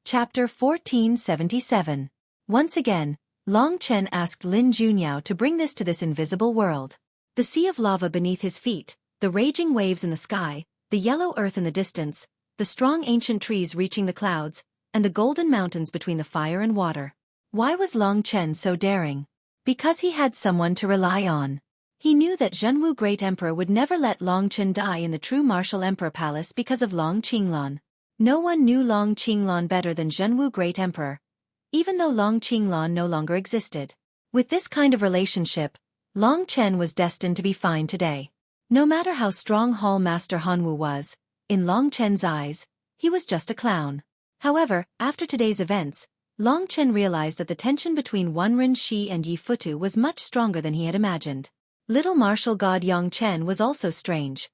Chapter 1477. Once again, Long Chen asked Lin Junyao to bring this invisible world. The sea of lava beneath his feet, the raging waves in the sky, the yellow earth in the distance, the strong ancient trees reaching the clouds, and the golden mountains between the fire and water. Why was Long Chen so daring? Because he had someone to rely on. He knew that Zhenwu Great Emperor would never let Long Chen die in the true martial emperor palace because of Long Qinglan. No one knew Long Qinglan better than Zhenwu Great Emperor, even though Long Qinglan no longer existed. With this kind of relationship, Long Chen was destined to be fine today. No matter how strong Hall Master Hanwu was, in Long Chen's eyes, he was just a clown. However, after today's events, Long Chen realized that the tension between Wenren Shi and Yi Futu was much stronger than he had imagined. Little martial god Yang Chen was also strange.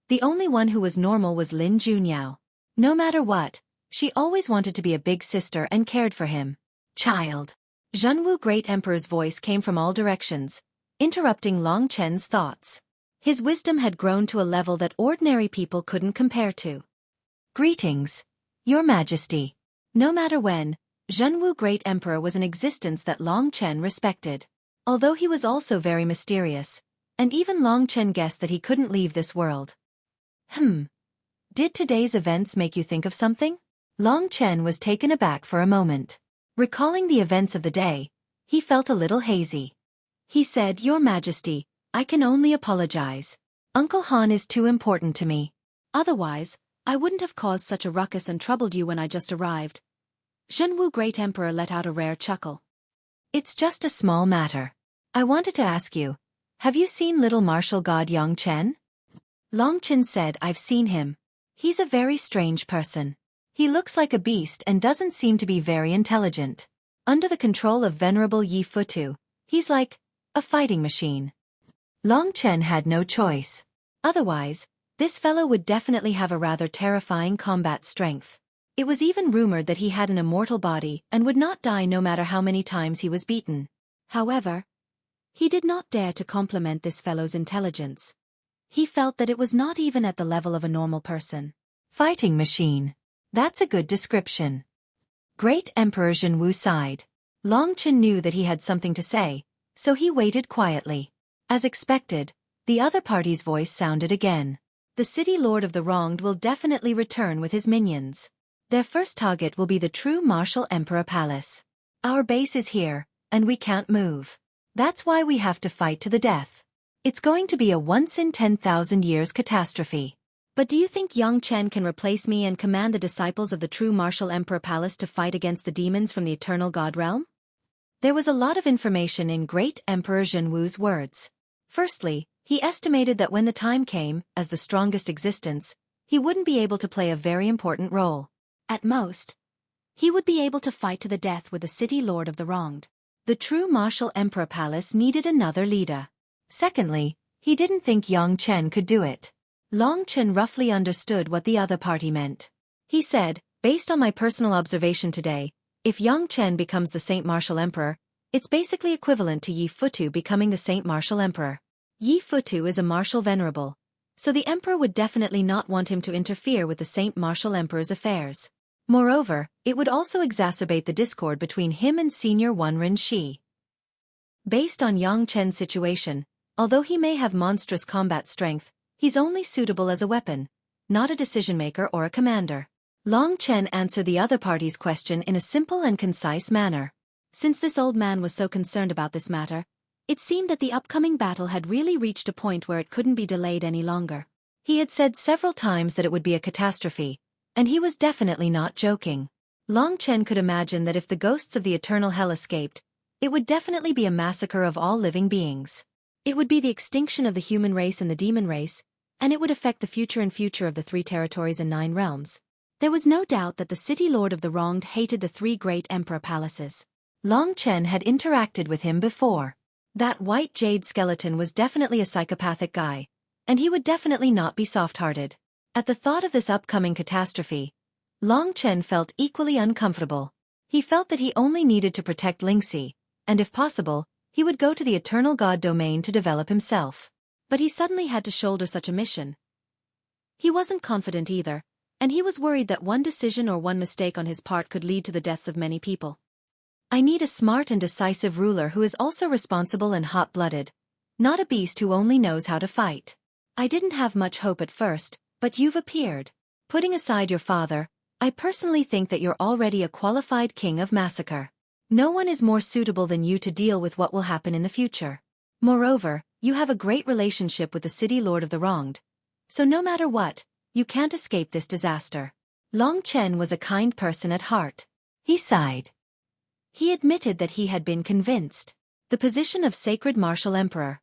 The only one who was normal was Lin Junyao. No matter what, she always wanted to be a big sister and cared for him. Child. Zhenwu Great Emperor's voice came from all directions, interrupting Long Chen's thoughts. His wisdom had grown to a level that ordinary people couldn't compare to. Greetings, Your Majesty. No matter when, Zhenwu Great Emperor was an existence that Long Chen respected. Although he was also very mysterious, and even Long Chen guessed that he couldn't leave this world. Did today's events make you think of something? Long Chen was taken aback for a moment. Recalling the events of the day, he felt a little hazy. He said, Your Majesty, I can only apologize. Uncle Han is too important to me. Otherwise, I wouldn't have caused such a ruckus and troubled you when I just arrived. Zhenwu Great Emperor let out a rare chuckle. It's just a small matter. I wanted to ask you, have you seen little martial god Yang Chen? Long Chen said, I've seen him. He's a very strange person. He looks like a beast and doesn't seem to be very intelligent. Under the control of Venerable Yi Futu, he's like a fighting machine. Long Chen had no choice. Otherwise, this fellow would definitely have a rather terrifying combat strength. It was even rumored that he had an immortal body and would not die no matter how many times he was beaten. However, he did not dare to compliment this fellow's intelligence. He felt that it was not even at the level of a normal person. Fighting machine. That's a good description. Great Emperor Zhenwu sighed. Long Chen knew that he had something to say, so he waited quietly. As expected, the other party's voice sounded again. The city lord of the wronged will definitely return with his minions. Their first target will be the true martial emperor palace. Our base is here, and we can't move. That's why we have to fight to the death. It's going to be a once-in-10,000 years catastrophe. But do you think Yang Chen can replace me and command the disciples of the true martial emperor palace to fight against the demons from the eternal god realm? There was a lot of information in Great Emperor Zhenwu's words. Firstly, he estimated that when the time came, as the strongest existence, he wouldn't be able to play a very important role. At most, he would be able to fight to the death with the city lord of the wronged. The true martial emperor palace needed another leader. Secondly, he didn't think Yang Chen could do it. Long Chen roughly understood what the other party meant. He said, based on my personal observation today, if Yang Chen becomes the Saint Martial Emperor, it's basically equivalent to Yi Futu becoming the Saint Martial Emperor. Yi Futu is a martial venerable, so the emperor would definitely not want him to interfere with the Saint Martial Emperor's affairs. Moreover, it would also exacerbate the discord between him and Senior Wenren Shi. Based on Yang Chen's situation, although he may have monstrous combat strength, he's only suitable as a weapon, not a decision-maker or a commander. Long Chen answered the other party's question in a simple and concise manner. Since this old man was so concerned about this matter, it seemed that the upcoming battle had really reached a point where it couldn't be delayed any longer. He had said several times that it would be a catastrophe, and he was definitely not joking. Long Chen could imagine that if the ghosts of the eternal hell escaped, it would definitely be a massacre of all living beings. It would be the extinction of the human race and the demon race, and it would affect the future of the 3 territories and 9 realms. There was no doubt that the city lord of the wronged hated the 3 great emperor palaces. Long Chen had interacted with him before. That white jade skeleton was definitely a psychopathic guy, and he would definitely not be soft-hearted. At the thought of this upcoming catastrophe, Long Chen felt equally uncomfortable. He felt that he only needed to protect Lingxi, and if possible, he would go to the eternal god domain to develop himself. But he suddenly had to shoulder such a mission. He wasn't confident either, and he was worried that one decision or one mistake on his part could lead to the deaths of many people. I need a smart and decisive ruler who is also responsible and hot-blooded, not a beast who only knows how to fight. I didn't have much hope at first, but you've appeared. Putting aside your father, I personally think that you're already a qualified king of massacre. No one is more suitable than you to deal with what will happen in the future. Moreover, you have a great relationship with the city lord of the wronged, so no matter what, you can't escape this disaster. Long Chen was a kind person at heart. He sighed. He admitted that he had been convinced. The position of sacred martial emperor.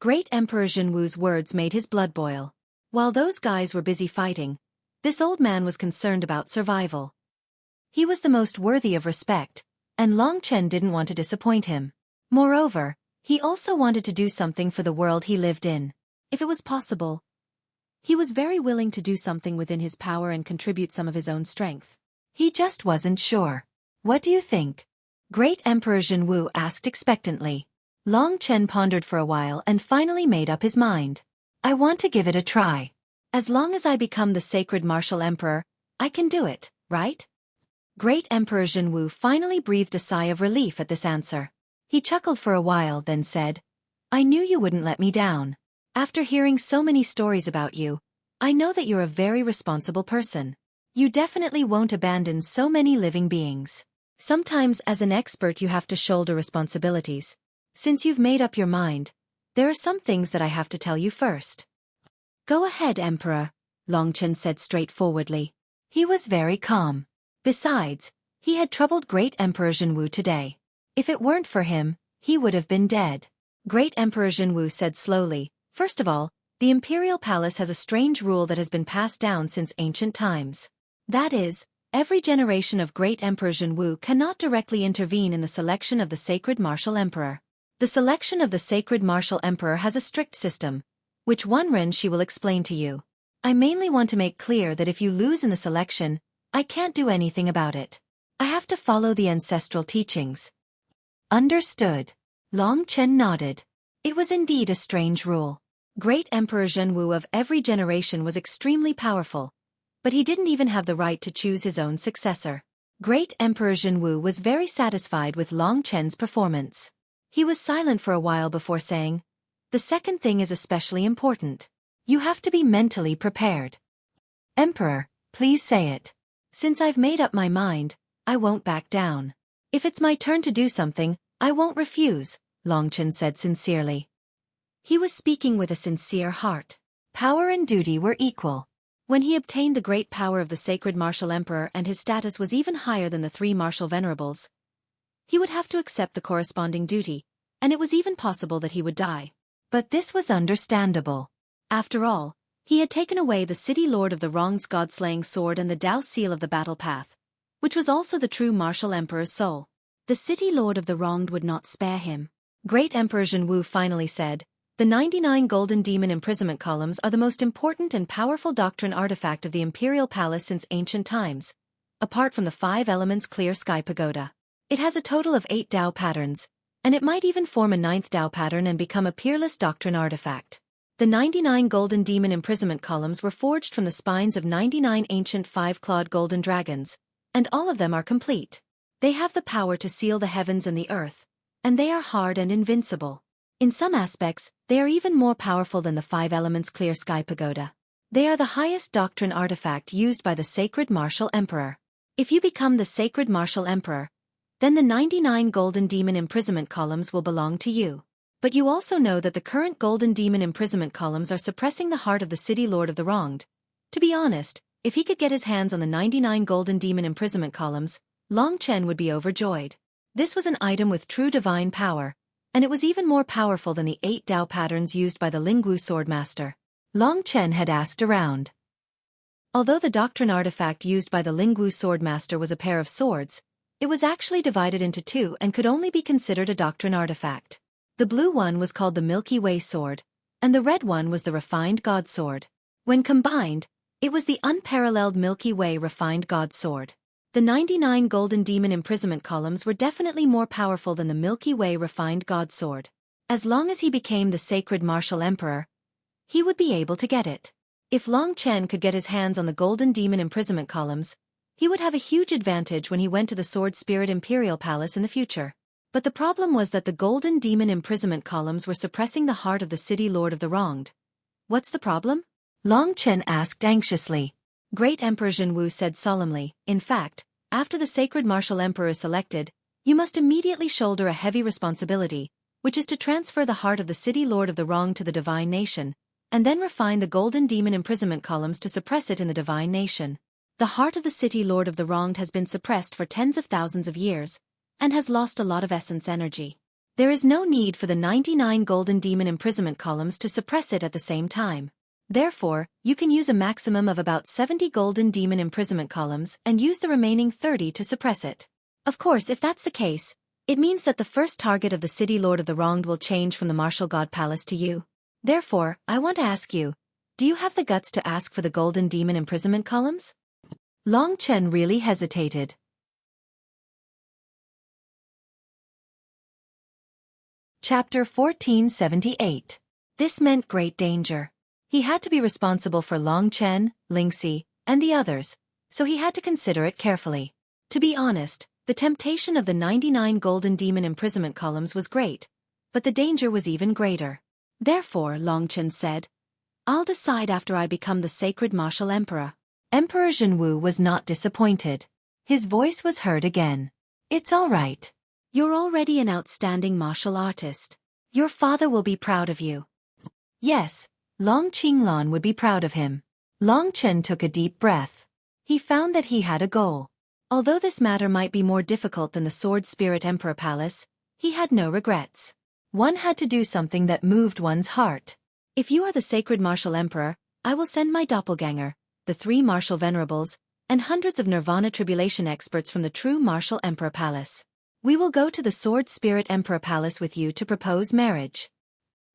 Great Emperor Zhenwu's words made his blood boil. While those guys were busy fighting, this old man was concerned about survival. He was the most worthy of respect, and Long Chen didn't want to disappoint him. Moreover, he also wanted to do something for the world he lived in. If it was possible, he was very willing to do something within his power and contribute some of his own strength. He just wasn't sure. What do you think? Great Emperor Zhenwu asked expectantly. Long Chen pondered for a while and finally made up his mind. I want to give it a try. As long as I become the sacred martial emperor, I can do it, right? Great Emperor Zhenwu finally breathed a sigh of relief at this answer. He chuckled for a while, then said, I knew you wouldn't let me down. After hearing so many stories about you, I know that you're a very responsible person. You definitely won't abandon so many living beings. Sometimes as an expert you have to shoulder responsibilities. Since you've made up your mind, there are some things that I have to tell you first. Go ahead, Emperor, Long Chen said straightforwardly. He was very calm. Besides, he had troubled Great Emperor Zhenwu today. If it weren't for him, he would have been dead. Great Emperor Zhenwu said slowly, first of all, the imperial palace has a strange rule that has been passed down since ancient times. That is, every generation of Great Emperor Zhenwu cannot directly intervene in the selection of the sacred martial emperor. The selection of the sacred martial emperor has a strict system, which one Ren she will explain to you. I mainly want to make clear that if you lose in the selection, I can't do anything about it. I have to follow the ancestral teachings. Understood. Long Chen nodded. It was indeed a strange rule. Great Emperor Zhenwu of every generation was extremely powerful, but he didn't even have the right to choose his own successor. Great Emperor Zhenwu was very satisfied with Long Chen's performance. He was silent for a while before saying, the second thing is especially important. You have to be mentally prepared. Emperor, please say it. Since I've made up my mind, I won't back down. If it's my turn to do something, I won't refuse, Long Chen said sincerely. He was speaking with a sincere heart. Power and duty were equal. When he obtained the great power of the sacred martial emperor and his status was even higher than the three martial venerables, he would have to accept the corresponding duty, and it was even possible that he would die. But this was understandable. After all, he had taken away the city lord of the wrong's god-slaying sword and the Tao seal of the battle path, which was also the true martial emperor's soul. The city lord of the wronged would not spare him. Great Emperor Zhenwu finally said, the 99 golden demon imprisonment columns are the most important and powerful doctrine artifact of the imperial palace since ancient times, apart from the 5 elements clear sky pagoda. It has a total of 8 Tao patterns, and it might even form a 9th Tao pattern and become a peerless doctrine artifact. The 99 golden demon imprisonment columns were forged from the spines of 99 ancient 5-clawed golden dragons, and all of them are complete. They have the power to seal the heavens and the earth, and they are hard and invincible. In some aspects, they are even more powerful than the 5 elements clear sky pagoda. They are the highest doctrine artifact used by the sacred martial emperor. If you become the sacred martial emperor, then the 99 golden demon imprisonment columns will belong to you. But you also know that the current golden demon imprisonment columns are suppressing the heart of the city lord of the wronged. To be honest, if he could get his hands on the 99 golden demon imprisonment columns, Long Chen would be overjoyed. This was an item with true divine power, and it was even more powerful than the 8 Tao patterns used by the Lingwu swordmaster. Long Chen had asked around. Although the doctrine artifact used by the Lingwu swordmaster was a pair of swords, it was actually divided into 2 and could only be considered a doctrine artifact. The blue one was called the Milky Way sword, and the red one was the refined God sword. When combined, it was the unparalleled Milky Way refined God sword. The 99 golden demon imprisonment columns were definitely more powerful than the Milky Way refined God sword. As long as he became the sacred martial emperor, he would be able to get it. If Long Chen could get his hands on the golden demon imprisonment columns, he would have a huge advantage when he went to the Sword Spirit Imperial Palace in the future. But the problem was that the golden demon imprisonment columns were suppressing the heart of the city lord of the wronged. What's the problem? Long Chen asked anxiously. Great Emperor Zhenwu said solemnly, in fact, after the sacred martial emperor is selected, you must immediately shoulder a heavy responsibility, which is to transfer the heart of the city lord of the wronged to the divine nation, and then refine the golden demon imprisonment columns to suppress it in the divine nation. The heart of the city lord of the wronged has been suppressed for tens of thousands of years, and has lost a lot of essence energy. There is no need for the 99 golden demon imprisonment columns to suppress it at the same time. Therefore, you can use a maximum of about 70 golden demon imprisonment columns and use the remaining 30 to suppress it. Of course, if that's the case, it means that the first target of the city lord of the wronged will change from the martial god palace to you. Therefore, I want to ask you, do you have the guts to ask for the golden demon imprisonment columns? Long Chen really hesitated. Chapter 1478. This meant great danger. He had to be responsible for Long Chen, Lingxi, and the others, so he had to consider it carefully. To be honest, the temptation of the 99 golden demon imprisonment columns was great, but the danger was even greater. Therefore, Long Chen said, I'll decide after I become the sacred martial emperor. Emperor Zhenwu was not disappointed. His voice was heard again. It's all right. You're already an outstanding martial artist. Your father will be proud of you. Yes, Long Qinglan would be proud of him. Long Chen took a deep breath. He found that he had a goal. Although this matter might be more difficult than the Sword Spirit Emperor Palace, he had no regrets. One had to do something that moved one's heart. If you are the sacred martial emperor, I will send my doppelganger, the 3 martial venerables, and hundreds of Nirvana tribulation experts from the true martial emperor palace. We will go to the Sword Spirit Emperor Palace with you to propose marriage.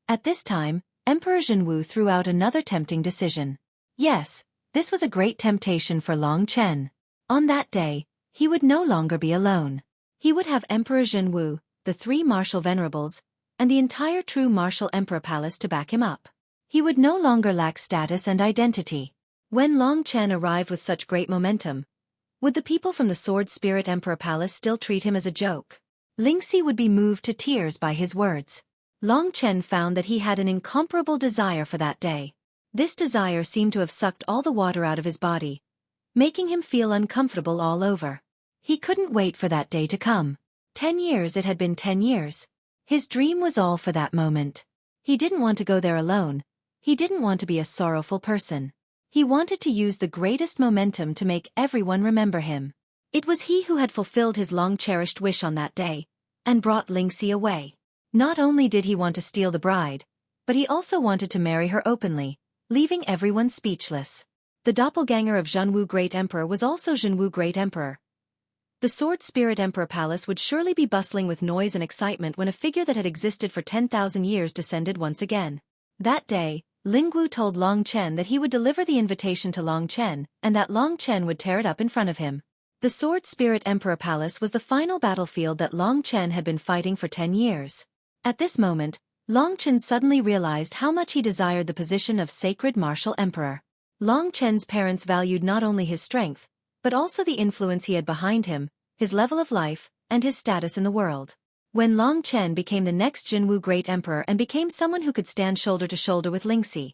At this time, Emperor Zhenwu threw out another tempting decision. Yes, this was a great temptation for Long Chen. On that day, he would no longer be alone. He would have Emperor Zhenwu, the 3 martial venerables, and the entire true martial emperor palace to back him up. He would no longer lack status and identity. When Long Chen arrived with such great momentum, would the people from the Sword Spirit Emperor Palace still treat him as a joke? Lingxi would be moved to tears by his words. Long Chen found that he had an incomparable desire for that day. This desire seemed to have sucked all the water out of his body, making him feel uncomfortable all over. He couldn't wait for that day to come. 10 years it had been 10 years. His dream was all for that moment. He didn't want to go there alone. He didn't want to be a sorrowful person. He wanted to use the greatest momentum to make everyone remember him. It was he who had fulfilled his long-cherished wish on that day, and brought Lingxi away. Not only did he want to steal the bride, but he also wanted to marry her openly, leaving everyone speechless. The doppelganger of Zhenwu Great Emperor was also Zhenwu Great Emperor. The Sword Spirit Emperor Palace would surely be bustling with noise and excitement when a figure that had existed for 10,000 years descended once again. That day, Lingwu told Long Chen that he would deliver the invitation to Long Chen, and that Long Chen would tear it up in front of him. The Sword Spirit Emperor Palace was the final battlefield that Long Chen had been fighting for 10 years. At this moment, Long Chen suddenly realized how much he desired the position of Sacred Martial Emperor. Long Chen's parents valued not only his strength, but also the influence he had behind him, his level of life, and his status in the world. When Long Chen became the next Zhenwu Great Emperor and became someone who could stand shoulder to shoulder with Lingxi,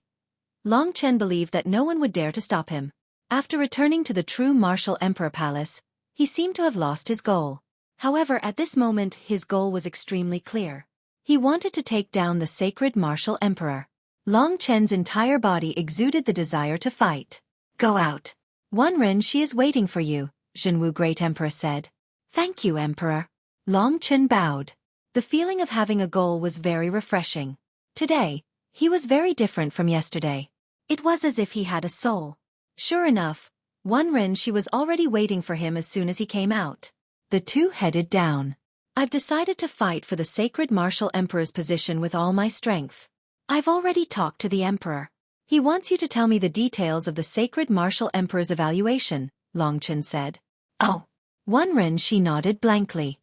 Long Chen believed that no one would dare to stop him. After returning to the true Martial Emperor Palace, he seemed to have lost his goal. However, at this moment his goal was extremely clear. He wanted to take down the Sacred Martial Emperor. Long Chen's entire body exuded the desire to fight. Go out. Ren, she is waiting for you, Zhenwu Great Emperor said. Thank you, Emperor. Long Chen bowed. The feeling of having a goal was very refreshing. Today, he was very different from yesterday. It was as if he had a soul. Sure enough, Ren, she was already waiting for him as soon as he came out. The two headed down. I've decided to fight for the Sacred Martial Emperor's position with all my strength. I've already talked to the Emperor. He wants you to tell me the details of the Sacred Martial Emperor's evaluation, Long Chen said. Oh. Ren, she nodded blankly.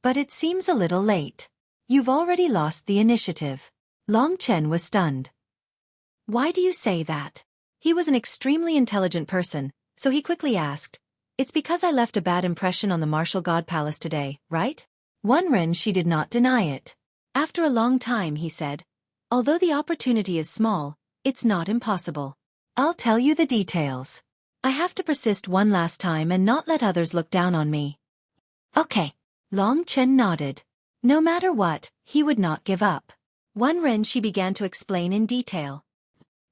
But it seems a little late. You've already lost the initiative. Long Chen was stunned. Why do you say that? He was an extremely intelligent person, so he quickly asked, "It's because I left a bad impression on the martial god palace today, right?" Ren she did not deny it. After a long time he said, "Although the opportunity is small, it's not impossible. I'll tell you the details. I have to persist one last time and not let others look down on me." "Okay." Long Chen nodded. No matter what, he would not give up. Ren she began to explain in detail.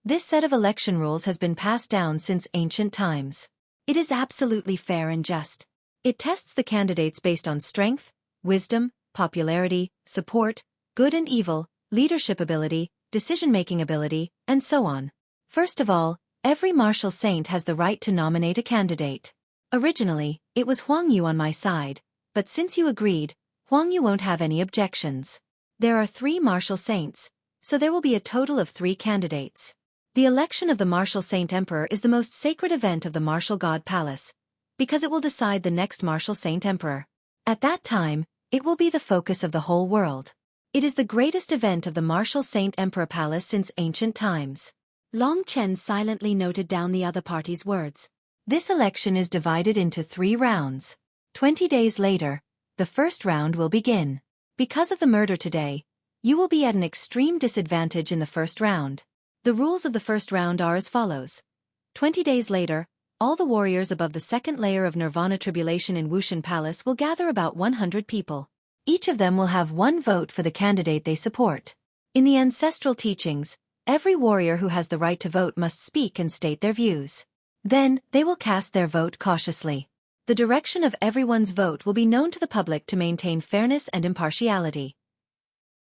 This set of election rules has been passed down since ancient times. It is absolutely fair and just. It tests the candidates based on strength, wisdom, popularity, support, good and evil, leadership ability, decision-making ability, and so on. First of all, every martial saint has the right to nominate a candidate. Originally, it was Huang Yu on my side, but since you agreed, Huang Yu won't have any objections. There are 3 martial saints, so there will be a total of 3 candidates. The election of the martial saint emperor is the most sacred event of the martial god palace, because it will decide the next martial saint emperor. At that time, it will be the focus of the whole world. It is the greatest event of the martial saint emperor palace since ancient times. Long Chen silently noted down the other party's words. This election is divided into 3 rounds. 20 days later, the first round will begin. Because of the murder today, you will be at an extreme disadvantage in the first round. The rules of the first round are as follows. 20 days later, all the warriors above the second layer of Nirvana Tribulation in Wushan Palace will gather about 100 people. Each of them will have 1 vote for the candidate they support. In the ancestral teachings, every warrior who has the right to vote must speak and state their views. Then, they will cast their vote cautiously. The direction of everyone's vote will be known to the public to maintain fairness and impartiality.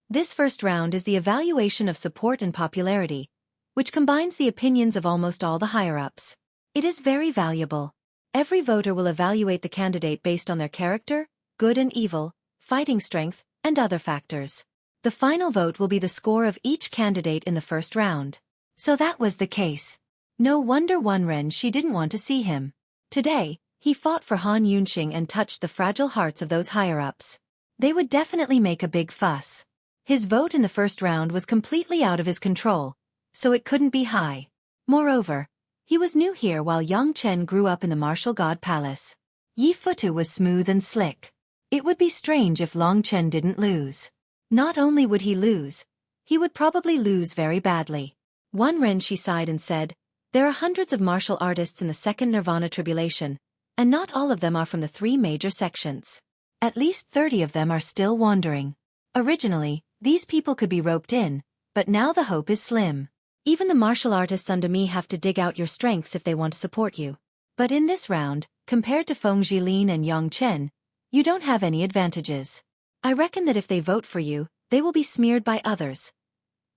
This first round is the evaluation of support and popularity, which combines the opinions of almost all the higher-ups. It is very valuable. Every voter will evaluate the candidate based on their character, good and evil, fighting strength, and other factors. The final vote will be the score of each candidate in the first round. So that was the case. No wonder Ren she didn't want to see him. Today, he fought for Han Yunxing and touched the fragile hearts of those higher-ups. They would definitely make a big fuss. His vote in the first round was completely out of his control, so it couldn't be high. Moreover, he was new here while Yang Chen grew up in the martial god palace. Yi Futu was smooth and slick. It would be strange if Long Chen didn't lose. Not only would he lose, he would probably lose very badly. Ren she sighed and said, "There are hundreds of martial artists in the second Nirvana Tribulation, and not all of them are from the 3 major sections. At least 30 of them are still wandering. Originally, these people could be roped in, but now the hope is slim. Even the martial artists under me have to dig out your strengths if they want to support you. But in this round, compared to Feng Jilin and Yang Chen, you don't have any advantages. I reckon that if they vote for you, they will be smeared by others."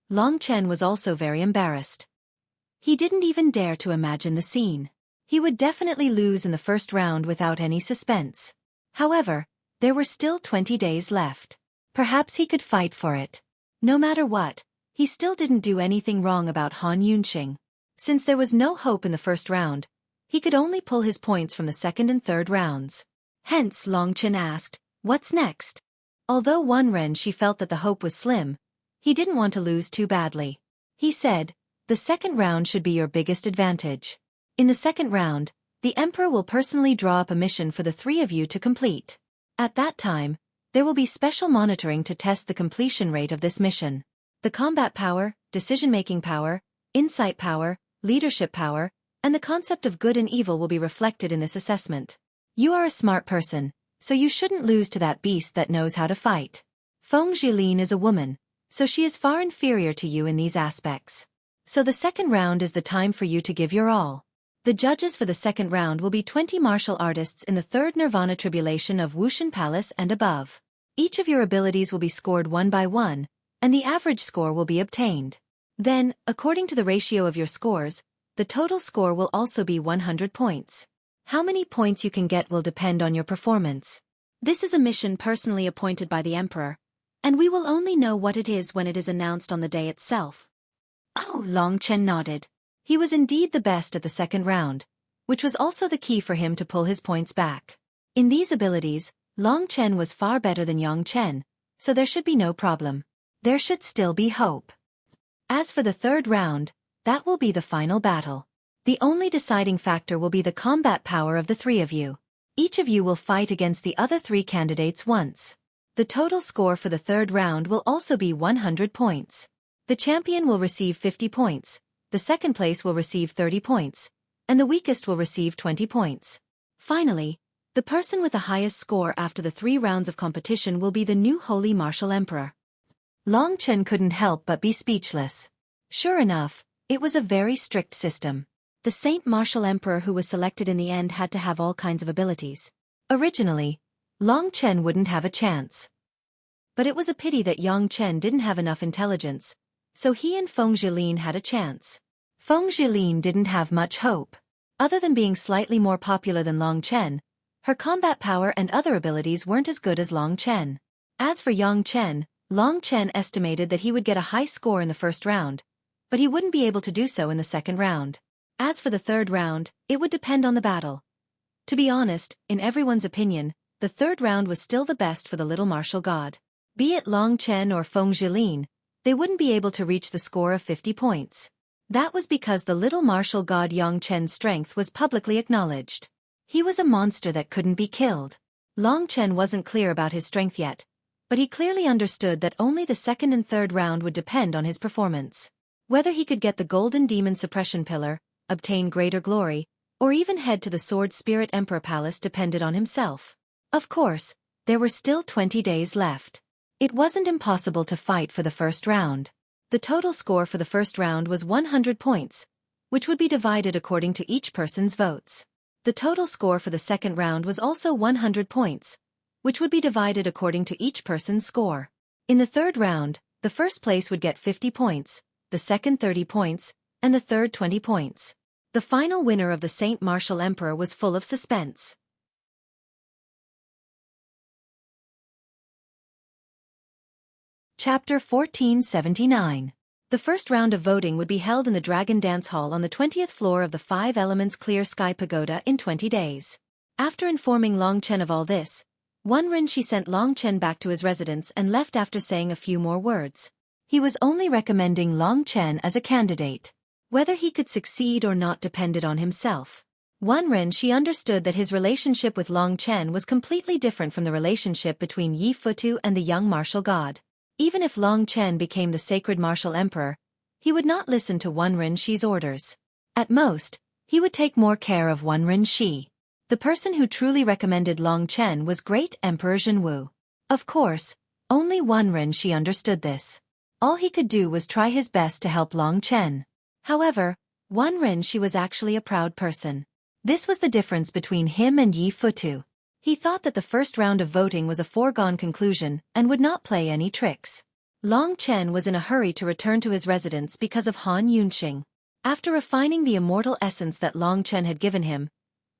Long Chen was also very embarrassed. He didn't even dare to imagine the scene. He would definitely lose in the first round without any suspense. However, there were still 20 days left. Perhaps he could fight for it. No matter what, he still didn't do anything wrong about Han Yunxing. Since there was no hope in the first round, he could only pull his points from the second and third rounds. Hence Long Chen asked, "What's next?" Although Ren she felt that the hope was slim, he didn't want to lose too badly. He said, "The second round should be your biggest advantage. In the second round, the Emperor will personally draw up a mission for the 3 of you to complete. At that time, there will be special monitoring to test the completion rate of this mission. The combat power, decision-making power, insight power, leadership power, and the concept of good and evil will be reflected in this assessment. You are a smart person, so you shouldn't lose to that beast that knows how to fight. Feng Jilin is a woman, so she is far inferior to you in these aspects. So the second round is the time for you to give your all. The judges for the second round will be 20 martial artists in the third Nirvana Tribulation of Wushan Palace and above. Each of your abilities will be scored 1 by 1, and the average score will be obtained. Then, according to the ratio of your scores, the total score will also be 100 points. How many points you can get will depend on your performance. This is a mission personally appointed by the Emperor, and we will only know what it is when it is announced on the day itself." Oh, Long Chen nodded. He was indeed the best at the second round, which was also the key for him to pull his points back. In these abilities, Long Chen was far better than Yang Chen, so there should be no problem. There should still be hope. As for the third round, That will be the final battle. The only deciding factor will be the combat power of the three of you. Each of you will fight against the other three candidates once. The total score for the third round will also be 100 points. The champion will receive 50 points, the second place will receive 30 points, and the weakest will receive 20 points. Finally, the person with the highest score after the 3 rounds of competition will be the new Holy Martial Emperor. Long Chen couldn't help but be speechless. Sure enough, it was a very strict system. The Saint Martial Emperor who was selected in the end had to have all kinds of abilities. Originally, Long Chen wouldn't have a chance. But it was a pity that Yang Chen didn't have enough intelligence, so he and Feng Zhilin had a chance. Feng Zhilin didn't have much hope. Other than being slightly more popular than Long Chen, her combat power and other abilities weren't as good as Long Chen. As for Yang Chen, Long Chen estimated that he would get a high score in the first round, but he wouldn't be able to do so in the second round. As for the third round, it would depend on the battle. To be honest, in everyone's opinion, the third round was still the best for the little martial god. Be it Long Chen or Feng Zhilin, they wouldn't be able to reach the score of 50 points. That was because the little martial god Yang Chen's strength was publicly acknowledged. He was a monster that couldn't be killed. Long Chen wasn't clear about his strength yet, but he clearly understood that only the second and third round would depend on his performance. Whether he could get the Golden Demon Suppression Pillar, obtain greater glory, or even head to the Sword Spirit Emperor Palace depended on himself. Of course, there were still 20 days left. It wasn't impossible to fight for the first round. The total score for the first round was 100 points, which would be divided according to each person's votes. The total score for the second round was also 100 points, which would be divided according to each person's score. In the third round, the first place would get 50 points, the second 30 points, and the third 20 points. The final winner of the Saint Martial Emperor was full of suspense. Chapter 1479. The first round of voting would be held in the Dragon Dance Hall on the 20th floor of the Five Elements Clear Sky Pagoda in 20 days. After informing Long Chen of all this, Wenren sent Long Chen back to his residence and left after saying a few more words. He was only recommending Long Chen as a candidate. Whether he could succeed or not depended on himself. Wenren understood that his relationship with Long Chen was completely different from the relationship between Yi Futu and the young martial god. Even if Long Chen became the sacred martial emperor, he would not listen to Wenren's orders. At most, he would take more care of Wenren. The person who truly recommended Long Chen was Great Emperor Zhenwu. Of course, only Wenren understood this. All he could do was try his best to help Long Chen. However, Wenren was actually a proud person. This was the difference between him and Yi Futu. He thought that the first round of voting was a foregone conclusion and would not play any tricks. Long Chen was in a hurry to return to his residence because of Han Yunxing. After refining the immortal essence that Long Chen had given him,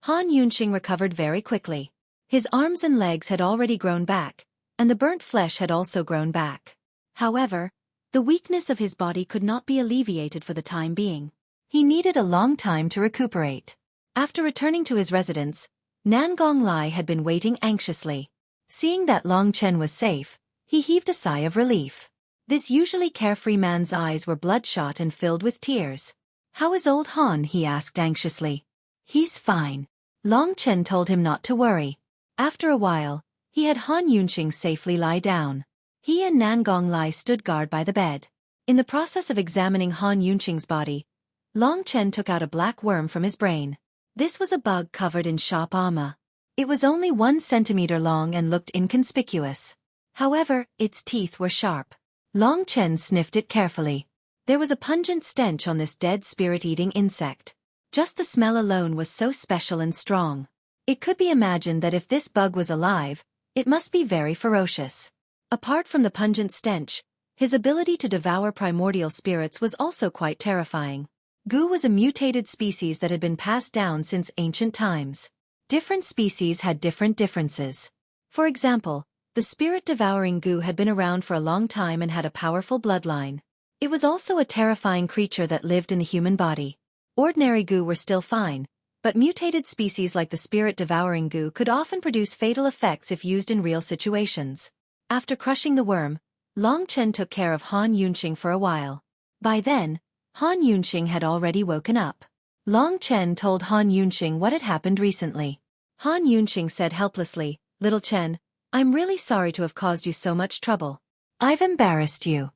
Han Yunxing recovered very quickly. His arms and legs had already grown back, and the burnt flesh had also grown back. However, the weakness of his body could not be alleviated for the time being. He needed a long time to recuperate. After returning to his residence, Nangong Lai had been waiting anxiously. Seeing that Long Chen was safe, he heaved a sigh of relief. This usually carefree man's eyes were bloodshot and filled with tears. "How is old Han?" he asked anxiously. "He's fine." Long Chen told him not to worry. After a while, he had Han Yunxing safely lie down. He and Nangong Lai stood guard by the bed. In the process of examining Han Yunxing's body, Long Chen took out a black worm from his brain. This was a bug covered in sharp armor. It was only 1 centimeter long and looked inconspicuous. However, its teeth were sharp. Long Chen sniffed it carefully. There was a pungent stench on this dead spirit-eating insect. Just the smell alone was so special and strong. It could be imagined that if this bug was alive, it must be very ferocious. Apart from the pungent stench, his ability to devour primordial spirits was also quite terrifying. Gu was a mutated species that had been passed down since ancient times. Different species had different differences. For example, the spirit-devouring Gu had been around for a long time and had a powerful bloodline. It was also a terrifying creature that lived in the human body. Ordinary Gu were still fine, but mutated species like the spirit-devouring Gu could often produce fatal effects if used in real situations. After crushing the worm, Long Chen took care of Han Yunxing for a while. By then, Han Yunxing had already woken up. Long Chen told Han Yunxing what had happened recently. Han Yunxing said helplessly, "Little Chen, I'm really sorry to have caused you so much trouble. I've embarrassed you."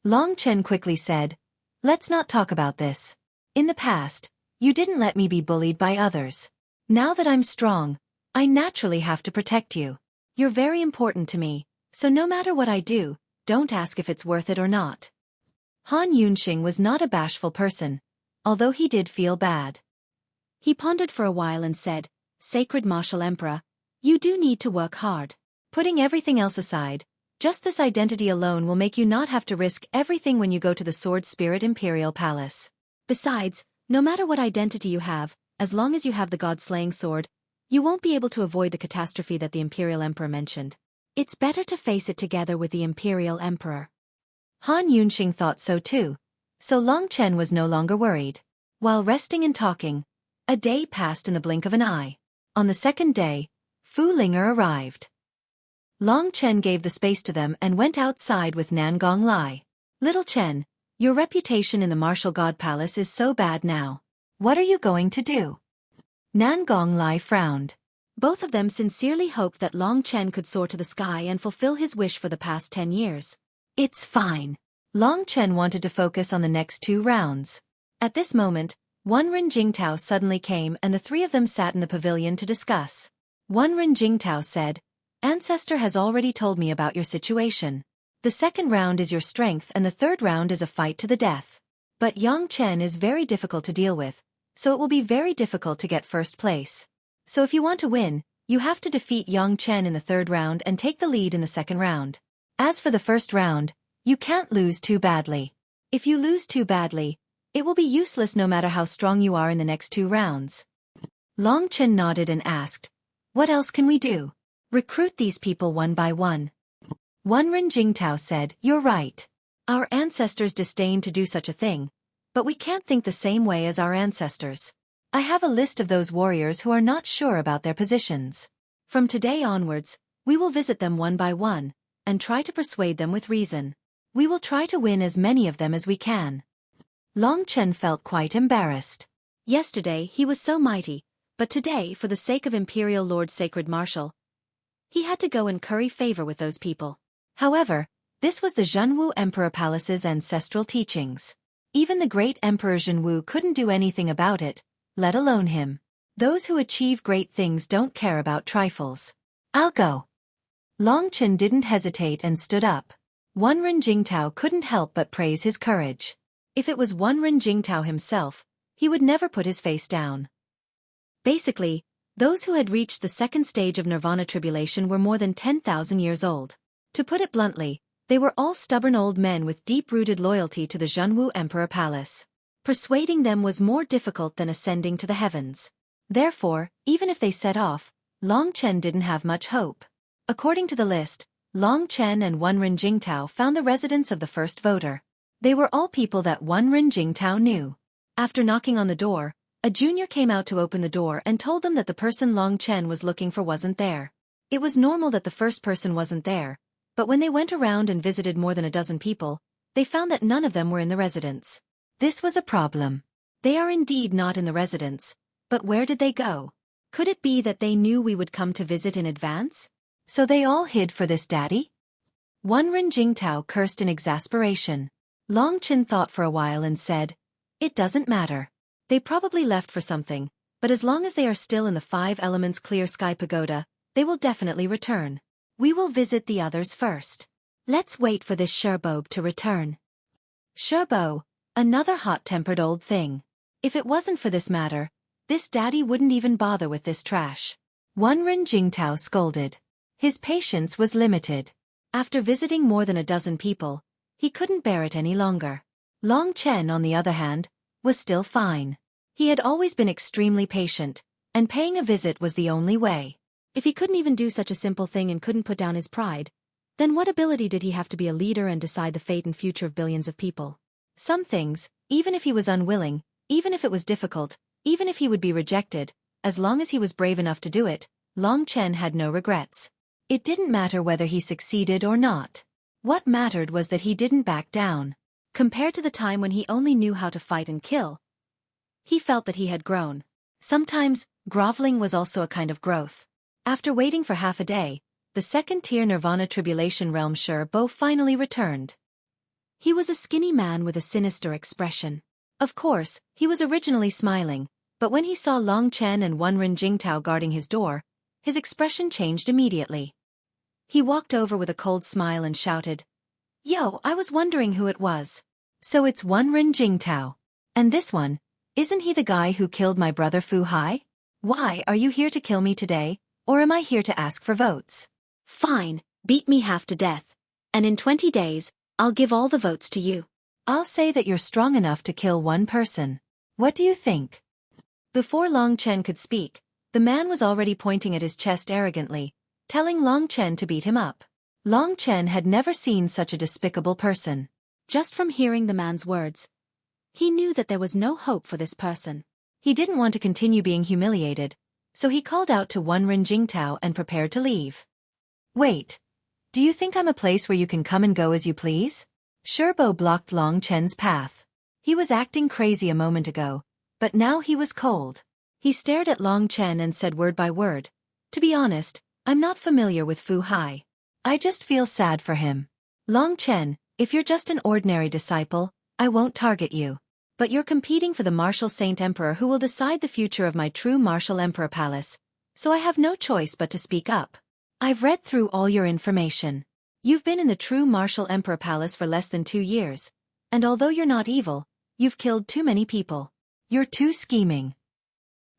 Long Chen quickly said, "Let's not talk about this. In the past, you didn't let me be bullied by others. Now that I'm strong, I naturally have to protect you. You're very important to me, so no matter what I do, don't ask if it's worth it or not." Han Yunxing was not a bashful person, although he did feel bad. He pondered for a while and said, "Sacred Martial Emperor, you do need to work hard. Putting everything else aside, just this identity alone will make you not have to risk everything when you go to the Sword Spirit Imperial Palace. Besides, no matter what identity you have, as long as you have the God-slaying sword, you won't be able to avoid the catastrophe that the Imperial Emperor mentioned. It's better to face it together with the Imperial Emperor." Han Yunxing thought so too, so Long Chen was no longer worried. While resting and talking, a day passed in the blink of an eye. On the second day, Fu Linger arrived. Long Chen gave the space to them and went outside with Nangong Lai. "Little Chen, your reputation in the Martial God Palace is so bad now. What are you going to do?" Nangong Lai frowned. Both of them sincerely hoped that Long Chen could soar to the sky and fulfill his wish for the past 10 years. "It's fine." Long Chen wanted to focus on the next 2 rounds. At this moment, Wenren Jingtao suddenly came and the 3 of them sat in the pavilion to discuss. Wenren Jingtao said, "Ancestor has already told me about your situation. The second round is your strength and the third round is a fight to the death. But Yang Chen is very difficult to deal with, so it will be very difficult to get first place. So if you want to win, you have to defeat Yang Chen in the third round and take the lead in the second round. As for the first round, you can't lose too badly. If you lose too badly, it will be useless no matter how strong you are in the next 2 rounds." Long Chen nodded and asked, "What else can we do?" "Recruit these people one by one." Wenren Jingtao said, "You're right. Our ancestors disdained to do such a thing, but we can't think the same way as our ancestors. I have a list of those warriors who are not sure about their positions. From today onwards, we will visit them one by one, and try to persuade them with reason. We will try to win as many of them as we can." Long Chen felt quite embarrassed. Yesterday he was so mighty, but today, for the sake of Imperial Lord Sacred Marshal, he had to go and curry favor with those people. However, this was the Zhenwu Emperor Palace's ancestral teachings. Even the great Emperor Zhenwu couldn't do anything about it, let alone him. Those who achieve great things don't care about trifles. "I'll go." Long Chen didn't hesitate and stood up. Wenren Jingtao couldn't help but praise his courage. If it was Wenren Jingtao himself, he would never put his face down. Basically, those who had reached the second stage of Nirvana tribulation were more than 10,000 years old. To put it bluntly, they were all stubborn old men with deep-rooted loyalty to the Zhenwu Emperor Palace. Persuading them was more difficult than ascending to the heavens. Therefore, even if they set off, Long Chen didn't have much hope. According to the list, Long Chen and Wenren Jingtao found the residence of the first voter. They were all people that Wenren Jingtao knew. After knocking on the door, a junior came out to open the door and told them that the person Long Chen was looking for wasn't there. It was normal that the first person wasn't there, but when they went around and visited more than a dozen people, they found that none of them were in the residence. This was a problem. They are indeed not in the residence, but where did they go? Could it be that they knew we would come to visit in advance? So they all hid for this daddy? Wenren Jingtao cursed in exasperation. Long Chen thought for a while and said, "It doesn't matter. They probably left for something, but as long as they are still in the 5 Elements Clear Sky Pagoda, they will definitely return. We will visit the others first. Let's wait for this Sherbo to return." Sherbo, another hot-tempered old thing. If it wasn't for this matter, this daddy wouldn't even bother with this trash. Wenren Jingtao scolded. His patience was limited. After visiting more than a dozen people, he couldn't bear it any longer. Long Chen, on the other hand, was still fine. He had always been extremely patient, and paying a visit was the only way. If he couldn't even do such a simple thing and couldn't put down his pride, then what ability did he have to be a leader and decide the fate and future of billions of people? Some things, even if he was unwilling, even if it was difficult, even if he would be rejected, as long as he was brave enough to do it, Long Chen had no regrets. It didn't matter whether he succeeded or not. What mattered was that he didn't back down. Compared to the time when he only knew how to fight and kill, he felt that he had grown. Sometimes, groveling was also a kind of growth. After waiting for half a day, the second-tier Nirvana Tribulation Realm Xueqi finally returned. He was a skinny man with a sinister expression. Of course, he was originally smiling, but when he saw Long Chen and Wenren Jingtao guarding his door, his expression changed immediately. He walked over with a cold smile and shouted, "Yo, I was wondering who it was. So it's Wenren Jingtao. And this one, isn't he the guy who killed my brother Fu Hai? Why, are you here to kill me today, or am I here to ask for votes? Fine, beat me half to death, and in 20 days, I'll give all the votes to you. I'll say that you're strong enough to kill one person. What do you think?" Before Long Chen could speak, the man was already pointing at his chest arrogantly, telling Long Chen to beat him up. Long Chen had never seen such a despicable person. Just from hearing the man's words, he knew that there was no hope for this person. He didn't want to continue being humiliated, so he called out to Wenren Jingtao and prepared to leave. "Wait. Do you think I'm a place where you can come and go as you please?" Xueqi blocked Long Chen's path. He was acting crazy a moment ago, but now he was cold. He stared at Long Chen and said word by word, "To be honest, I'm not familiar with Fu Hai. I just feel sad for him. Long Chen, if you're just an ordinary disciple, I won't target you. But you're competing for the Martial Saint Emperor who will decide the future of my true Martial Emperor Palace, so I have no choice but to speak up. I've read through all your information. You've been in the true Martial Emperor Palace for less than 2 years, and although you're not evil, you've killed too many people. You're too scheming.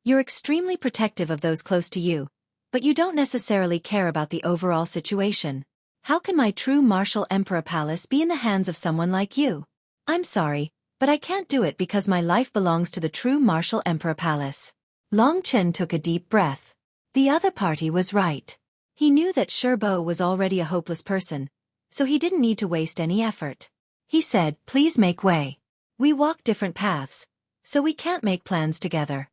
You're extremely protective of those close to you, but you don't necessarily care about the overall situation. How can my true Martial Emperor Palace be in the hands of someone like you? I'm sorry, but I can't do it because my life belongs to the true Martial Emperor Palace." Long Chen took a deep breath. The other party was right. He knew that Xueqi was already a hopeless person, so he didn't need to waste any effort. He said, "Please make way. We walk different paths, so we can't make plans together."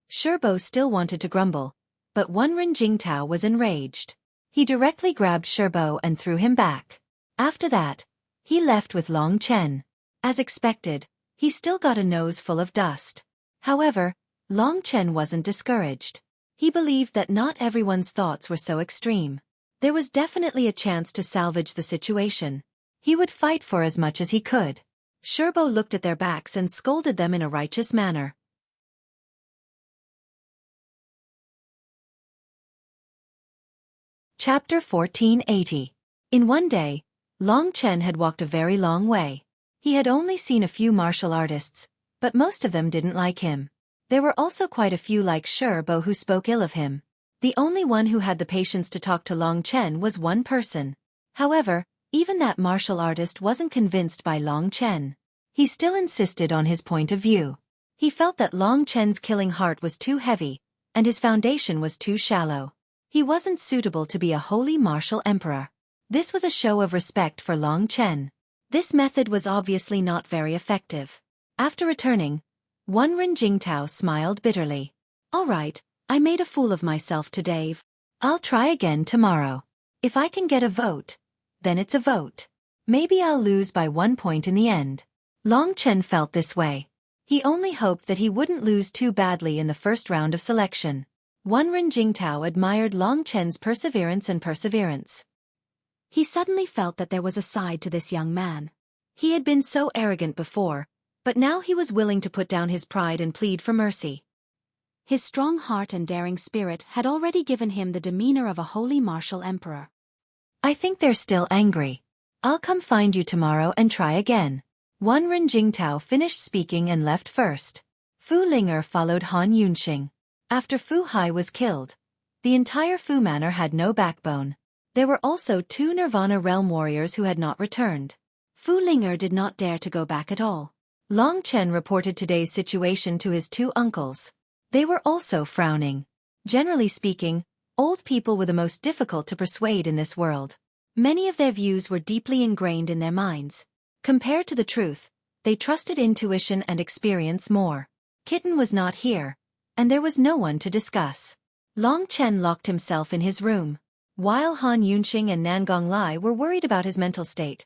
Xueqi still wanted to grumble, but Wenren Jingtao was enraged. He directly grabbed Xueqi and threw him back. After that, he left with Long Chen. As expected, he still got a nose full of dust. However, Long Chen wasn't discouraged. He believed that not everyone's thoughts were so extreme. There was definitely a chance to salvage the situation. He would fight for as much as he could. Xueqi looked at their backs and scolded them in a righteous manner. Chapter 1480. In one day, Long Chen had walked a very long way. He had only seen a few martial artists, but most of them didn't like him. There were also quite a few like Xueqi who spoke ill of him. The only one who had the patience to talk to Long Chen was one person. However, even that martial artist wasn't convinced by Long Chen. He still insisted on his point of view. He felt that Long Chen's killing heart was too heavy, and his foundation was too shallow. He wasn't suitable to be a holy martial emperor. This was a show of respect for Long Chen. This method was obviously not very effective. After returning, Wenren Jingtao smiled bitterly. "All right, I made a fool of myself today. I'll try again tomorrow. If I can get a vote, then it's a vote. Maybe I'll lose by 1 point in the end." Long Chen felt this way. He only hoped that he wouldn't lose too badly in the first round of selection. Wenren Jingtao admired Long Chen's perseverance. He suddenly felt that there was a side to this young man. He had been so arrogant before, but now he was willing to put down his pride and plead for mercy. His strong heart and daring spirit had already given him the demeanor of a holy martial emperor. "I think they're still angry. I'll come find you tomorrow and try again." Wenren Jingtao finished speaking and left first. Fu Ling'er followed Han Yunxing. After Fu Hai was killed, the entire Fu Manor had no backbone. There were also 2 Nirvana Realm warriors who had not returned. Fu Ling'er did not dare to go back at all. Long Chen reported today's situation to his 2 uncles. They were also frowning. Generally speaking, old people were the most difficult to persuade in this world. Many of their views were deeply ingrained in their minds. Compared to the truth, they trusted intuition and experience more. Kitten was not here, and there was no one to discuss. Long Chen locked himself in his room. While Han Yunxing and Nangong Lai were worried about his mental state,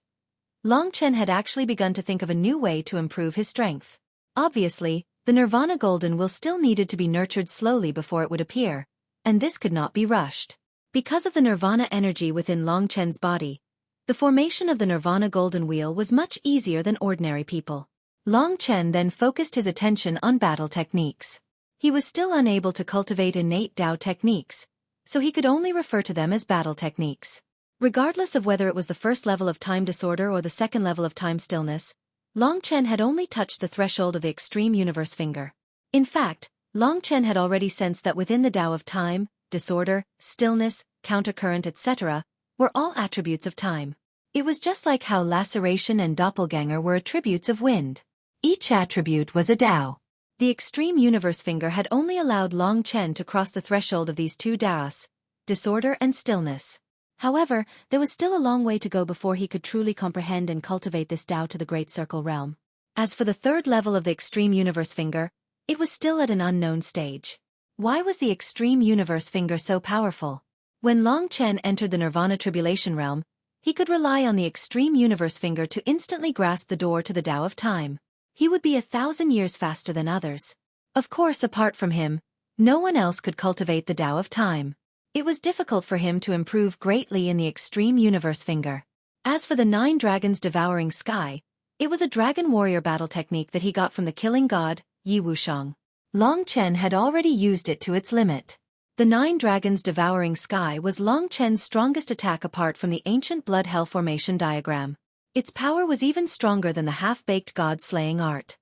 Long Chen had actually begun to think of a new way to improve his strength. Obviously, the Nirvana Golden will still needed to be nurtured slowly before it would appear, and this could not be rushed. Because of the Nirvana energy within Long Chen's body, the formation of the Nirvana Golden Wheel was much easier than ordinary people. Long Chen then focused his attention on battle techniques. He was still unable to cultivate innate Tao techniques, so he could only refer to them as battle techniques. Regardless of whether it was the first level of time disorder or the second level of time stillness, Long Chen had only touched the threshold of the extreme universe finger. In fact, Long Chen had already sensed that within the Tao of time, disorder, stillness, countercurrent, etc., were all attributes of time. It was just like how laceration and doppelganger were attributes of wind. Each attribute was a Tao. The extreme universe finger had only allowed Long Chen to cross the threshold of these two Taos, disorder and stillness. However, there was still a long way to go before he could truly comprehend and cultivate this Tao to the Great Circle realm. As for the third level of the extreme universe finger, it was still at an unknown stage. Why was the extreme universe finger so powerful? When Long Chen entered the Nirvana Tribulation realm, he could rely on the extreme universe finger to instantly grasp the door to the Tao of time. He would be 1,000 years faster than others. Of course, apart from him, no one else could cultivate the Tao of time. It was difficult for him to improve greatly in the extreme universe finger. As for the 9 dragons devouring sky, it was a dragon warrior battle technique that he got from the killing god, Yi Wushang. Long Chen had already used it to its limit. The 9 dragons devouring sky was Long Chen's strongest attack apart from the ancient blood hell formation diagram. Its power was even stronger than the half-baked god-slaying art.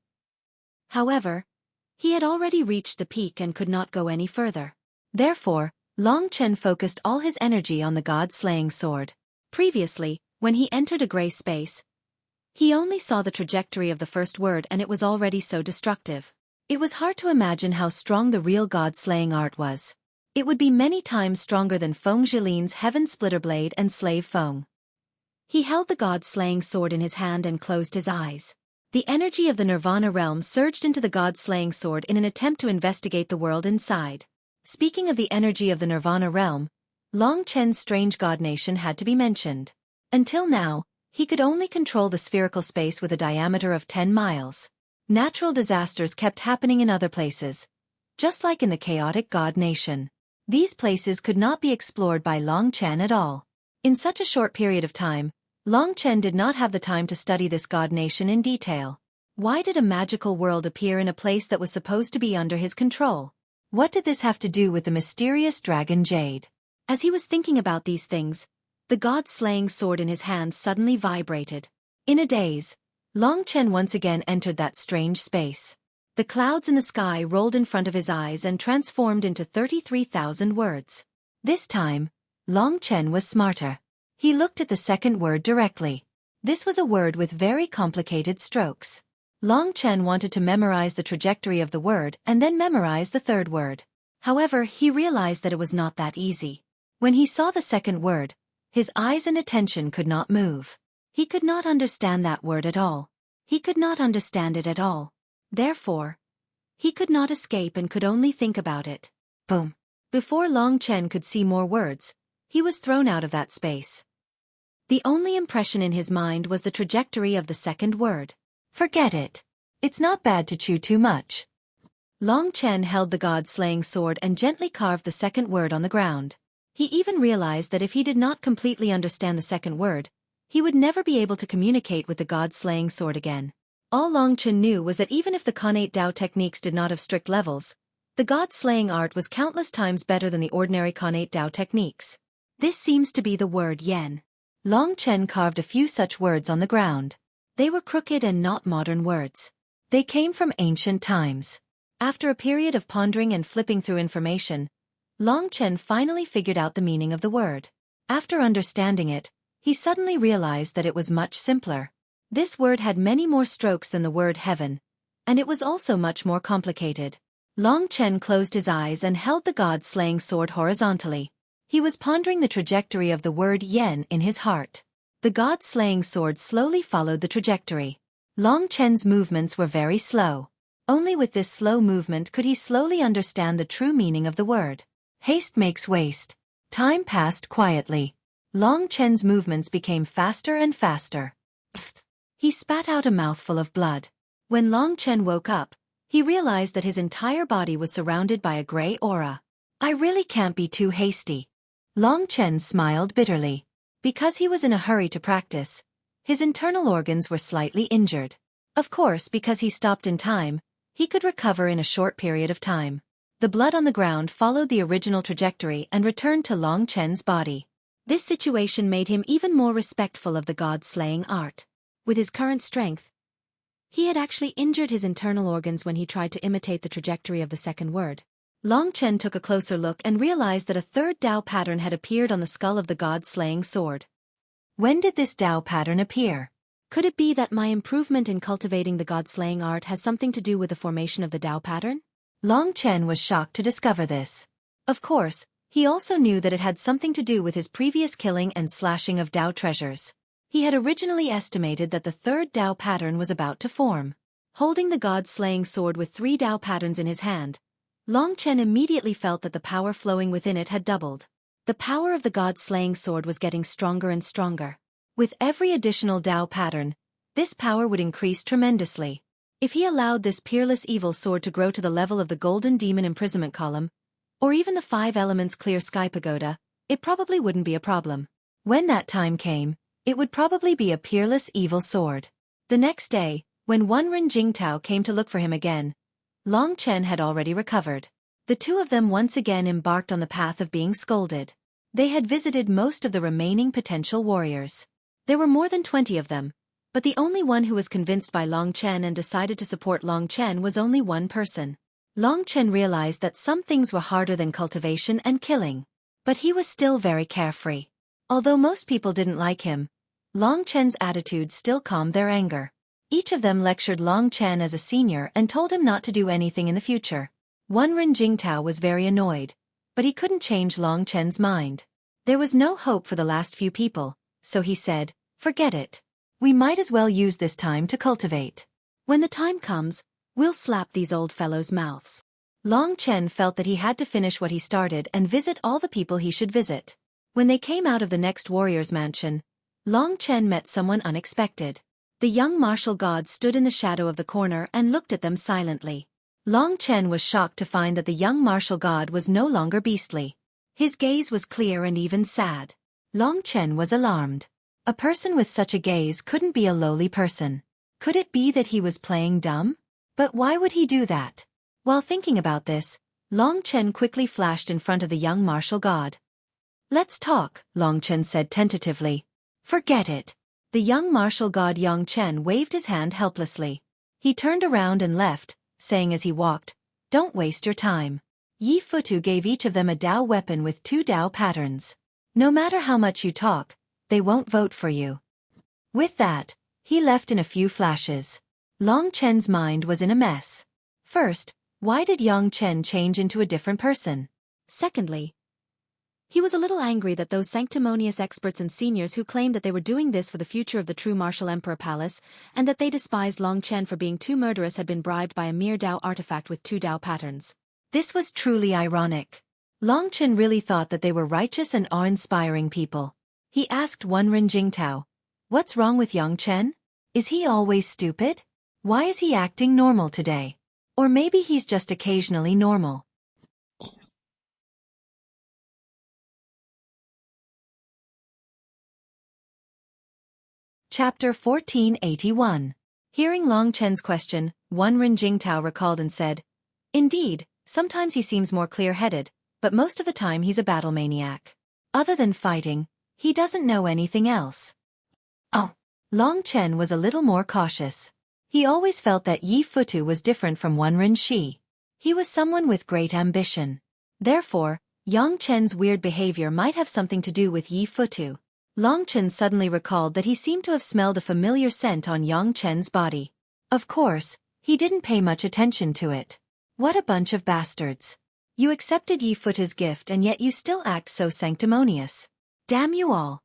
However, he had already reached the peak and could not go any further. Therefore, Long Chen focused all his energy on the god-slaying sword. Previously, when he entered a gray space, he only saw the trajectory of the first word and it was already so destructive. It was hard to imagine how strong the real god-slaying art was. It would be many times stronger than Feng Jilin's Heaven Splitter Blade and Slave Feng. He held the god-slaying sword in his hand and closed his eyes. The energy of the Nirvana realm surged into the god-slaying sword in an attempt to investigate the world inside. Speaking of the energy of the Nirvana realm, Long Chen's strange god nation had to be mentioned. Until now, he could only control the spherical space with a diameter of 10 miles. Natural disasters kept happening in other places, just like in the chaotic god nation. These places could not be explored by Long Chen at all. In such a short period of time, Long Chen did not have the time to study this god nation in detail. Why did a magical world appear in a place that was supposed to be under his control? What did this have to do with the mysterious dragon Jade? As he was thinking about these things, the god-slaying sword in his hand suddenly vibrated. In a daze, Long Chen once again entered that strange space. The clouds in the sky rolled in front of his eyes and transformed into 33,000 words. This time, Long Chen was smarter. He looked at the second word directly. This was a word with very complicated strokes. Long Chen wanted to memorize the trajectory of the word and then memorize the third word. However, he realized that it was not that easy. When he saw the second word, his eyes and attention could not move. He could not understand that word at all. He could not understand it at all. Therefore, he could not escape and could only think about it. Boom. Before Long Chen could see more words, he was thrown out of that space. The only impression in his mind was the trajectory of the second word. Forget it. It's not bad to chew too much. Long Chen held the god-slaying sword and gently carved the second word on the ground. He even realized that if he did not completely understand the second word, he would never be able to communicate with the god-slaying sword again. All Long Chen knew was that even if the Connate Tao techniques did not have strict levels, the god-slaying art was countless times better than the ordinary Connate Tao techniques. This seems to be the word yen. Long Chen carved a few such words on the ground. They were crooked and not modern words. They came from ancient times. After a period of pondering and flipping through information, Long Chen finally figured out the meaning of the word. After understanding it, he suddenly realized that it was much simpler. This word had many more strokes than the word heaven, and it was also much more complicated. Long Chen closed his eyes and held the god-slaying sword horizontally. He was pondering the trajectory of the word yen in his heart. The god-slaying sword slowly followed the trajectory. Long Chen's movements were very slow. Only with this slow movement could he slowly understand the true meaning of the word. Haste makes waste. Time passed quietly. Long Chen's movements became faster and faster. He spat out a mouthful of blood. When Long Chen woke up, he realized that his entire body was surrounded by a gray aura. I really can't be too hasty. Long Chen smiled bitterly. Because he was in a hurry to practice, his internal organs were slightly injured. Of course, because he stopped in time, he could recover in a short period of time. The blood on the ground followed the original trajectory and returned to Long Chen's body. This situation made him even more respectful of the god-slaying art. With his current strength, he had actually injured his internal organs when he tried to imitate the trajectory of the second word. Long Chen took a closer look and realized that a third Dao pattern had appeared on the skull of the god-slaying sword. When did this Dao pattern appear? Could it be that my improvement in cultivating the god-slaying art has something to do with the formation of the Dao pattern? Long Chen was shocked to discover this. Of course, he also knew that it had something to do with his previous killing and slashing of Dao treasures. He had originally estimated that the third Dao pattern was about to form. Holding the god-slaying sword with 3 Dao patterns in his hand, Long Chen immediately felt that the power flowing within it had doubled. The power of the god-slaying sword was getting stronger and stronger. With every additional Dao pattern, this power would increase tremendously. If he allowed this peerless evil sword to grow to the level of the Golden Demon Imprisonment Column, or even the 5 Elements Clear Sky Pagoda, it probably wouldn't be a problem. When that time came, it would probably be a peerless evil sword. The next day, when Wenren Jingtao came to look for him again, Long Chen had already recovered. The two of them once again embarked on the path of being scolded. They had visited most of the remaining potential warriors. There were more than 20 of them, but the only one who was convinced by Long Chen and decided to support Long Chen was only one person. Long Chen realized that some things were harder than cultivation and killing. But he was still very carefree. Although most people didn't like him, Long Chen's attitude still calmed their anger. Each of them lectured Long Chen as a senior and told him not to do anything in the future. Wenren Jingtao was very annoyed, but he couldn't change Long Chen's mind. There was no hope for the last few people, so he said, "Forget it. We might as well use this time to cultivate. When the time comes, we'll slap these old fellows' mouths." Long Chen felt that he had to finish what he started and visit all the people he should visit. When they came out of the next warrior's mansion, Long Chen met someone unexpected. The young martial god stood in the shadow of the corner and looked at them silently. Long Chen was shocked to find that the young martial god was no longer beastly. His gaze was clear and even sad. Long Chen was alarmed. A person with such a gaze couldn't be a lowly person. Could it be that he was playing dumb? But why would he do that? While thinking about this, Long Chen quickly flashed in front of the young martial god. "Let's talk," Long Chen said tentatively. "Forget it." The young martial god Long Chen waved his hand helplessly. He turned around and left, saying as he walked, "Don't waste your time." Yi Futu gave each of them a Dao weapon with 2 Dao patterns. No matter how much you talk, they won't vote for you. With that, he left in a few flashes. Long Chen's mind was in a mess. First, why did Long Chen change into a different person? Secondly, he was a little angry that those sanctimonious experts and seniors who claimed that they were doing this for the future of the true martial emperor palace, and that they despised Long Chen for being too murderous had been bribed by a mere Dao artifact with 2 Dao patterns. This was truly ironic. Long Chen really thought that they were righteous and awe-inspiring people. He asked Wenren Jingtao, "What's wrong with Long Chen? Is he always stupid? Why is he acting normal today? Or maybe he's just occasionally normal." Chapter 1481. Hearing Long Chen's question, Wenren Jingtao recalled and said, "Indeed, sometimes he seems more clear-headed, but most of the time he's a battle maniac. Other than fighting, he doesn't know anything else." Oh. Long Chen was a little more cautious. He always felt that Yi Futu was different from Wenren Shi. He was someone with great ambition. Therefore, Long Chen's weird behavior might have something to do with Yi Futu. Long Chen suddenly recalled that he seemed to have smelled a familiar scent on Long Chen's body. Of course, he didn't pay much attention to it. What a bunch of bastards. You accepted Yi Futu's gift and yet you still act so sanctimonious. Damn you all.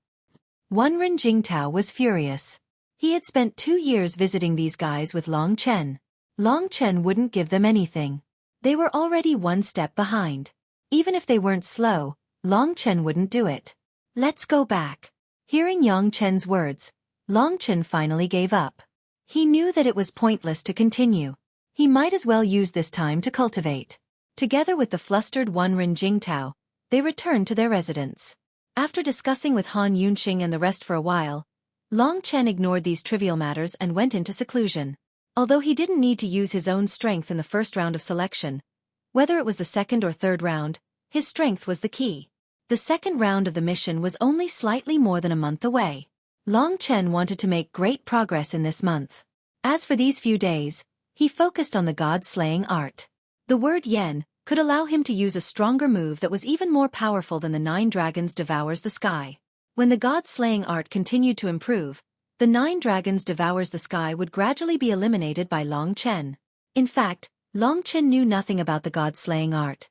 Wenren Jingtao was furious. He had spent 2 years visiting these guys with Long Chen. Long Chen wouldn't give them anything. They were already 1 step behind. Even if they weren't slow, Long Chen wouldn't do it. "Let's go back." Hearing Long Chen's words, Long Chen finally gave up. He knew that it was pointless to continue. He might as well use this time to cultivate. Together with the flustered Wanren Jingtao, they returned to their residence. After discussing with Han Yunxing and the rest for a while, Long Chen ignored these trivial matters and went into seclusion. Although he didn't need to use his own strength in the first round of selection, whether it was the second or third round, his strength was the key. The second round of the mission was only slightly more than a month away. Long Chen wanted to make great progress in this month. As for these few days, he focused on the god-slaying art. The word yen could allow him to use a stronger move that was even more powerful than the 9 dragons devours the sky. When the god-slaying art continued to improve, the 9 dragons devours the sky would gradually be eliminated by Long Chen. In fact, Long Chen knew nothing about the god-slaying art.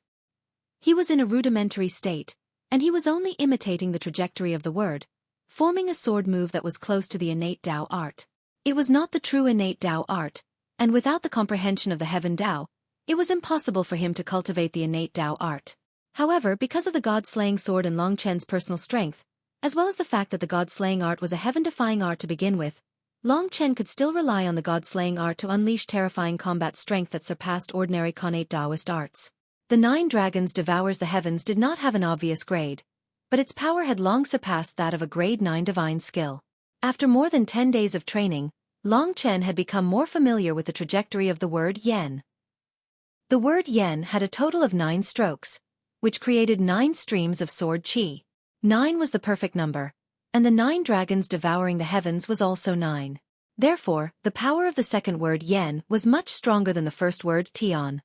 He was in a rudimentary state, and he was only imitating the trajectory of the word, forming a sword move that was close to the innate Dao art. It was not the true innate Dao art, and without the comprehension of the heaven Dao, it was impossible for him to cultivate the innate Dao art. However, because of the god-slaying sword and Long Chen's personal strength, as well as the fact that the god-slaying art was a heaven-defying art to begin with, Long Chen could still rely on the god-slaying art to unleash terrifying combat strength that surpassed ordinary connate Taoist arts. The 9 dragons devours the heavens did not have an obvious grade, but its power had long surpassed that of a grade 9 divine skill. After more than 10 days of training, Long Chen had become more familiar with the trajectory of the word yen. The word yen had a total of 9 strokes, which created 9 streams of sword qi. 9 was the perfect number, and the 9 dragons devouring the heavens was also 9. Therefore, the power of the second word yen was much stronger than the first word tian.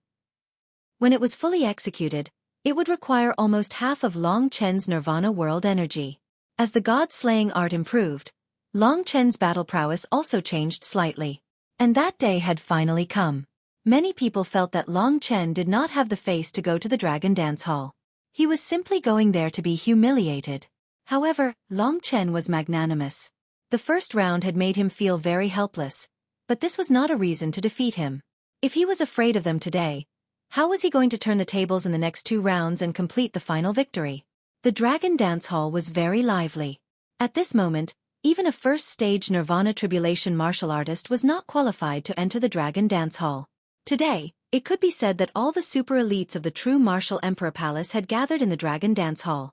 When it was fully executed, it would require almost half of Long Chen's nirvana world energy. As the god-slaying art improved, Long Chen's battle prowess also changed slightly. And that day had finally come. Many people felt that Long Chen did not have the face to go to the Dragon Dance Hall. He was simply going there to be humiliated. However, Long Chen was magnanimous. The first round had made him feel very helpless, but this was not a reason to defeat him. If he was afraid of them today, how was he going to turn the tables in the next 2 rounds and complete the final victory? The Dragon Dance Hall was very lively. At this moment, even a first-stage Nirvana Tribulation martial artist was not qualified to enter the Dragon Dance Hall. Today, it could be said that all the super elites of the true Martial Emperor Palace had gathered in the Dragon Dance Hall.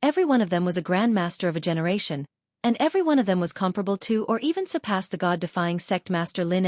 Every one of them was a Grand Master of a generation, and every one of them was comparable to or even surpassed the god-defying Sect Master Lin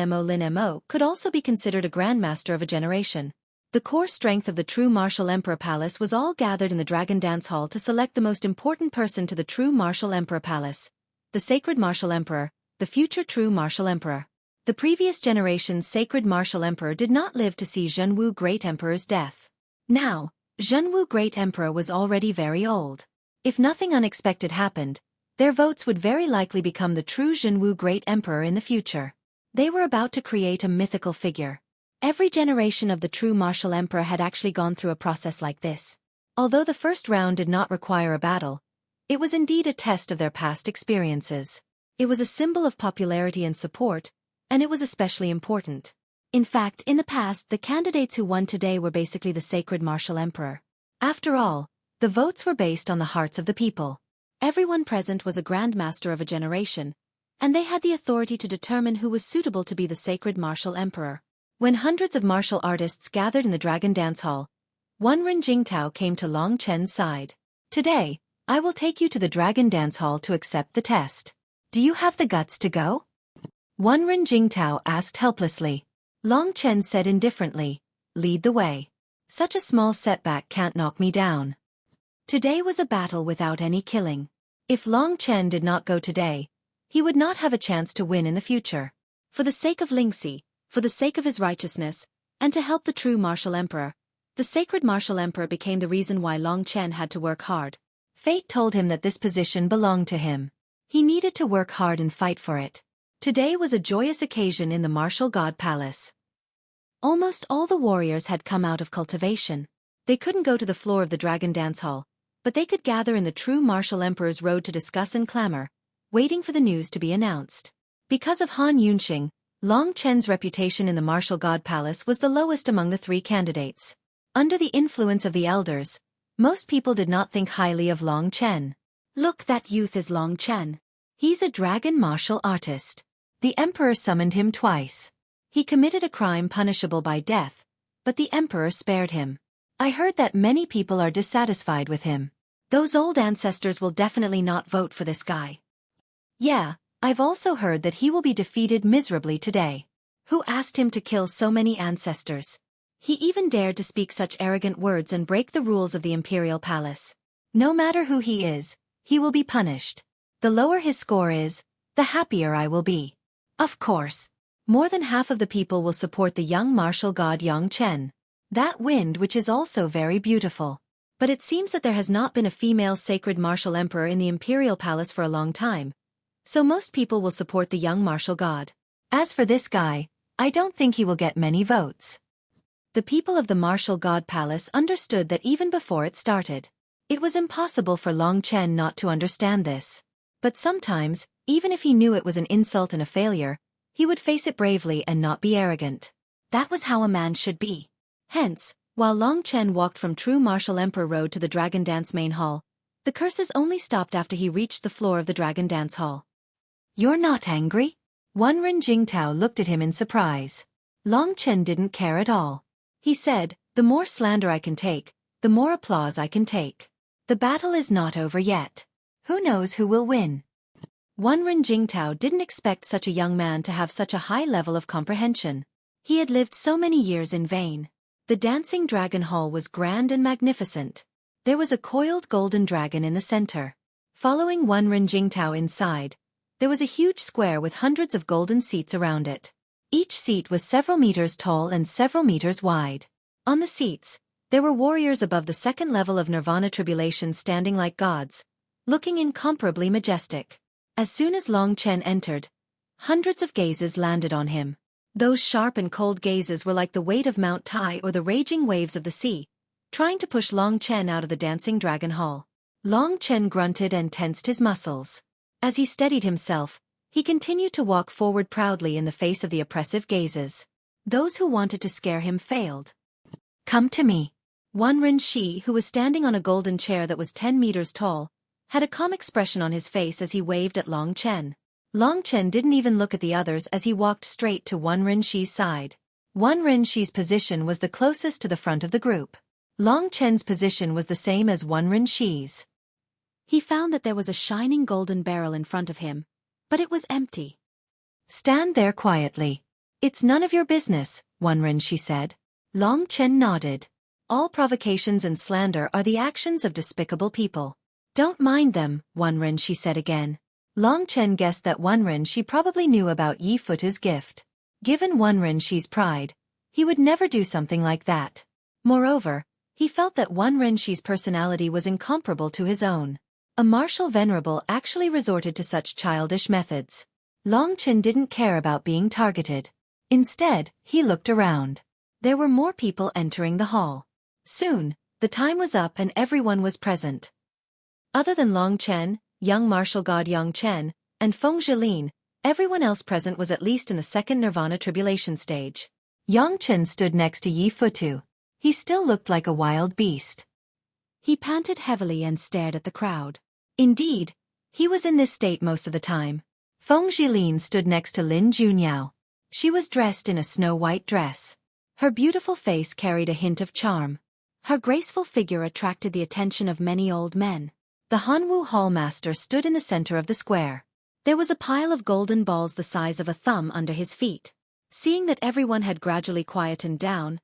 Mo could also be considered a Grand Master of a generation. The core strength of the true Martial Emperor Palace was all gathered in the Dragon Dance Hall to select the most important person to the true Martial Emperor Palace, the Sacred Martial Emperor, the future true Martial Emperor. The previous generation's Sacred Martial Emperor did not live to see Zhenwu Great Emperor's death. Now, Zhenwu Great Emperor was already very old. If nothing unexpected happened, their votes would very likely become the true Zhenwu Great Emperor in the future. They were about to create a mythical figure. Every generation of the true Martial Emperor had actually gone through a process like this. Although the first round did not require a battle, it was indeed a test of their past experiences. It was a symbol of popularity and support, and it was especially important. In fact, in the past, the candidates who won today were basically the Sacred Martial Emperor. After all, the votes were based on the hearts of the people. Everyone present was a Grand Master of a generation, and they had the authority to determine who was suitable to be the Sacred Martial Emperor. When hundreds of martial artists gathered in the Dragon Dance Hall, Wanren Jingtao came to Long Chen's side. Today, I will take you to the Dragon Dance Hall to accept the test. Do you have the guts to go? Wanren Jingtao asked helplessly. Long Chen said indifferently, lead the way. Such a small setback can't knock me down. Today was a battle without any killing. If Long Chen did not go today, he would not have a chance to win in the future. For the sake of Lingxi, for the sake of his righteousness, and to help the true Martial Emperor, the Sacred Martial Emperor became the reason why Long Chen had to work hard. Fate told him that this position belonged to him. He needed to work hard and fight for it. Today was a joyous occasion in the Martial God Palace. Almost all the warriors had come out of cultivation. They couldn't go to the floor of the Dragon Dance Hall, but they could gather in the true Martial Emperor's road to discuss and clamor, waiting for the news to be announced. Because of Han Yunxing, Long Chen's reputation in the Martial God Palace was the lowest among the 3 candidates. Under the influence of the elders, most people did not think highly of Long Chen. Look, that youth is Long Chen. He's a dragon martial artist. The emperor summoned him twice. He committed a crime punishable by death, but the emperor spared him. I heard that many people are dissatisfied with him. Those old ancestors will definitely not vote for this guy. Yeah, I've also heard that he will be defeated miserably today. Who asked him to kill so many ancestors? He even dared to speak such arrogant words and break the rules of the imperial palace. No matter who he is, he will be punished. The lower his score is, the happier I will be. Of course. More than half of the people will support the young martial god Yang Chen. That wind which is also very beautiful. But it seems that there has not been a female sacred martial emperor in the imperial palace for a long time. So most people will support the young martial god. As for this guy, I don't think he will get many votes. The people of the martial god palace understood that even before it started. It was impossible for Long Chen not to understand this. But sometimes, even if he knew it was an insult and a failure, he would face it bravely and not be arrogant. That was how a man should be. Hence, while Long Chen walked from True Martial Emperor Road to the Dragon Dance main hall, the curses only stopped after he reached the floor of the Dragon Dance hall. You're not angry? Wenren Jingtao looked at him in surprise. Long Chen didn't care at all. He said, the more slander I can take, the more applause I can take. The battle is not over yet. Who knows who will win? Wenren Jingtao didn't expect such a young man to have such a high level of comprehension. He had lived so many years in vain. The Dancing Dragon Hall was grand and magnificent. There was a coiled golden dragon in the center. Following Wenren Jingtao inside, there was a huge square with hundreds of golden seats around it. Each seat was several meters tall and several meters wide. On the seats, there were warriors above the second level of Nirvana Tribulation standing like gods, looking incomparably majestic. As soon as Long Chen entered, hundreds of gazes landed on him. Those sharp and cold gazes were like the weight of Mount Tai or the raging waves of the sea, trying to push Long Chen out of the Dancing Dragon Hall. Long Chen grunted and tensed his muscles. As he steadied himself, he continued to walk forward proudly in the face of the oppressive gazes. Those who wanted to scare him failed. Come to me. Wenren Shi, who was standing on a golden chair that was 10 meters tall, had a calm expression on his face as he waved at Long Chen. Long Chen didn't even look at the others as he walked straight to Wenren Shi's side. Wenren Shi's position was the closest to the front of the group. Long Chen's position was the same as Wenren Shi's. He found that there was a shining golden barrel in front of him, but it was empty. Stand there quietly. It's none of your business, Wenren Shi said. Long Chen nodded. All provocations and slander are the actions of despicable people. Don't mind them, Wenren Shi said again. Long Chen guessed that Wenren Shi probably knew about Yi Futu's gift. Given Wenren Shi's pride, he would never do something like that. Moreover, he felt that Wenren Shi's personality was incomparable to his own. A martial venerable actually resorted to such childish methods. Long Chen didn't care about being targeted. Instead, he looked around. There were more people entering the hall. Soon, the time was up and everyone was present. Other than Long Chen, young martial god Yang Chen, and Feng Zhilin, everyone else present was at least in the second Nirvana Tribulation stage. Yang Chen stood next to Yi Futu. He still looked like a wild beast. He panted heavily and stared at the crowd. Indeed, he was in this state most of the time. Feng Zhilin stood next to Lin Junyao. She was dressed in a snow-white dress. Her beautiful face carried a hint of charm. Her graceful figure attracted the attention of many old men. The Hanwu Hall Master stood in the center of the square. There was a pile of golden balls the size of a thumb under his feet. Seeing that everyone had gradually quietened down,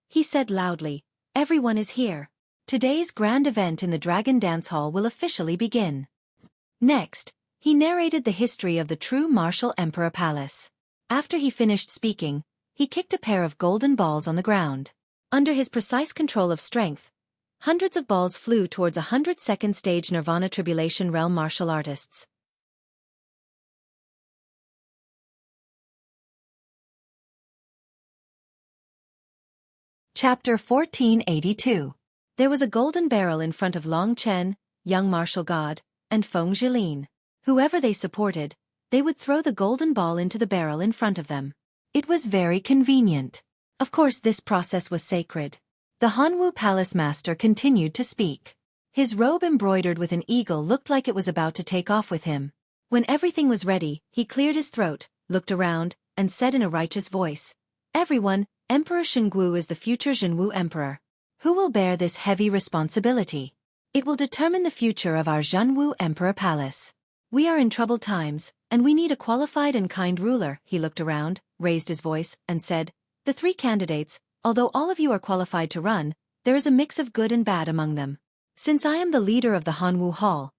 he said loudly, "Everyone is here. Today's grand event in the Dragon Dance Hall will officially begin." Next, he narrated the history of the True Martial Emperor Palace. After he finished speaking, he kicked a pair of golden balls on the ground. Under his precise control of strength, hundreds of balls flew towards 102nd stage Nirvana Tribulation realm martial artists. Chapter 1482. There was a golden barrel in front of Long Chen, young martial god, and Feng Zhilin. Whoever they supported, they would throw the golden ball into the barrel in front of them. It was very convenient. Of course, this process was sacred. The Hanwu Palace Master continued to speak. His robe embroidered with an eagle looked like it was about to take off with him. When everything was ready, he cleared his throat, looked around, and said in a righteous voice, "Everyone, Emperor Xingwu is the future Zhenwu Emperor. Who will bear this heavy responsibility? It will determine the future of our Zhenwu Emperor Palace. We are in troubled times, and we need a qualified and kind ruler." He looked around, raised his voice, and said, "The 3 candidates, although all of you are qualified to run, there is a mix of good and bad among them. Since I am the leader of the Hanwu Hall,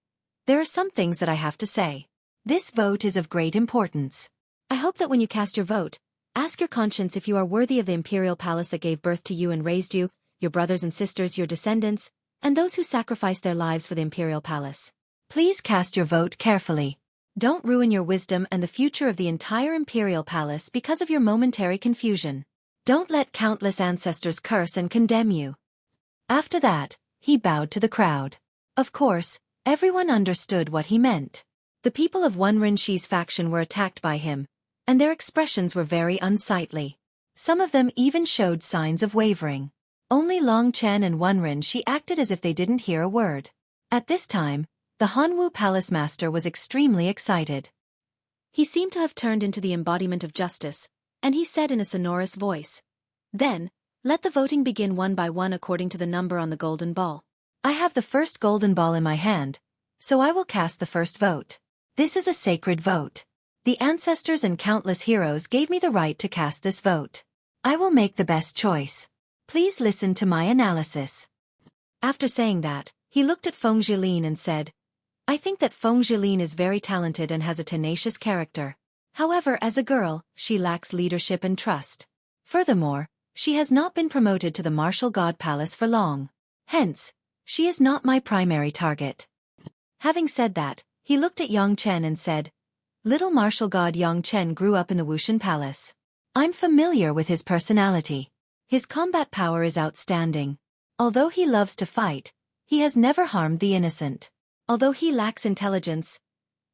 there are some things that I have to say. This vote is of great importance. I hope that when you cast your vote, ask your conscience if you are worthy of the imperial palace that gave birth to you and raised you, your brothers and sisters, your descendants, and those who sacrificed their lives for the imperial palace. Please cast your vote carefully. Don't ruin your wisdom and the future of the entire imperial palace because of your momentary confusion. Don't let countless ancestors curse and condemn you." After that, he bowed to the crowd. Of course, everyone understood what he meant. The people of Wen Rinshi's faction were attacked by him, and their expressions were very unsightly. Some of them even showed signs of wavering. Only Long Chen and Wen Rinshi acted as if they didn't hear a word. At this time, the Hanwu Palace Master was extremely excited. He seemed to have turned into the embodiment of justice, and he said in a sonorous voice, "Then, let the voting begin one by one according to the number on the golden ball. I have the first golden ball in my hand, so I will cast the first vote. This is a sacred vote. The ancestors and countless heroes gave me the right to cast this vote. I will make the best choice. Please listen to my analysis." After saying that, he looked at Feng Zhilin and said, "I think that Feng Zhilin is very talented and has a tenacious character. However, as a girl, she lacks leadership and trust. Furthermore, she has not been promoted to the Martial God Palace for long. Hence, she is not my primary target." Having said that, he looked at Yang Chen and said, "Little martial god Yang Chen grew up in the Wushan Palace. I'm familiar with his personality. His combat power is outstanding. Although he loves to fight, he has never harmed the innocent. Although he lacks intelligence,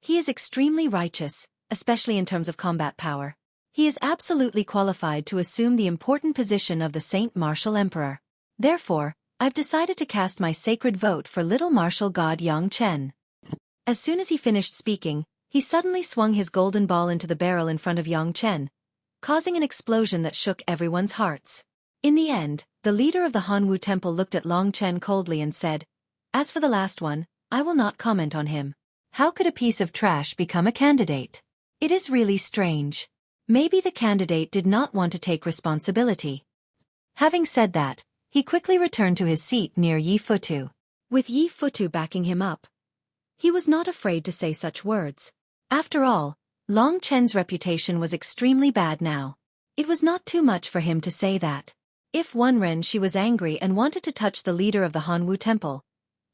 he is extremely righteous, especially in terms of combat power. He is absolutely qualified to assume the important position of the Saint Martial Emperor. Therefore, I've decided to cast my sacred vote for little martial god Yang Chen." As soon as he finished speaking, he suddenly swung his golden ball into the barrel in front of Yang Chen, causing an explosion that shook everyone's hearts. In the end, the leader of the Hanwu Temple looked at Long Chen coldly and said, "As for the last one, I will not comment on him. How could a piece of trash become a candidate? It is really strange. Maybe the candidate did not want to take responsibility." Having said that, he quickly returned to his seat near Yi Futu. With Yi Futu backing him up, he was not afraid to say such words. After all, Long Chen's reputation was extremely bad now. It was not too much for him to say that. If Wen Renshi was angry and wanted to touch the leader of the Hanwu Temple,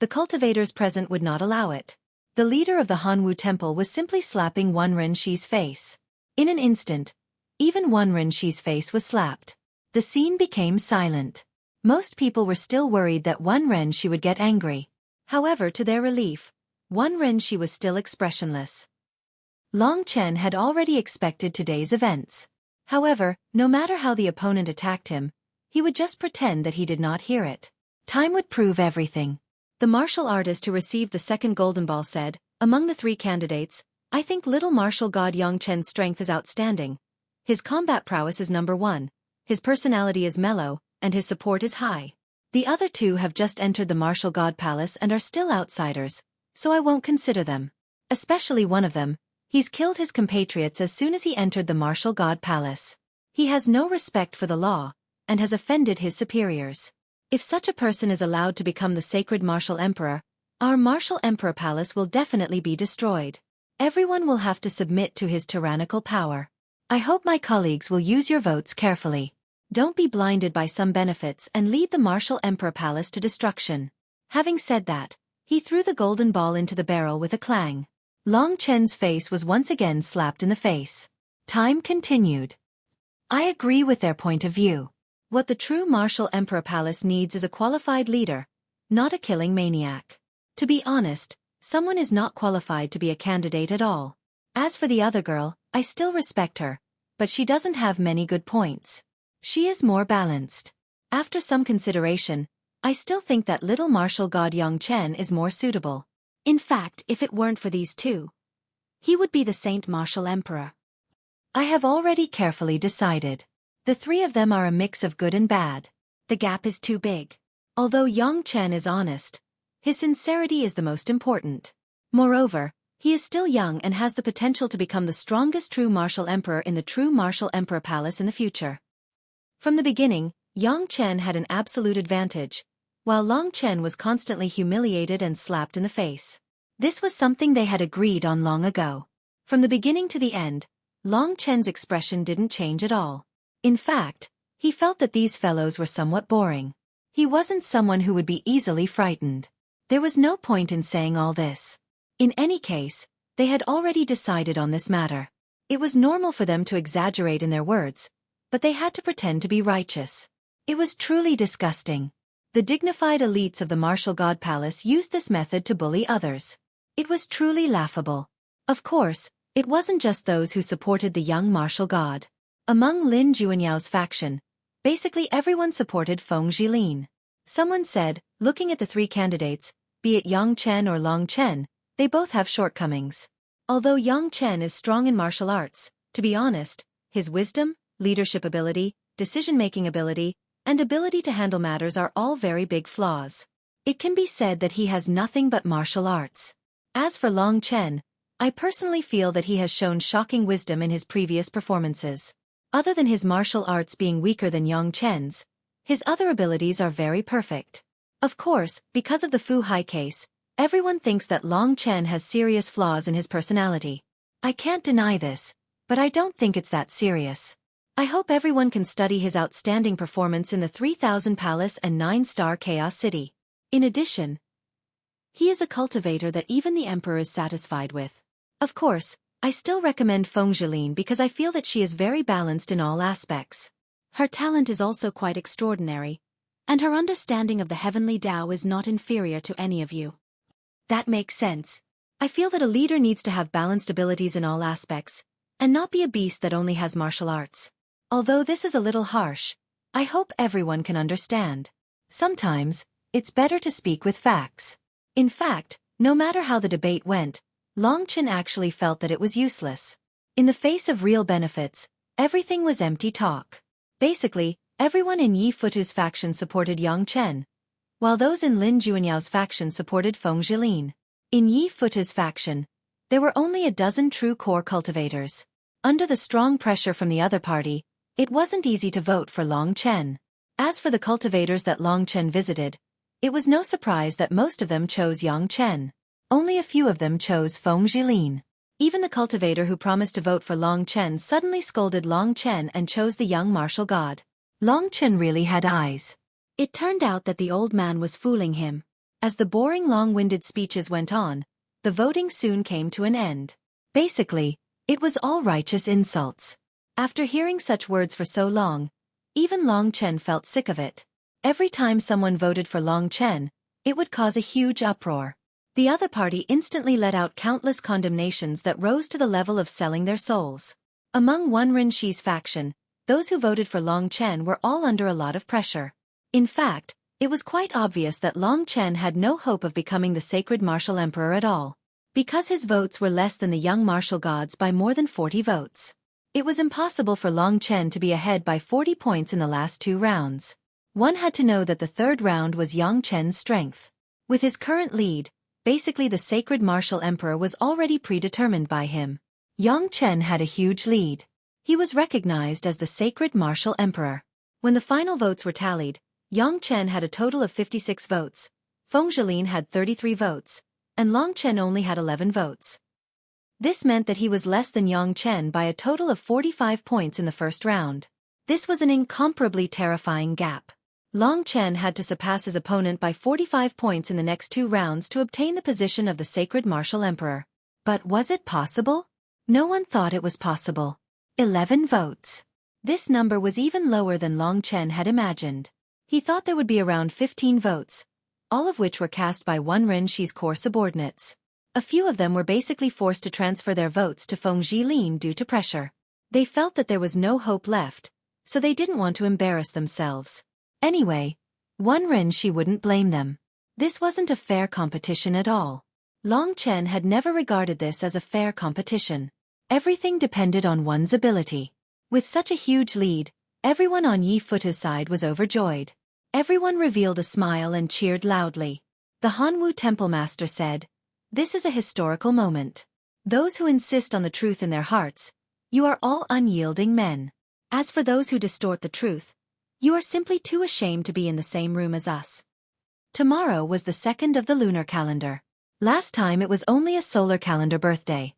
the cultivators present would not allow it. The leader of the Hanwu Temple was simply slapping Wen Renshi's face. In an instant, even Wen Renshi's face was slapped. The scene became silent. Most people were still worried that Wen Renshi would get angry. However, to their relief, Wen Renshi was still expressionless. Long Chen had already expected today's events. However, no matter how the opponent attacked him, he would just pretend that he did not hear it. Time would prove everything. The martial artist who received the second golden ball said, "Among the 3 candidates, I think little martial god Yang Chen's strength is outstanding. His combat prowess is number 1, his personality is mellow, and his support is high. The other 2 have just entered the Martial God Palace and are still outsiders, so I won't consider them. Especially one of them, he's killed his compatriots as soon as he entered the Martial God Palace. He has no respect for the law, and has offended his superiors. If such a person is allowed to become the sacred Martial Emperor, our Martial Emperor Palace will definitely be destroyed. Everyone will have to submit to his tyrannical power. I hope my colleagues will use your votes carefully. Don't be blinded by some benefits and lead the Martial Emperor Palace to destruction." Having said that, he threw the golden ball into the barrel with a clang. Long Chen's face was once again slapped in the face. Time continued. "I agree with their point of view. What the true Martial Emperor Palace needs is a qualified leader, not a killing maniac. To be honest, someone is not qualified to be a candidate at all. As for the other girl, I still respect her, but she doesn't have many good points. She is more balanced. After some consideration, I still think that little martial god Yang Chen is more suitable. In fact, if it weren't for these 2, He would be the Saint Martial Emperor. I have already carefully decided. The three of them are a mix of good and bad. The gap is too big. Although Yang Chen is honest, his sincerity is the most important. Moreover, he is still young and has the potential to become the strongest true martial emperor in the true martial emperor palace in the future. From the beginning, Yang Chen had an absolute advantage, while Long Chen was constantly humiliated and slapped in the face. This was something they had agreed on long ago. From the beginning to the end, Long Chen's expression didn't change at all. In fact, he felt that these fellows were somewhat boring. He wasn't someone who would be easily frightened. There was no point in saying all this. In any case, they had already decided on this matter. It was normal for them to exaggerate in their words, but they had to pretend to be righteous. It was truly disgusting. The dignified elites of the martial god palace used this method to bully others. It was truly laughable. Of course, it wasn't just those who supported the young martial god. Among Lin Juanyao's faction, basically everyone supported Feng Jilin. Someone said, looking at the three candidates, be it Yang Chen or Long Chen, they both have shortcomings. Although Yang Chen is strong in martial arts, to be honest, his wisdom, leadership ability, decision-making ability, and ability to handle matters are all very big flaws. It can be said that he has nothing but martial arts. As for Long Chen, I personally feel that he has shown shocking wisdom in his previous performances. Other than his martial arts being weaker than Yang Chen's, his other abilities are very perfect. Of course, because of the Fu Hai case, everyone thinks that Long Chen has serious flaws in his personality. I can't deny this, but I don't think it's that serious. I hope everyone can study his outstanding performance in the 3000 Palace and 9-star Chaos City. In addition, he is a cultivator that even the Emperor is satisfied with. Of course, I still recommend Feng Jilin because I feel that she is very balanced in all aspects. Her talent is also quite extraordinary, and her understanding of the heavenly Tao is not inferior to any of you. That makes sense. I feel that a leader needs to have balanced abilities in all aspects, and not be a beast that only has martial arts. Although this is a little harsh, I hope everyone can understand. Sometimes, it's better to speak with facts. In fact, no matter how the debate went, Long Chen actually felt that it was useless. In the face of real benefits, everything was empty talk. Basically, everyone in Yi Futu's faction supported Yang Chen, while those in Lin Juanyao's faction supported Feng Jilin. In Yi Futu's faction, there were only a dozen true core cultivators. Under the strong pressure from the other party, it wasn't easy to vote for Long Chen. As for the cultivators that Long Chen visited, it was no surprise that most of them chose Yang Chen. Only a few of them chose Feng Jilin. Even the cultivator who promised to vote for Long Chen suddenly scolded Long Chen and chose the young martial god. Long Chen really had eyes. It turned out that the old man was fooling him. As the boring long-winded speeches went on, the voting soon came to an end. Basically, it was all righteous insults. After hearing such words for so long, even Long Chen felt sick of it. Every time someone voted for Long Chen, it would cause a huge uproar. The other party instantly let out countless condemnations that rose to the level of selling their souls. Among Wen Rinshi's faction, those who voted for Long Chen were all under a lot of pressure. In fact, it was quite obvious that Long Chen had no hope of becoming the sacred martial emperor at all, because his votes were less than the young martial gods by more than 40 votes. It was impossible for Long Chen to be ahead by 40 points in the last 2 rounds. One had to know that the third round was Yang Chen's strength. With his current lead, basically the sacred martial emperor was already predetermined by him. Yang Chen had a huge lead. He was recognized as the sacred martial emperor. When the final votes were tallied, Yang Chen had a total of 56 votes, Feng Jilin had 33 votes, and Long Chen only had 11 votes. This meant that he was less than Yang Chen by a total of 45 points in the first round. This was an incomparably terrifying gap. Long Chen had to surpass his opponent by 45 points in the next 2 rounds to obtain the position of the sacred martial emperor. But was it possible? No one thought it was possible. 11 votes. This number was even lower than Long Chen had imagined. He thought there would be around 15 votes, all of which were cast by Wen Rinshi's core subordinates. A few of them were basically forced to transfer their votes to Feng Jilin due to pressure. They felt that there was no hope left, so they didn't want to embarrass themselves. Anyway, Wen Rinshi wouldn't blame them. This wasn't a fair competition at all. Long Chen had never regarded this as a fair competition. Everything depended on one's ability. With such a huge lead, everyone on Yi Futu's side was overjoyed. Everyone revealed a smile and cheered loudly. The Hanwu Temple Master said, "This is a historical moment. Those who insist on the truth in their hearts, you are all unyielding men. As for those who distort the truth, you are simply too ashamed to be in the same room as us." Tomorrow was the 2nd of the lunar calendar. Last time it was only a solar calendar birthday.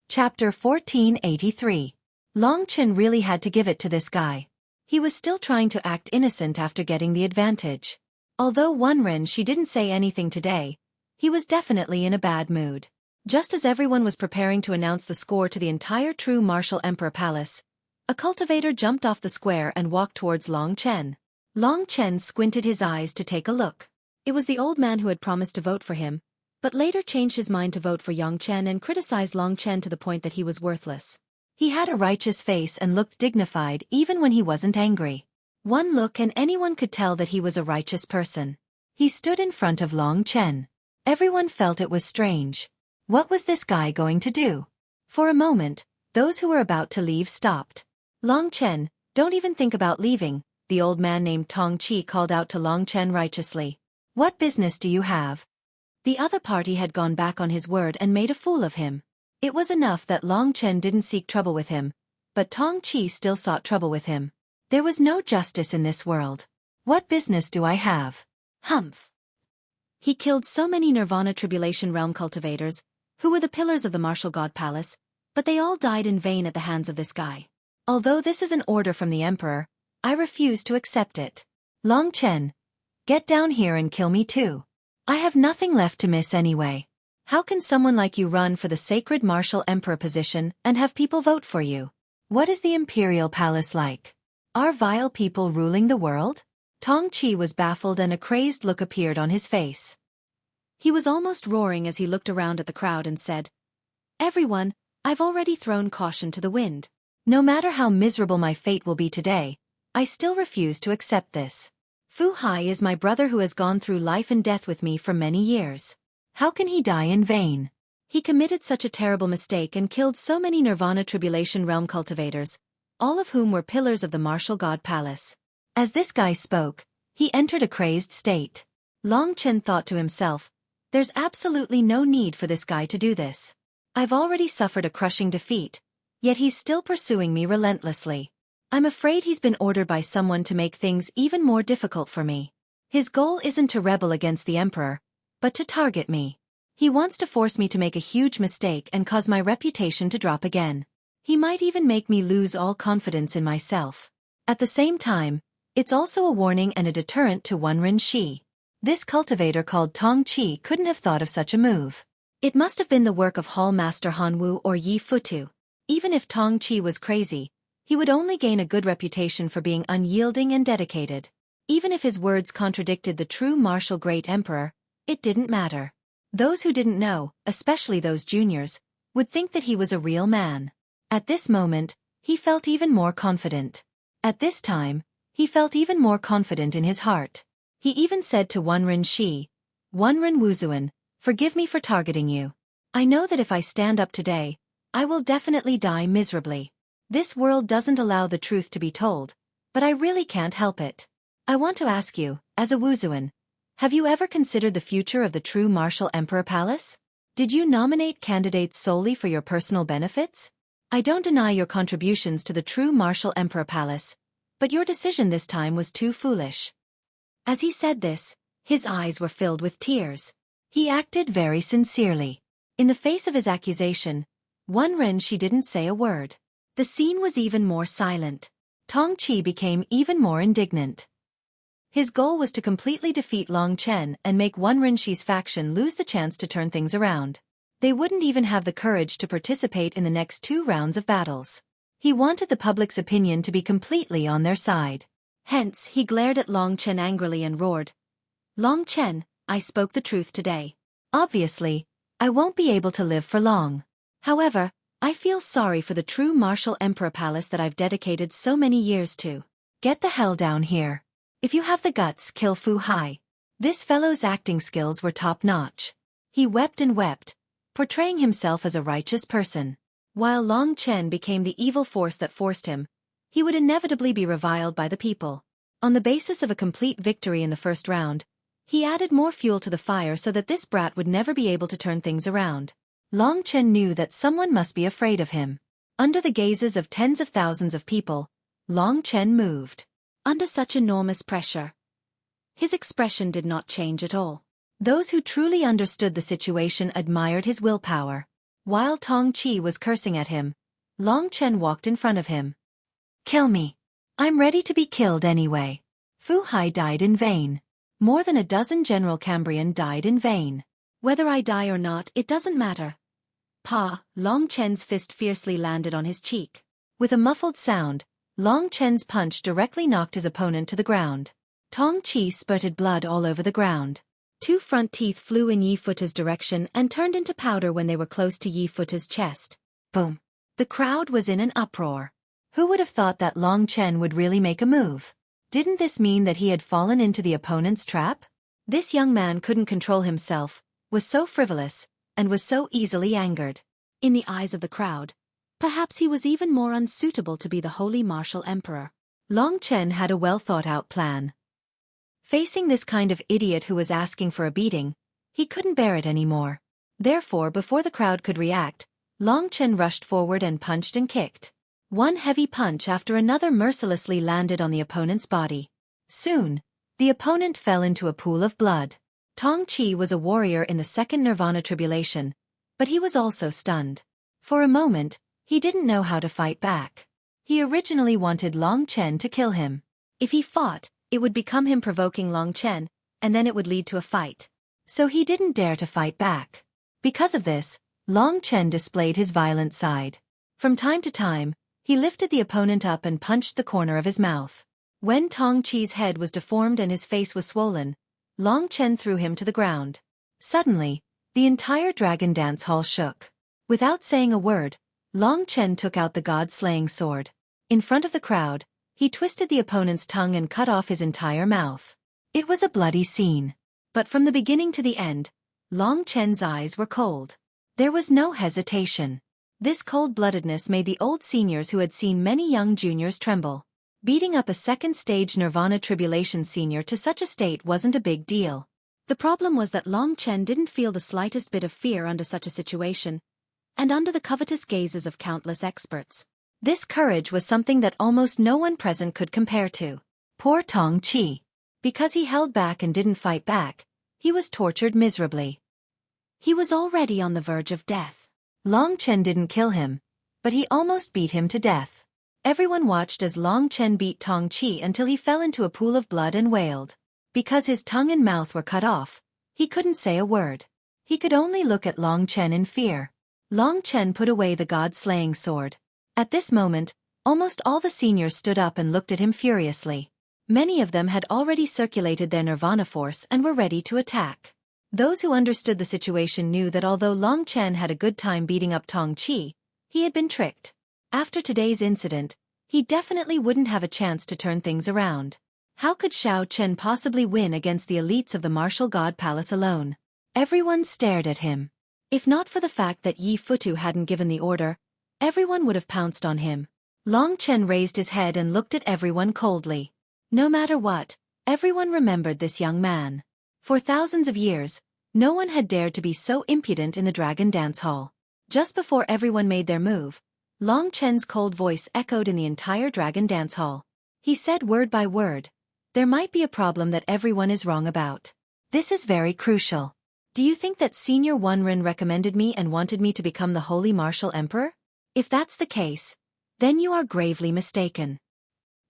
Chapter 1483. Long Chen really had to give it to this guy. He was still trying to act innocent after getting the advantage. Although Wenren she didn't say anything today, he was definitely in a bad mood. Just as everyone was preparing to announce the score to the entire true martial emperor palace, a cultivator jumped off the square and walked towards Long Chen. Long Chen squinted his eyes to take a look. It was the old man who had promised to vote for him, but later changed his mind to vote for Yang Chen and criticized Long Chen to the point that he was worthless. He had a righteous face and looked dignified even when he wasn't angry. One look and anyone could tell that he was a righteous person. He stood in front of Long Chen. Everyone felt it was strange. What was this guy going to do? For a moment, those who were about to leave stopped. "Long Chen, don't even think about leaving," the old man named Tong Qi called out to Long Chen righteously. "What business do you have?" The other party had gone back on his word and made a fool of him. It was enough that Long Chen didn't seek trouble with him, but Tong Qi still sought trouble with him. There was no justice in this world. "What business do I have?" Humph. He killed so many Nirvana Tribulation Realm cultivators, who were the pillars of the martial god palace, but they all died in vain at the hands of this guy. Although this is an order from the emperor, I refuse to accept it. "Long Chen, get down here and kill me too. I have nothing left to miss anyway. How can someone like you run for the sacred martial emperor position and have people vote for you? What is the imperial palace like? Are vile people ruling the world?" Tong Qi was baffled and a crazed look appeared on his face. He was almost roaring as he looked around at the crowd and said, "Everyone, I've already thrown caution to the wind. No matter how miserable my fate will be today, I still refuse to accept this. Fu Hai is my brother who has gone through life and death with me for many years. How can he die in vain? He committed such a terrible mistake and killed so many Nirvana Tribulation Realm cultivators, all of whom were pillars of the martial god palace." As this guy spoke, he entered a crazed state. Long Chen thought to himself, "There's absolutely no need for this guy to do this. I've already suffered a crushing defeat, yet he's still pursuing me relentlessly. I'm afraid he's been ordered by someone to make things even more difficult for me. His goal isn't to rebel against the emperor, but to target me. He wants to force me to make a huge mistake and cause my reputation to drop again. He might even make me lose all confidence in myself. At the same time, it's also a warning and a deterrent to Wenren Shi." This cultivator called Tong Qi couldn't have thought of such a move. It must have been the work of Hall Master Hanwu or Yi Futu. Even if Tong Qi was crazy, he would only gain a good reputation for being unyielding and dedicated. Even if his words contradicted the true martial great emperor, it didn't matter. Those who didn't know, especially those juniors, would think that he was a real man. At this moment, he felt even more confident. At this time, he felt even more confident in his heart. He even said to Wenren Shi, "Wenren Wuzuan, forgive me for targeting you. I know that if I stand up today, I will definitely die miserably. This world doesn't allow the truth to be told, but I really can't help it. I want to ask you, as a Wuzuan, have you ever considered the future of the true martial emperor palace? Did you nominate candidates solely for your personal benefits? I don't deny your contributions to the true martial emperor palace, but your decision this time was too foolish." As he said this, his eyes were filled with tears. He acted very sincerely. In the face of his accusation, Wenren Shi didn't say a word. The scene was even more silent. Tong Qi became even more indignant. His goal was to completely defeat Long Chen and make Wenren Shi's faction lose the chance to turn things around. They wouldn't even have the courage to participate in the next 2 rounds of battles. He wanted the public's opinion to be completely on their side. Hence, he glared at Long Chen angrily and roared, "Long Chen, I spoke the truth today. Obviously, I won't be able to live for long. However, I feel sorry for the true martial emperor palace that I've dedicated so many years to. Get the hell down here. If you have the guts, kill Fu Hai. This fellow's acting skills were top-notch. He wept and wept, portraying himself as a righteous person. While Long Chen became the evil force that forced him, he would inevitably be reviled by the people. On the basis of a complete victory in the first round, he added more fuel to the fire so that this brat would never be able to turn things around. Long Chen knew that someone must be afraid of him. Under the gazes of tens of thousands of people, Long Chen moved. Under such enormous pressure, his expression did not change at all. Those who truly understood the situation admired his willpower. While Tong Chi was cursing at him, Long Chen walked in front of him. Kill me. I'm ready to be killed anyway. Fu Hai died in vain. More than a dozen General Cambrian died in vain. Whether I die or not, it doesn't matter. Pa, Long Chen's fist fiercely landed on his cheek. With a muffled sound, Long Chen's punch directly knocked his opponent to the ground. Tong Chi spurted blood all over the ground. Two front teeth flew in Yi Futa's direction and turned into powder when they were close to Yi Futa's chest. Boom. The crowd was in an uproar. Who would have thought that Long Chen would really make a move? Didn't this mean that he had fallen into the opponent's trap? This young man couldn't control himself, was so frivolous, and was so easily angered. In the eyes of the crowd, perhaps he was even more unsuitable to be the holy martial emperor. Long Chen had a well-thought-out plan. Facing this kind of idiot who was asking for a beating, he couldn't bear it anymore. Therefore, before the crowd could react, Long Chen rushed forward and punched and kicked. One heavy punch after another mercilessly landed on the opponent's body. Soon, the opponent fell into a pool of blood. Tong Chi was a warrior in the second Nirvana tribulation, but he was also stunned. For a moment, he didn't know how to fight back. He originally wanted Long Chen to kill him. If he fought, it would become him provoking Long Chen, and then it would lead to a fight. So he didn't dare to fight back. Because of this, Long Chen displayed his violent side. From time to time, he lifted the opponent up and punched the corner of his mouth. When Tong Chi's head was deformed and his face was swollen, Long Chen threw him to the ground. Suddenly, the entire dragon dance hall shook. Without saying a word, Long Chen took out the god-slaying sword. In front of the crowd, he twisted the opponent's tongue and cut off his entire mouth. It was a bloody scene. But from the beginning to the end, Long Chen's eyes were cold. There was no hesitation. This cold-bloodedness made the old seniors who had seen many young juniors tremble. Beating up a second-stage Nirvana Tribulation senior to such a state wasn't a big deal. The problem was that Long Chen didn't feel the slightest bit of fear under such a situation, and under the covetous gazes of countless experts. This courage was something that almost no one present could compare to. Poor Tong Chi. Because he held back and didn't fight back, he was tortured miserably. He was already on the verge of death. Long Chen didn't kill him, but he almost beat him to death. Everyone watched as Long Chen beat Tong Chi until he fell into a pool of blood and wailed. Because his tongue and mouth were cut off, he couldn't say a word. He could only look at Long Chen in fear. Long Chen put away the god-slaying sword. At this moment, almost all the seniors stood up and looked at him furiously. Many of them had already circulated their Nirvana force and were ready to attack. Those who understood the situation knew that although Long Chen had a good time beating up Tong Chi, he had been tricked. After today's incident, he definitely wouldn't have a chance to turn things around. How could Xiao Chen possibly win against the elites of the Martial God Palace alone? Everyone stared at him. If not for the fact that Yi Futu hadn't given the order, everyone would have pounced on him. Long Chen raised his head and looked at everyone coldly. No matter what, everyone remembered this young man. For thousands of years, no one had dared to be so impudent in the Dragon Dance Hall. Just before everyone made their move, Long Chen's cold voice echoed in the entire Dragon Dance Hall. He said word by word, "There might be a problem that everyone is wrong about. This is very crucial. Do you think that Senior Wenren recommended me and wanted me to become the Holy Martial Emperor? If that's the case, then you are gravely mistaken."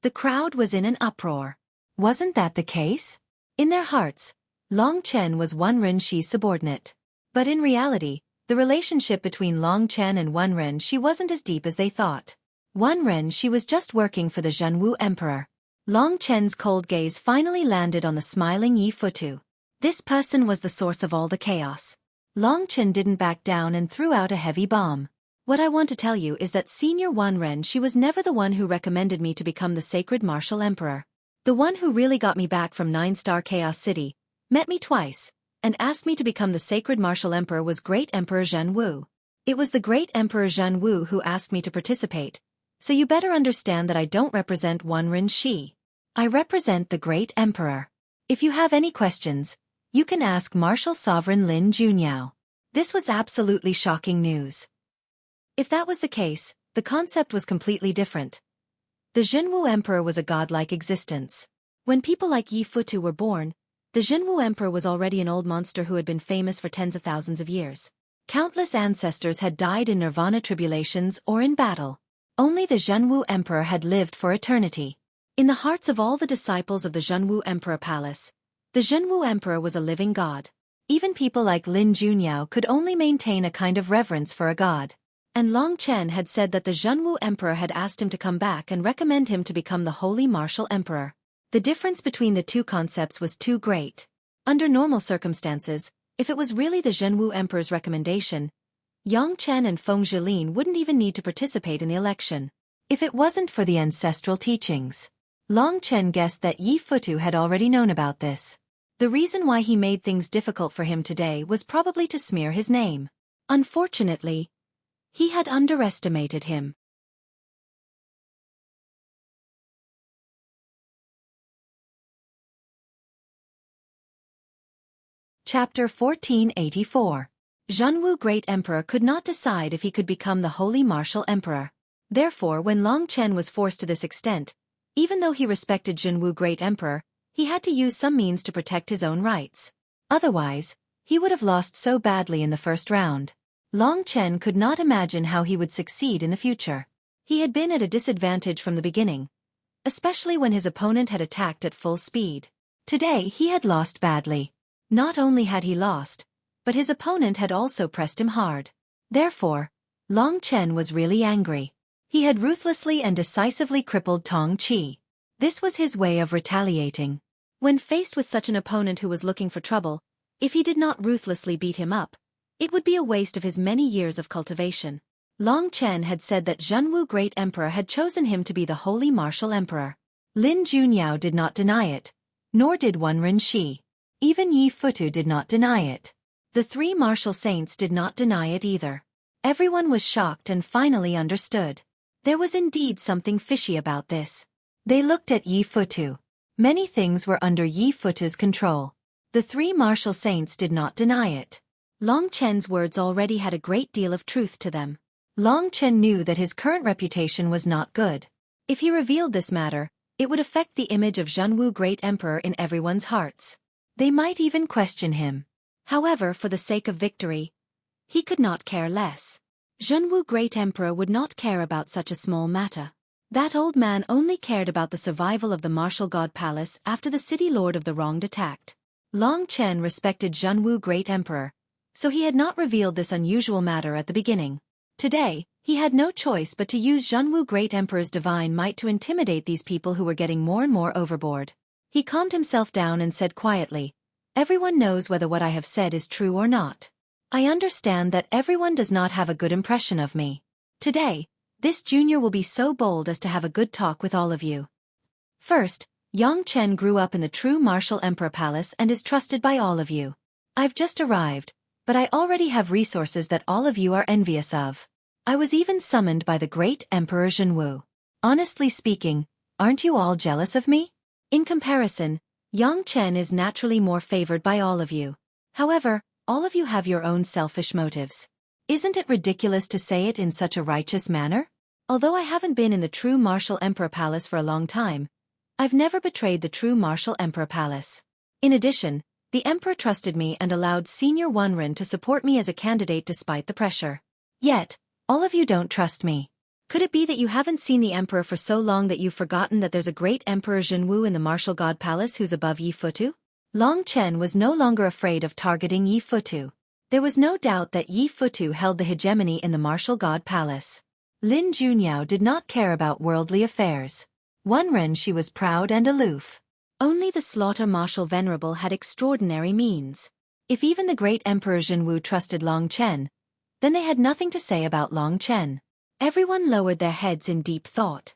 The crowd was in an uproar. Wasn't that the case? In their hearts, Long Chen was Wenren Shi's subordinate. But in reality, the relationship between Long Chen and Wenren Shi wasn't as deep as they thought. Wenren Shi was just working for the Zhenwu Emperor. Long Chen's cold gaze finally landed on the smiling Yi Futu. This person was the source of all the chaos. Long Chen didn't back down and threw out a heavy bomb. What I want to tell you is that Senior Wanren, she was never the one who recommended me to become the sacred martial emperor. The one who really got me back from 9-star Chaos City, met me twice, and asked me to become the sacred martial emperor was Great Emperor Zhen Wu. It was the Great Emperor Zhen Wu who asked me to participate, so you better understand that I don't represent Wanren Shi. I represent the Great Emperor. If you have any questions, you can ask Martial Sovereign Lin Junyao. This was absolutely shocking news. If that was the case, the concept was completely different. The Jinwu Emperor was a godlike existence. When people like Yi Futu were born, the Jinwu Emperor was already an old monster who had been famous for tens of thousands of years. Countless ancestors had died in nirvana tribulations or in battle. Only the Jinwu Emperor had lived for eternity. In the hearts of all the disciples of the Jinwu Emperor Palace, the Jinwu Emperor was a living god. Even people like Lin Junyao could only maintain a kind of reverence for a god. And Long Chen had said that the Jinwu Emperor had asked him to come back and recommend him to become the Holy Martial Emperor. The difference between the two concepts was too great. Under normal circumstances, if it was really the Jinwu Emperor's recommendation, Yang Chen and Feng Zhilin wouldn't even need to participate in the election. If it wasn't for the ancestral teachings. Long Chen guessed that Yi Futu had already known about this. The reason why he made things difficult for him today was probably to smear his name. Unfortunately, he had underestimated him. Chapter 1484. Zhenwu Great Emperor could not decide if he could become the Holy Martial Emperor. Therefore, when Long Chen was forced to this extent, even though he respected Zhenwu Great Emperor, he had to use some means to protect his own rights. Otherwise, he would have lost so badly in the first round. Long Chen could not imagine how he would succeed in the future. He had been at a disadvantage from the beginning, especially when his opponent had attacked at full speed. Today he had lost badly. Not only had he lost, but his opponent had also pressed him hard. Therefore, Long Chen was really angry. He had ruthlessly and decisively crippled Tong Qi. This was his way of retaliating. When faced with such an opponent who was looking for trouble, if he did not ruthlessly beat him up, it would be a waste of his many years of cultivation. Long Chen had said that Zhenwu Great Emperor had chosen him to be the Holy Martial Emperor. Lin Junyao did not deny it, nor did Wanren Shi. Even Yi Futu did not deny it. The three martial saints did not deny it either. Everyone was shocked and finally understood. There was indeed something fishy about this. They looked at Yi Futu. Many things were under Yi Futu's control. The three martial saints did not deny it. Long Chen's words already had a great deal of truth to them. Long Chen knew that his current reputation was not good. If he revealed this matter, it would affect the image of Zhenwu Great Emperor in everyone's hearts. They might even question him. However, for the sake of victory, he could not care less. Zhenwu Great Emperor would not care about such a small matter. That old man only cared about the survival of the Martial God Palace after the City Lord of the Wronged attacked. Long Chen respected Zhenwu Great Emperor, so he had not revealed this unusual matter at the beginning. Today, he had no choice but to use Zhenwu Great Emperor's divine might to intimidate these people who were getting more and more overboard. He calmed himself down and said quietly, "Everyone knows whether what I have said is true or not. I understand that everyone does not have a good impression of me. Today, this junior will be so bold as to have a good talk with all of you." First, Yang Chen grew up in the true Martial Emperor Palace and is trusted by all of you. I've just arrived, but I already have resources that all of you are envious of. I was even summoned by the great Emperor Zhenwu. Honestly speaking, aren't you all jealous of me? In comparison, Yang Chen is naturally more favored by all of you. However, all of you have your own selfish motives. Isn't it ridiculous to say it in such a righteous manner? Although I haven't been in the true Martial Emperor Palace for a long time, I've never betrayed the true Martial Emperor Palace. In addition, the Emperor trusted me and allowed Senior Wanren to support me as a candidate despite the pressure. Yet, all of you don't trust me. Could it be that you haven't seen the Emperor for so long that you've forgotten that there's a great Emperor Zhenwu in the Martial God Palace who's above Yi Futu? Long Chen was no longer afraid of targeting Yi Futu. There was no doubt that Yi Futu held the hegemony in the Martial God Palace. Lin Junyao did not care about worldly affairs. Wanren she was proud and aloof. Only the Slaughter Martial Venerable had extraordinary means. If even the great Emperor Zhenwu trusted Long Chen, Then they had nothing to say about Long Chen. Everyone lowered their heads in deep thought.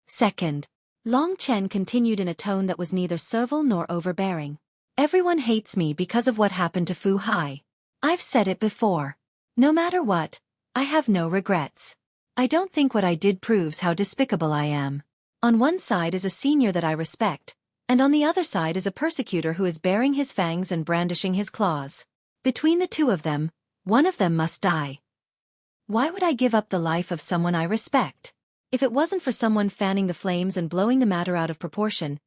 Second, Long Chen continued in a tone that was neither servile nor overbearing. Everyone hates me because of what happened to Fu Hai. I've said it before. No matter what, I have no regrets. I don't think what I did proves how despicable I am. On one side is a senior that I respect, and on the other side is a persecutor who is baring his fangs and brandishing his claws. Between the two of them, one of them must die. Why would I give up the life of someone I respect? If it wasn't for someone fanning the flames and blowing the matter out of proportion,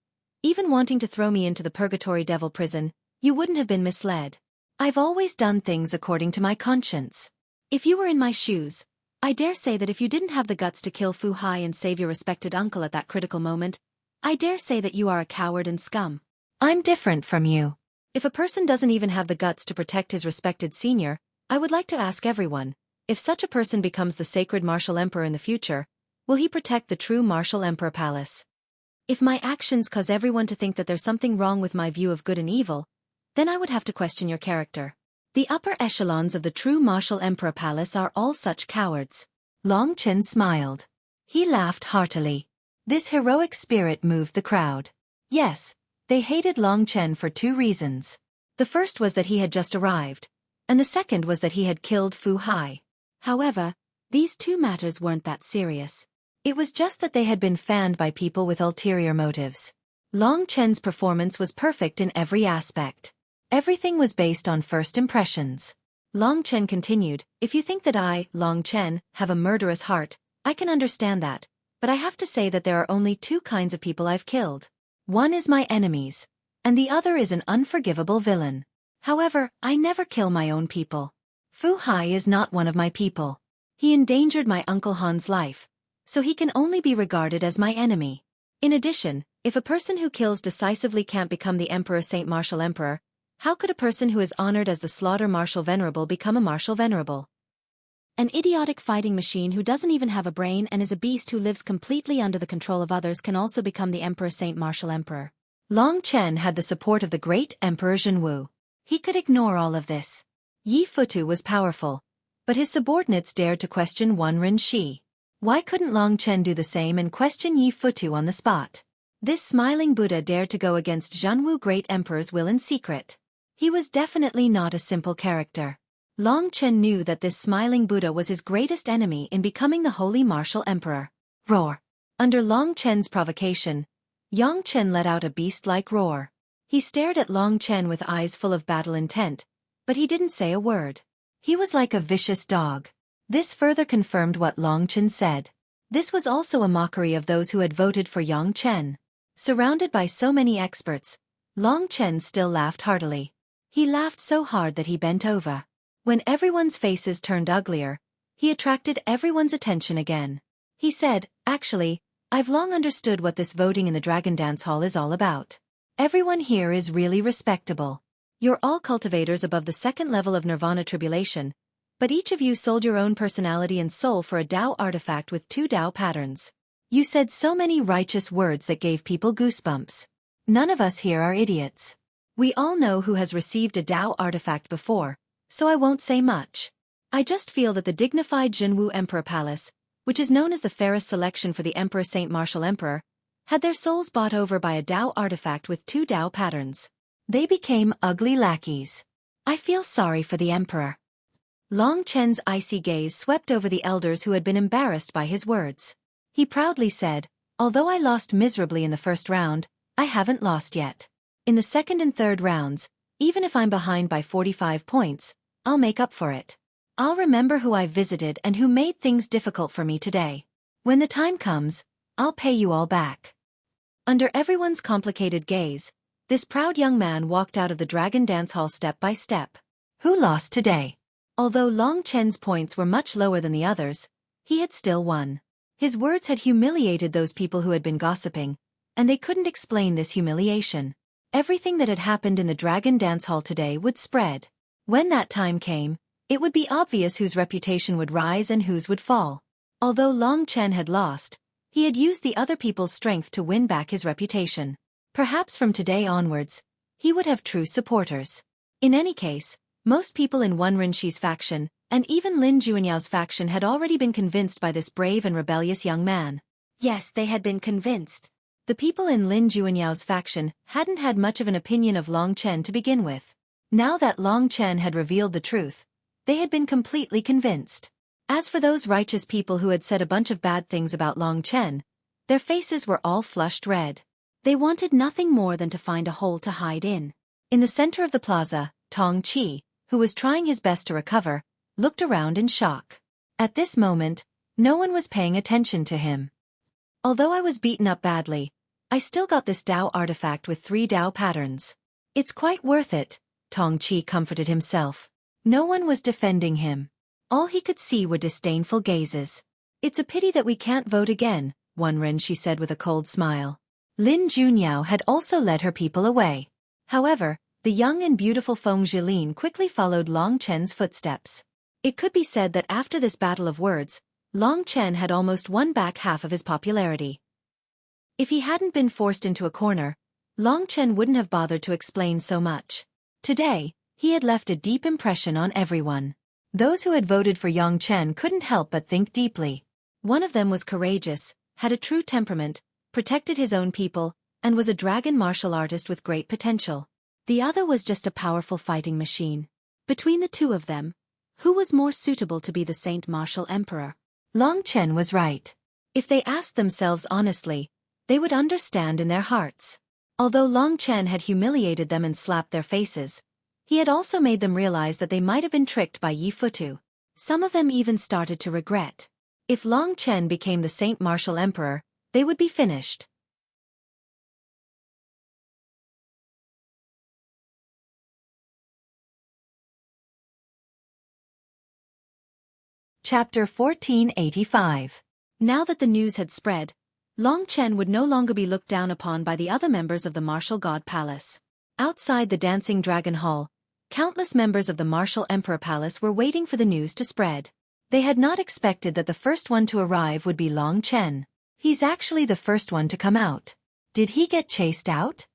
even wanting to throw me into the purgatory devil prison, you wouldn't have been misled. I've always done things according to my conscience. If you were in my shoes, I dare say that if you didn't have the guts to kill Fu Hai and save your respected uncle at that critical moment, I dare say that you are a coward and scum. I'm different from you. If a person doesn't even have the guts to protect his respected senior, I would like to ask everyone, if such a person becomes the sacred martial emperor in the future, will he protect the true martial emperor palace? If my actions cause everyone to think that there's something wrong with my view of good and evil, then I would have to question your character. The upper echelons of the true martial emperor palace are all such cowards. Long Chen smiled. He laughed heartily. This heroic spirit moved the crowd. Yes, they hated Long Chen for two reasons. The first was that he had just arrived, and the second was that he had killed Fu Hai. However, these two matters weren't that serious. It was just that they had been fanned by people with ulterior motives. Long Chen's performance was perfect in every aspect. Everything was based on first impressions. Long Chen continued, if you think that I, Long Chen, have a murderous heart, I can understand that, but I have to say that there are only two kinds of people I've killed. One is my enemies, and the other is an unforgivable villain. However, I never kill my own people. Fu Hai is not one of my people. He endangered my Uncle Han's life, so he can only be regarded as my enemy. In addition, if a person who kills decisively can't become the Emperor Saint Martial Emperor, how could a person who is honored as the Slaughter Martial Venerable become a Martial Venerable? An idiotic fighting machine who doesn't even have a brain and is a beast who lives completely under the control of others can also become the Emperor Saint Martial Emperor. Long Chen had the support of the great Emperor Zhenwu. He could ignore all of this. Yi Futu was powerful, but his subordinates dared to question Wan Rinxi. Why couldn't Long Chen do the same and question Yi Futu on the spot? This smiling Buddha dared to go against Zhenwu Great Emperor's will in secret. He was definitely not a simple character. Long Chen knew that this smiling Buddha was his greatest enemy in becoming the Holy Martial Emperor. Roar! Under Long Chen's provocation, Yang Chen let out a beast-like roar. He stared at Long Chen with eyes full of battle intent, but he didn't say a word. He was like a vicious dog. This further confirmed what Long Chen said. This was also a mockery of those who had voted for Yang Chen. Surrounded by so many experts, Long Chen still laughed heartily. He laughed so hard that he bent over. When everyone's faces turned uglier, he attracted everyone's attention again. He said, actually, I've long understood what this voting in the Dragon Dance Hall is all about. Everyone here is really respectable. You're all cultivators above the second level of Nirvana tribulation, but each of you sold your own personality and soul for a Tao artifact with 2 Tao patterns. You said so many righteous words that gave people goosebumps. None of us here are idiots. We all know who has received a Tao artifact before, so I won't say much. I just feel that the dignified Zhenwu Emperor Palace, which is known as the fairest selection for the Emperor Saint Martial Emperor, had their souls bought over by a Tao artifact with 2 Tao patterns. They became ugly lackeys. I feel sorry for the Emperor. Long Chen's icy gaze swept over the elders who had been embarrassed by his words. He proudly said, although I lost miserably in the first round, I haven't lost yet. In the second and third rounds, even if I'm behind by 45 points, I'll make up for it. I'll remember who I visited and who made things difficult for me today. When the time comes, I'll pay you all back. Under everyone's complicated gaze, this proud young man walked out of the Dragon Dance Hall step by step. Who lost today? Although Long Chen's points were much lower than the others, he had still won. His words had humiliated those people who had been gossiping, and they couldn't explain this humiliation. Everything that had happened in the Dragon Dance Hall today would spread. When that time came, it would be obvious whose reputation would rise and whose would fall. Although Long Chen had lost, he had used the other people's strength to win back his reputation. Perhaps from today onwards, he would have true supporters. In any case, Most people in Wenrenshi's faction, and even Lin Juanyao's faction had already been convinced by this brave and rebellious young man. Yes, they had been convinced. The people in Lin Juanyao's faction hadn't had much of an opinion of Long Chen to begin with. Now that Long Chen had revealed the truth, they had been completely convinced. As for those righteous people who had said a bunch of bad things about Long Chen, their faces were all flushed red. They wanted nothing more than to find a hole to hide in. In the center of the plaza, Tong Qi, who was trying his best to recover, looked around in shock. At this moment, no one was paying attention to him. Although I was beaten up badly, I still got this Dao artifact with 3 Dao patterns. It's quite worth it, Tong Qi comforted himself. No one was defending him. All he could see were disdainful gazes. It's a pity that we can't vote again, Wenrenshi said with a cold smile. Lin Junyao had also led her people away. However, the young and beautiful Feng Jilin quickly followed Long Chen's footsteps. It could be said that after this battle of words, Long Chen had almost won back half of his popularity. If he hadn't been forced into a corner, Long Chen wouldn't have bothered to explain so much. Today, he had left a deep impression on everyone. Those who had voted for Yang Chen couldn't help but think deeply. One of them was courageous, had a true temperament, protected his own people, and was a dragon martial artist with great potential. The other was just a powerful fighting machine. Between the two of them, who was more suitable to be the Saint Martial Emperor? Long Chen was right. If they asked themselves honestly, they would understand in their hearts. Although Long Chen had humiliated them and slapped their faces, he had also made them realize that they might have been tricked by Yi Futu. Some of them even started to regret. If Long Chen became the Saint Martial Emperor, they would be finished. Chapter 1485. Now that the news had spread, Long Chen would no longer be looked down upon by the other members of the Martial God Palace. Outside the Dancing Dragon Hall, countless members of the Martial Emperor Palace were waiting for the news to spread. They had not expected that the first one to arrive would be Long Chen. He's actually the first one to come out. Did he get chased out?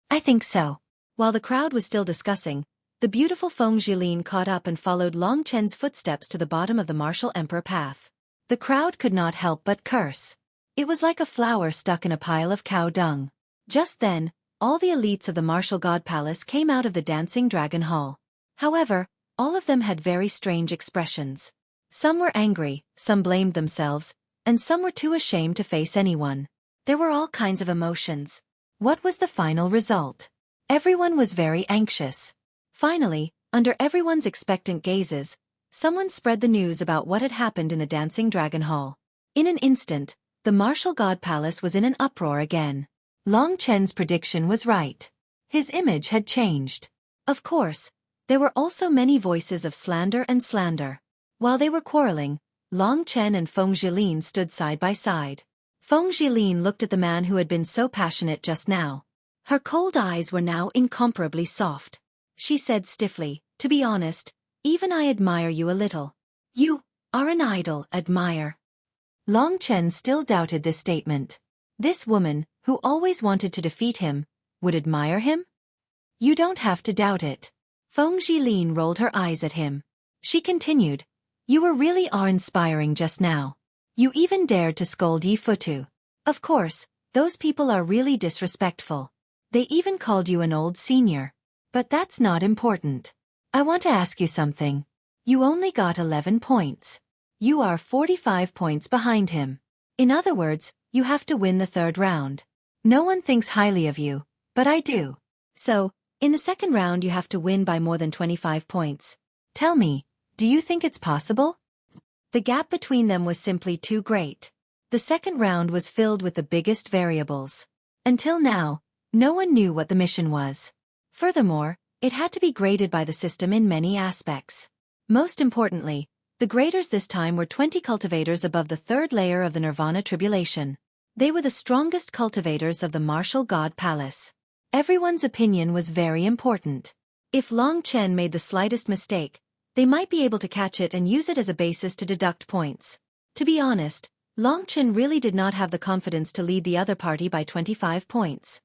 I think so. While the crowd was still discussing, the beautiful Feng Jilin caught up and followed Long Chen's footsteps to the bottom of the Martial Emperor path. The crowd could not help but curse. It was like a flower stuck in a pile of cow dung. Just then, all the elites of the Martial God Palace came out of the Dancing Dragon Hall. However, all of them had very strange expressions. Some were angry, some blamed themselves, and some were too ashamed to face anyone. There were all kinds of emotions. What was the final result? Everyone was very anxious. Finally, under everyone's expectant gazes, someone spread the news about what had happened in the Dancing Dragon Hall. In an instant, the Martial God Palace was in an uproar again. Long Chen's prediction was right. His image had changed. Of course, there were also many voices of slander and slander. While they were quarreling, Long Chen and Feng Jilin stood side by side. Feng Jilin looked at the man who had been so passionate just now. Her cold eyes were now incomparably soft. She said stiffly, "To be honest, even I admire you a little." "You are an idol, admire." Long Chen still doubted this statement. This woman, who always wanted to defeat him, would admire him? You don't have to doubt it. Feng Jilin rolled her eyes at him. She continued, "You were really awe-inspiring just now. You even dared to scold Yi Futu. Of course, those people are really disrespectful. They even called you an old senior. But that's not important. I want to ask you something. You only got 11 points. You are 45 points behind him. In other words, you have to win the third round. No one thinks highly of you, but I do. So, in the second round you have to win by more than 25 points. Tell me, do you think it's possible?" The gap between them was simply too great. The second round was filled with the biggest variables. Until now, no one knew what the mission was. Furthermore, it had to be graded by the system in many aspects. Most importantly, the graders this time were 20 cultivators above the third layer of the Nirvana Tribulation. They were the strongest cultivators of the Martial God Palace. Everyone's opinion was very important. If Long Chen made the slightest mistake, they might be able to catch it and use it as a basis to deduct points. To be honest, Long Chen really did not have the confidence to lead the other party by 25 points.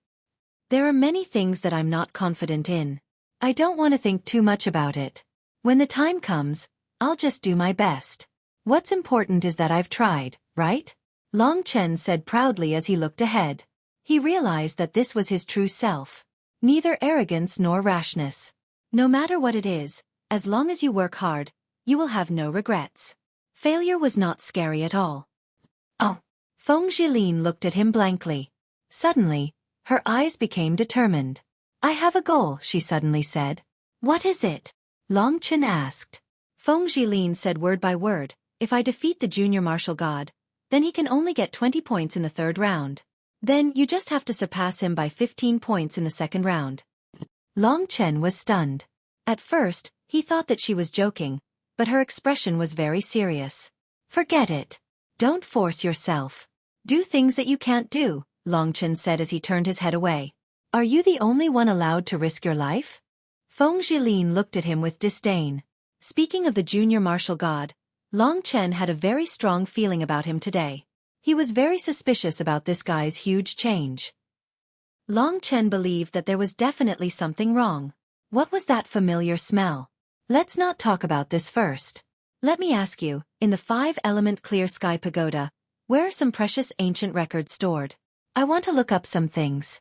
There are many things that I'm not confident in. I don't want to think too much about it. When the time comes, I'll just do my best. What's important is that I've tried, right? Long Chen said proudly as he looked ahead. He realized that this was his true self. Neither arrogance nor rashness. No matter what it is, as long as you work hard, you will have no regrets. Failure was not scary at all. Oh. Feng Zhilin looked at him blankly. Suddenly, her eyes became determined. I have a goal, she suddenly said. What is it? Long Chen asked. Feng Zhilin said word by word, if I defeat the junior martial god, then he can only get 20 points in the third round. Then you just have to surpass him by 15 points in the second round. Long Chen was stunned. At first, he thought that she was joking, but her expression was very serious. Forget it. Don't force yourself. Do things that you can't do, Long Chen said as he turned his head away. Are you the only one allowed to risk your life? Feng Zhilin looked at him with disdain. Speaking of the junior martial god, Long Chen had a very strong feeling about him today. He was very suspicious about this guy's huge change. Long Chen believed that there was definitely something wrong. What was that familiar smell? Let's not talk about this first. Let me ask you, in the 5-element clear sky pagoda, where are some precious ancient records stored? I want to look up some things.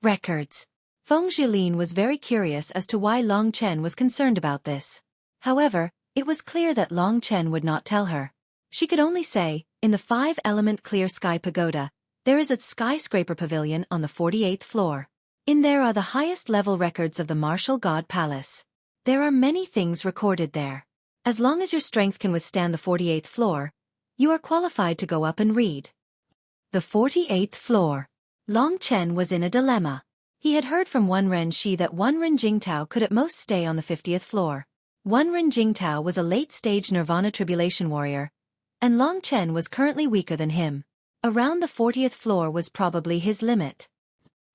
Records. Feng Zhilin was very curious as to why Long Chen was concerned about this. However, it was clear that Long Chen would not tell her. She could only say, in the 5-element clear sky pagoda, there is a skyscraper pavilion on the 48th floor. In there are the highest level records of the martial god palace. There are many things recorded there. As long as your strength can withstand the 48th floor, you are qualified to go up and read. The 48th floor. Long Chen was in a dilemma. He had heard from Wen Renxi that Wen Jingtao could at most stay on the 50th floor. Wen Jingtao was a late-stage nirvana tribulation warrior, and Long Chen was currently weaker than him. Around the 40th floor was probably his limit.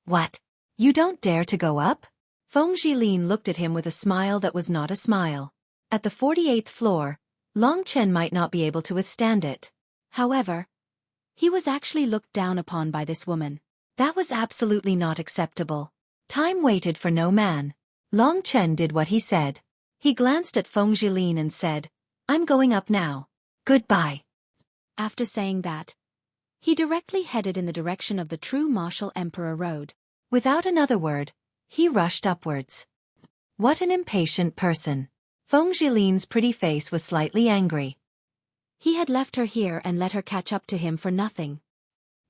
What? You don't dare to go up? Feng Zhilin looked at him with a smile that was not a smile. At the 48th floor, Long Chen might not be able to withstand it. However, he was actually looked down upon by this woman. That was absolutely not acceptable. Time waited for no man. Long Chen did what he said. He glanced at Feng Zhilin and said, I'm going up now. Goodbye. After saying that, he directly headed in the direction of the true martial emperor road. Without another word, he rushed upwards. What an impatient person. Feng Zhilin's pretty face was slightly angry. He had left her here and let her catch up to him for nothing.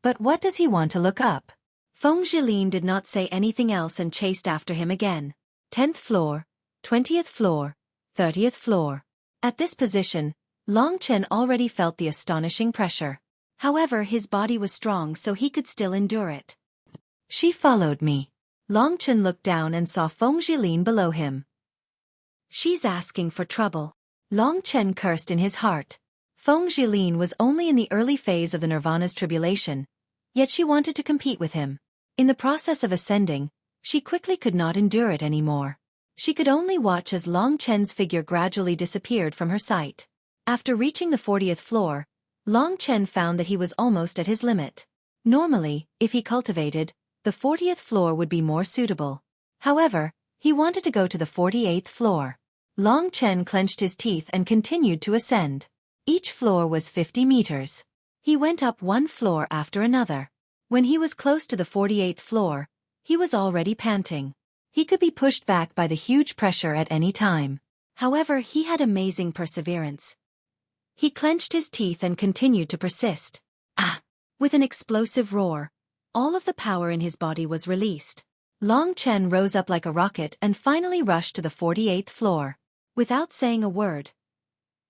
But what does he want to look up? Feng Zhilin did not say anything else and chased after him again. 10th floor, 20th floor, 30th floor. At this position, Long Chen already felt the astonishing pressure. However, his body was strong so he could still endure it. She followed me. Long Chen looked down and saw Feng Zhilin below him. She's asking for trouble. Long Chen cursed in his heart. Feng Zhilin was only in the early phase of the Nirvana's tribulation, yet she wanted to compete with him. In the process of ascending, she quickly could not endure it anymore. She could only watch as Long Chen's figure gradually disappeared from her sight. After reaching the 40th floor, Long Chen found that he was almost at his limit. Normally, if he cultivated, the 40th floor would be more suitable. However, he wanted to go to the 48th floor. Long Chen clenched his teeth and continued to ascend. Each floor was 50 meters. He went up one floor after another. When he was close to the 48th floor, he was already panting. He could be pushed back by the huge pressure at any time. However, he had amazing perseverance. He clenched his teeth and continued to persist. Ah! With an explosive roar, all of the power in his body was released. Long Chen rose up like a rocket and finally rushed to the 48th floor. Without saying a word,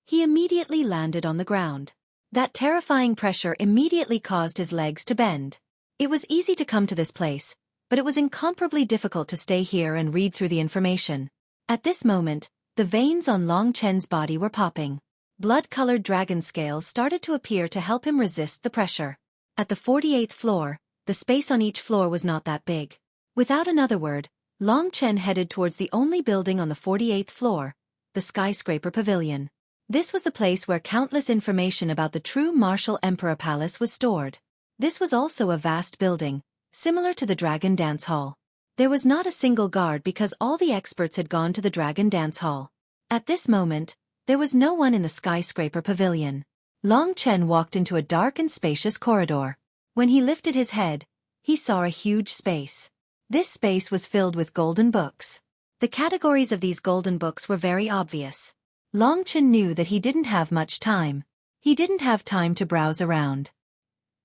he immediately landed on the ground. That terrifying pressure immediately caused his legs to bend. It was easy to come to this place, but it was incomparably difficult to stay here and read through the information. At this moment, the veins on Long Chen's body were popping. Blood-colored dragon scales started to appear to help him resist the pressure. At the 48th floor, the space on each floor was not that big. Without another word, Long Chen headed towards the only building on the 48th floor, the skyscraper pavilion. This was the place where countless information about the true martial emperor palace was stored. This was also a vast building, similar to the Dragon Dance Hall. There was not a single guard because all the experts had gone to the dragon dance hall. At this moment, there was no one in the skyscraper pavilion. Long Chen walked into a dark and spacious corridor. When he lifted his head, he saw a huge space. This space was filled with golden books. The categories of these golden books were very obvious. Long Chen knew that he didn't have much time. He didn't have time to browse around.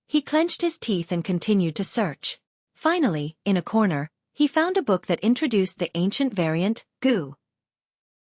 He clenched his teeth and continued to search. Finally, in a corner, he found a book that introduced the ancient variant, Gu.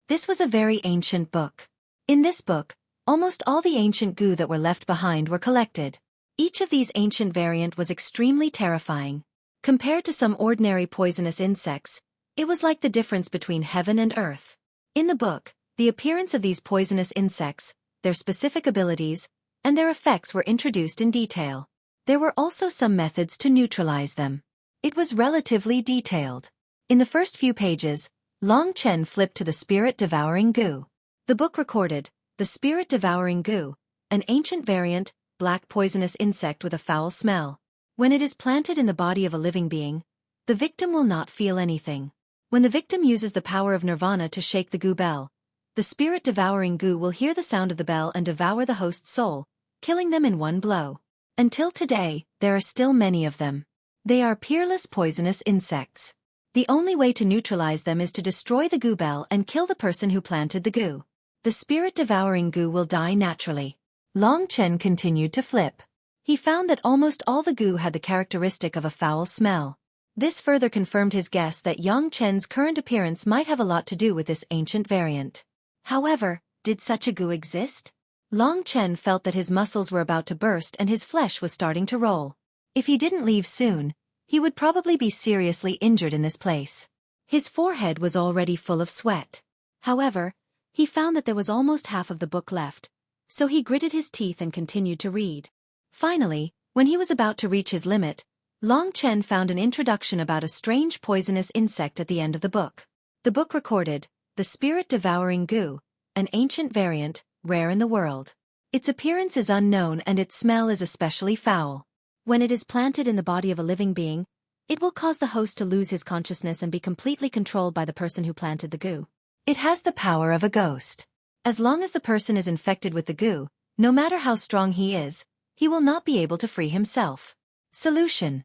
This was a very ancient book. In this book, almost all the ancient Gu that were left behind were collected. Each of these ancient variant was extremely terrifying. Compared to some ordinary poisonous insects, it was like the difference between heaven and earth. In the book, the appearance of these poisonous insects, their specific abilities, and their effects were introduced in detail. There were also some methods to neutralize them. It was relatively detailed. In the first few pages, Long Chen flipped to the spirit-devouring Gu. The book recorded, the spirit-devouring Gu, an ancient variant, black poisonous insect with a foul smell. When it is planted in the body of a living being, the victim will not feel anything. When the victim uses the power of nirvana to shake the Gu bell, the spirit-devouring Gu will hear the sound of the bell and devour the host's soul, killing them in one blow. Until today, there are still many of them. They are peerless poisonous insects. The only way to neutralize them is to destroy the Gu bell and kill the person who planted the Gu. The spirit-devouring Gu will die naturally. Long Chen continued to flip. He found that almost all the Gu had the characteristic of a foul smell. This further confirmed his guess that Yang Chen's current appearance might have a lot to do with this ancient variant. However, did such a Gu exist? Long Chen felt that his muscles were about to burst and his flesh was starting to roll. If he didn't leave soon, he would probably be seriously injured in this place. His forehead was already full of sweat. However, he found that there was almost half of the book left, so he gritted his teeth and continued to read. Finally, when he was about to reach his limit, Long Chen found an introduction about a strange poisonous insect at the end of the book. The book recorded, the spirit-devouring Gu, an ancient variant, rare in the world. Its appearance is unknown and its smell is especially foul. When it is planted in the body of a living being, it will cause the host to lose his consciousness and be completely controlled by the person who planted the Gu. It has the power of a ghost. As long as the person is infected with the Gu, no matter how strong he is, he will not be able to free himself. Solution: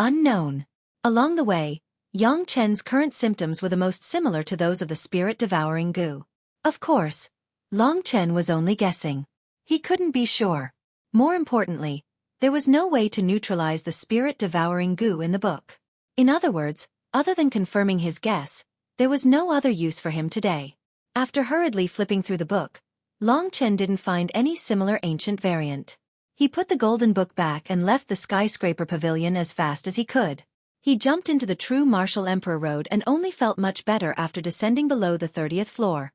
unknown. Along the way, Yang Chen's current symptoms were the most similar to those of the spirit-devouring Gu. Of course, Long Chen was only guessing. He couldn't be sure. More importantly, there was no way to neutralize the spirit-devouring Gu in the book. In other words, other than confirming his guess, there was no other use for him today. After hurriedly flipping through the book, Long Chen didn't find any similar ancient variant. He put the golden book back and left the skyscraper pavilion as fast as he could. He jumped into the true Martial Emperor Road and only felt much better after descending below the 30th floor.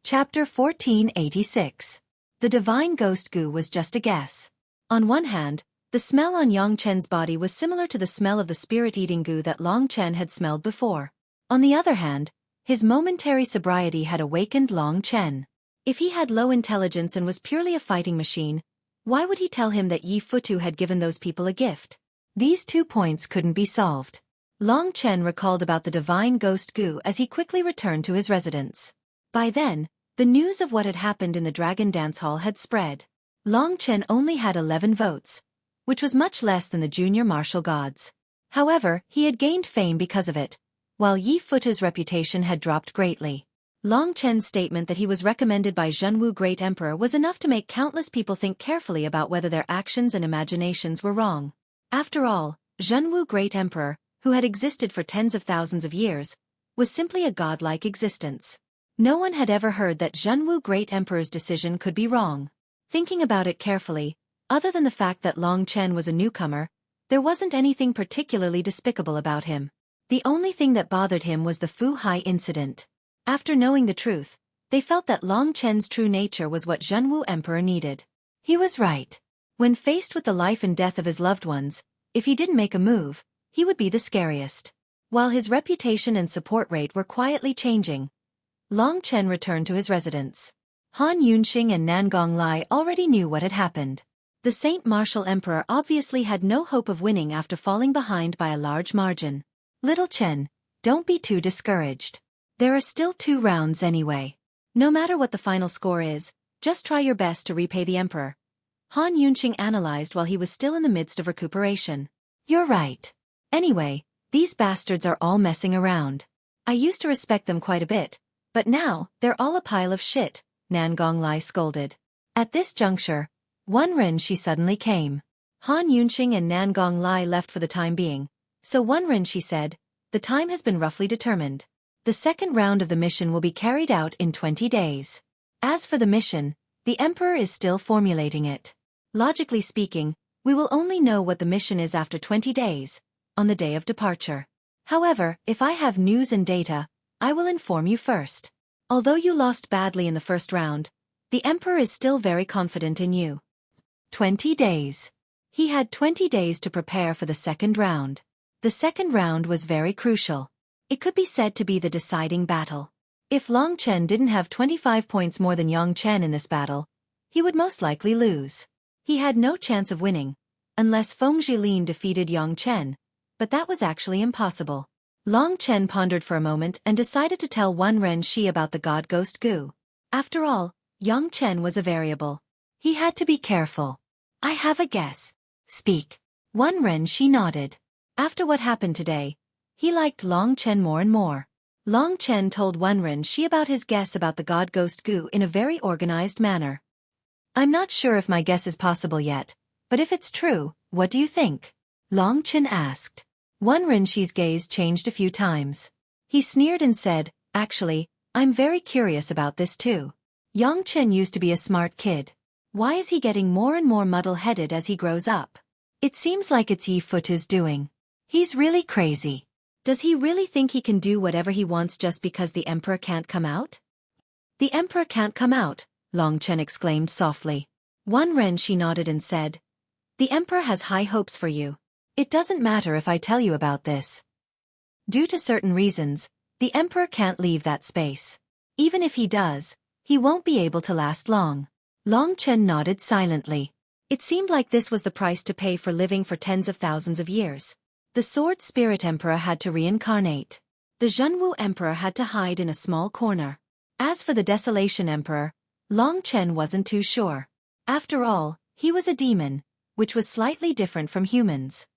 Chapter 1486. The Divine Ghost Gu was just a guess. On one hand, the smell on Yang Chen's body was similar to the smell of the spirit-eating Gu that Long Chen had smelled before. On the other hand, his momentary sobriety had awakened Long Chen. If he had low intelligence and was purely a fighting machine, why would he tell him that Yi Futu had given those people a gift? These 2 points couldn't be solved. Long Chen recalled about the Divine Ghost Gu as he quickly returned to his residence. By then, the news of what had happened in the Dragon Dance Hall had spread. Long Chen only had 11 votes, which was much less than the junior martial gods. However, he had gained fame because of it, while Yi Futu's reputation had dropped greatly. Long Chen's statement that he was recommended by Zhenwu Great Emperor was enough to make countless people think carefully about whether their actions and imaginations were wrong. After all, Zhenwu Great Emperor, who had existed for tens of thousands of years, was simply a godlike existence. No one had ever heard that Zhenwu Great Emperor's decision could be wrong. Thinking about it carefully, other than the fact that Long Chen was a newcomer, there wasn't anything particularly despicable about him. The only thing that bothered him was the Fu Hai incident. After knowing the truth, they felt that Long Chen's true nature was what Zhenwu Emperor needed. He was right. When faced with the life and death of his loved ones, if he didn't make a move, he would be the scariest. While his reputation and support rate were quietly changing, Long Chen returned to his residence. Han Yunxing and Nan Gonglai already knew what had happened. The Saint Martial Emperor obviously had no hope of winning after falling behind by a large margin. Little Chen, don't be too discouraged. There are still 2 rounds anyway. No matter what the final score is, just try your best to repay the Emperor. Han Yunxing analyzed while he was still in the midst of recuperation. You're right. Anyway, these bastards are all messing around. I used to respect them quite a bit, but now, they're all a pile of shit, Nan Gonglai scolded. At this juncture, Wen Renshi suddenly came. Han Yunxing and Nan Gonglai left for the time being, so Wen Renshi said, the time has been roughly determined. The second round of the mission will be carried out in 20 days. As for the mission, the Emperor is still formulating it. Logically speaking, we will only know what the mission is after 20 days, on the day of departure. However, if I have news and data, I will inform you first. Although you lost badly in the first round, the Emperor is still very confident in you. 20 days. He had 20 days to prepare for the second round. The second round was very crucial. It could be said to be the deciding battle. If Long Chen didn't have 25 points more than Yang Chen in this battle, he would most likely lose. He had no chance of winning, unless Feng Zhilin defeated Yang Chen, but that was actually impossible. Long Chen pondered for a moment and decided to tell Wen Renshi about the God Ghost Gu. After all, Yang Chen was a variable. He had to be careful. I have a guess. Speak. Wen Renshi nodded. After what happened today, he liked Long Chen more and more. Long Chen told Wen Renshi about his guess about the God Ghost Gu in a very organized manner. I'm not sure if my guess is possible yet, but if it's true, what do you think? Long Chen asked. Wen Renshi's gaze changed a few times. He sneered and said, actually, I'm very curious about this too. Yang Chen used to be a smart kid. Why is he getting more and more muddle-headed as he grows up? It seems like it's Yi Futu's doing. He's really crazy. Does he really think he can do whatever he wants just because the Emperor can't come out? The Emperor can't come out, Long Chen exclaimed softly. Wen Renshi nodded and said, the Emperor has high hopes for you. It doesn't matter if I tell you about this. Due to certain reasons, the Emperor can't leave that space. Even if he does, he won't be able to last long. Long Chen nodded silently. It seemed like this was the price to pay for living for tens of thousands of years. The Sword Spirit Emperor had to reincarnate. The Zhenwu Emperor had to hide in a small corner. As for the Desolation Emperor, Long Chen wasn't too sure. After all, he was a demon, which was slightly different from humans.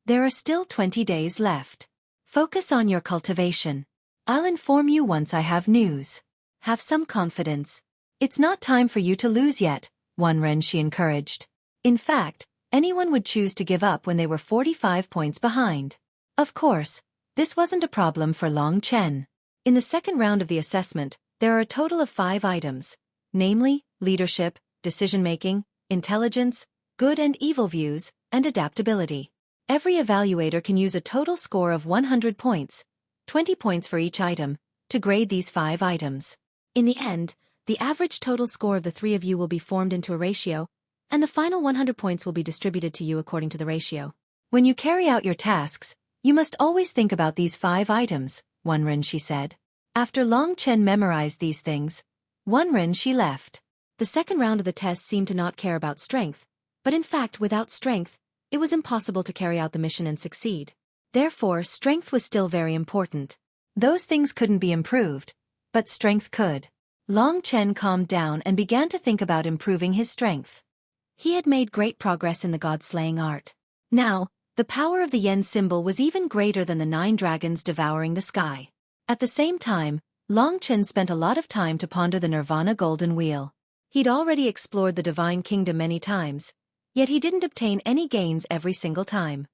There are still 20 days left. Focus on your cultivation. I'll inform you once I have news. Have some confidence. It's not time for you to lose yet, Wen Renshi encouraged. In fact, anyone would choose to give up when they were 45 points behind. Of course, this wasn't a problem for Long Chen. In the second round of the assessment, there are a total of 5 items, namely, leadership, decision-making, intelligence, good and evil views, and adaptability. Every evaluator can use a total score of 100 points, 20 points for each item, to grade these 5 items. In the end, the average total score of the 3 of you will be formed into a ratio, and the final 100 points will be distributed to you according to the ratio. When you carry out your tasks, you must always think about these 5 items, Wen Renshi said. After Long Chen memorized these things, Wen Renshi left. The second round of the test seemed to not care about strength, but in fact without strength, it was impossible to carry out the mission and succeed. Therefore, strength was still very important. Those things couldn't be improved, but strength could. Long Chen calmed down and began to think about improving his strength. He had made great progress in the god-slaying art. Now, the power of the yen symbol was even greater than the 9 dragons devouring the sky. At the same time, Long Chen spent a lot of time to ponder the Nirvana Golden Wheel. He'd already explored the Divine Kingdom many times, yet he didn't obtain any gains every single time.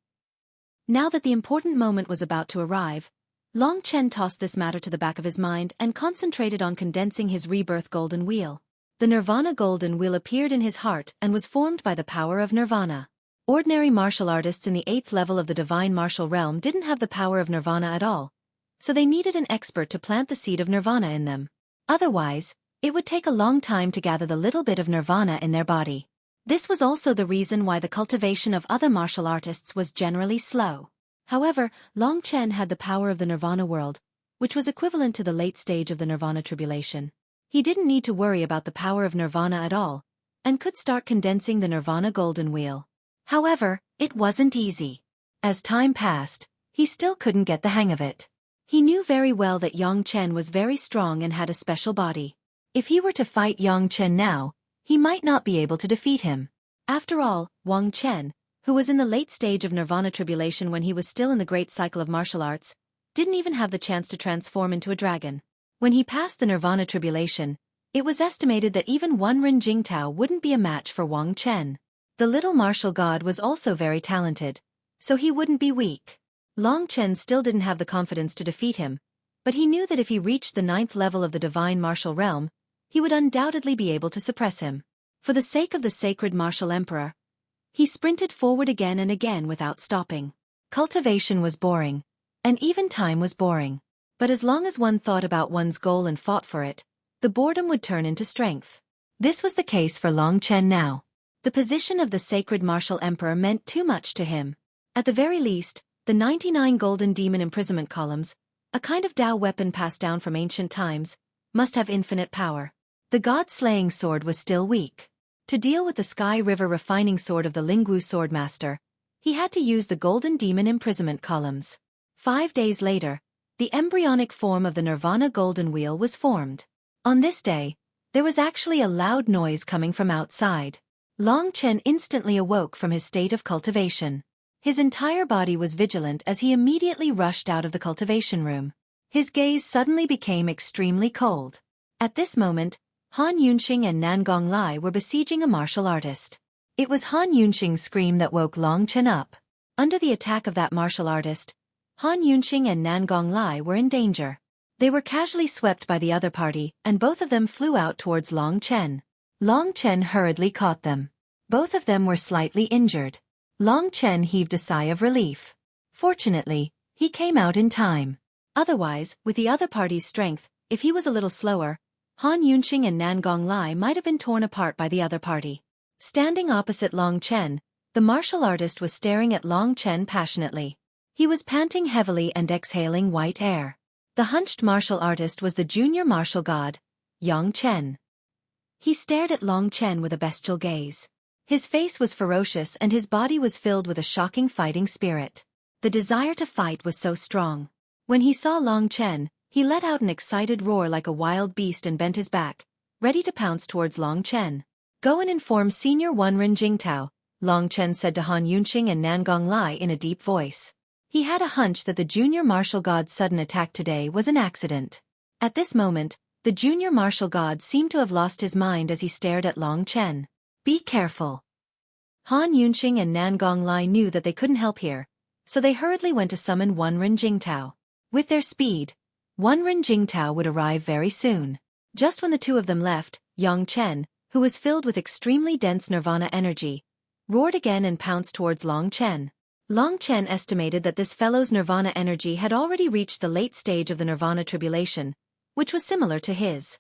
Now that the important moment was about to arrive, Long Chen tossed this matter to the back of his mind and concentrated on condensing his rebirth golden wheel. The Nirvana Golden Wheel appeared in his heart and was formed by the power of Nirvana. Ordinary martial artists in the 8th level of the Divine Martial Realm didn't have the power of Nirvana at all, so they needed an expert to plant the seed of Nirvana in them. Otherwise, it would take a long time to gather the little bit of Nirvana in their body. This was also the reason why the cultivation of other martial artists was generally slow. However, Long Chen had the power of the Nirvana world, which was equivalent to the late stage of the Nirvana tribulation. He didn't need to worry about the power of Nirvana at all, and could start condensing the Nirvana golden wheel. However, it wasn't easy. As time passed, he still couldn't get the hang of it. He knew very well that Yang Chen was very strong and had a special body. If he were to fight Yang Chen now, he might not be able to defeat him. After all, Wang Chen, who was in the late stage of Nirvana tribulation when he was still in the great cycle of martial arts, didn't even have the chance to transform into a dragon. When he passed the Nirvana tribulation, it was estimated that even one Ren Jingtao wouldn't be a match for Wang Chen. The little martial god was also very talented, so he wouldn't be weak. Long Chen still didn't have the confidence to defeat him, but he knew that if he reached the 9th level of the divine martial realm, he would undoubtedly be able to suppress him. For the sake of the sacred martial emperor, he sprinted forward again and again without stopping. Cultivation was boring, and even time was boring. But as long as one thought about one's goal and fought for it, the boredom would turn into strength. This was the case for Long Chen now. The position of the sacred martial emperor meant too much to him. At the very least, the 99 golden demon imprisonment columns, a kind of Tao weapon passed down from ancient times, must have infinite power. The god-slaying sword was still weak. To deal with the Sky River refining sword of the Lingwu swordmaster, he had to use the golden demon imprisonment columns. 5 days later, the embryonic form of the Nirvana golden wheel was formed. On this day, there was actually a loud noise coming from outside. Long Chen instantly awoke from his state of cultivation. His entire body was vigilant as he immediately rushed out of the cultivation room. His gaze suddenly became extremely cold. At this moment, Han Yunxing and Nan Gonglai were besieging a martial artist. It was Han Yunxing's scream that woke Long Chen up. Under the attack of that martial artist, Han Yunxing and Nan Gonglai were in danger. They were casually swept by the other party, and both of them flew out towards Long Chen. Long Chen hurriedly caught them. Both of them were slightly injured. Long Chen heaved a sigh of relief. Fortunately, he came out in time. Otherwise, with the other party's strength, if he was a little slower, Han Yunxing and Nan Gonglai might have been torn apart by the other party. Standing opposite Long Chen, the martial artist was staring at Long Chen passionately. He was panting heavily and exhaling white air. The hunched martial artist was the junior martial god, Yang Chen. He stared at Long Chen with a bestial gaze. His face was ferocious and his body was filled with a shocking fighting spirit. The desire to fight was so strong. When he saw Long Chen, he let out an excited roar like a wild beast and bent his back, ready to pounce towards Long Chen. "Go and inform Senior One Ren Jingtao," Long Chen said to Han Yunxing and Nan Gonglai in a deep voice. He had a hunch that the junior martial god's sudden attack today was an accident. At this moment, the junior martial god seemed to have lost his mind as he stared at Long Chen. "Be careful." Han Yunxing and Nan Gonglai knew that they couldn't help here, so they hurriedly went to summon One Ren Jingtao. With their speed, One Ren Jingtao would arrive very soon. Just when the two of them left, Yang Chen, who was filled with extremely dense nirvana energy, roared again and pounced towards Long Chen. Long Chen estimated that this fellow's nirvana energy had already reached the late stage of the nirvana tribulation, which was similar to his.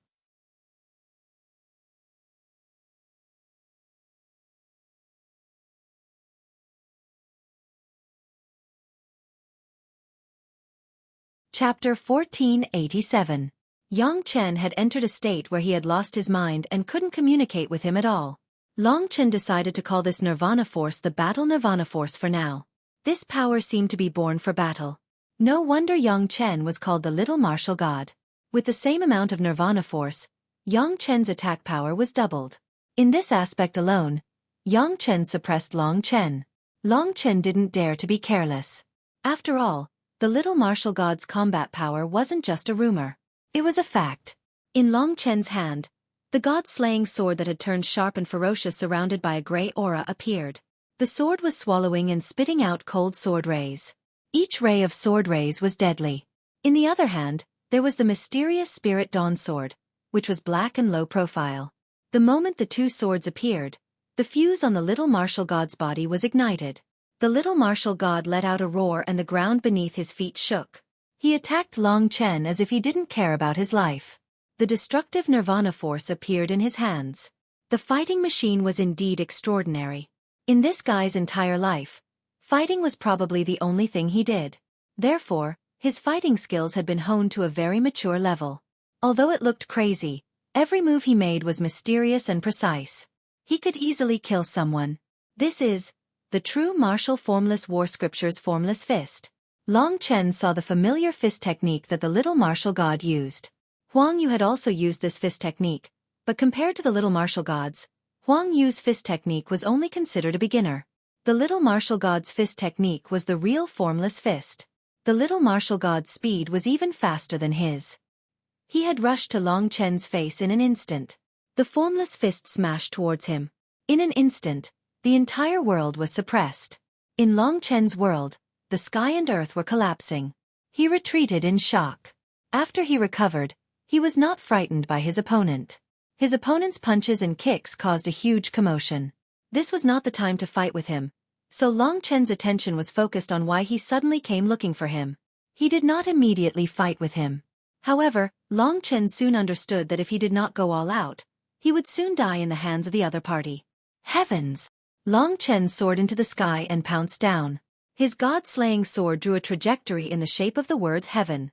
Chapter 1487. Yang Chen had entered a state where he had lost his mind and couldn't communicate with him at all. Long Chen decided to call this nirvana force the Battle Nirvana Force for now. This power seemed to be born for battle. No wonder Yang Chen was called the Little Martial God. With the same amount of nirvana force, Yang Chen's attack power was doubled. In this aspect alone, Yang Chen suppressed Long Chen. Long Chen didn't dare to be careless. After all, the Little Martial God's combat power wasn't just a rumor. It was a fact. In Long Chen's hand, the god-slaying sword that had turned sharp and ferocious surrounded by a gray aura appeared. The sword was swallowing and spitting out cold sword rays. Each ray of sword rays was deadly. In the other hand, there was the mysterious Spirit Dawn sword, which was black and low profile. The moment the two swords appeared, the fuse on the Little Martial God's body was ignited. The Little Martial God let out a roar and the ground beneath his feet shook. He attacked Long Chen as if he didn't care about his life. The destructive nirvana force appeared in his hands. The fighting machine was indeed extraordinary. In this guy's entire life, fighting was probably the only thing he did. Therefore, His fighting skills had been honed to a very mature level. Although it looked crazy, every move he made was mysterious and precise. He could easily kill someone. This is the true martial formless war scripture's formless fist. Long Chen saw the familiar fist technique that the little martial god used. Huang Yu had also used this fist technique, but compared to the little martial gods, Huang Yu's fist technique was only considered a beginner. The little martial god's fist technique was the real formless fist. The little martial god's speed was even faster than his. He had rushed to Long Chen's face in an instant. The formless fist smashed towards him. In an instant, the entire world was suppressed. In Long Chen's world, the sky and earth were collapsing. He retreated in shock. After he recovered, he was not frightened by his opponent. His opponent's punches and kicks caused a huge commotion. This was not the time to fight with him, so Long Chen's attention was focused on why he suddenly came looking for him. He did not immediately fight with him. However, Long Chen soon understood that if he did not go all out, he would soon die in the hands of the other party. Heavens! Long Chen soared into the sky and pounced down. His god-slaying sword drew a trajectory in the shape of the word heaven.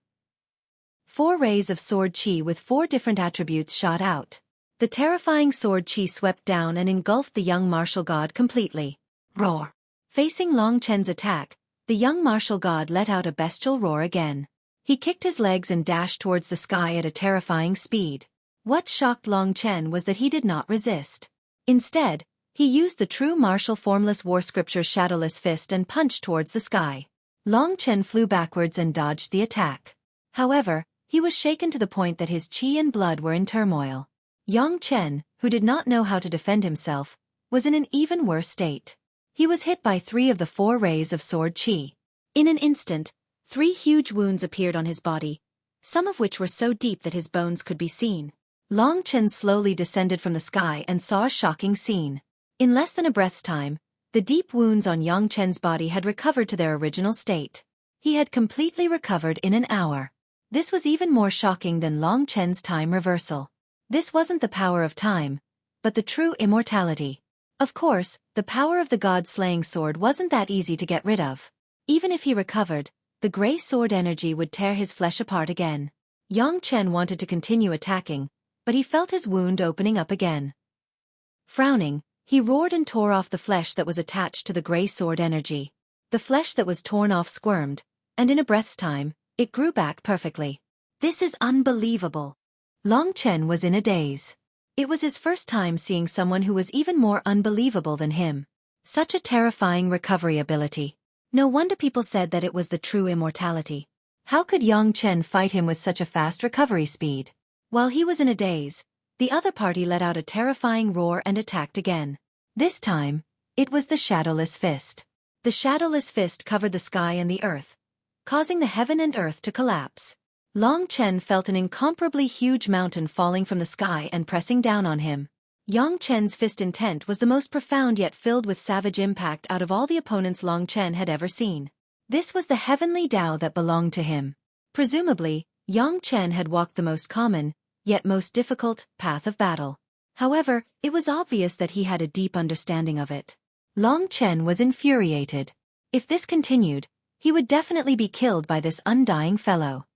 4 rays of sword qi with 4 different attributes shot out. The terrifying sword qi swept down and engulfed the young martial god completely. Roar! Facing Long Chen's attack, the young martial god let out a bestial roar again. He kicked his legs and dashed towards the sky at a terrifying speed. What shocked Long Chen was that he did not resist. Instead, he used the true martial formless war scripture's shadowless fist and punched towards the sky. Long Chen flew backwards and dodged the attack. However, he was shaken to the point that his qi and blood were in turmoil. Yang Chen, who did not know how to defend himself, was in an even worse state. He was hit by 3 of the 4 rays of sword qi. In an instant, 3 huge wounds appeared on his body, some of which were so deep that his bones could be seen. Long Chen slowly descended from the sky and saw a shocking scene. In less than a breath's time, the deep wounds on Yang Chen's body had recovered to their original state. He had completely recovered in an hour. This was even more shocking than Long Chen's time reversal. This wasn't the power of time, but the true immortality. Of course, the power of the god-slaying sword wasn't that easy to get rid of. Even if he recovered, the gray sword energy would tear his flesh apart again. Yang Chen wanted to continue attacking, but he felt his wound opening up again. Frowning, he roared and tore off the flesh that was attached to the gray sword energy. The flesh that was torn off squirmed, and in a breath's time, it grew back perfectly. This is unbelievable. Long Chen was in a daze. It was his first time seeing someone who was even more unbelievable than him. Such a terrifying recovery ability. No wonder people said that it was the true immortality. How could Yang Chen fight him with such a fast recovery speed? While he was in a daze, the other party let out a terrifying roar and attacked again. This time, it was the shadowless fist. The shadowless fist covered the sky and the earth, causing the heaven and earth to collapse. Long Chen felt an incomparably huge mountain falling from the sky and pressing down on him. Yang Chen's fist intent was the most profound yet filled with savage impact out of all the opponents Long Chen had ever seen. This was the heavenly Tao that belonged to him. Presumably, Yang Chen had walked the most common, yet most difficult, path of battle. However, it was obvious that he had a deep understanding of it. Long Chen was infuriated. If this continued, he would definitely be killed by this undying fellow.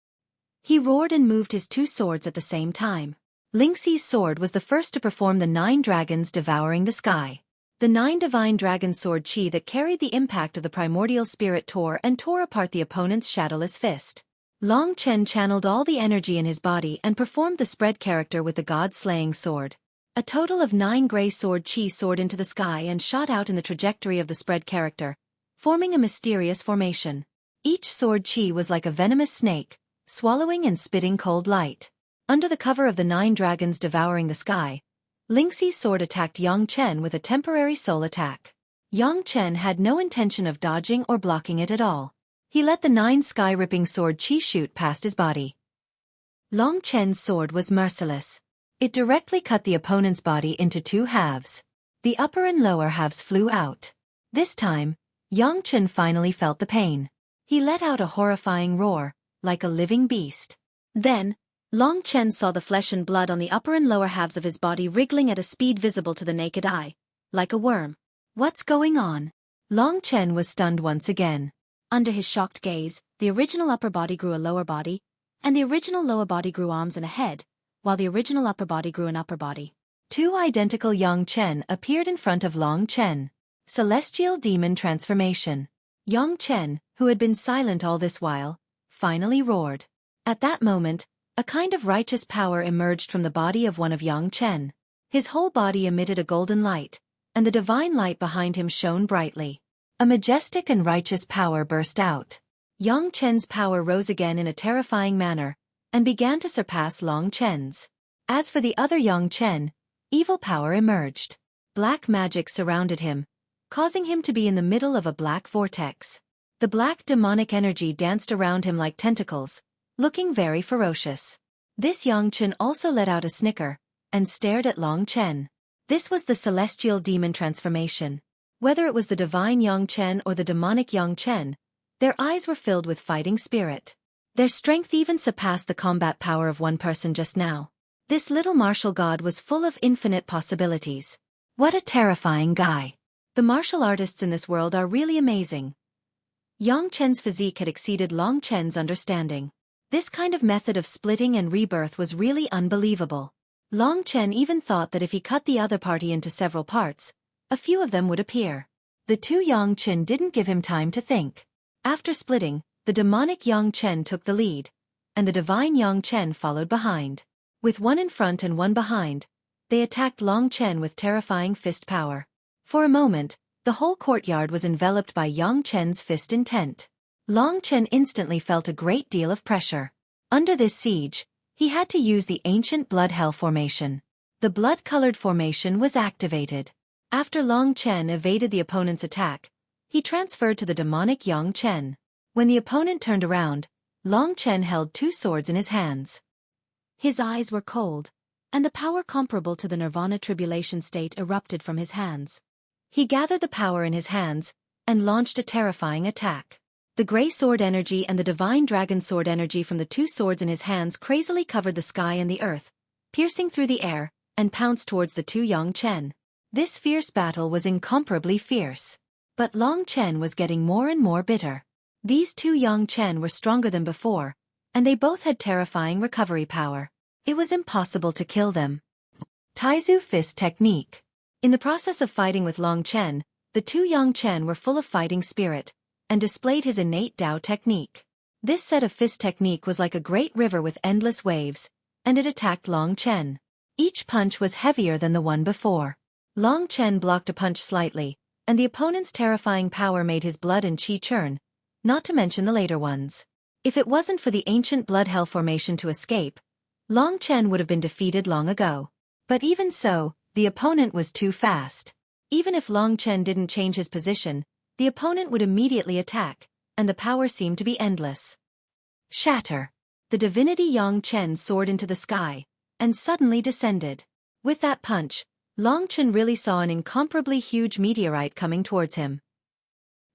He roared and moved his 2 swords at the same time. Lingxi's sword was the first to perform the 9 dragons devouring the sky. The 9 divine dragon sword qi that carried the impact of the primordial spirit tore apart the opponent's shadowless fist. Long Chen channeled all the energy in his body and performed the spread character with the god-slaying sword. A total of 9 gray sword qi soared into the sky and shot out in the trajectory of the spread character, forming a mysterious formation. Each sword qi was like a venomous snake, swallowing and spitting cold light. Under the cover of the 9 dragons devouring the sky, Lingxi's sword attacked Yang Chen with a temporary soul attack. Yang Chen had no intention of dodging or blocking it at all. He let the 9 sky-ripping sword qi shoot past his body. Long Chen's sword was merciless. It directly cut the opponent's body into 2 halves. The upper and lower halves flew out. This time, Yang Chen finally felt the pain. He let out a horrifying roar, like a living beast. Then, Long Chen saw the flesh and blood on the upper and lower halves of his body wriggling at a speed visible to the naked eye, like a worm. What's going on? Long Chen was stunned once again. Under his shocked gaze, The original upper body grew a lower body, and the original lower body grew arms and a head, while the original upper body grew an upper body. Two identical Yang Chen appeared in front of Long Chen. Celestial Demon Transformation. Yang Chen, who had been silent all this while, finally roared. At that moment, a kind of righteous power emerged from the body of one of Yang Chen. His whole body emitted a golden light, and the divine light behind him shone brightly. A majestic and righteous power burst out. Yang Chen's power rose again in a terrifying manner, and began to surpass Long Chen's. As for the other Yang Chen, evil power emerged. Black magic surrounded him, causing him to be in the middle of a black vortex. The black demonic energy danced around him like tentacles, looking very ferocious. This Yang Chen also let out a snicker, and stared at Long Chen. This was the celestial demon transformation. Whether it was the divine Yang Chen or the demonic Yang Chen, their eyes were filled with fighting spirit. Their strength even surpassed the combat power of one person just now. This little martial god was full of infinite possibilities. What a terrifying guy. The martial artists in this world are really amazing. Yang Chen's physique had exceeded Long Chen's understanding. This kind of method of splitting and rebirth was really unbelievable. Long Chen even thought that if he cut the other party into several parts, a few of them would appear. The two Yang Chen didn't give him time to think. After splitting, the demonic Yang Chen took the lead, and the divine Yang Chen followed behind. With one in front and one behind, they attacked Long Chen with terrifying fist power. For a moment, the whole courtyard was enveloped by Yang Chen's fist intent. Long Chen instantly felt a great deal of pressure. Under this siege, he had to use the ancient blood hell formation. The blood-colored formation was activated. After Long Chen evaded the opponent's attack, he transferred to the demonic Yang Chen. When the opponent turned around, Long Chen held two swords in his hands. His eyes were cold, and the power comparable to the Nirvana tribulation state erupted from his hands. He gathered the power in his hands, and launched a terrifying attack. The gray sword energy and the divine dragon sword energy from the two swords in his hands crazily covered the sky and the earth, piercing through the air, and pounced towards the two Yang Chen. This fierce battle was incomparably fierce. But Long Chen was getting more and more bitter. These two Yang Chen were stronger than before, and they both had terrifying recovery power. It was impossible to kill them. Taizu Fist Technique. In the process of fighting with Long Chen, the two Yang Chen were full of fighting spirit, and displayed his innate Tao technique. This set of fist technique was like a great river with endless waves, and it attacked Long Chen. Each punch was heavier than the one before. Long Chen blocked a punch slightly, and the opponent's terrifying power made his blood and qi churn, not to mention the later ones. If it wasn't for the ancient blood hell formation to escape, Long Chen would have been defeated long ago. But even so, the opponent was too fast. Even if Long Chen didn't change his position, the opponent would immediately attack, and the power seemed to be endless. Shatter. The divinity Yang Chen soared into the sky, and suddenly descended. With that punch, Long Chen really saw an incomparably huge meteorite coming towards him.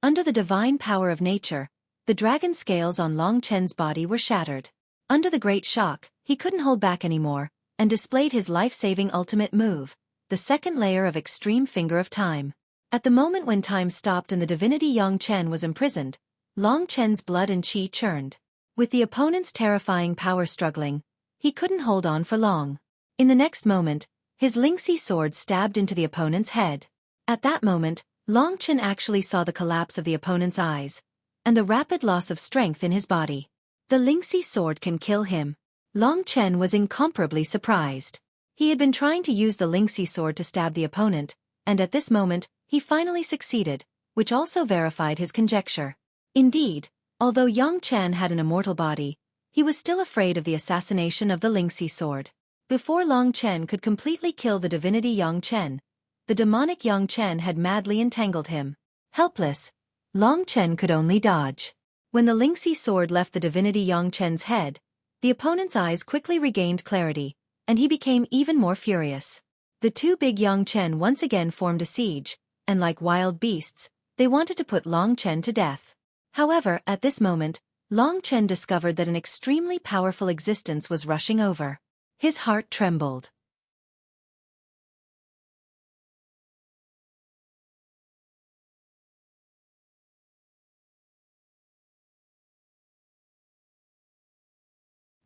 Under the divine power of nature, the dragon scales on Long Chen's body were shattered. Under the great shock, he couldn't hold back anymore, and displayed his life-saving ultimate move, the second layer of extreme finger of time. At the moment when time stopped and the divinity Yang Chen was imprisoned, Long Chen's blood and qi churned. With the opponent's terrifying power struggling, he couldn't hold on for long. In the next moment, his Lingxi sword stabbed into the opponent's head. At that moment, Long Chen actually saw the collapse of the opponent's eyes, and the rapid loss of strength in his body. The Lingxi sword can kill him. Long Chen was incomparably surprised. He had been trying to use the Lingxi sword to stab the opponent, and at this moment, he finally succeeded, which also verified his conjecture. Indeed, although Yang Chen had an immortal body, he was still afraid of the assassination of the Lingxi sword. Before Long Chen could completely kill the divinity Yang Chen, the demonic Yang Chen had madly entangled him. Helpless, Long Chen could only dodge. When the Lingxi sword left the divinity Yang Chen's head, the opponent's eyes quickly regained clarity, and he became even more furious. The two big Yang Chen once again formed a siege, and like wild beasts, they wanted to put Long Chen to death. However, at this moment, Long Chen discovered that an extremely powerful existence was rushing over. His heart trembled.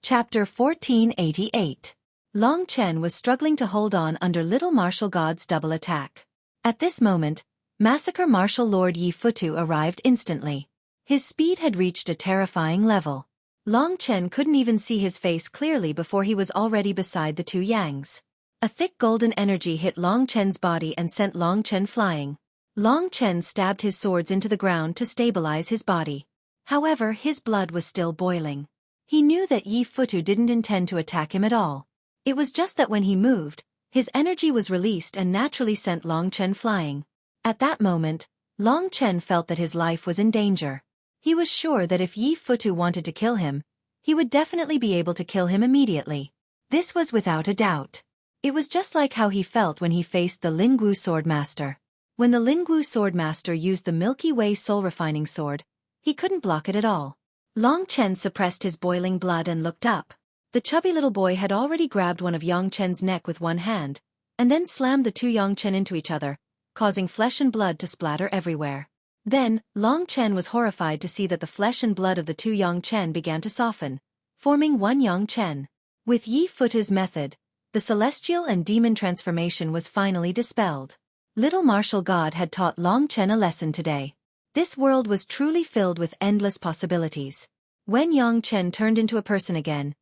Chapter 1488. Long Chen was struggling to hold on under Little Martial God's double attack. At this moment, Massacre Martial Lord Yi Futu arrived instantly. His speed had reached a terrifying level. Long Chen couldn't even see his face clearly before he was already beside the two Yangs. A thick golden energy hit Long Chen's body and sent Long Chen flying. Long Chen stabbed his swords into the ground to stabilize his body. However, his blood was still boiling. He knew that Yi Futu didn't intend to attack him at all. It was just that when he moved, his energy was released and naturally sent Long Chen flying. At that moment, Long Chen felt that his life was in danger. He was sure that if Yi Futu wanted to kill him, he would definitely be able to kill him immediately. This was without a doubt. It was just like how he felt when he faced the Lingwu Swordmaster. When the Lingwu Swordmaster used the Milky Way Soul Refining Sword, he couldn't block it at all. Long Chen suppressed his boiling blood and looked up. The chubby little boy had already grabbed one of Yang Chen's neck with one hand, and then slammed the two Yang Chen into each other, causing flesh and blood to splatter everywhere. Then, Long Chen was horrified to see that the flesh and blood of the two Yang Chen began to soften, forming one Yang Chen. With Yi Futu's method, the celestial and demon transformation was finally dispelled. Little Martial God had taught Long Chen a lesson today. This world was truly filled with endless possibilities. When Yang Chen turned into a person again,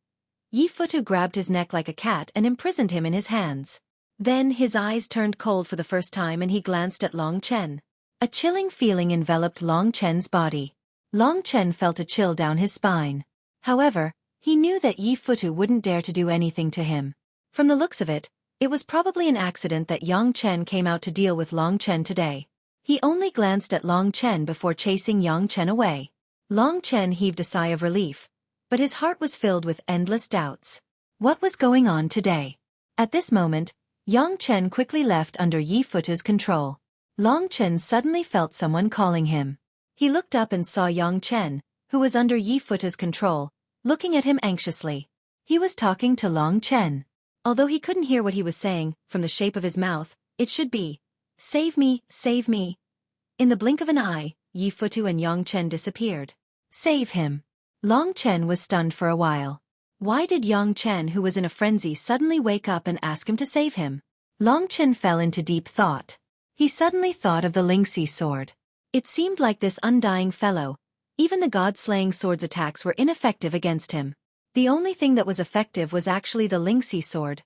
Yi Futu grabbed his neck like a cat and imprisoned him in his hands. Then his eyes turned cold for the first time and he glanced at Long Chen. A chilling feeling enveloped Long Chen's body. Long Chen felt a chill down his spine. However, he knew that Yi Futu wouldn't dare to do anything to him. From the looks of it, it was probably an accident that Yang Chen came out to deal with Long Chen today. He only glanced at Long Chen before chasing Yang Chen away. Long Chen heaved a sigh of relief, but his heart was filled with endless doubts. What was going on today? At this moment, Yang Chen quickly left under Yi Futu's control. Long Chen suddenly felt someone calling him. He looked up and saw Yang Chen, who was under Yi Futu's control, looking at him anxiously. He was talking to Long Chen. Although he couldn't hear what he was saying, from the shape of his mouth, it should be, "Save me, save me." In the blink of an eye, Yi Futu and Yang Chen disappeared. Save him. Long Chen was stunned for a while. Why did Yang Chen, who was in a frenzy, suddenly wake up and ask him to save him? Long Chen fell into deep thought. He suddenly thought of the Lingxi sword. It seemed like this undying fellow, even the god-slaying sword's attacks were ineffective against him. The only thing that was effective was actually the Lingxi sword.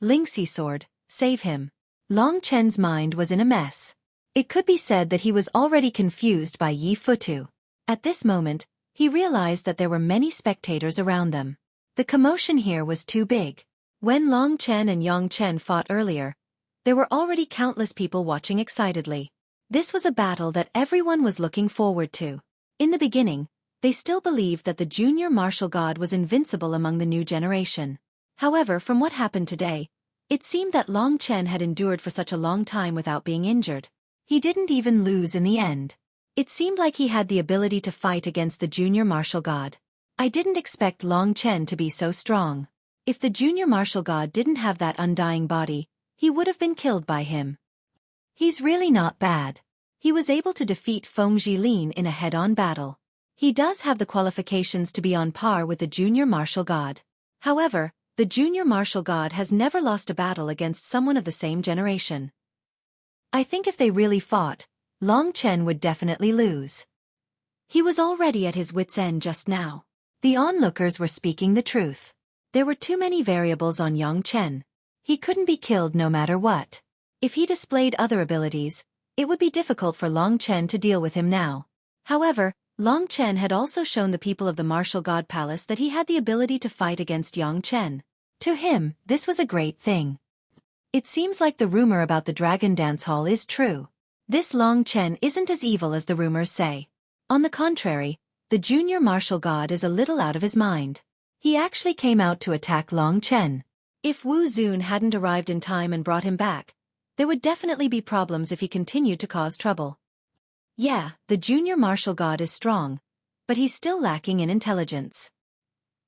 Lingxi sword, save him. Long Chen's mind was in a mess. It could be said that he was already confused by Yi Futu. At this moment, he realized that there were many spectators around them. The commotion here was too big. When Long Chen and Yang Chen fought earlier, there were already countless people watching excitedly. This was a battle that everyone was looking forward to. In the beginning, they still believed that the junior martial god was invincible among the new generation. However, from what happened today, it seemed that Long Chen had endured for such a long time without being injured. He didn't even lose in the end. It seemed like he had the ability to fight against the junior martial god. I didn't expect Long Chen to be so strong. If the junior martial god didn't have that undying body, he would have been killed by him. He's really not bad. He was able to defeat Feng Jilin in a head-on battle. He does have the qualifications to be on par with the junior martial god. However, the junior martial god has never lost a battle against someone of the same generation. I think if they really fought, Long Chen would definitely lose. He was already at his wit's end just now. The onlookers were speaking the truth. There were too many variables on Yang Chen. He couldn't be killed no matter what. If he displayed other abilities, it would be difficult for Long Chen to deal with him now. However, Long Chen had also shown the people of the Martial God Palace that he had the ability to fight against Yang Chen. To him, this was a great thing. It seems like the rumor about the Dragon Dance Hall is true. This Long Chen isn't as evil as the rumors say. On the contrary, the junior martial god is a little out of his mind. He actually came out to attack Long Chen. If Wu Zun hadn't arrived in time and brought him back, there would definitely be problems if he continued to cause trouble. Yeah, the junior martial god is strong, but he's still lacking in intelligence.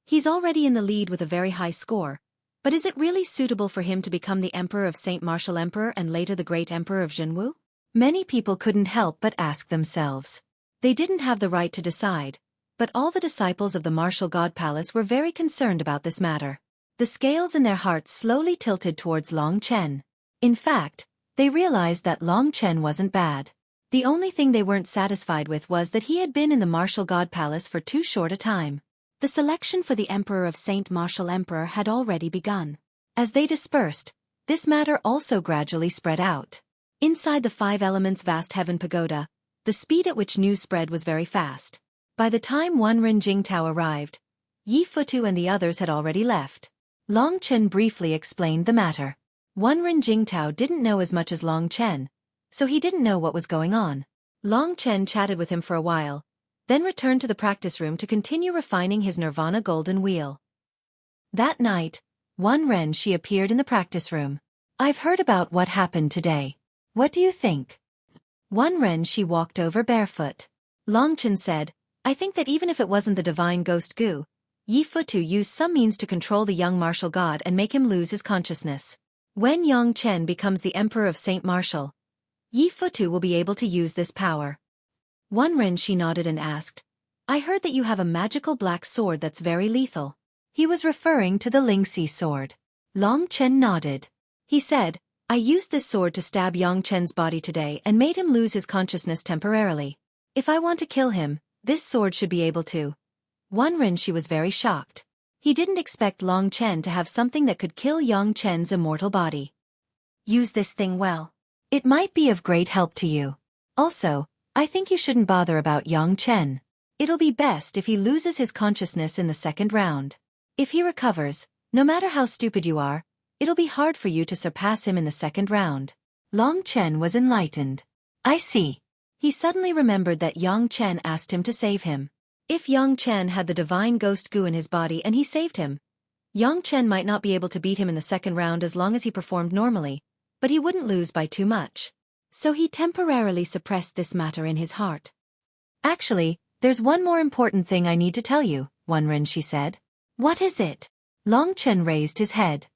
He's already in the lead with a very high score, but is it really suitable for him to become the Emperor of Saint Martial Emperor and later the Great Emperor of Zhenwu? Many people couldn't help but ask themselves. They didn't have the right to decide, But all the disciples of the martial god palace were very concerned about this matter. The scales in their hearts slowly tilted towards Long Chen. In fact, they realized that Long Chen wasn't bad. The only thing they weren't satisfied with was that he had been in the martial god palace for too short a time. The selection for the Emperor of Saint Martial Emperor had already begun. As they dispersed, this matter also gradually spread out. Inside the Five Elements' vast heaven pagoda, the speed at which news spread was very fast. By the time Wen Jingtao arrived, Yi Futu and the others had already left. Long Chen briefly explained the matter. Wen Jingtao didn't know as much as Long Chen, so he didn't know what was going on. Long Chen chatted with him for a while, then returned to the practice room to continue refining his Nirvana golden wheel. That night, she appeared in the practice room. "I've heard about what happened today. What do you think?" She walked over barefoot. Long Chen said, "I think that even if it wasn't the divine ghost Gu, Yi Futu used some means to control the young martial god and make him lose his consciousness. When Yang Chen becomes the Emperor of Saint Martial, Yi Futu will be able to use this power." She nodded and asked, "I heard that you have a magical black sword that's very lethal." He was referring to the Lingxi sword. Long Chen nodded. He said, "I used this sword to stab Yang Chen's body today and made him lose his consciousness temporarily. If I want to kill him, this sword should be able to." She was very shocked. He didn't expect Long Chen to have something that could kill Yang Chen's immortal body. "Use this thing well. It might be of great help to you. Also, I think you shouldn't bother about Yang Chen. It'll be best if he loses his consciousness in the second round. If he recovers, no matter how stupid you are, it'll be hard for you to surpass him in the second round." Long Chen was enlightened. "I see." He suddenly remembered that Yang Chen asked him to save him. If Yang Chen had the divine ghost Gu in his body and he saved him, Yang Chen might not be able to beat him in the second round as long as he performed normally, but he wouldn't lose by too much. So he temporarily suppressed this matter in his heart. "Actually, there's one more important thing I need to tell you," she said. "What is it?" Long Chen raised his head.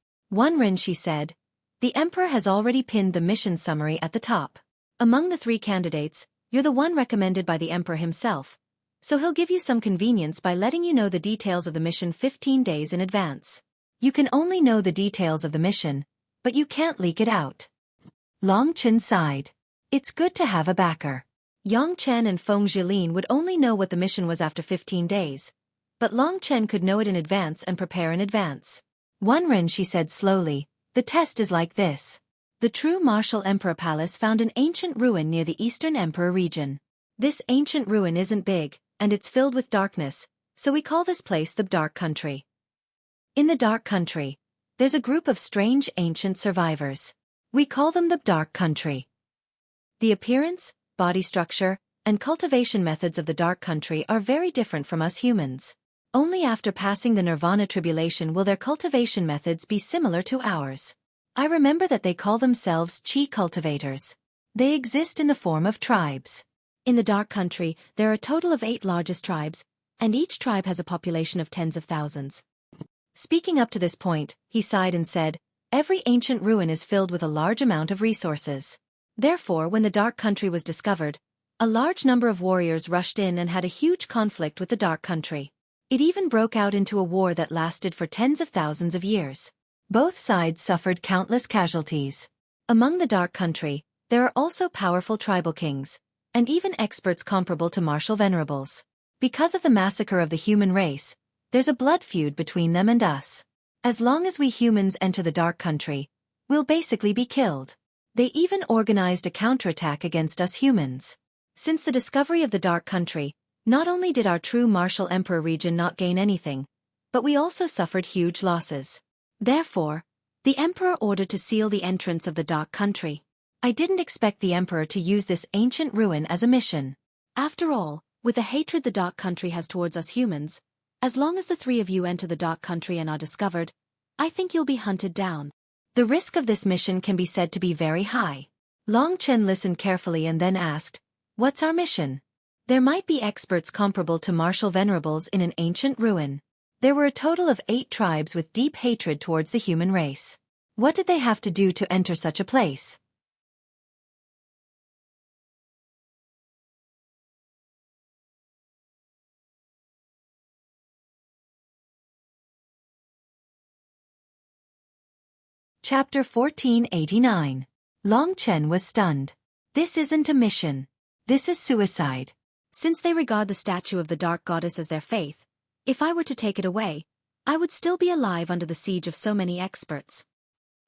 She said, "The Emperor has already pinned the mission summary at the top. Among the 3 candidates, you're the one recommended by the Emperor himself, so he'll give you some convenience by letting you know the details of the mission 15 days in advance. You can only know the details of the mission, but you can't leak it out." Long Chen sighed. It's good to have a backer. Yang Chen and Feng Jilin would only know what the mission was after 15 days, but Long Chen could know it in advance and prepare in advance. She said slowly, "The test is like this. The true martial Emperor Palace found an ancient ruin near the Eastern Emperor region. This ancient ruin isn't big, and it's filled with darkness, so we call this place the Dark Country. In the Dark Country, there's a group of strange ancient survivors. We call them the Dark Country. The appearance, body structure, and cultivation methods of the Dark Country are very different from us humans. Only after passing the Nirvana tribulation will their cultivation methods be similar to ours. I remember that they call themselves Qi cultivators. They exist in the form of tribes. In the Dark Country, there are a total of 8 largest tribes, and each tribe has a population of tens of thousands." Speaking up to this point, he sighed and said, "Every ancient ruin is filled with a large amount of resources. Therefore, when the Dark Country was discovered, a large number of warriors rushed in and had a huge conflict with the Dark Country. It even broke out into a war that lasted for tens of thousands of years. Both sides suffered countless casualties. Among the Dark Country, there are also powerful tribal kings, and even experts comparable to martial venerables. Because of the massacre of the human race, there's a blood feud between them and us. As long as we humans enter the Dark Country, we'll basically be killed. They even organized a counterattack against us humans. Since the discovery of the Dark Country, not only did our true martial emperor region not gain anything, but we also suffered huge losses. Therefore, the emperor ordered to seal the entrance of the Dark Country. I didn't expect the emperor to use this ancient ruin as a mission. After all, with the hatred the Dark Country has towards us humans, as long as the 3 of you enter the Dark Country and are discovered, I think you'll be hunted down. The risk of this mission can be said to be very high." Long Chen listened carefully and then asked, "What's our mission?" There might be experts comparable to martial venerables in an ancient ruin. There were a total of 8 tribes with deep hatred towards the human race. What did they have to do to enter such a place? Chapter 1489. Long Chen was stunned. This isn't a mission. This is suicide. Since they regard the statue of the Dark Goddess as their faith, if I were to take it away, I would still be alive under the siege of so many experts.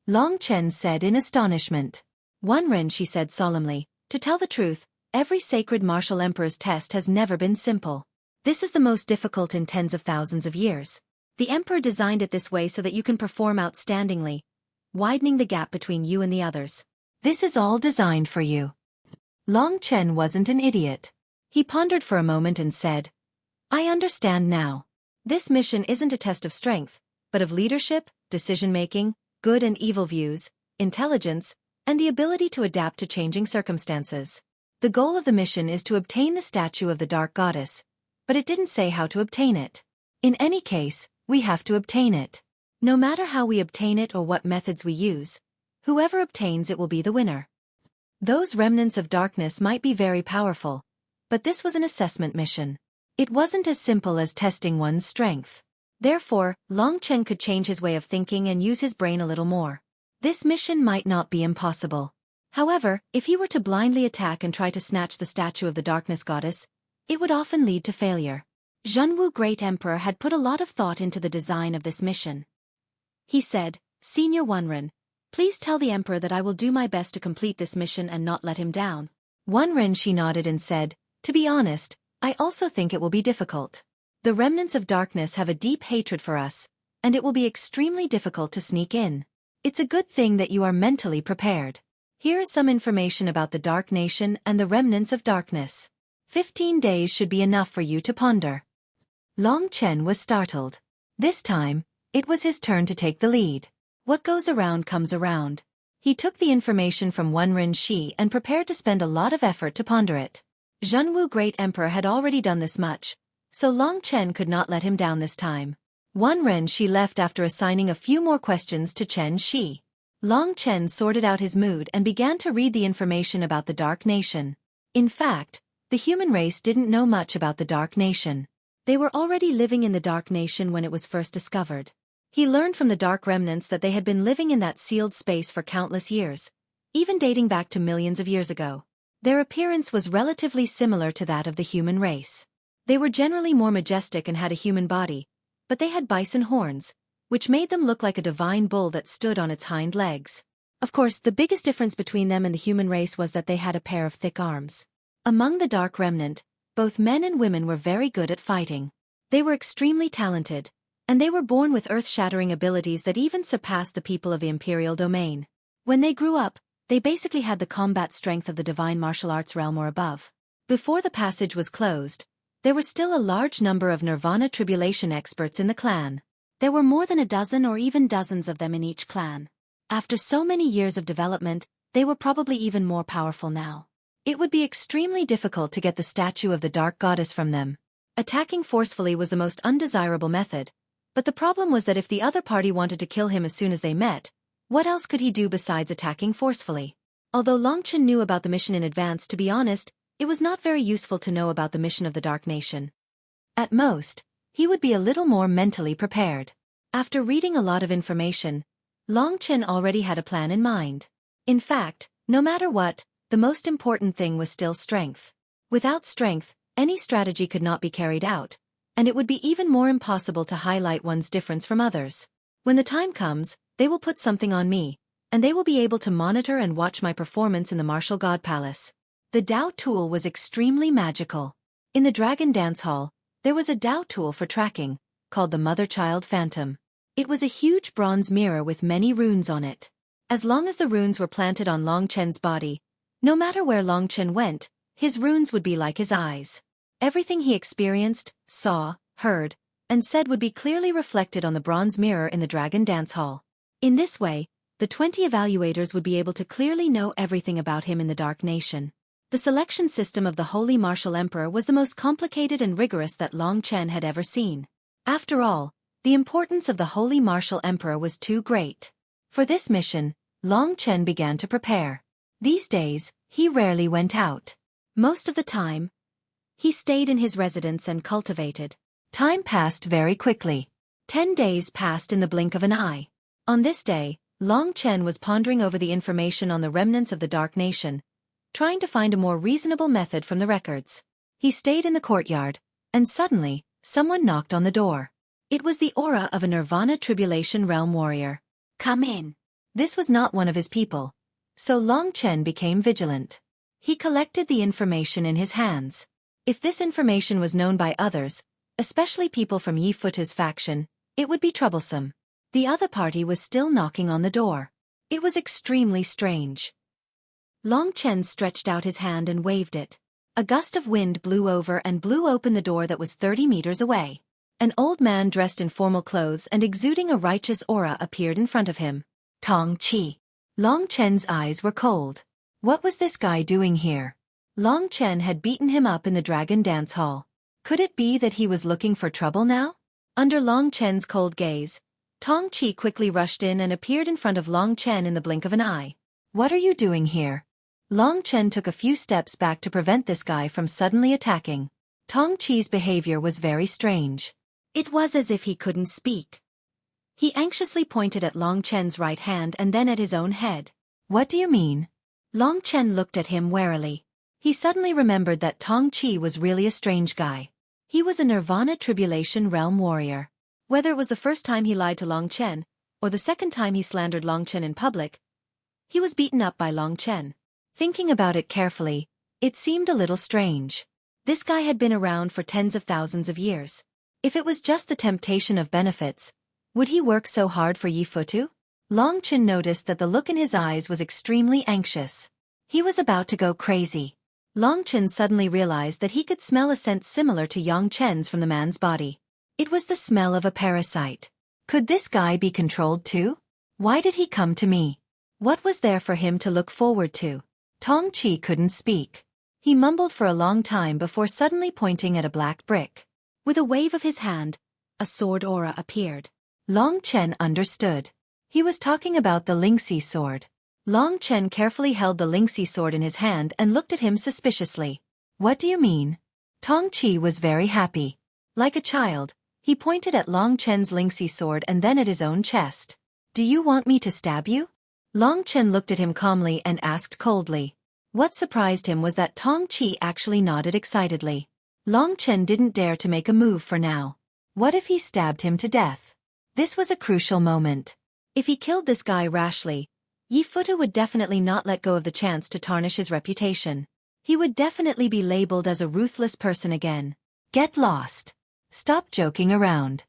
Long Chen said in astonishment. Wanren, she said solemnly, to tell the truth, every sacred martial emperor's test has never been simple. This is the most difficult in tens of thousands of years. The emperor designed it this way so that you can perform outstandingly, widening the gap between you and the others. This is all designed for you. Long Chen wasn't an idiot. He pondered for a moment and said, I understand now. This mission isn't a test of strength, but of leadership, decision-making, good and evil views, intelligence, and the ability to adapt to changing circumstances. The goal of the mission is to obtain the statue of the Dark Goddess, but it didn't say how to obtain it. In any case, we have to obtain it. No matter how we obtain it or what methods we use, whoever obtains it will be the winner. Those remnants of darkness might be very powerful, but this was an assessment mission. It wasn't as simple as testing one's strength. Therefore, Long Chen could change his way of thinking and use his brain a little more. This mission might not be impossible. However, if he were to blindly attack and try to snatch the statue of the Darkness Goddess, it would often lead to failure. Xuanwu Great Emperor had put a lot of thought into the design of this mission. He said, Senior Wanren, please tell the Emperor that I will do my best to complete this mission and not let him down. Wanren, she nodded and said, to be honest, I also think it will be difficult. The remnants of darkness have a deep hatred for us, and it will be extremely difficult to sneak in. It's a good thing that you are mentally prepared. Here is some information about the Dark Nation and the remnants of darkness. 15 days should be enough for you to ponder. Long Chen was startled. This time, it was his turn to take the lead. What goes around comes around. He took the information from Wanren Shi and prepared to spend a lot of effort to ponder it. Xuanwu Great Emperor had already done this much, so Long Chen could not let him down this time. Wanren Shi left after assigning a few more questions to Chen Shi. Long Chen sorted out his mood and began to read the information about the Dark Nation. In fact, the human race didn't know much about the Dark Nation. They were already living in the Dark Nation when it was first discovered. He learned from the Dark Remnants that they had been living in that sealed space for countless years, even dating back to millions of years ago. Their appearance was relatively similar to that of the human race. They were generally more majestic and had a human body, but they had bison horns, which made them look like a divine bull that stood on its hind legs. Of course, the biggest difference between them and the human race was that they had a pair of thick arms. Among the Dark Remnant, both men and women were very good at fighting. They were extremely talented, and they were born with earth-shattering abilities that even surpassed the people of the Imperial Domain. When they grew up, they basically had the combat strength of the divine martial arts realm or above. Before the passage was closed, there were still a large number of Nirvana Tribulation experts in the clan. There were more than a dozen or even dozens of them in each clan. After so many years of development, they were probably even more powerful now. It would be extremely difficult to get the statue of the Dark Goddess from them. Attacking forcefully was the most undesirable method, but the problem was that if the other party wanted to kill him as soon as they met, what else could he do besides attacking forcefully? Although Long Chen knew about the mission in advance, to be honest, it was not very useful to know about the mission of the Dark Nation. At most, he would be a little more mentally prepared. After reading a lot of information, Long Chen already had a plan in mind. In fact, no matter what, the most important thing was still strength. Without strength, any strategy could not be carried out, and it would be even more impossible to highlight one's difference from others. When the time comes, they will put something on me, and they will be able to monitor and watch my performance in the Martial God Palace. The Dao tool was extremely magical. In the Dragon Dance Hall, there was a Dao tool for tracking, called the Mother-Child Phantom. It was a huge bronze mirror with many runes on it. As long as the runes were planted on Long Chen's body, no matter where Long Chen went, his runes would be like his eyes. Everything he experienced, saw, heard, and said would be clearly reflected on the bronze mirror in the Dragon Dance Hall. In this way, the 20 evaluators would be able to clearly know everything about him in the Dark Nation. The selection system of the Holy Martial Emperor was the most complicated and rigorous that Long Chen had ever seen. After all, the importance of the Holy Martial Emperor was too great. For this mission, Long Chen began to prepare. These days, he rarely went out. Most of the time, he stayed in his residence and cultivated. Time passed very quickly. 10 days passed in the blink of an eye. On this day, Long Chen was pondering over the information on the remnants of the Dark Nation, trying to find a more reasonable method from the records. He stayed in the courtyard, and suddenly, someone knocked on the door. It was the aura of a Nirvana Tribulation Realm warrior. "Come in." This was not one of his people, so Long Chen became vigilant. He collected the information in his hands. If this information was known by others, especially people from Yi Futu's faction, it would be troublesome. The other party was still knocking on the door. It was extremely strange. Long Chen stretched out his hand and waved it. A gust of wind blew over and blew open the door that was 30 meters away. An old man dressed in formal clothes and exuding a righteous aura appeared in front of him. Tong Qi. Long Chen's eyes were cold. What was this guy doing here? Long Chen had beaten him up in the Dragon Dance Hall. Could it be that he was looking for trouble now? Under Long Chen's cold gaze, Tong Qi quickly rushed in and appeared in front of Long Chen in the blink of an eye. "What are you doing here?" Long Chen took a few steps back to prevent this guy from suddenly attacking. Tong Qi's behavior was very strange. It was as if he couldn't speak. He anxiously pointed at Long Chen's right hand and then at his own head. "What do you mean?" Long Chen looked at him warily. He suddenly remembered that Tong Qi was really a strange guy. He was a Nirvana Tribulation Realm warrior. Whether it was the first time he lied to Long Chen, or the second time he slandered Long Chen in public, he was beaten up by Long Chen. Thinking about it carefully, it seemed a little strange. This guy had been around for tens of thousands of years. If it was just the temptation of benefits, would he work so hard for Yi Futu? Long Chen noticed that the look in his eyes was extremely anxious. He was about to go crazy. Long Chen suddenly realized that he could smell a scent similar to Yang Chen's from the man's body. It was the smell of a parasite. Could this guy be controlled too? Why did he come to me? What was there for him to look forward to? Tong Qi couldn't speak. He mumbled for a long time before suddenly pointing at a black brick. With a wave of his hand, a sword aura appeared. Long Chen understood. He was talking about the Lingxi sword. Long Chen carefully held the Lingxi sword in his hand and looked at him suspiciously. "What do you mean?" Tong Qi was very happy. Like a child, he pointed at Long Chen's Lingxi sword and then at his own chest. "Do you want me to stab you?" Long Chen looked at him calmly and asked coldly. What surprised him was that Tong Qi actually nodded excitedly. Long Chen didn't dare to make a move for now. What if he stabbed him to death? This was a crucial moment. If he killed this guy rashly, Yi Futu would definitely not let go of the chance to tarnish his reputation. He would definitely be labeled as a ruthless person again. Get lost. Stop joking around.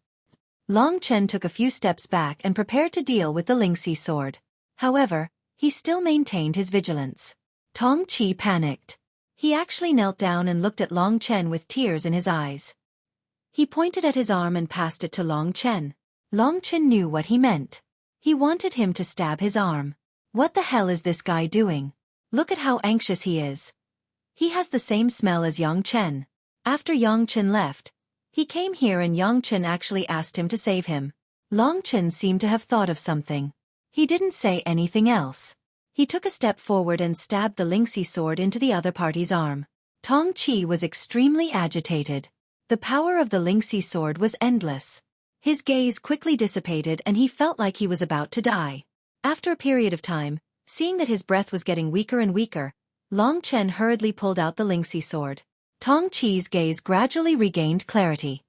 Long Chen took a few steps back and prepared to deal with the Lingxi sword. However, he still maintained his vigilance. Tong Qi panicked. He actually knelt down and looked at Long Chen with tears in his eyes. He pointed at his arm and passed it to Long Chen. Long Chen knew what he meant. He wanted him to stab his arm. What the hell is this guy doing? Look at how anxious he is. He has the same smell as Yang Chen. After Yang Chen left, he came here and Yang Chen actually asked him to save him. Long Chen seemed to have thought of something. He didn't say anything else. He took a step forward and stabbed the Lingxi sword into the other party's arm. Tong Qi was extremely agitated. The power of the Lingxi sword was endless. His gaze quickly dissipated and he felt like he was about to die. After a period of time, seeing that his breath was getting weaker and weaker, Long Chen hurriedly pulled out the Lingxi sword. Tong Qi's gaze gradually regained clarity.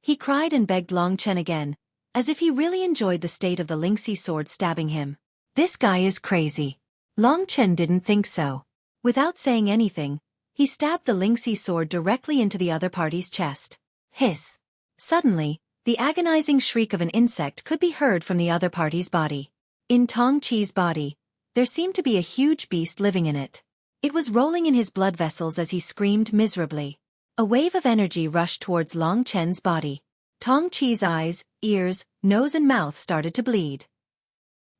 He cried and begged Long Chen again, as if he really enjoyed the state of the Lingxi sword stabbing him. This guy is crazy. Long Chen didn't think so. Without saying anything, he stabbed the Lingxi sword directly into the other party's chest. Hiss. Suddenly, the agonizing shriek of an insect could be heard from the other party's body. In Tong Qi's body, there seemed to be a huge beast living in it. It was rolling in his blood vessels as he screamed miserably. A wave of energy rushed towards Long Chen's body. Tong Qi's eyes, ears, nose and mouth started to bleed.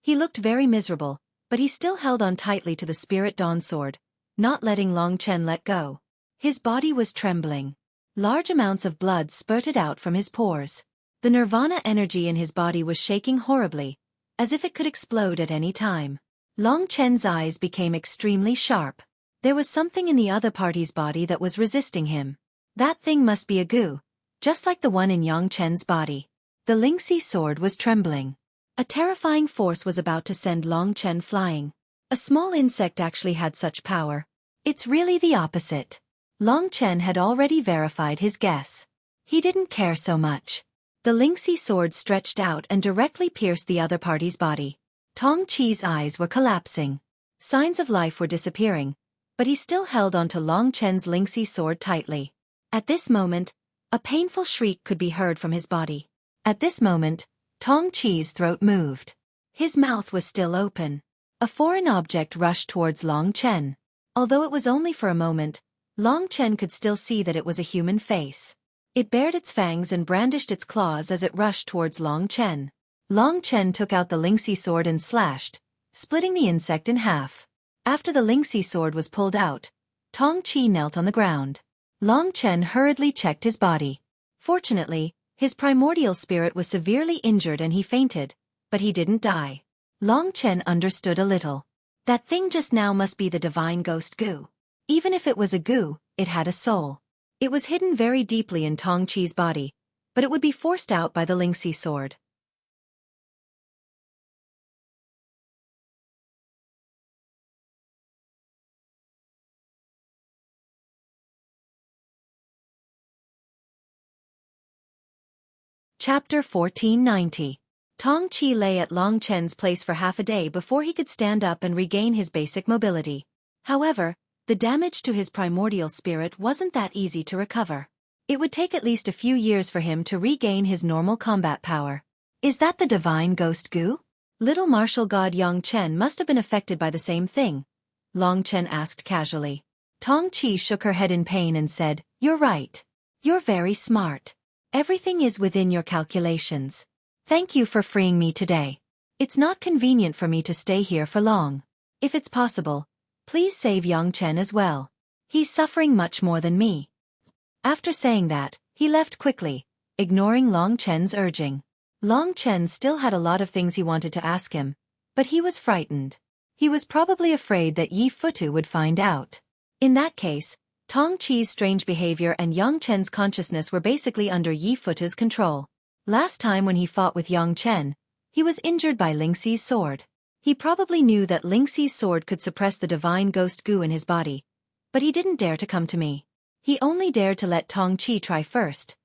He looked very miserable, but he still held on tightly to the Spirit Dawn sword, not letting Long Chen let go. His body was trembling. Large amounts of blood spurted out from his pores. The Nirvana energy in his body was shaking horribly, as if it could explode at any time. Long Chen's eyes became extremely sharp. There was something in the other party's body that was resisting him. That thing must be a goo, just like the one in Yang Chen's body. The Lingxi sword was trembling. A terrifying force was about to send Long Chen flying. A small insect actually had such power. It's really the opposite. Long Chen had already verified his guess. He didn't care so much. The Lingxi sword stretched out and directly pierced the other party's body. Tong Chi's eyes were collapsing. Signs of life were disappearing, but he still held onto Long Chen's Lingxi sword tightly. At this moment, a painful shriek could be heard from his body. At this moment, Tong Chi's throat moved. His mouth was still open. A foreign object rushed towards Long Chen. Although it was only for a moment, Long Chen could still see that it was a human face. It bared its fangs and brandished its claws as it rushed towards Long Chen. Long Chen took out the Lingxi sword and slashed, splitting the insect in half. After the Lingxi sword was pulled out, Tong Chi knelt on the ground. Long Chen hurriedly checked his body. Fortunately, his primordial spirit was severely injured and he fainted, but he didn't die. Long Chen understood a little. That thing just now must be the divine ghost goo. Even if it was a goo, it had a soul. It was hidden very deeply in Tong Chi's body, but it would be forced out by the Lingxi sword. Chapter 1490. Tong Chi lay at Long Chen's place for half a day before he could stand up and regain his basic mobility. However, the damage to his primordial spirit wasn't that easy to recover. It would take at least a few years for him to regain his normal combat power. Is that the divine ghost goo? Little martial god Yang Chen must have been affected by the same thing, Long Chen asked casually. Tong Chi shook her head in pain and said, "You're right. You're very smart. Everything is within your calculations. Thank you for freeing me today. It's not convenient for me to stay here for long. If it's possible, please save Yang Chen as well. He's suffering much more than me." After saying that, he left quickly, ignoring Long Chen's urging. Long Chen still had a lot of things he wanted to ask him, but he was frightened. He was probably afraid that Yi Futu would find out. In that case, Tong Chi's strange behavior and Yang Chen's consciousness were basically under Yi Futu's control. Last time when he fought with Yang Chen, he was injured by Lingxi's sword. He probably knew that Lingxi's sword could suppress the divine ghost goo in his body, but he didn't dare to come to me. He only dared to let Tong Chi try first.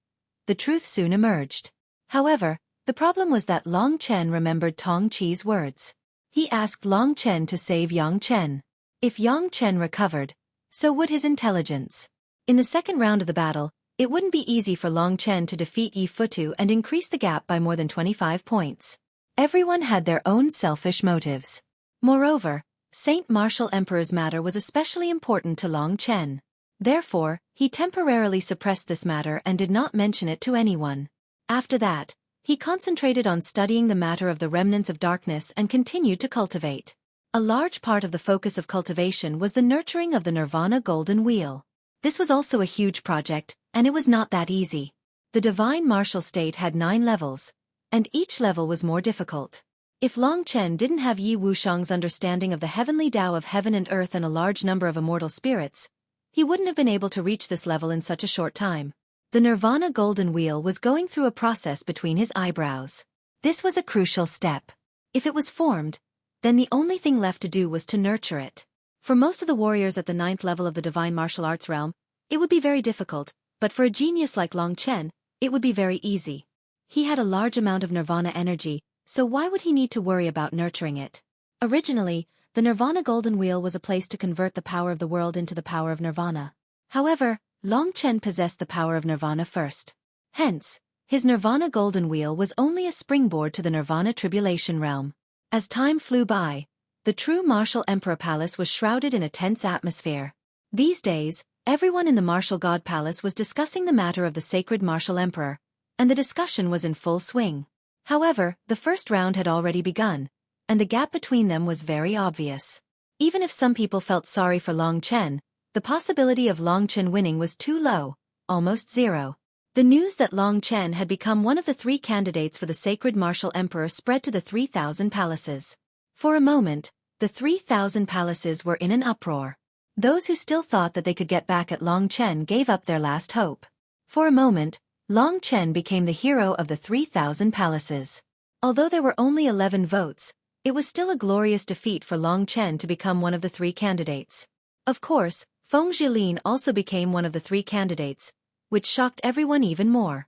The truth soon emerged. However, the problem was that Long Chen remembered Tong Chi's words. He asked Long Chen to save Yang Chen. If Yang Chen recovered, so would his intelligence. In the second round of the battle, it wouldn't be easy for Long Chen to defeat Yi Futu and increase the gap by more than 25 points. Everyone had their own selfish motives. Moreover, Saint Martial Emperor's matter was especially important to Long Chen. Therefore, he temporarily suppressed this matter and did not mention it to anyone. After that, he concentrated on studying the matter of the remnants of darkness and continued to cultivate. A large part of the focus of cultivation was the nurturing of the Nirvana Golden Wheel. This was also a huge project, and it was not that easy. The divine martial state had 9 levels, and each level was more difficult. If Long Chen didn't have Yi Wushang's understanding of the heavenly Tao of heaven and earth and a large number of immortal spirits, he wouldn't have been able to reach this level in such a short time. The Nirvana Golden Wheel was going through a process between his eyebrows. This was a crucial step. If it was formed, then the only thing left to do was to nurture it. For most of the warriors at the 9th level of the divine martial arts realm, it would be very difficult, but for a genius like Long Chen, it would be very easy. He had a large amount of Nirvana energy, so why would he need to worry about nurturing it? Originally, the Nirvana Golden Wheel was a place to convert the power of the world into the power of Nirvana. However, Long Chen possessed the power of Nirvana first. Hence, his Nirvana Golden Wheel was only a springboard to the Nirvana Tribulation realm. As time flew by, the true Martial Emperor Palace was shrouded in a tense atmosphere. These days, everyone in the Martial God Palace was discussing the matter of the sacred Martial Emperor, and the discussion was in full swing. However, the first round had already begun, and the gap between them was very obvious. Even if some people felt sorry for Long Chen, the possibility of Long Chen winning was too low, almost zero. The news that Long Chen had become one of the 3 candidates for the sacred Martial Emperor spread to the 3,000 palaces. For a moment, the 3,000 palaces were in an uproar. Those who still thought that they could get back at Long Chen gave up their last hope. For a moment, Long Chen became the hero of the 3,000 palaces. Although there were only 11 votes, it was still a glorious defeat for Long Chen to become one of the 3 candidates. Of course, Feng Zhilin also became one of the 3 candidates, which shocked everyone even more.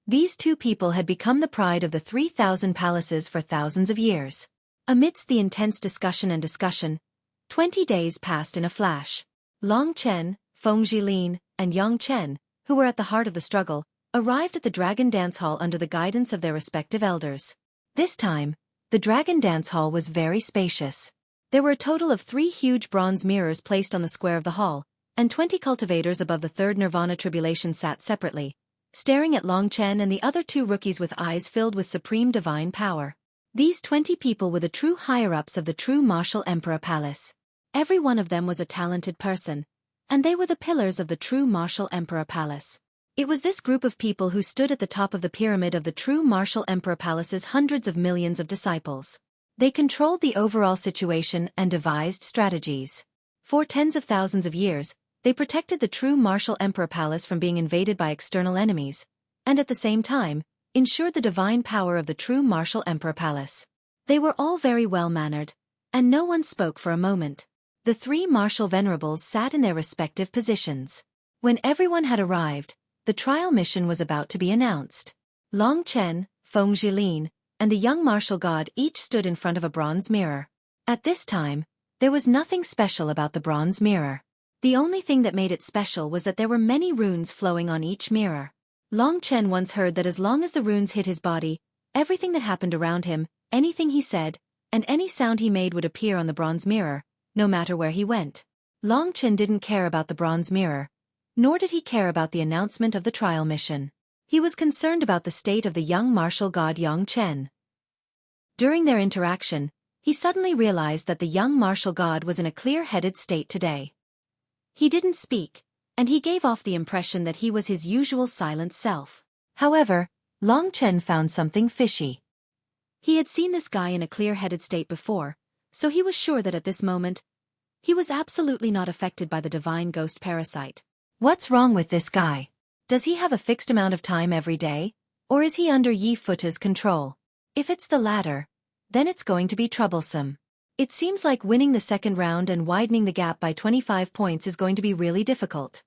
These 2 people had become the pride of the 3,000 palaces for thousands of years. Amidst the intense discussion, 20 days passed in a flash. Long Chen, Feng Zhilin, and Yang Chen, who were at the heart of the struggle, arrived at the Dragon Dance Hall under the guidance of their respective elders. This time, the Dragon Dance Hall was very spacious. There were a total of 3 huge bronze mirrors placed on the square of the hall, and 20 cultivators above the 3rd Nirvana Tribulation sat separately, staring at Long Chen and the other 2 rookies with eyes filled with supreme divine power. These 20 people were the true higher-ups of the true martial Emperor Palace. Every one of them was a talented person, and they were the pillars of the true martial Emperor Palace. It was this group of people who stood at the top of the pyramid of the true martial Emperor Palace's hundreds of millions of disciples. They controlled the overall situation and devised strategies. For tens of thousands of years, they protected the true martial Emperor Palace from being invaded by external enemies, and at the same time, ensured the divine power of the true martial Emperor Palace. They were all very well-mannered, and no one spoke for a moment. The 3 martial venerables sat in their respective positions. When everyone had arrived, the trial mission was about to be announced. Long Chen, Feng Zhilin, and the young martial god each stood in front of a bronze mirror. At this time, there was nothing special about the bronze mirror. The only thing that made it special was that there were many runes flowing on each mirror. Long Chen once heard that as long as the runes hit his body, everything that happened around him, anything he said, and any sound he made would appear on the bronze mirror, no matter where he went. Long Chen didn't care about the bronze mirror, nor did he care about the announcement of the trial mission. He was concerned about the state of the young martial god Yang Chen. During their interaction, he suddenly realized that the young martial god was in a clear-headed state today. He didn't speak, and he gave off the impression that he was his usual silent self. However, Long Chen found something fishy. He had seen this guy in a clear-headed state before, so he was sure that at this moment, he was absolutely not affected by the divine ghost parasite. What's wrong with this guy? Does he have a fixed amount of time every day, or is he under Yi Futa's control? If it's the latter, then it's going to be troublesome. It seems like winning the second round and widening the gap by 25 points is going to be really difficult.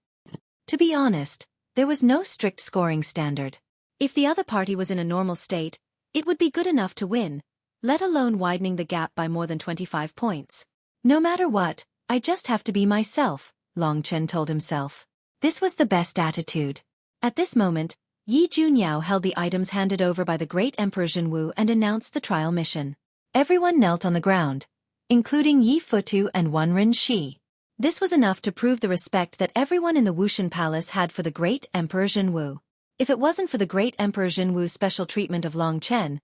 To be honest, there was no strict scoring standard. If the other party was in a normal state, it would be good enough to win, let alone widening the gap by more than 25 points. No matter what, I just have to be myself, Long Chen told himself. This was the best attitude. At this moment, Yi Junyao held the items handed over by the great Emperor Zhenwu and announced the trial mission. Everyone knelt on the ground, including Yi Futu and Wanren Shi. This was enough to prove the respect that everyone in the Wushan Palace had for the great Emperor Zhenwu. If it wasn't for the great Emperor Zhenwu's special treatment of Long Chen,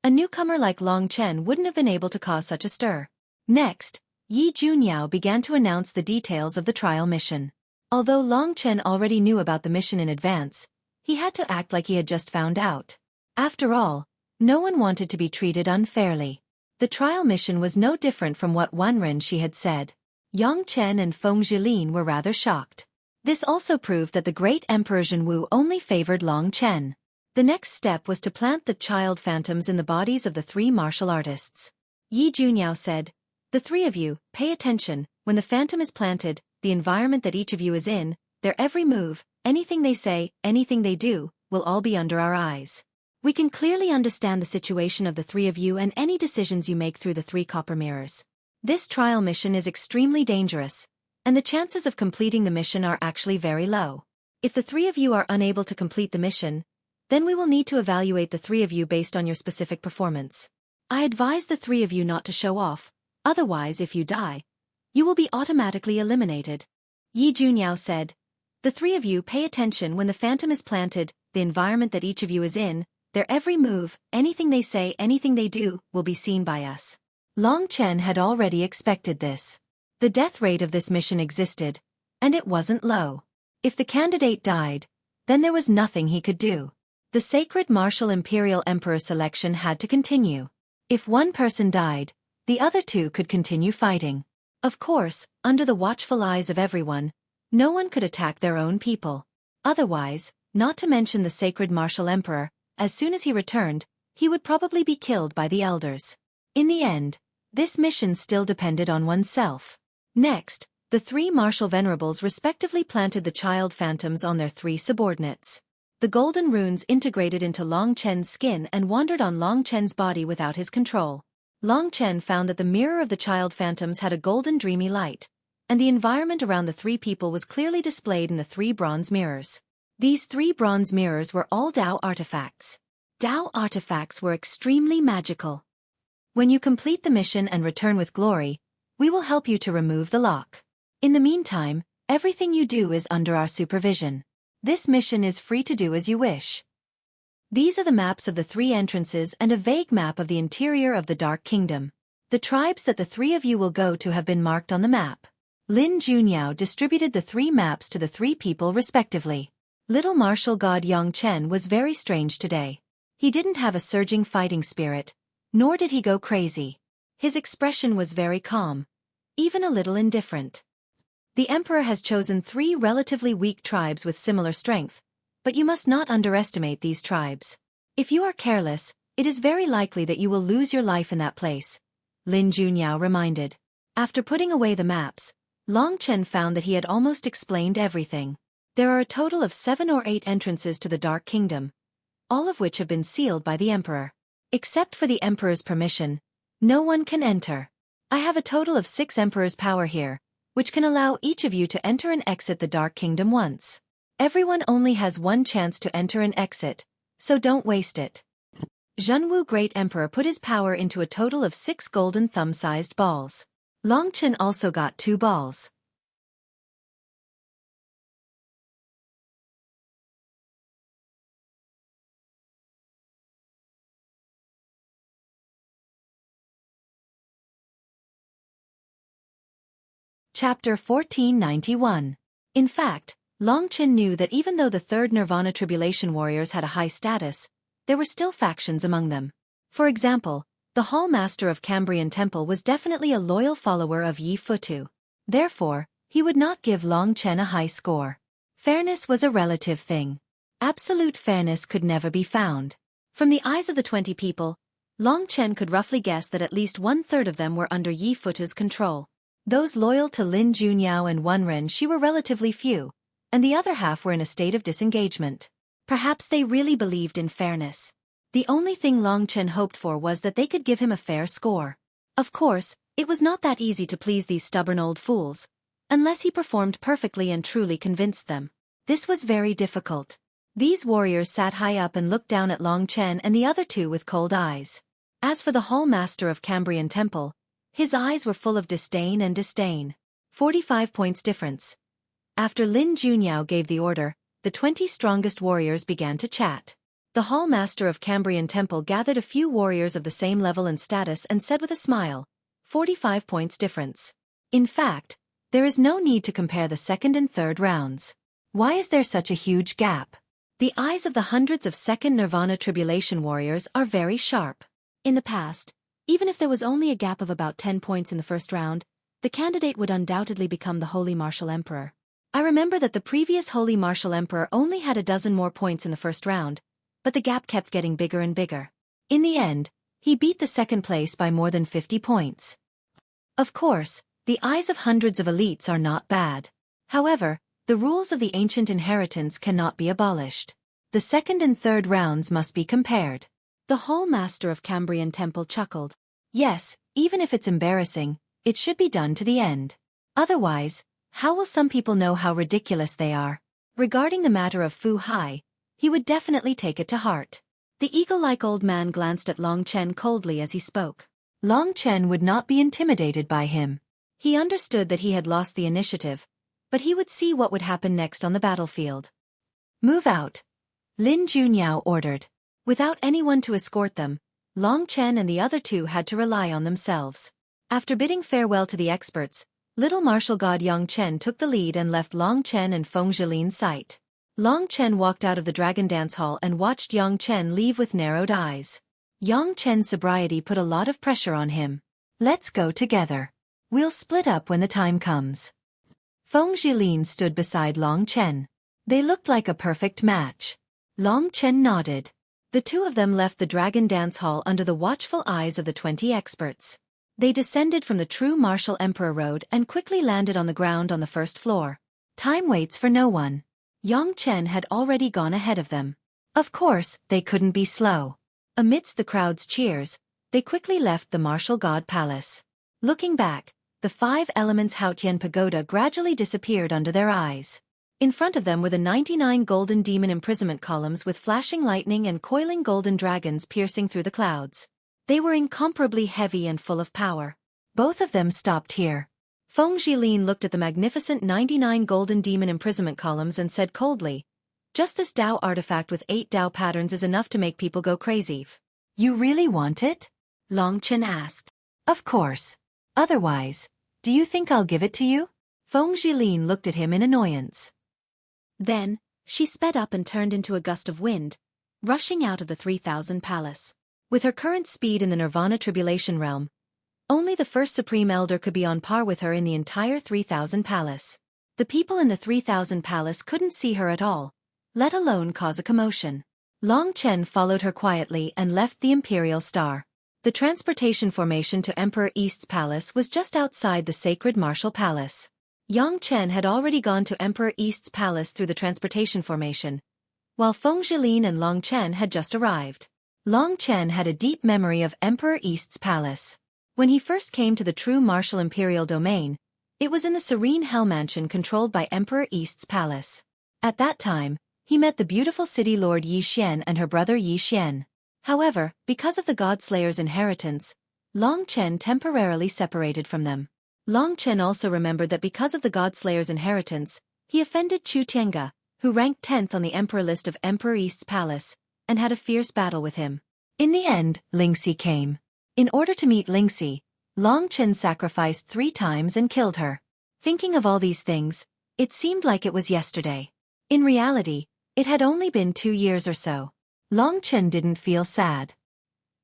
a newcomer like Long Chen wouldn't have been able to cause such a stir. Next, Yi Junyao began to announce the details of the trial mission. Although Long Chen already knew about the mission in advance, he had to act like he had just found out. After all, no one wanted to be treated unfairly. The trial mission was no different from what Wanren Shi had said. Yang Chen and Feng Zhilin were rather shocked. This also proved that the great Emperor Zhenwu only favored Long Chen. The next step was to plant the child phantoms in the bodies of the 3 martial artists. Yi Junyao said, "The 3 of you, pay attention. When the phantom is planted, the environment that each of you is in, their every move, anything they say, anything they do, will all be under our eyes. We can clearly understand the situation of the 3 of you and any decisions you make through the 3 copper mirrors. This trial mission is extremely dangerous, and the chances of completing the mission are actually very low. If the 3 of you are unable to complete the mission, then we will need to evaluate the 3 of you based on your specific performance. I advise the 3 of you not to show off, otherwise if you die, you will be automatically eliminated." Yi Junyao said, "The 3 of you pay attention when the phantom is planted, the environment that each of you is in, their every move, anything they say, anything they do, will be seen by us." Long Chen had already expected this. The death rate of this mission existed, and it wasn't low. If the candidate died, then there was nothing he could do. The sacred martial imperial emperor selection had to continue. If one person died, the other 2 could continue fighting. Of course, under the watchful eyes of everyone, no one could attack their own people. Otherwise, not to mention the sacred martial emperor, as soon as he returned, he would probably be killed by the elders. In the end, this mission still depended on oneself. Next, the three martial venerables respectively planted the child phantoms on their three subordinates. The golden runes integrated into Long Chen's skin and wandered on Long Chen's body without his control. Long Chen found that the mirror of the child phantoms had a golden dreamy light, and the environment around the three people was clearly displayed in the three bronze mirrors. These three bronze mirrors were all Dao artifacts. Dao artifacts were extremely magical. When you complete the mission and return with glory, we will help you to remove the lock. In the meantime, everything you do is under our supervision. This mission is free to do as you wish. These are the maps of the three entrances and a vague map of the interior of the Dark Kingdom. The tribes that the three of you will go to have been marked on the map. Lin Junyao distributed the three maps to the three people respectively. Little martial god Yang Chen was very strange today. He didn't have a surging fighting spirit, nor did he go crazy. His expression was very calm, even a little indifferent. The emperor has chosen three relatively weak tribes with similar strength, but you must not underestimate these tribes. If you are careless, it is very likely that you will lose your life in that place, Lin Junyao reminded. After putting away the maps, Long Chen found that he had almost explained everything. There are a total of 7 or 8 entrances to the Dark Kingdom, all of which have been sealed by the emperor. Except for the emperor's permission, no one can enter. I have a total of 6 emperor's power here, which can allow each of you to enter and exit the Dark Kingdom once. Everyone only has one chance to enter and exit, so don't waste it. Zhenwu Great Emperor put his power into a total of 6 golden thumb-sized balls. Long Chen also got 2 balls. Chapter 1491. In fact, Long Chen knew that even though the third Nirvana Tribulation warriors had a high status, there were still factions among them. For example, the Hall Master of Cambrian Temple was definitely a loyal follower of Yi Futu. Therefore, he would not give Long Chen a high score. Fairness was a relative thing. Absolute fairness could never be found. From the eyes of the 20 people, Long Chen could roughly guess that at least 1/3 of them were under Yi Futu's control. Those loyal to Lin Junyao and Wen Shi were relatively few, and the other half were in a state of disengagement. Perhaps they really believed in fairness. The only thing Long Chen hoped for was that they could give him a fair score. Of course, it was not that easy to please these stubborn old fools, unless he performed perfectly and truly convinced them. This was very difficult. These warriors sat high up and looked down at Long Chen and the other 2 with cold eyes. As for the Hall Master of Cambrian Temple, his eyes were full of disdain and disdain. 45 points difference. After Lin Junyao gave the order, the 20 strongest warriors began to chat. The Hall Master of Cambrian Temple gathered a few warriors of the same level and status and said with a smile, 45 points difference. In fact, there is no need to compare the second and third rounds. Why is there such a huge gap? The eyes of the hundreds of second Nirvana Tribulation warriors are very sharp. In the past, even if there was only a gap of about 10 points in the first round, the candidate would undoubtedly become the Holy Martial Emperor. I remember that the previous Holy Martial Emperor only had a dozen more points in the first round, but the gap kept getting bigger and bigger. In the end, he beat the second place by more than 50 points. Of course, the eyes of hundreds of elites are not bad. However, the rules of the ancient inheritance cannot be abolished. The second and third rounds must be compared. The Hall Master of Cambrian Temple chuckled. Yes, even if it's embarrassing, it should be done to the end. Otherwise, how will some people know how ridiculous they are? Regarding the matter of Fu Hai, he would definitely take it to heart. The eagle-like old man glanced at Long Chen coldly as he spoke. Long Chen would not be intimidated by him. He understood that he had lost the initiative, but he would see what would happen next on the battlefield. Move out, Lin Junyao ordered. Without anyone to escort them, Long Chen and the other 2 had to rely on themselves. After bidding farewell to the experts, Little Martial God Yang Chen took the lead and left Long Chen and Feng Jilin's sight. Long Chen walked out of the Dragon Dance Hall and watched Yang Chen leave with narrowed eyes. Yang Chen's sobriety put a lot of pressure on him. Let's go together. We'll split up when the time comes. Feng Jilin stood beside Long Chen. They looked like a perfect match. Long Chen nodded. The two of them left the dragon dance hall under the watchful eyes of the 20 experts. They descended from the true martial emperor road and quickly landed on the ground on the first floor. Time waits for no one. Yang Chen had already gone ahead of them. Of course, they couldn't be slow. Amidst the crowd's cheers, they quickly left the martial god palace. Looking back, the 5 elements Haotian pagoda gradually disappeared under their eyes. In front of them were the 99 golden demon imprisonment columns with flashing lightning and coiling golden dragons piercing through the clouds. They were incomparably heavy and full of power. Both of them stopped here. Feng Zhilin looked at the magnificent 99 golden demon imprisonment columns and said coldly, "Just this Dao artifact with 8 Dao patterns is enough to make people go crazy." "You really want it?" Long Chen asked. "Of course. Otherwise, do you think I'll give it to you?" Feng Zhilin looked at him in annoyance. Then, she sped up and turned into a gust of wind, rushing out of the 3000 palace. With her current speed in the Nirvana Tribulation realm, only the first Supreme Elder could be on par with her in the entire 3000 palace. The people in the 3000 palace couldn't see her at all, let alone cause a commotion. Long Chen followed her quietly and left the Imperial Star. The transportation formation to Emperor East's palace was just outside the sacred martial palace. Yang Chen had already gone to Emperor East's palace through the transportation formation, while Feng Zhilin and Long Chen had just arrived. Long Chen had a deep memory of Emperor East's palace. When he first came to the true martial imperial domain, it was in the serene Hell Mansion controlled by Emperor East's palace. At that time, he met the beautiful city lord Yi Xian and her brother Yi Xian. However, because of the Godslayer's inheritance, Long Chen temporarily separated from them. Long Chen also remembered that because of the Godslayer's inheritance, he offended Chu Tiange, who ranked 10th on the emperor list of Emperor East's palace, and had a fierce battle with him. In the end, Lingxi came. In order to meet Lingxi, Long Chen sacrificed 3 times and killed her. Thinking of all these things, it seemed like it was yesterday. In reality, it had only been 2 years or so. Long Chen didn't feel sad.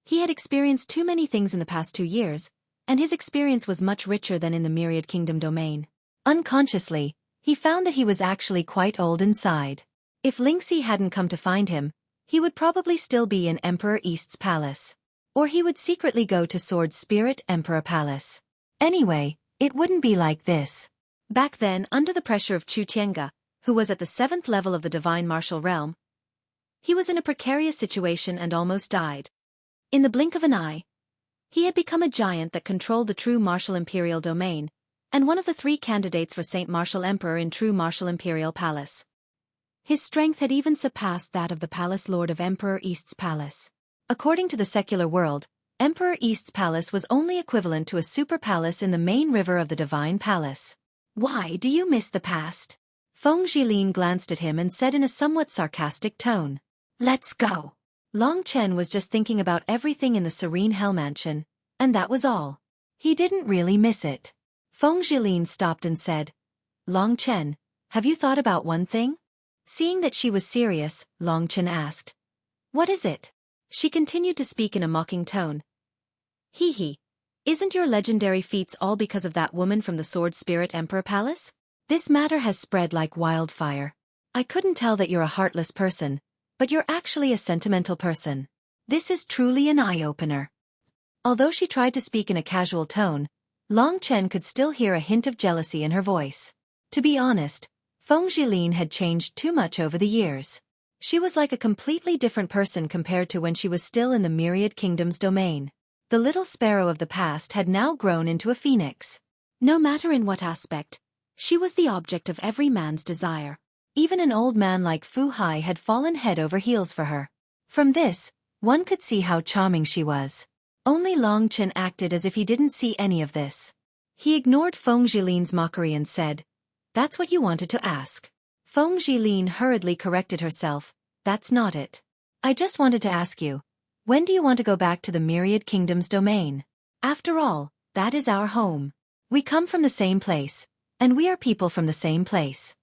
He had experienced too many things in the past 2 years, and his experience was much richer than in the Myriad Kingdom domain. Unconsciously, he found that he was actually quite old inside. If Lingxi hadn't come to find him, he would probably still be in Emperor East's palace. Or he would secretly go to Sword Spirit Emperor Palace. Anyway, it wouldn't be like this. Back then, under the pressure of Chu Tiange, who was at the 7th level of the Divine Martial Realm, he was in a precarious situation and almost died. In the blink of an eye, he had become a giant that controlled the true martial imperial domain, and one of the 3 candidates for Saint Martial Emperor in true martial imperial palace. His strength had even surpassed that of the palace lord of Emperor East's palace. According to the secular world, Emperor East's palace was only equivalent to a super palace in the main river of the Divine Palace. "Why do you miss the past?" Feng Zhilin glanced at him and said in a somewhat sarcastic tone. "Let's go." Long Chen was just thinking about everything in the serene Hell Mansion, and that was all. He didn't really miss it. Feng Zhilin stopped and said, "Long Chen, have you thought about one thing?" Seeing that she was serious, Long Chen asked, "What is it?" She continued to speak in a mocking tone. Hee, isn't your legendary feats all because of that woman from the Sword Spirit Emperor Palace? This matter has spread like wildfire. I couldn't tell that you're a heartless person, but you're actually a sentimental person. This is truly an eye-opener." Although she tried to speak in a casual tone, Long Chen could still hear a hint of jealousy in her voice. To be honest, Feng Zhilin had changed too much over the years. She was like a completely different person compared to when she was still in the Myriad Kingdom's domain. The little sparrow of the past had now grown into a phoenix. No matter in what aspect, she was the object of every man's desire. Even an old man like Fu Hai had fallen head over heels for her. From this, one could see how charming she was. Only Long Chen acted as if he didn't see any of this. He ignored Feng Zhilin's mockery and said, "That's what you wanted to ask." Feng Zhilin hurriedly corrected herself, "That's not it. I just wanted to ask you, when do you want to go back to the Myriad Kingdom's domain? After all, that is our home. We come from the same place, and we are people from the same place."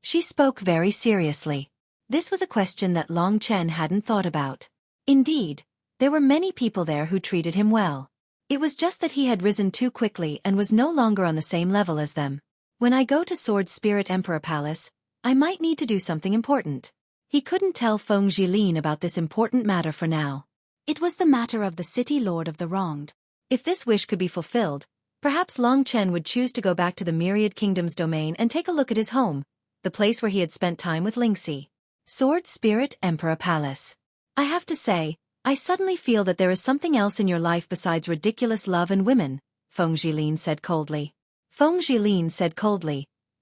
She spoke very seriously. This was a question that Long Chen hadn't thought about. Indeed, there were many people there who treated him well. It was just that he had risen too quickly and was no longer on the same level as them. "When I go to Sword Spirit Emperor Palace, I might need to do something important." He couldn't tell Feng Jilin about this important matter for now. It was the matter of the city lord of the wronged. If this wish could be fulfilled, perhaps Long Chen would choose to go back to the Myriad Kingdom's domain and take a look at his home, the place where he had spent time with Lingxi. Sword Spirit Emperor Palace. I have to say, I suddenly feel that there is something else in your life besides ridiculous love and women, Feng Jilin said coldly.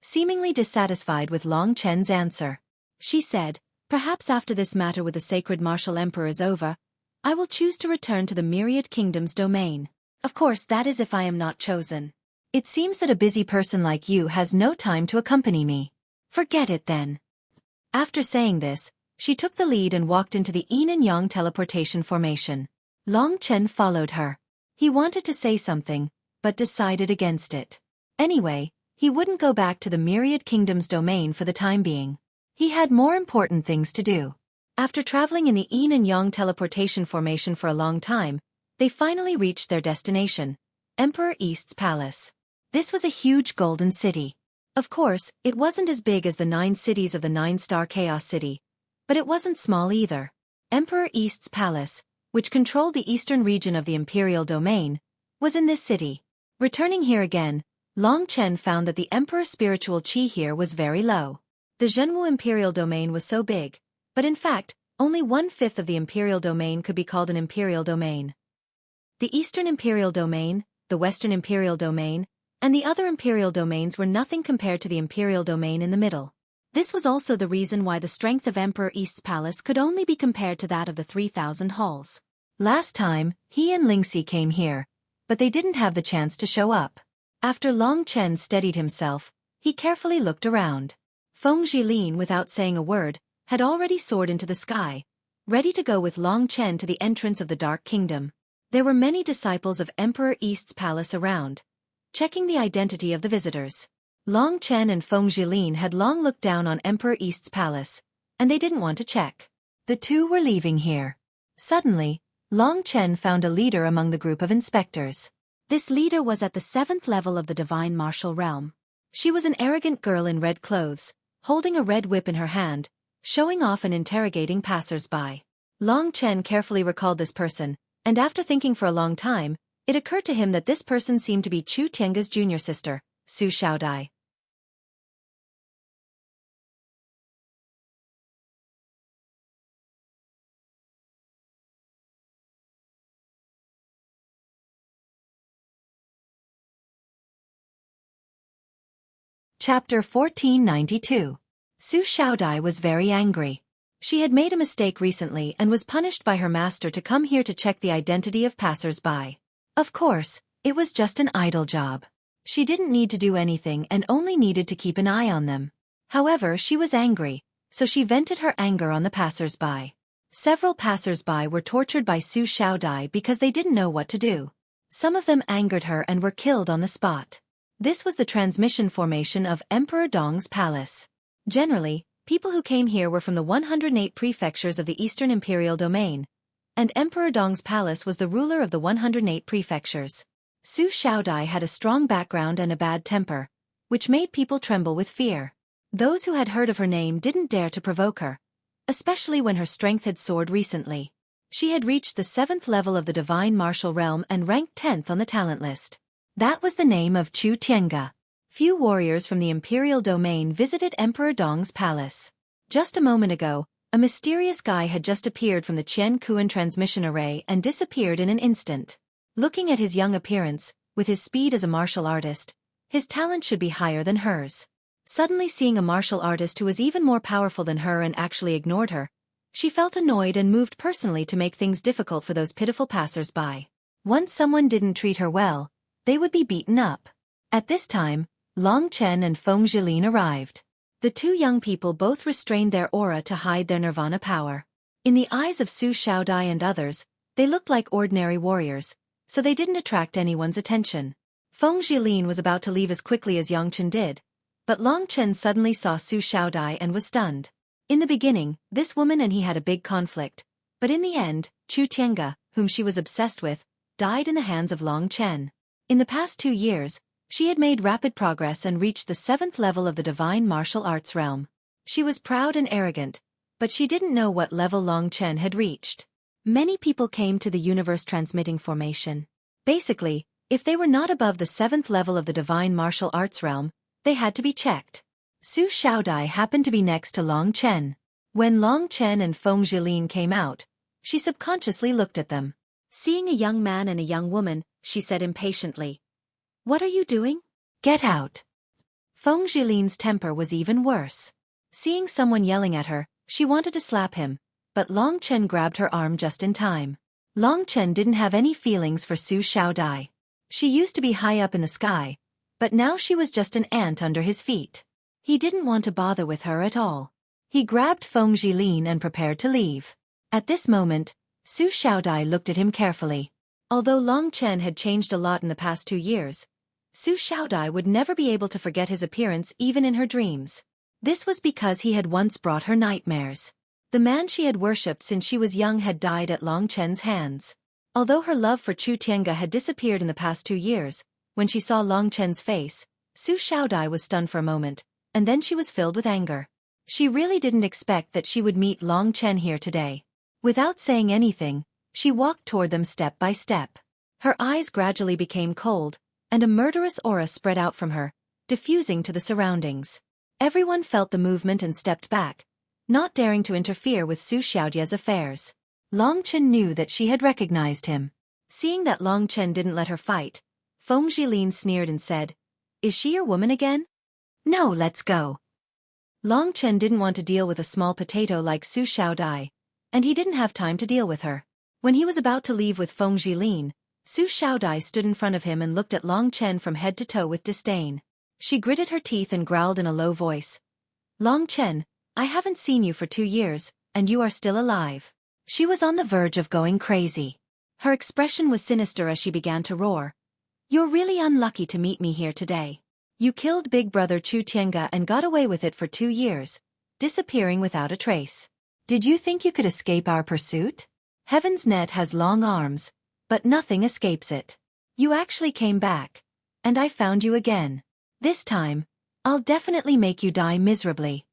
Seemingly dissatisfied with Long Chen's answer. She said, perhaps after this matter with the sacred martial emperor is over, I will choose to return to the Myriad Kingdom's domain. Of course, that is if I am not chosen. It seems that a busy person like you has no time to accompany me. Forget it then. After saying this, she took the lead and walked into the yin and yang teleportation formation. Long Chen followed her. He wanted to say something, but decided against it. Anyway, he wouldn't go back to the Myriad Kingdom's domain for the time being. He had more important things to do. After traveling in the yin and yang teleportation formation for a long time, they finally reached their destination, Emperor East's palace. This was a huge golden city. Of course, it wasn't as big as the 9 cities of the 9-star Chaos City, but it wasn't small either. Emperor East's palace, which controlled the eastern region of the imperial domain, was in this city. Returning here again, Long Chen found that the emperor's spiritual qi here was very low. The Zhenwu imperial domain was so big, but in fact, only 1/5 of the imperial domain could be called an imperial domain. The eastern imperial domain, the western imperial domain, and the other imperial domains were nothing compared to the imperial domain in the middle. This was also the reason why the strength of Emperor East's palace could only be compared to that of the 3,000 halls. Last time, he and Lingxi came here, but they didn't have the chance to show up. After Long Chen steadied himself, he carefully looked around. Feng Jilin, without saying a word, had already soared into the sky, ready to go with Long Chen to the entrance of the Dark Kingdom. There were many disciples of Emperor East's palace around, checking the identity of the visitors. Long Chen and Feng Jilin had long looked down on Emperor East's palace, and they didn't want to check. The two were leaving here. Suddenly, Long Chen found a leader among the group of inspectors. This leader was at the 7th level of the divine martial realm. She was an arrogant girl in red clothes, holding a red whip in her hand, showing off and interrogating passers-by. Long Chen carefully recalled this person, and after thinking for a long time, it occurred to him that this person seemed to be Chu Tiange's junior sister, Su Xiaodai. Chapter 1492. Su Xiaodai was very angry. She had made a mistake recently and was punished by her master to come here to check the identity of passers-by. Of course, it was just an idle job. She didn't need to do anything and only needed to keep an eye on them. However, she was angry, so she vented her anger on the passers-by. Several passers-by were tortured by Su Xiaodai because they didn't know what to do. Some of them angered her and were killed on the spot. This was the transmission formation of Emperor Dong's palace. Generally, people who came here were from the 108 prefectures of the Eastern Imperial Domain, and Emperor Dong's palace was the ruler of the 108 prefectures. Su Xiaodai had a strong background and a bad temper, which made people tremble with fear. Those who had heard of her name didn't dare to provoke her, especially when her strength had soared recently. She had reached the 7th level of the divine martial realm and ranked 10th on the talent list. That was the name of Chu Tiange. Few warriors from the imperial domain visited Emperor Dong's palace. Just a moment ago, a mysterious guy had just appeared from the Qian Kuan transmission array and disappeared in an instant. Looking at his young appearance, with his speed as a martial artist, his talent should be higher than hers. Suddenly seeing a martial artist who was even more powerful than her and actually ignored her, she felt annoyed and moved personally to make things difficult for those pitiful passers-by. Once someone didn't treat her well, they would be beaten up. At this time, Long Chen and Feng Jilin arrived. The two young people both restrained their aura to hide their nirvana power. In the eyes of Su Xiaodai and others, they looked like ordinary warriors, so they didn't attract anyone's attention. Feng Jilin was about to leave as quickly as Yang Chen did, but Long Chen suddenly saw Su Xiaodai and was stunned. In the beginning, this woman and he had a big conflict, but in the end, Chu Tiange, whom she was obsessed with, died in the hands of Long Chen. In the past 2 years, she had made rapid progress and reached the 7th level of the divine martial arts realm. She was proud and arrogant, but she didn't know what level Long Chen had reached. Many people came to the universe transmitting formation. Basically, if they were not above the 7th level of the divine martial arts realm, they had to be checked. Su Xiaodai happened to be next to Long Chen. When Long Chen and Feng Zhilin came out, she subconsciously looked at them. Seeing a young man and a young woman, she said impatiently, "What are you doing? Get out." Feng Zhilin's temper was even worse. Seeing someone yelling at her, she wanted to slap him, but Long Chen grabbed her arm just in time. Long Chen didn't have any feelings for Su Xiaodai. She used to be high up in the sky, but now she was just an ant under his feet. He didn't want to bother with her at all. He grabbed Feng Zhilin and prepared to leave. At this moment, Su Xiaodai looked at him carefully. Although Long Chen had changed a lot in the past 2 years, Su Xiaodai would never be able to forget his appearance even in her dreams. This was because he had once brought her nightmares. The man she had worshipped since she was young had died at Long Chen's hands. Although her love for Chu Tiange had disappeared in the past 2 years, when she saw Long Chen's face, Su Xiaodai was stunned for a moment, and then she was filled with anger. She really didn't expect that she would meet Long Chen here today. Without saying anything, she walked toward them step by step. Her eyes gradually became cold, and a murderous aura spread out from her, diffusing to the surroundings. Everyone felt the movement and stepped back, not daring to interfere with Su Xiaodai's affairs. Long Chen knew that she had recognized him. Seeing that Long Chen didn't let her fight, Feng Zhilin sneered and said, "Is she your woman again? No, let's go." Long Chen didn't want to deal with a small potato like Su Xiaodai, and he didn't have time to deal with her. When he was about to leave with Feng Zhilin, Su Xiaodai stood in front of him and looked at Long Chen from head to toe with disdain. She gritted her teeth and growled in a low voice, "Long Chen, I haven't seen you for 2 years, and you are still alive." She was on the verge of going crazy. Her expression was sinister as she began to roar, "You're really unlucky to meet me here today. You killed Big Brother Chu Tiange and got away with it for 2 years, disappearing without a trace. Did you think you could escape our pursuit? Heaven's net has long arms, but nothing escapes it. You actually came back, and I found you again. This time, I'll definitely make you die miserably."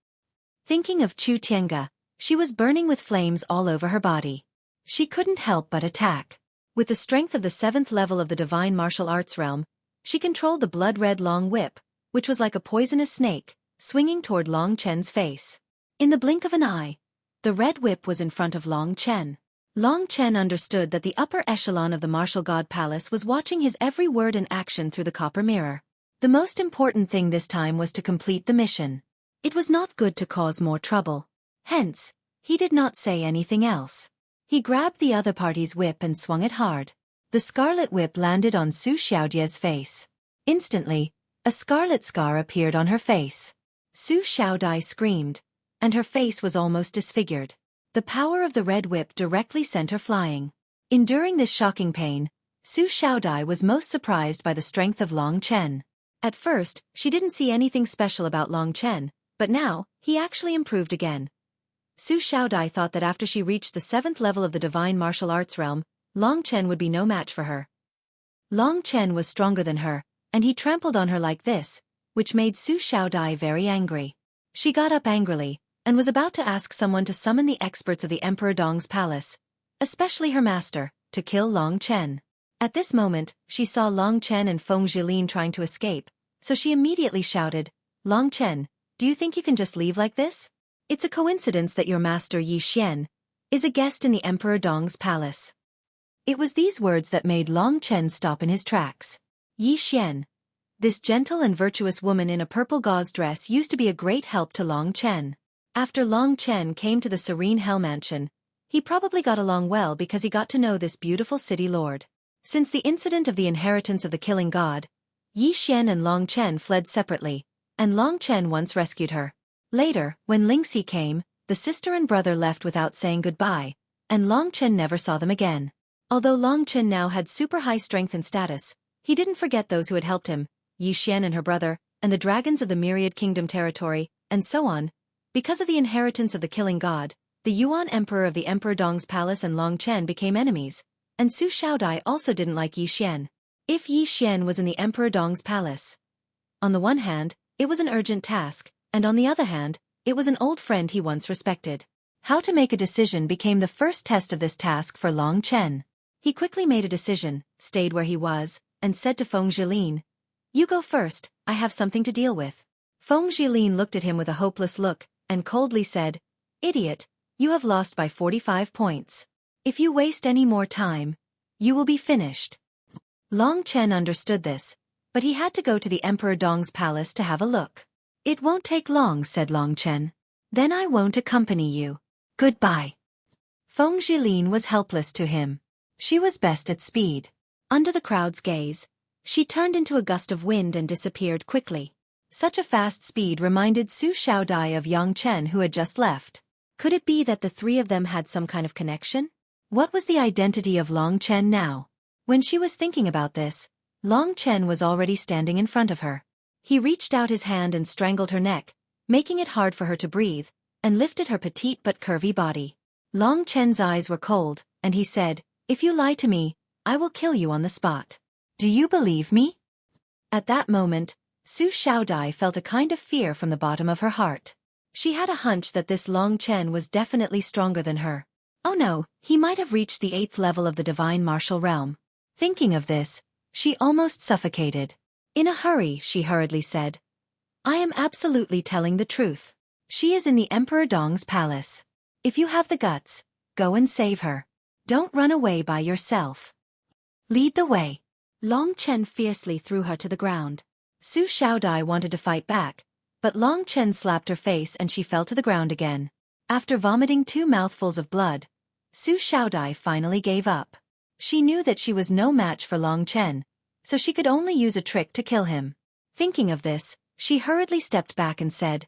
Thinking of Chu Tiange, she was burning with flames all over her body. She couldn't help but attack. With the strength of the 7th level of the divine martial arts realm, she controlled the blood-red long whip, which was like a poisonous snake, swinging toward Long Chen's face. In the blink of an eye, the red whip was in front of Long Chen. Long Chen understood that the upper echelon of the martial god palace was watching his every word and action through the copper mirror. The most important thing this time was to complete the mission. It was not good to cause more trouble. Hence, he did not say anything else. He grabbed the other party's whip and swung it hard. The scarlet whip landed on Su Xiaodai's face. Instantly, a scarlet scar appeared on her face. Su Xiaodai screamed, and her face was almost disfigured. The power of the red whip directly sent her flying. Enduring this shocking pain, Su Xiaodai was most surprised by the strength of Long Chen. At first, she didn't see anything special about Long Chen, but now, he actually improved again. Su Xiaodai thought that after she reached the 7th level of the divine martial arts realm, Long Chen would be no match for her. Long Chen was stronger than her, and he trampled on her like this, which made Su Xiaodai very angry. She got up angrily, and was about to ask someone to summon the experts of the Emperor Dong's palace, especially her master, to kill Long Chen. At this moment, she saw Long Chen and Feng Zhilin trying to escape, so she immediately shouted, "Long Chen, do you think you can just leave like this? It's a coincidence that your master Yi Xian is a guest in the Emperor Dong's palace." It was these words that made Long Chen stop in his tracks. Yi Xian. This gentle and virtuous woman in a purple gauze dress used to be a great help to Long Chen. After Long Chen came to the serene Hell Mansion, he probably got along well because he got to know this beautiful city lord. Since the incident of the inheritance of the killing god, Yi Xian and Long Chen fled separately, and Long Chen once rescued her. Later, when Lingxi came, the sister and brother left without saying goodbye, and Long Chen never saw them again. Although Long Chen now had super high strength and status, he didn't forget those who had helped him, Yi Xian and her brother, and the dragons of the Myriad Kingdom territory, and so on. Because of the inheritance of the killing god, the Yuan Emperor of the Emperor Dong's palace and Long Chen became enemies, and Su Xiaodai also didn't like Yi Xian. If Yi Xian was in the Emperor Dong's palace, on the one hand, it was an urgent task, and on the other hand, it was an old friend he once respected. How to make a decision became the first test of this task for Long Chen. He quickly made a decision, stayed where he was, and said to Feng Zhilin, "You go first, I have something to deal with." Feng Zhilin looked at him with a hopeless look, and coldly said, "Idiot, you have lost by 45 points. If you waste any more time, you will be finished." Long Chen understood this, but he had to go to the Emperor Dong's palace to have a look. "It won't take long," said Long Chen. "Then I won't accompany you. Goodbye." Feng Zhilin was helpless to him. She was best at speed. Under the crowd's gaze, she turned into a gust of wind and disappeared quickly. Such a fast speed reminded Su Xiaodai of Yang Chen, who had just left. Could it be that the three of them had some kind of connection? What was the identity of Long Chen now? When she was thinking about this, Long Chen was already standing in front of her. He reached out his hand and strangled her neck, making it hard for her to breathe, and lifted her petite but curvy body. Long Chen's eyes were cold, and he said, "If you lie to me, I will kill you on the spot. Do you believe me?" At that moment, Su Xiaodai felt a kind of fear from the bottom of her heart. She had a hunch that this Long Chen was definitely stronger than her. Oh no, he might have reached the 8th level of the divine martial realm. Thinking of this, she almost suffocated. In a hurry, she hurriedly said, "I am absolutely telling the truth. She is in the Emperor Dong's palace. If you have the guts, go and save her. Don't run away by yourself. Lead the way." Long Chen fiercely threw her to the ground. Su Xiaodai wanted to fight back, but Long Chen slapped her face and she fell to the ground again. After vomiting 2 mouthfuls of blood, Su Xiaodai finally gave up. She knew that she was no match for Long Chen, so she could only use a trick to kill him. Thinking of this, she hurriedly stepped back and said,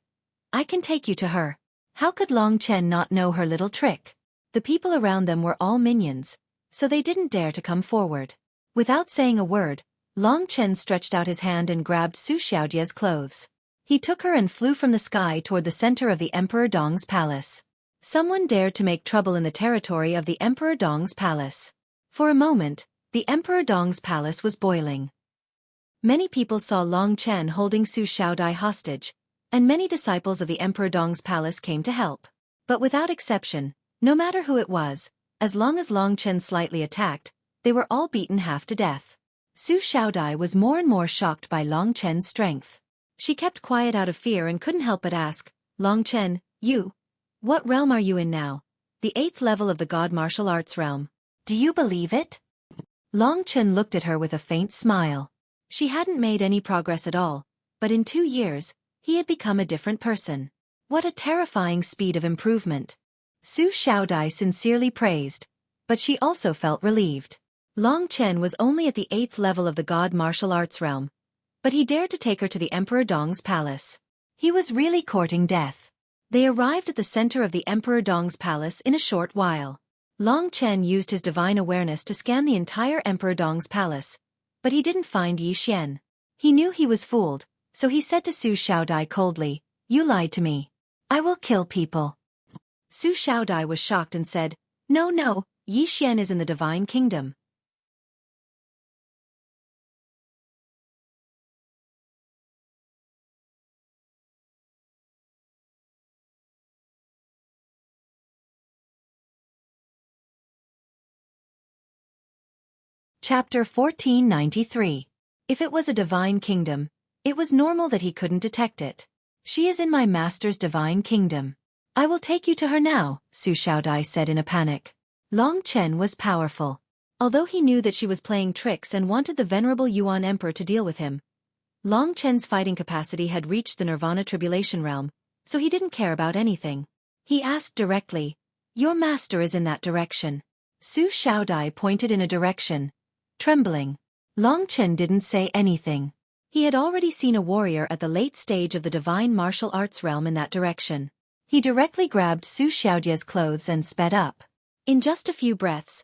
"I can take you to her." How could Long Chen not know her little trick? The people around them were all minions, so they didn't dare to come forward. Without saying a word, Long Chen stretched out his hand and grabbed Su Xiaodia's clothes. He took her and flew from the sky toward the center of the Emperor Dong's palace. Someone dared to make trouble in the territory of the Emperor Dong's palace. For a moment, the Emperor Dong's palace was boiling. Many people saw Long Chen holding Su Xiaodai hostage, and many disciples of the Emperor Dong's palace came to help. But without exception, no matter who it was, as long as Long Chen slightly attacked, they were all beaten half to death. Su Xiaodai was more and more shocked by Long Chen's strength. She kept quiet out of fear and couldn't help but ask, "Long Chen, what realm are you in now?" "The 8th level of the God Martial Arts realm." "Do you believe it?" Long Chen looked at her with a faint smile. She hadn't made any progress at all, but in 2 years, he had become a different person. What a terrifying speed of improvement. Su Xiaodai sincerely praised, but she also felt relieved. Long Chen was only at the 8th level of the God Martial Arts realm, but he dared to take her to the Emperor Dong's palace. He was really courting death. They arrived at the center of the Emperor Dong's palace in a short while. Long Chen used his divine awareness to scan the entire Emperor Dong's palace, but he didn't find Yi Xian. He knew he was fooled, so he said to Su Xiaodai coldly, "You lied to me. I will kill people." Su Xiaodai was shocked and said, No, Yi Xian is in the divine kingdom." Chapter 1493. If it was a divine kingdom, it was normal that he couldn't detect it. "She is in my master's divine kingdom. I will take you to her now," Su Xiaodai said in a panic. Long Chen was powerful. Although he knew that she was playing tricks and wanted the venerable Yuan Emperor to deal with him, Long Chen's fighting capacity had reached the Nirvana Tribulation realm, so he didn't care about anything. He asked directly, "Your master is in that direction." Su Xiaodai pointed in a direction. Trembling, Long Chen didn't say anything. He had already seen a warrior at the late stage of the divine martial arts realm in that direction. He directly grabbed Su Xiaodia's clothes and sped up. In just a few breaths,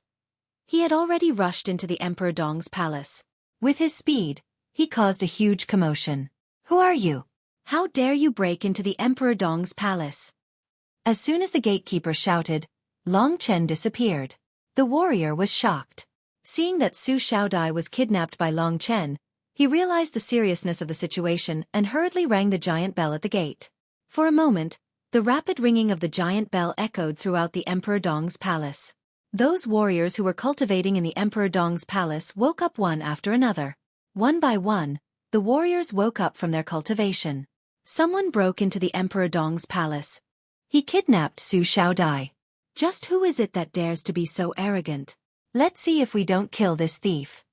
he had already rushed into the Emperor Dong's palace. With his speed, he caused a huge commotion. "Who are you? How dare you break into the Emperor Dong's palace?" As soon as the gatekeeper shouted, Long Chen disappeared. The warrior was shocked. Seeing that Su Xiaodai was kidnapped by Long Chen, he realized the seriousness of the situation and hurriedly rang the giant bell at the gate. For a moment, The rapid ringing of the giant bell echoed throughout the Emperor Dong's palace. Those warriors who were cultivating in the Emperor Dong's palace woke up one after another. One by one, the warriors woke up from their cultivation. Someone broke into the Emperor Dong's palace. He kidnapped Su Xiaodai. Just who is it that dares to be so arrogant? Let's see if we don't kill this thief.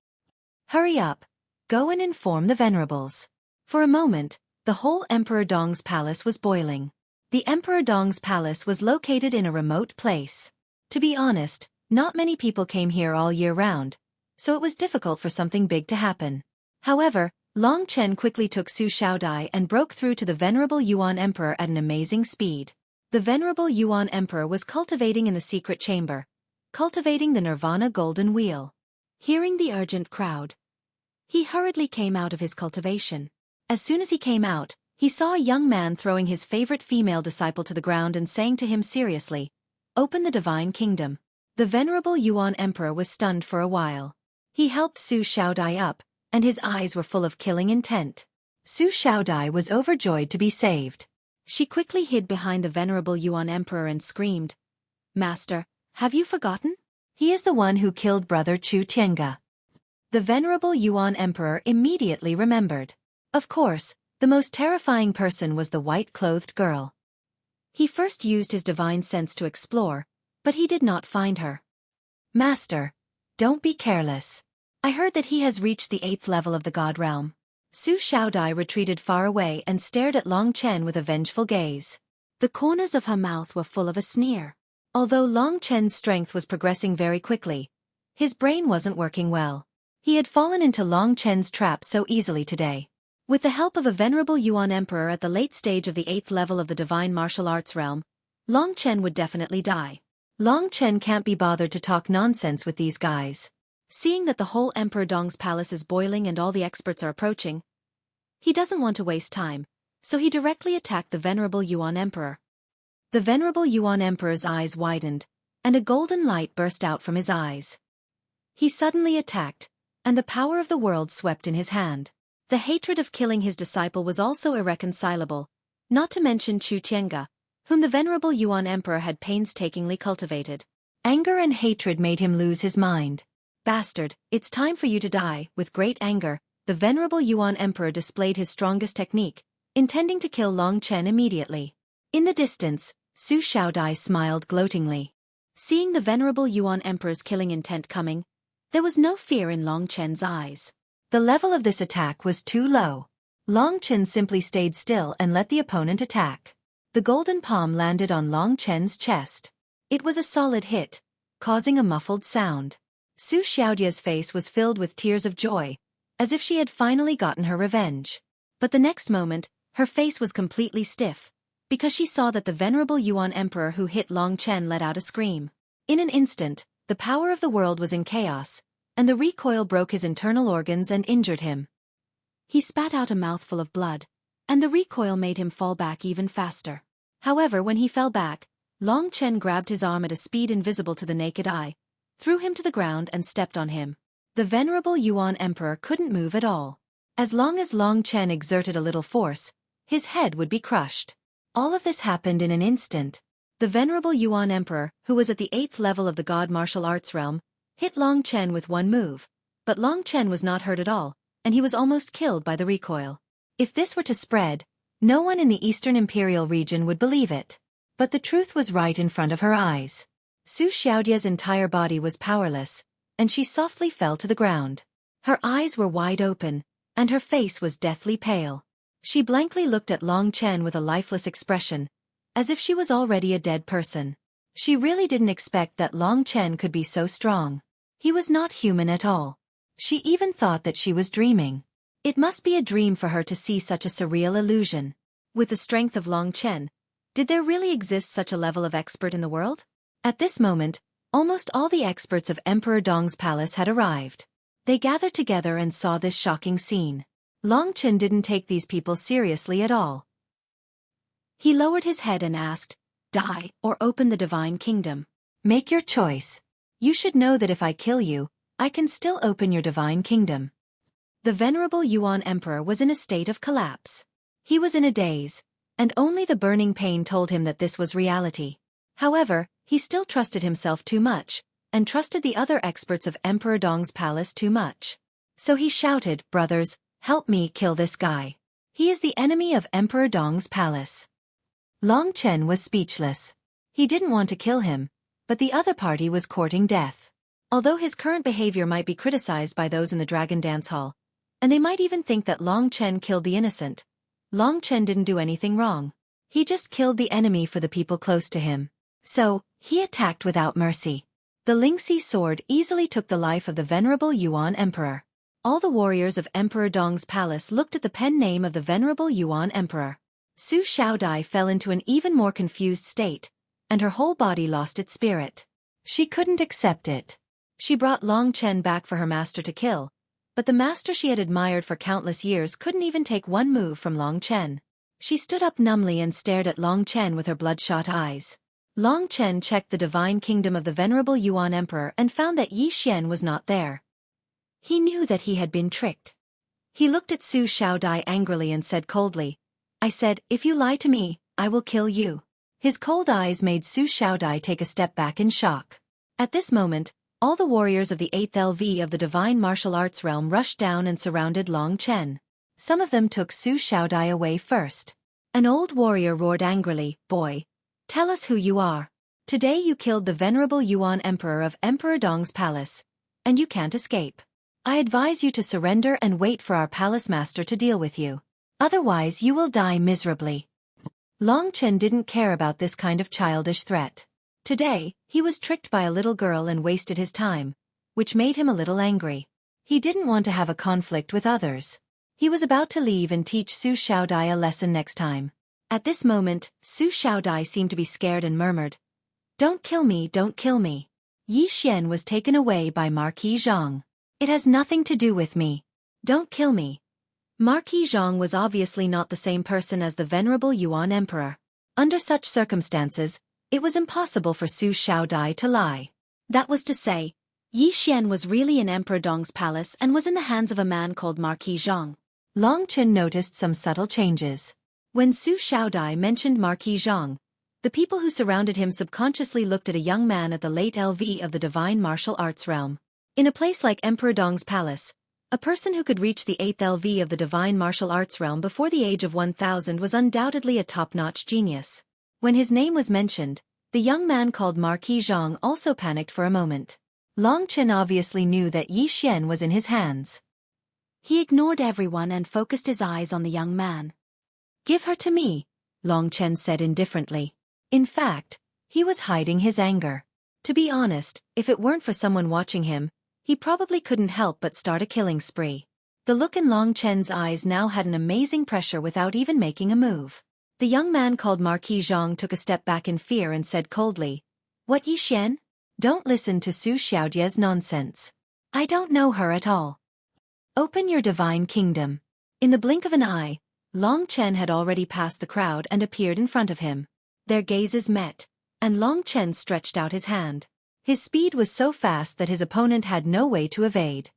Hurry up. Go and inform the venerables. For a moment, the whole Emperor Dong's palace was boiling. The Emperor Dong's palace was located in a remote place. To be honest, not many people came here all year round, so it was difficult for something big to happen. However, Long Chen quickly took Su Xiaodai and broke through to the venerable Yuan Emperor at an amazing speed. The venerable Yuan Emperor was cultivating in the secret chamber, cultivating the Nirvana Golden Wheel. Hearing the urgent crowd, he hurriedly came out of his cultivation. As soon as he came out, he saw a young man throwing his favorite female disciple to the ground and saying to him seriously, "Open the divine kingdom." The venerable Yuan Emperor was stunned for a while. He helped Su Xiaodai up, and his eyes were full of killing intent. Su Xiaodai was overjoyed to be saved. She quickly hid behind the venerable Yuan Emperor and screamed, "Master, have you forgotten? He is the one who killed brother Chu Tiange." The venerable Yuan Emperor immediately remembered. Of course, the most terrifying person was the white-clothed girl. He first used his divine sense to explore, but he did not find her. "Master, don't be careless. I heard that he has reached the 8th level of the God realm." Su Xiaodai retreated far away and stared at Long Chen with a vengeful gaze. The corners of her mouth were full of a sneer. Although Long Chen's strength was progressing very quickly, his brain wasn't working well. He had fallen into Long Chen's trap so easily today. With the help of a venerable Yuan Emperor at the late stage of the 8th level of the divine martial arts realm, Long Chen would definitely die. Long Chen can't be bothered to talk nonsense with these guys. Seeing that the whole Emperor Dong's palace is boiling and all the experts are approaching, he doesn't want to waste time, so he directly attacked the venerable Yuan Emperor. The venerable Yuan Emperor's eyes widened, and a golden light burst out from his eyes. He suddenly attacked, and the power of the world swept in his hand. The hatred of killing his disciple was also irreconcilable, not to mention Chu Tiange, whom the venerable Yuan Emperor had painstakingly cultivated. Anger and hatred made him lose his mind. "Bastard, it's time for you to die." With great anger, the venerable Yuan Emperor displayed his strongest technique, intending to kill Long Chen immediately. In the distance, Su Xiaodai smiled gloatingly. Seeing the venerable Yuan Emperor's killing intent coming, there was no fear in Long Chen's eyes. The level of this attack was too low. Long Chen simply stayed still and let the opponent attack. The golden palm landed on Long Chen's chest. It was a solid hit, causing a muffled sound. Su Xiaodia's face was filled with tears of joy, as if she had finally gotten her revenge. But the next moment, her face was completely stiff, because she saw that the venerable Yuan Emperor who hit Long Chen let out a scream. In an instant, the power of the world was in chaos, and the recoil broke his internal organs and injured him. He spat out a mouthful of blood, and the recoil made him fall back even faster. However, when he fell back, Long Chen grabbed his arm at a speed invisible to the naked eye, threw him to the ground and stepped on him. The venerable Yuan Emperor couldn't move at all. As long as Long Chen exerted a little force, his head would be crushed. All of this happened in an instant. The venerable Yuan Emperor, who was at the 8th level of the God martial arts realm, hit Long Chen with one move, but Long Chen was not hurt at all, and he was almost killed by the recoil. If this were to spread, no one in the Eastern Imperial region would believe it. But the truth was right in front of her eyes. Su Xiaodia's entire body was powerless, and she softly fell to the ground. Her eyes were wide open, and her face was deathly pale. She blankly looked at Long Chen with a lifeless expression, as if she was already a dead person. She really didn't expect that Long Chen could be so strong. He was not human at all. She even thought that she was dreaming. It must be a dream for her to see such a surreal illusion. With the strength of Long Chen, did there really exist such a level of expert in the world? At this moment, almost all the experts of Emperor Dong's palace had arrived. They gathered together and saw this shocking scene. Long Chen didn't take these people seriously at all. He lowered his head and asked, "Die or open the divine kingdom. Make your choice. You should know that if I kill you, I can still open your divine kingdom." The venerable Yuan Emperor was in a state of collapse. He was in a daze, and only the burning pain told him that this was reality. However, he still trusted himself too much, and trusted the other experts of Emperor Dong's palace too much. So he shouted, "Brothers, help me kill this guy. He is the enemy of Emperor Dong's palace." Long Chen was speechless. He didn't want to kill him, but the other party was courting death. Although his current behavior might be criticized by those in the Dragon Dance Hall, and they might even think that Long Chen killed the innocent, Long Chen didn't do anything wrong. He just killed the enemy for the people close to him. So, he attacked without mercy. The Lingxi sword easily took the life of the venerable Yuan Emperor. All the warriors of Emperor Dong's palace looked at the pen name of the venerable Yuan Emperor. Su Xiaodai fell into an even more confused state, and her whole body lost its spirit. She couldn't accept it. She brought Long Chen back for her master to kill, but the master she had admired for countless years couldn't even take one move from Long Chen. She stood up numbly and stared at Long Chen with her bloodshot eyes. Long Chen checked the divine kingdom of the venerable Yuan Emperor and found that Yi Xian was not there. He knew that he had been tricked. He looked at Su Xiaodai angrily and said coldly, "I said, if you lie to me, I will kill you." His cold eyes made Su Xiaodai take a step back in shock. At this moment, all the warriors of the 8th LV of the divine martial arts realm rushed down and surrounded Long Chen. Some of them took Su Xiaodai away first. An old warrior roared angrily, "Boy, tell us who you are. Today you killed the venerable Yuan Emperor of Emperor Dong's palace, and you can't escape. I advise you to surrender and wait for our palace master to deal with you. Otherwise you will die miserably." Long Chen didn't care about this kind of childish threat. Today, he was tricked by a little girl and wasted his time, which made him a little angry. He didn't want to have a conflict with others. He was about to leave and teach Su Xiaodai a lesson next time. At this moment, Su Xiaodai seemed to be scared and murmured, "Don't kill me, don't kill me. Yi Xian was taken away by Marquis Zhang. It has nothing to do with me. Don't kill me." Marquis Zhang was obviously not the same person as the venerable Yuan Emperor. Under such circumstances, it was impossible for Su Xiaodai to lie. That was to say, Yi Xian was really in Emperor Dong's palace and was in the hands of a man called Marquis Zhang. Long Chen noticed some subtle changes. When Su Xiaodai mentioned Marquis Zhang, the people who surrounded him subconsciously looked at a young man at the late LV of the divine martial arts realm. In a place like Emperor Dong's palace, a person who could reach the 8th LV of the divine martial arts realm before the age of 1000 was undoubtedly a top-notch genius. When his name was mentioned, the young man called Marquis Zhang also panicked for a moment. Long Chen obviously knew that Yi Xian was in his hands. He ignored everyone and focused his eyes on the young man. "Give her to me," Long Chen said indifferently. In fact, he was hiding his anger. To be honest, if it weren't for someone watching him, he probably couldn't help but start a killing spree. The look in Long Chen's eyes now had an amazing pressure without even making a move. The young man called Marquis Zhang took a step back in fear and said coldly, "What, Yi Xian? Don't listen to Su Xiaodia's nonsense. I don't know her at all. Open your divine kingdom." In the blink of an eye, Long Chen had already passed the crowd and appeared in front of him. Their gazes met, and Long Chen stretched out his hand. His speed was so fast that his opponent had no way to evade.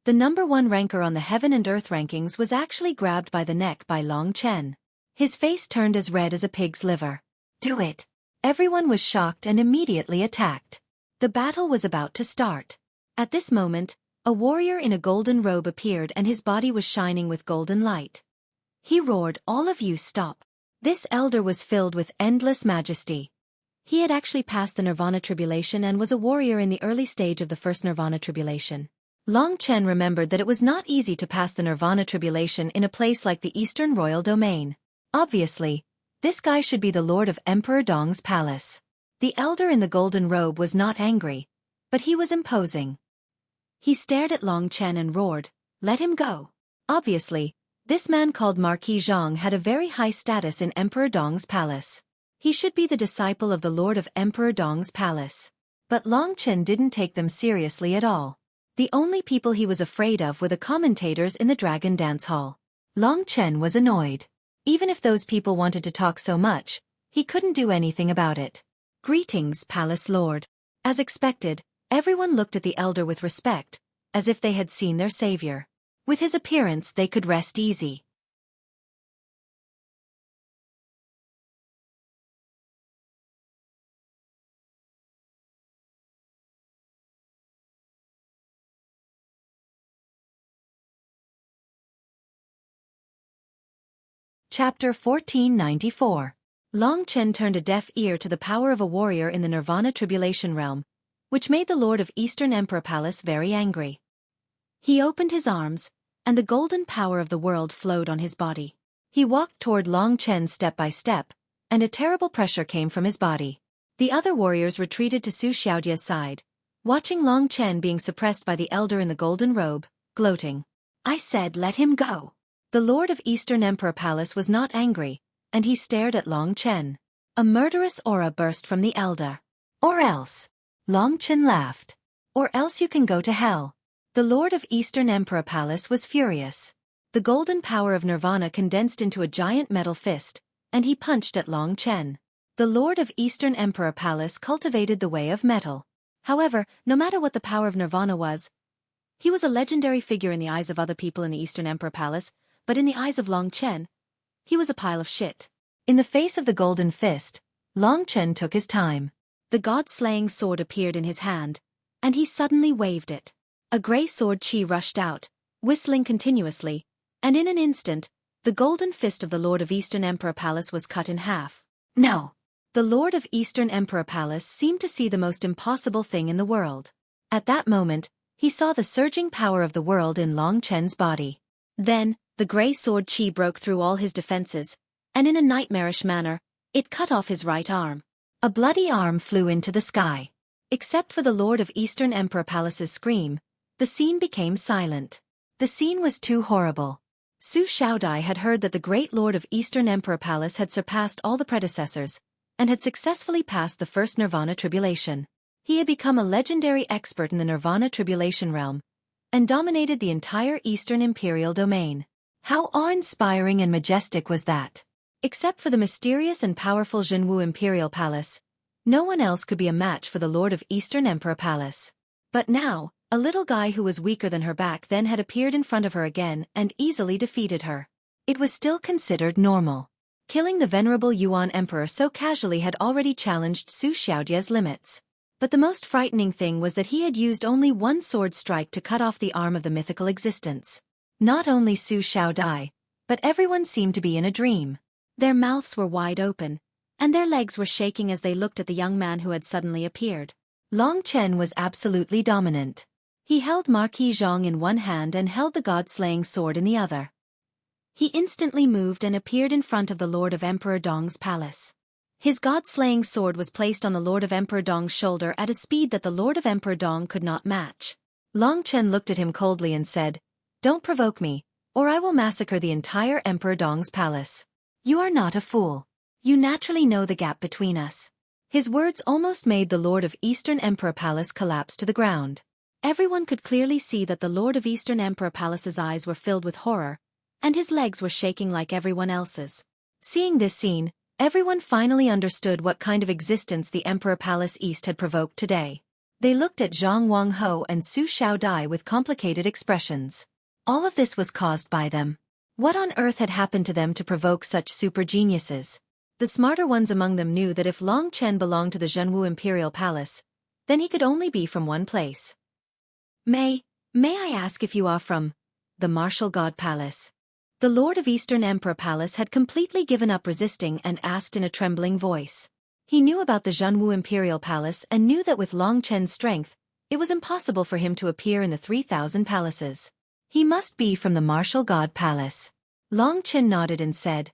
The #1 ranker on the Heaven and Earth rankings was actually grabbed by the neck by Long Chen. His face turned as red as a pig's liver. "Do it!" Everyone was shocked and immediately attacked. The battle was about to start. At this moment, a warrior in a golden robe appeared and his body was shining with golden light. He roared, "All of you stop." This elder was filled with endless majesty. He had actually passed the Nirvana Tribulation and was a warrior in the early stage of the first Nirvana Tribulation. Long Chen remembered that it was not easy to pass the Nirvana Tribulation in a place like the Eastern Royal Domain. Obviously, this guy should be the lord of Emperor Dong's palace. The elder in the golden robe was not angry, but he was imposing. He stared at Long Chen and roared, "Let him go." Obviously, this man called Marquis Zhang had a very high status in Emperor Dong's palace. He should be the disciple of the lord of Emperor Dong's palace. But Long Chen didn't take them seriously at all. The only people he was afraid of were the commentators in the Dragon Dance Hall. Long Chen was annoyed. Even if those people wanted to talk so much, he couldn't do anything about it. "Greetings, Palace Lord." As expected, everyone looked at the elder with respect, as if they had seen their savior. With his appearance they could rest easy. Chapter 1494. Long Chen turned a deaf ear to the power of a warrior in the Nirvana Tribulation Realm, which made the Lord of Eastern Emperor Palace very angry. He opened his arms, and the golden power of the world flowed on his body. He walked toward Long Chen step by step, and a terrible pressure came from his body. The other warriors retreated to Su Xiaodia's side, watching Long Chen being suppressed by the elder in the golden robe, gloating. "I said let him go." The Lord of Eastern Emperor Palace was not angry, and he stared at Long Chen. A murderous aura burst from the elder. "Or else." Long Chen laughed. "Or else you can go to hell." The Lord of Eastern Emperor Palace was furious. The golden power of Nirvana condensed into a giant metal fist, and he punched at Long Chen. The Lord of Eastern Emperor Palace cultivated the way of metal. However, no matter what the power of Nirvana was, he was a legendary figure in the eyes of other people in the Eastern Emperor Palace, but in the eyes of Long Chen, he was a pile of shit. In the face of the golden fist, Long Chen took his time. The god-slaying sword appeared in his hand, and he suddenly waved it. A grey sword chi rushed out, whistling continuously, and in an instant, the golden fist of the Lord of Eastern Emperor Palace was cut in half. No! The Lord of Eastern Emperor Palace seemed to see the most impossible thing in the world. At that moment, he saw the surging power of the world in Long Chen's body. Then, the grey sword chi broke through all his defenses, and in a nightmarish manner, it cut off his right arm. A bloody arm flew into the sky. Except for the Lord of Eastern Emperor Palace's scream, the scene became silent. The scene was too horrible. Su Xiaodai had heard that the great Lord of Eastern Emperor Palace had surpassed all the predecessors, and had successfully passed the first Nirvana Tribulation. He had become a legendary expert in the Nirvana Tribulation realm, and dominated the entire Eastern Imperial domain. How awe-inspiring and majestic was that! Except for the mysterious and powerful Zhenwu Imperial Palace, no one else could be a match for the Lord of Eastern Emperor Palace. But now, a little guy who was weaker than her back then had appeared in front of her again and easily defeated her. It was still considered normal. Killing the venerable Yuan Emperor so casually had already challenged Su Xiaodia's limits. But the most frightening thing was that he had used only one sword strike to cut off the arm of the mythical existence. Not only Su Xiaodai, but everyone seemed to be in a dream. Their mouths were wide open, and their legs were shaking as they looked at the young man who had suddenly appeared. Long Chen was absolutely dominant. He held Marquis Zhong in one hand and held the god-slaying sword in the other. He instantly moved and appeared in front of the Lord of Emperor Dong's palace. His god-slaying sword was placed on the Lord of Emperor Dong's shoulder at a speed that the Lord of Emperor Dong could not match. Long Chen looked at him coldly and said, "Don't provoke me, or I will massacre the entire Emperor Dong's palace." "You are not a fool. You naturally know the gap between us." His words almost made the Lord of Eastern Emperor Palace collapse to the ground. Everyone could clearly see that the Lord of Eastern Emperor Palace's eyes were filled with horror, and his legs were shaking like everyone else's. Seeing this scene, everyone finally understood what kind of existence the Emperor Palace East had provoked today. They looked at Zhang Wangho and Su Xiaodai with complicated expressions. All of this was caused by them. What on earth had happened to them to provoke such super geniuses? The smarter ones among them knew that if Long Chen belonged to the Zhenwu Imperial Palace, then he could only be from one place. May I ask if you are from the Martial God Palace?" The Lord of Eastern Emperor Palace had completely given up resisting and asked in a trembling voice. He knew about the Zhenwu Imperial Palace and knew that with Long Chen's strength, it was impossible for him to appear in the 3,000 palaces. He must be from the Martial God Palace. Long Chen nodded and said,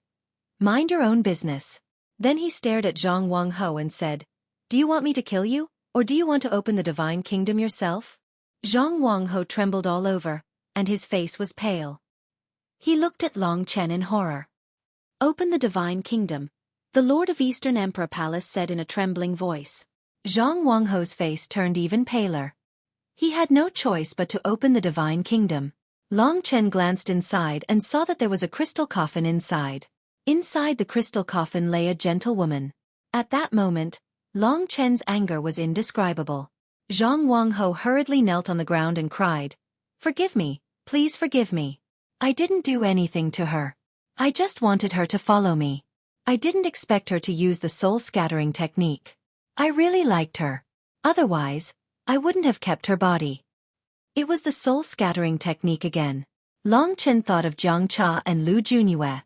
"Mind your own business." Then he stared at Zhang Wangho and said, "Do you want me to kill you, or do you want to open the Divine Kingdom yourself?" Zhang Wangho trembled all over, and his face was pale. He looked at Long Chen in horror. "Open the Divine Kingdom," the Lord of Eastern Emperor Palace said in a trembling voice. Zhang Wangho's face turned even paler. He had no choice but to open the Divine Kingdom. Long Chen glanced inside and saw that there was a crystal coffin inside. Inside the crystal coffin lay a gentle woman. At that moment, Long Chen's anger was indescribable. Zhang Wangho hurriedly knelt on the ground and cried, "Forgive me, please forgive me. I didn't do anything to her. I just wanted her to follow me. I didn't expect her to use the soul-scattering technique. I really liked her. Otherwise, I wouldn't have kept her body." It was the soul-scattering technique again. Long Chen thought of Jiang Cha and Lu Junyue.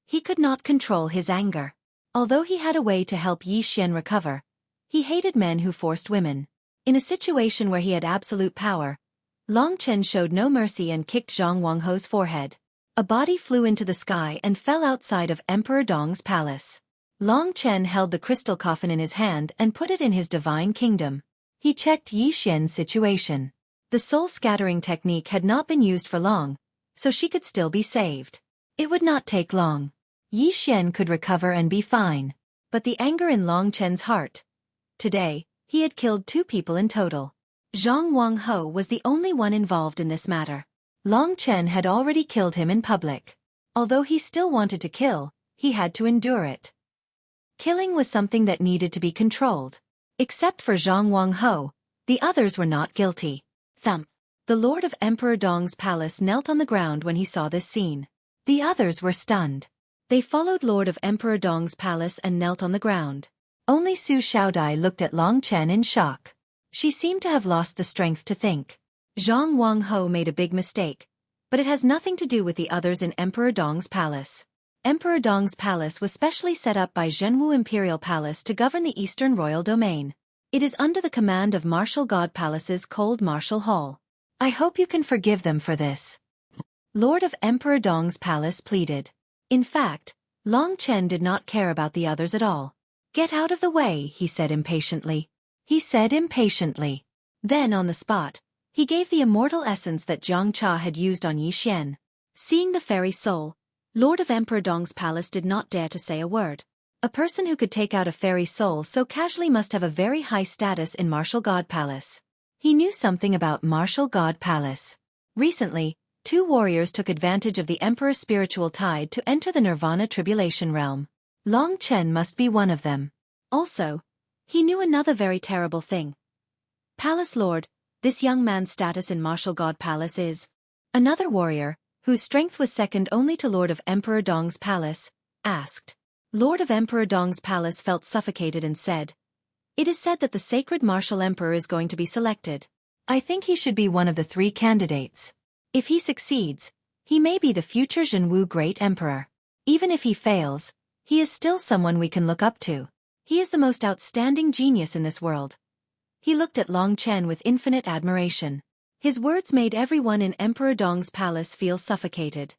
He could not control his anger. Although he had a way to help Yi Xian recover, he hated men who forced women. In a situation where he had absolute power, Long Chen showed no mercy and kicked Zhang Wangho's forehead. A body flew into the sky and fell outside of Emperor Dong's palace. Long Chen held the crystal coffin in his hand and put it in his divine kingdom. He checked Yi Xian's situation. The soul-scattering technique had not been used for long, so she could still be saved. It would not take long. Yi Xian could recover and be fine. But the anger in Long Chen's heart. Today, he had killed 2 people in total. Zhang Wangho was the only one involved in this matter. Long Chen had already killed him in public. Although he still wanted to kill, he had to endure it. Killing was something that needed to be controlled. Except for Zhang Wangho, the others were not guilty. Thump. The Lord of Emperor Dong's palace knelt on the ground when he saw this scene. The others were stunned. They followed Lord of Emperor Dong's palace and knelt on the ground. Only Su Xiaodai looked at Long Chen in shock. She seemed to have lost the strength to think. Zhang Wangho made a big mistake, but it has nothing to do with the others in Emperor Dong's palace. Emperor Dong's palace was specially set up by Zhenwu Imperial Palace to govern the Eastern Royal Domain. It is under the command of Martial God Palace's Cold Martial Hall. I hope you can forgive them for this. Lord of Emperor Dong's palace pleaded. In fact, Long Chen did not care about the others at all. Get out of the way, he said impatiently. Then on the spot, he gave the immortal essence that Jiang Cha had used on Yi Xian. Seeing the fairy soul, Lord of Emperor Dong's palace did not dare to say a word. A person who could take out a fairy soul so casually must have a very high status in Martial God Palace. He knew something about Martial God Palace. Recently, 2 warriors took advantage of the Emperor's spiritual tide to enter the Nirvana Tribulation realm. Long Chen must be one of them. Also, he knew another very terrible thing. Palace Lord, this young man's status in Martial God Palace is. Another warrior, whose strength was second only to Lord of Emperor Dong's palace, asked. Lord of Emperor Dong's palace felt suffocated and said, "It is said that the sacred martial emperor is going to be selected. I think he should be one of the 3 candidates. If he succeeds, he may be the future Zhenwu Great Emperor. Even if he fails, he is still someone we can look up to. He is the most outstanding genius in this world." He looked at Long Chen with infinite admiration. His words made everyone in Emperor Dong's palace feel suffocated.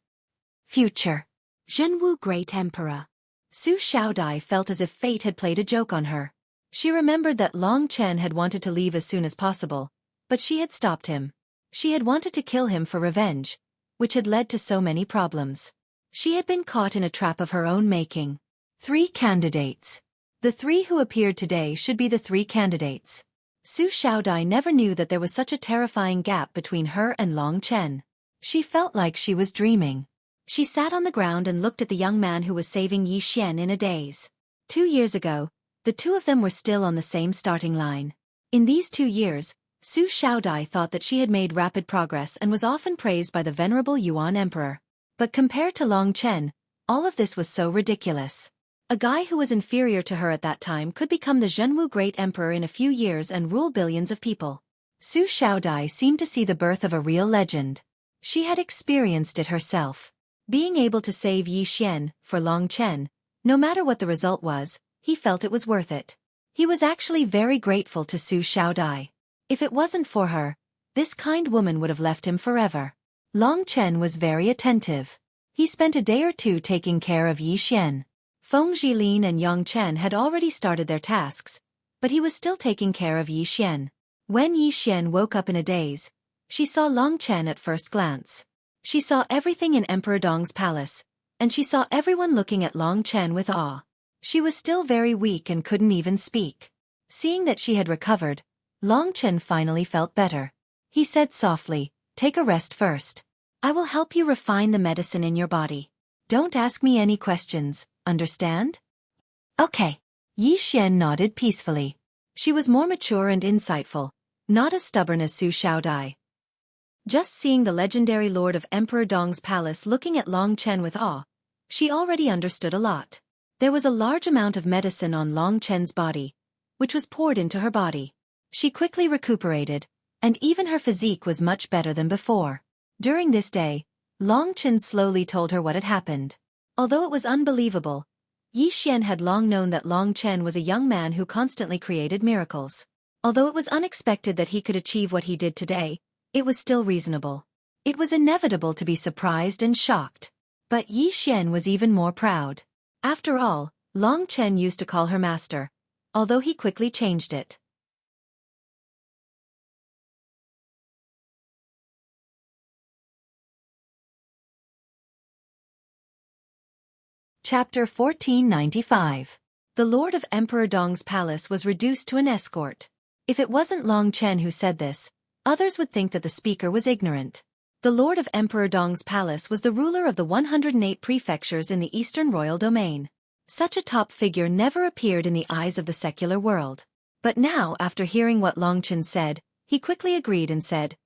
Future Zhenwu Great Emperor. Su Xiaodai felt as if fate had played a joke on her. She remembered that Long Chen had wanted to leave as soon as possible, but she had stopped him. She had wanted to kill him for revenge, which had led to so many problems. She had been caught in a trap of her own making. 3 candidates. The 3 who appeared today should be the 3 candidates. Su Xiaodai never knew that there was such a terrifying gap between her and Long Chen. She felt like she was dreaming. She sat on the ground and looked at the young man who was saving Yi Xian in a daze. 2 years ago, the 2 of them were still on the same starting line. In these 2 years, Su Xiaodai thought that she had made rapid progress and was often praised by the venerable Yuan Emperor. But compared to Long Chen, all of this was so ridiculous. A guy who was inferior to her at that time could become the Zhenwu Great Emperor in a few years and rule billions of people. Su Xiaodai seemed to see the birth of a real legend. She had experienced it herself. Being able to save Yi Xian, for Long Chen, no matter what the result was, he felt it was worth it. He was actually very grateful to Su Xiaodai. If it wasn't for her, this kind woman would have left him forever. Long Chen was very attentive. He spent a day or 2 taking care of Yi Xian. Feng Jilin and Yang Chen had already started their tasks, but he was still taking care of Yi Xian. When Yi Xian woke up in a daze, she saw Long Chen at first glance. She saw everything in Emperor Dong's palace, and she saw everyone looking at Long Chen with awe. She was still very weak and couldn't even speak. Seeing that she had recovered, Long Chen finally felt better. He said softly, "Take a rest first. I will help you refine the medicine in your body. Don't ask me any questions, understand?" "Okay." Yi Xian nodded peacefully. She was more mature and insightful, not as stubborn as Su Xiaodai. Just seeing the legendary Lord of Emperor Dong's palace looking at Long Chen with awe, she already understood a lot. There was a large amount of medicine on Long Chen's body, which was poured into her body. She quickly recuperated, and even her physique was much better than before. During this day, Long Chen slowly told her what had happened. Although it was unbelievable, Yi Xian had long known that Long Chen was a young man who constantly created miracles. Although it was unexpected that he could achieve what he did today, it was still reasonable. It was inevitable to be surprised and shocked. But Yi Xian was even more proud. After all, Long Chen used to call her master, although he quickly changed it. Chapter 1495. The Lord of Emperor Dong's palace was reduced to an escort. If it wasn't Long Chen who said this, others would think that the speaker was ignorant. The Lord of Emperor Dong's palace was the ruler of the 108 prefectures in the Eastern Royal Domain. Such a top figure never appeared in the eyes of the secular world. But now, after hearing what Long Chen said, he quickly agreed and said,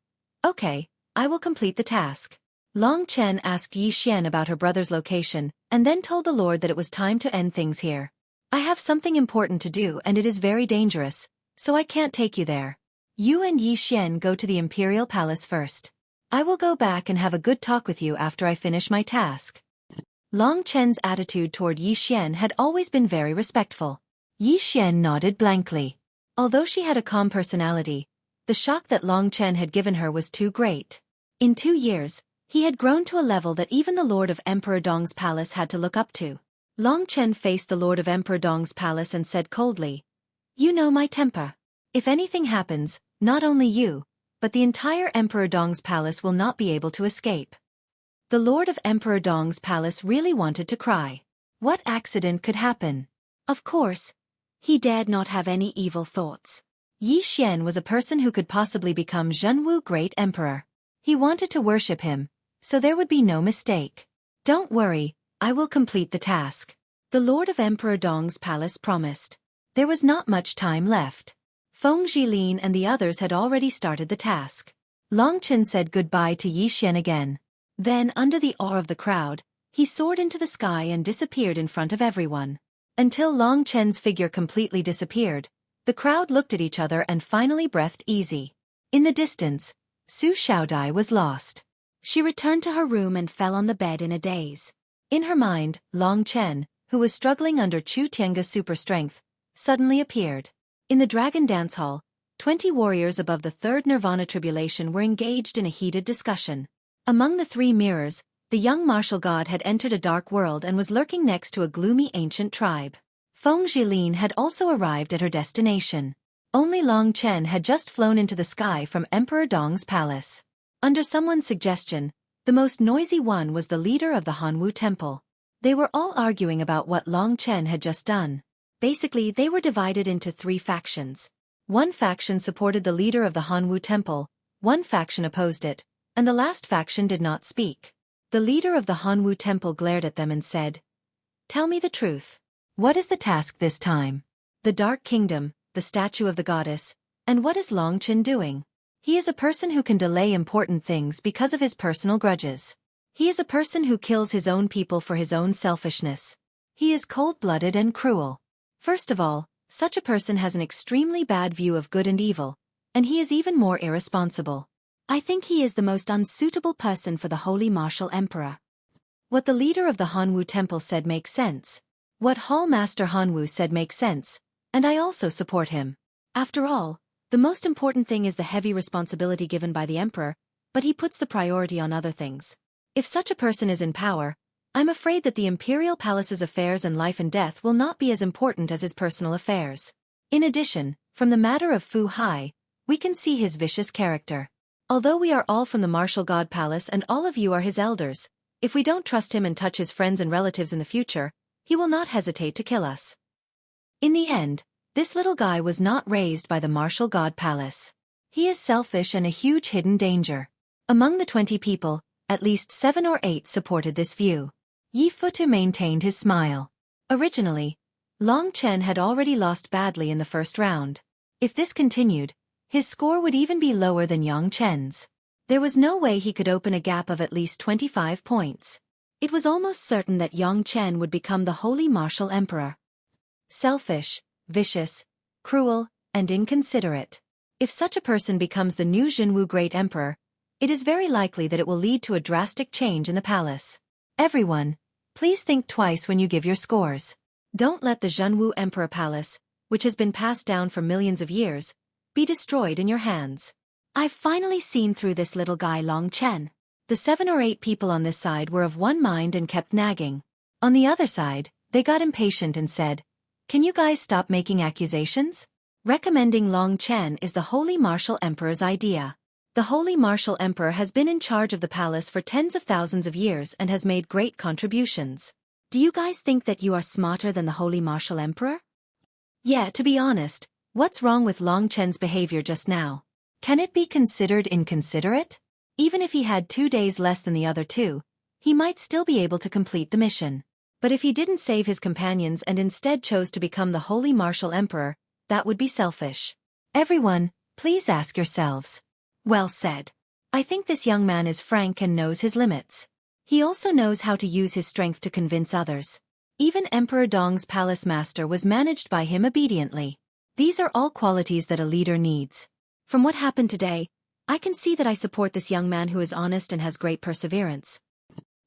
"Okay, I will complete the task." Long Chen asked Yi Xian about her brother's location, and then told the Lord that it was time to end things here. "I have something important to do and it is very dangerous, so I can't take you there. You and Yi Xian go to the Imperial Palace first. I will go back and have a good talk with you after I finish my task." Long Chen's attitude toward Yi Xian had always been very respectful. Yi Xian nodded blankly. Although she had a calm personality, the shock that Long Chen had given her was too great. In 2 years, he had grown to a level that even the Lord of Emperor Dong's palace had to look up to. Long Chen faced the Lord of Emperor Dong's palace and said coldly, "You know my temper. If anything happens, not only you, but the entire Emperor Dong's palace will not be able to escape." The Lord of Emperor Dong's palace really wanted to cry. What accident could happen? Of course, he dared not have any evil thoughts. Yi Xian was a person who could possibly become Zhenwu Great Emperor. He wanted to worship him, so there would be no mistake. "Don't worry, I will complete the task," the Lord of Emperor Dong's palace promised. There was not much time left. Feng Zhilin and the others had already started the task. Long Chen said goodbye to Yi Xian again. Then, under the awe of the crowd, he soared into the sky and disappeared in front of everyone. Until Long Chen's figure completely disappeared, the crowd looked at each other and finally breathed easy. In the distance, Su Xiaodai was lost. She returned to her room and fell on the bed in a daze. In her mind, Long Chen, who was struggling under Chu Tiange's super strength, suddenly appeared. In the Dragon Dance Hall, 20 warriors above the third Nirvana tribulation were engaged in a heated discussion. Among the 3 mirrors, the young martial god had entered a dark world and was lurking next to a gloomy ancient tribe. Feng Zhilin had also arrived at her destination. Only Long Chen had just flown into the sky from Emperor Dong's palace. Under someone's suggestion, the most noisy one was the leader of the Hanwu Temple. They were all arguing about what Long Chen had just done. Basically, they were divided into 3 factions. One faction supported the leader of the Hanwu Temple, one faction opposed it, and the last faction did not speak. The leader of the Hanwu Temple glared at them and said, "Tell me the truth. What is the task this time?" "The Dark Kingdom, the statue of the goddess, and what is Long Chen doing?" "He is a person who can delay important things because of his personal grudges. He is a person who kills his own people for his own selfishness. He is cold-blooded and cruel. First of all, such a person has an extremely bad view of good and evil, and he is even more irresponsible. I think he is the most unsuitable person for the Holy Martial Emperor." What the leader of the Hanwu Temple said makes sense. What Hall Master Hanwu said makes sense, and I also support him. After all, the most important thing is the heavy responsibility given by the emperor, but he puts the priority on other things. If such a person is in power, I'm afraid that the imperial palace's affairs and life and death will not be as important as his personal affairs. In addition, from the matter of Fu Hai, we can see his vicious character. Although we are all from the Martial God Palace and all of you are his elders, if we don't trust him and touch his friends and relatives in the future, he will not hesitate to kill us. In the end, this little guy was not raised by the Martial God Palace. He is selfish and a huge hidden danger. Among the 20 people, at least 7 or 8 supported this view. Yi Futu maintained his smile. Originally, Long Chen had already lost badly in the first round. If this continued, his score would even be lower than Yang Chen's. There was no way he could open a gap of at least 25 points. It was almost certain that Yang Chen would become the Holy Martial Emperor. Selfish, vicious, cruel, and inconsiderate. If such a person becomes the new Zhenwu Great Emperor, it is very likely that it will lead to a drastic change in the palace. Everyone, Please think twice when you give your scores. Don't let the Zhenwu Emperor Palace, which has been passed down for millions of years, be destroyed in your hands. I've finally seen through this little guy Long Chen. The 7 or 8 people on this side were of one mind and kept nagging. On the other side, they got impatient and said, "Can you guys stop making accusations?" Recommending Long Chen is the Holy Martial Emperor's idea. The Holy Martial Emperor has been in charge of the palace for tens of thousands of years and has made great contributions. Do you guys think that you are smarter than the Holy Martial Emperor? Yeah, to be honest, what's wrong with Long Chen's behavior just now? Can it be considered inconsiderate? Even if he had 2 days less than the other two, he might still be able to complete the mission. But if he didn't save his companions and instead chose to become the Holy Martial Emperor, that would be selfish. Everyone, please ask yourselves. Well said. I think this young man is frank and knows his limits. He also knows how to use his strength to convince others. Even Emperor Dong's palace master was managed by him obediently. These are all qualities that a leader needs. From what happened today, I can see that I support this young man who is honest and has great perseverance.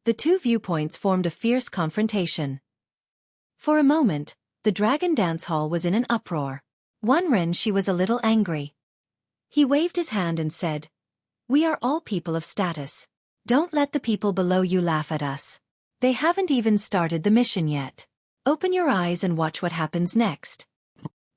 The two viewpoints formed a fierce confrontation. For a moment, the dragon dance hall was in an uproar. Ren she was a little angry. He waved his hand and said, "We are all people of status. Don't let the people below you laugh at us. They haven't even started the mission yet. Open your eyes and watch what happens next."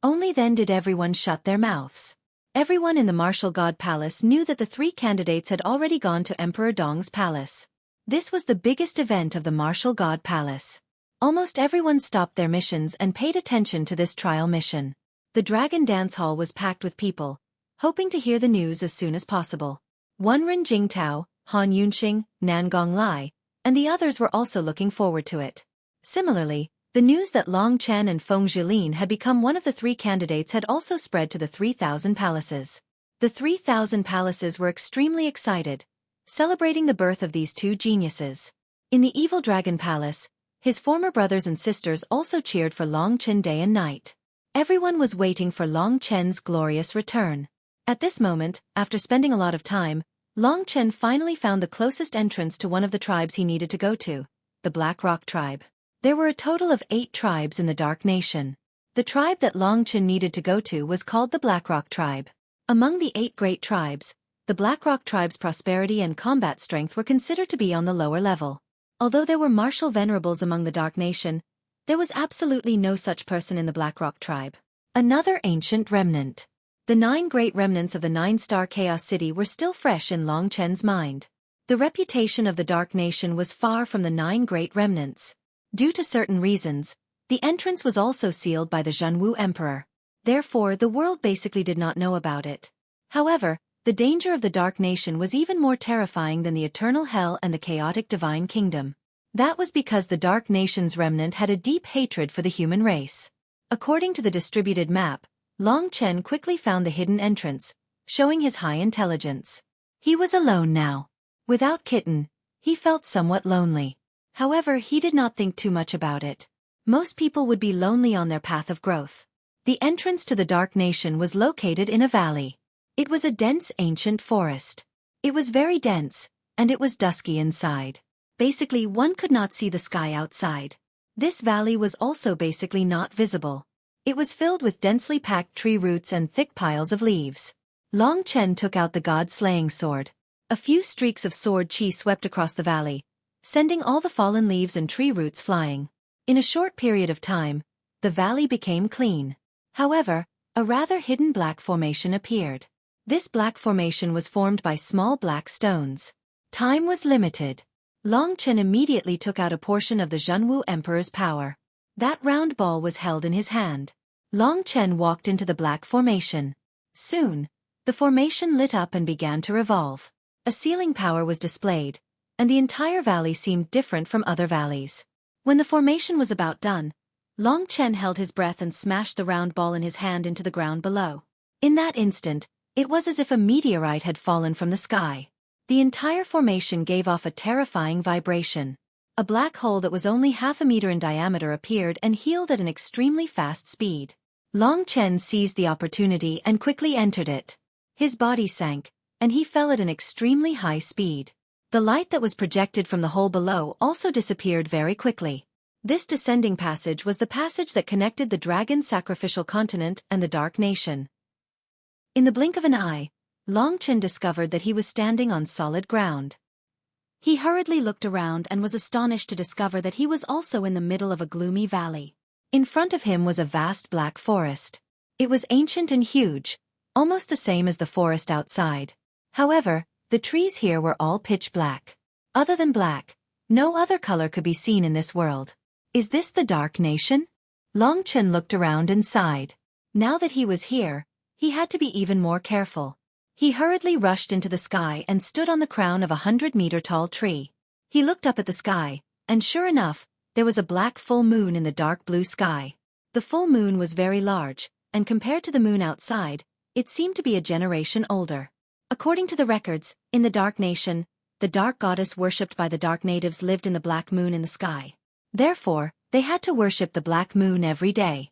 Only then did everyone shut their mouths. Everyone in the Martial God Palace knew that the 3 candidates had already gone to Emperor Dong's palace. This was the biggest event of the Martial God Palace. Almost everyone stopped their missions and paid attention to this trial mission. The Dragon Dance Hall was packed with people, hoping to hear the news as soon as possible. Ren Jingtao, Han Yunxing, Nan Gonglai, and the others were also looking forward to it. Similarly, the news that Long Chen and Feng Zhilin had become one of the 3 candidates had also spread to the 3,000 palaces. The 3,000 palaces were extremely excited, celebrating the birth of these 2 geniuses. In the Evil Dragon Palace, his former brothers and sisters also cheered for Long Chen day and night. Everyone was waiting for Long Chen's glorious return. At this moment, after spending a lot of time, Long Chen finally found the closest entrance to one of the tribes he needed to go to, the Black Rock tribe. There were a total of 8 tribes in the Dark Nation. The tribe that Long Chen needed to go to was called the Black Rock tribe. Among the 8 great tribes, the Black Rock tribe's prosperity and combat strength were considered to be on the lower level. Although there were martial venerables among the Dark Nation, there was absolutely no such person in the Black Rock tribe. Another ancient remnant. The 9 great remnants of the 9-star Chaos City were still fresh in Long Chen's mind. The reputation of the Dark Nation was far from the 9 great remnants. Due to certain reasons, the entrance was also sealed by the Zhenwu Emperor. Therefore, the world basically did not know about it. However, the danger of the Dark Nation was even more terrifying than the Eternal Hell and the chaotic Divine Kingdom. That was because the Dark Nation's remnant had a deep hatred for the human race. According to the distributed map, Long Chen quickly found the hidden entrance, showing his high intelligence. He was alone now. Without Kitten, he felt somewhat lonely. However, he did not think too much about it. Most people would be lonely on their path of growth. The entrance to the Dark Nation was located in a valley. It was a dense ancient forest. It was very dense, and it was dusky inside. Basically, one could not see the sky outside. This valley was also basically not visible. It was filled with densely packed tree roots and thick piles of leaves. Long Chen took out the god-slaying sword. A few streaks of sword chi swept across the valley, sending all the fallen leaves and tree roots flying. In a short period of time, the valley became clean. However, a rather hidden black formation appeared. This black formation was formed by small black stones. Time was limited. Long Chen immediately took out a portion of the Zhenwu Emperor's power. That round ball was held in his hand. Long Chen walked into the black formation. Soon, the formation lit up and began to revolve. A sealing power was displayed, and the entire valley seemed different from other valleys. When the formation was about done, Long Chen held his breath and smashed the round ball in his hand into the ground below. In that instant, it was as if a meteorite had fallen from the sky. The entire formation gave off a terrifying vibration. A black hole that was only half a meter in diameter appeared and healed at an extremely fast speed. Long Chen seized the opportunity and quickly entered it. His body sank, and he fell at an extremely high speed. The light that was projected from the hole below also disappeared very quickly. This descending passage was the passage that connected the dragon's sacrificial continent and the Dark Nation. In the blink of an eye, Long Chen discovered that he was standing on solid ground. He hurriedly looked around and was astonished to discover that he was also in the middle of a gloomy valley. In front of him was a vast black forest. It was ancient and huge, almost the same as the forest outside. However, the trees here were all pitch black. Other than black, no other color could be seen in this world. Is this the Dark Nation? Long Chen looked around and sighed. Now that he was here, he had to be even more careful. He hurriedly rushed into the sky and stood on the crown of a 100-meter-tall tree. He looked up at the sky, and sure enough, there was a black full moon in the dark blue sky. The full moon was very large, and compared to the moon outside, it seemed to be a generation older. According to the records, in the Dark Nation, the dark goddess worshipped by the dark natives lived in the black moon in the sky. Therefore, they had to worship the black moon every day.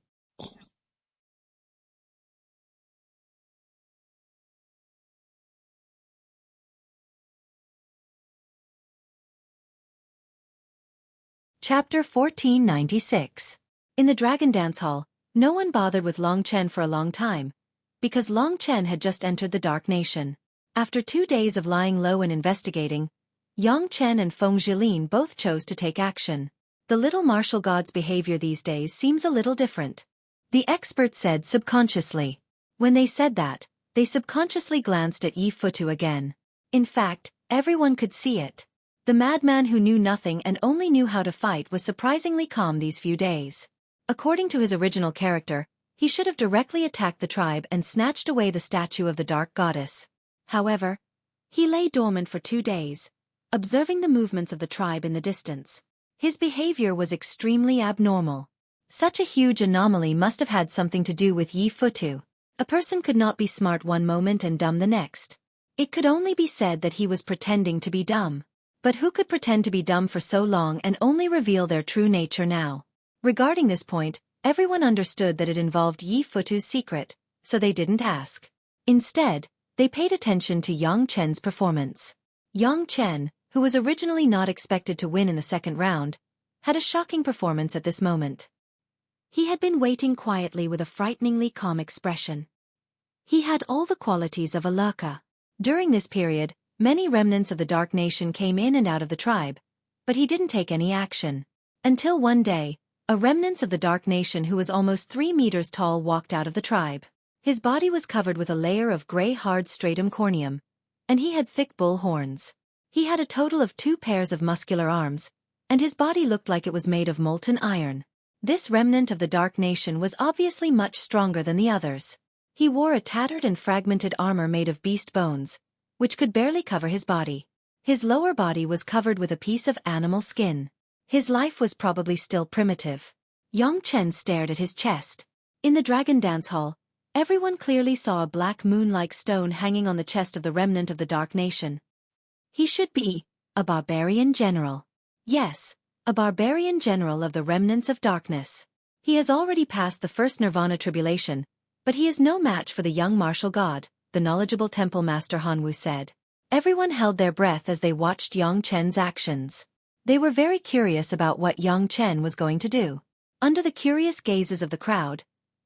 Chapter 1496. In the Dragon Dance Hall, no one bothered with Long Chen for a long time, because Long Chen had just entered the Dark Nation. After 2 days of lying low and investigating, Yang Chen and Feng Jilin both chose to take action. The little martial god's behavior these days seems a little different, the expert said subconsciously. When they said that, they subconsciously glanced at Yi Futu again. In fact, everyone could see it. The madman who knew nothing and only knew how to fight was surprisingly calm these few days. According to his original character, he should have directly attacked the tribe and snatched away the statue of the dark goddess. However, he lay dormant for 2 days, observing the movements of the tribe in the distance. His behavior was extremely abnormal. Such a huge anomaly must have had something to do with Yi Futu. A person could not be smart one moment and dumb the next. It could only be said that he was pretending to be dumb. But who could pretend to be dumb for so long and only reveal their true nature now? Regarding this point, everyone understood that it involved Yi Futu's secret, so they didn't ask. Instead, they paid attention to Yang Chen's performance. Yang Chen, who was originally not expected to win in the second round, had a shocking performance at this moment. He had been waiting quietly with a frighteningly calm expression. He had all the qualities of a lurker. During this period, many remnants of the Dark Nation came in and out of the tribe, but he didn't take any action. Until one day, a remnant of the Dark Nation who was almost 3 meters tall walked out of the tribe. His body was covered with a layer of gray hard stratum corneum, and he had thick bull horns. He had a total of 2 pairs of muscular arms, and his body looked like it was made of molten iron. This remnant of the Dark Nation was obviously much stronger than the others. He wore a tattered and fragmented armor made of beast bones, which could barely cover his body. His lower body was covered with a piece of animal skin. His life was probably still primitive. Yang Chen stared at his chest. In the Dragon Dance Hall, everyone clearly saw a black moon-like stone hanging on the chest of the remnant of the Dark Nation. He should be a barbarian general. Yes, a barbarian general of the remnants of darkness. He has already passed the first Nirvana tribulation, but he is no match for the young martial god, the knowledgeable temple master Hanwu said. Everyone held their breath as they watched Yang Chen's actions. They were very curious about what Yang Chen was going to do. Under the curious gazes of the crowd,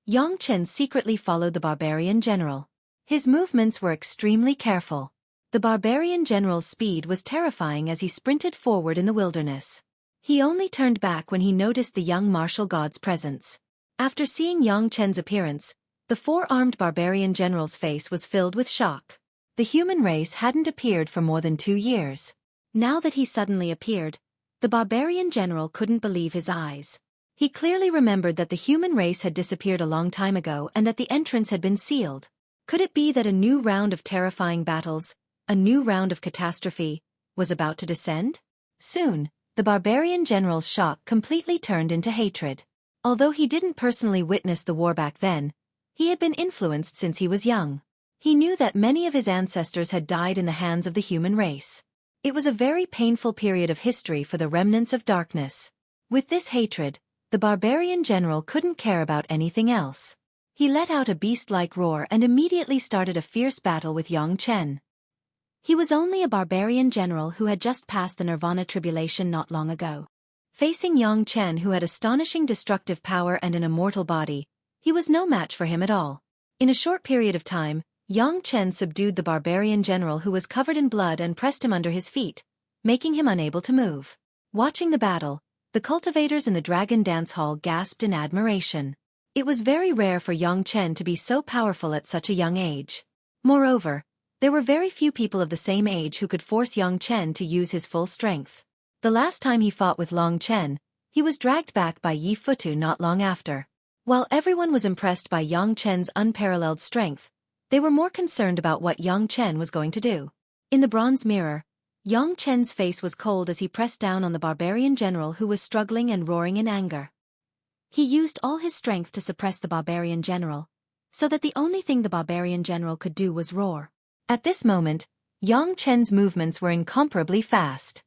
Yang Chen secretly followed the barbarian general. His movements were extremely careful. The barbarian general's speed was terrifying as he sprinted forward in the wilderness. He only turned back when he noticed the young martial god's presence. After seeing Yang Chen's appearance, the 4-armed barbarian general's face was filled with shock. The human race hadn't appeared for more than 2 years. Now that he suddenly appeared, the barbarian general couldn't believe his eyes. He clearly remembered that the human race had disappeared a long time ago and that the entrance had been sealed. Could it be that a new round of terrifying battles, a new round of catastrophe, was about to descend? Soon, the barbarian general's shock completely turned into hatred. Although he didn't personally witness the war back then, he had been influenced since he was young. He knew that many of his ancestors had died in the hands of the human race. It was a very painful period of history for the remnants of darkness. With this hatred, the barbarian general couldn't care about anything else. He let out a beast-like roar and immediately started a fierce battle with Yang Chen. He was only a barbarian general who had just passed the Nirvana tribulation not long ago. Facing Yang Chen, who had astonishing destructive power and an immortal body, he was no match for him at all. In a short period of time, Yang Chen subdued the barbarian general, who was covered in blood, and pressed him under his feet, making him unable to move. Watching the battle, the cultivators in the Dragon Dance Hall gasped in admiration. It was very rare for Yang Chen to be so powerful at such a young age. Moreover, there were very few people of the same age who could force Yang Chen to use his full strength. The last time he fought with Long Chen, he was dragged back by Yi Futu not long after. While everyone was impressed by Yang Chen's unparalleled strength, they were more concerned about what Yang Chen was going to do. In the bronze mirror, Yang Chen's face was cold as he pressed down on the barbarian general, who was struggling and roaring in anger. He used all his strength to suppress the barbarian general, so that the only thing the barbarian general could do was roar. At this moment, Yang Chen's movements were incomparably fast.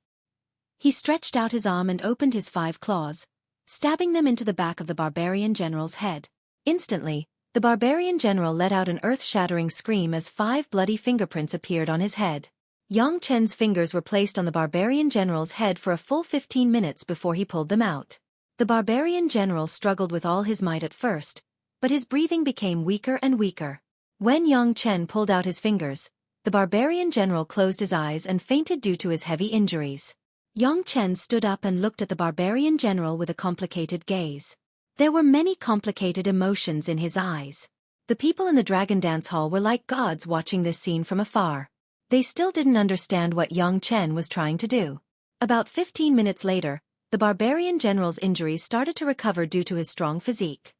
He stretched out his arm and opened his 5 claws, stabbing them into the back of the barbarian general's head. Instantly, the barbarian general let out an earth-shattering scream as 5 bloody fingerprints appeared on his head. Yang Chen's fingers were placed on the barbarian general's head for a full 15 minutes before he pulled them out. The barbarian general struggled with all his might at first, but his breathing became weaker and weaker. When Yang Chen pulled out his fingers, the barbarian general closed his eyes and fainted due to his heavy injuries. Yang Chen stood up and looked at the barbarian general with a complicated gaze. There were many complicated emotions in his eyes. The people in the Dragon Dance Hall were like gods watching this scene from afar. They still didn't understand what Yang Chen was trying to do. About 15 minutes later, the barbarian general's injuries started to recover due to his strong physique.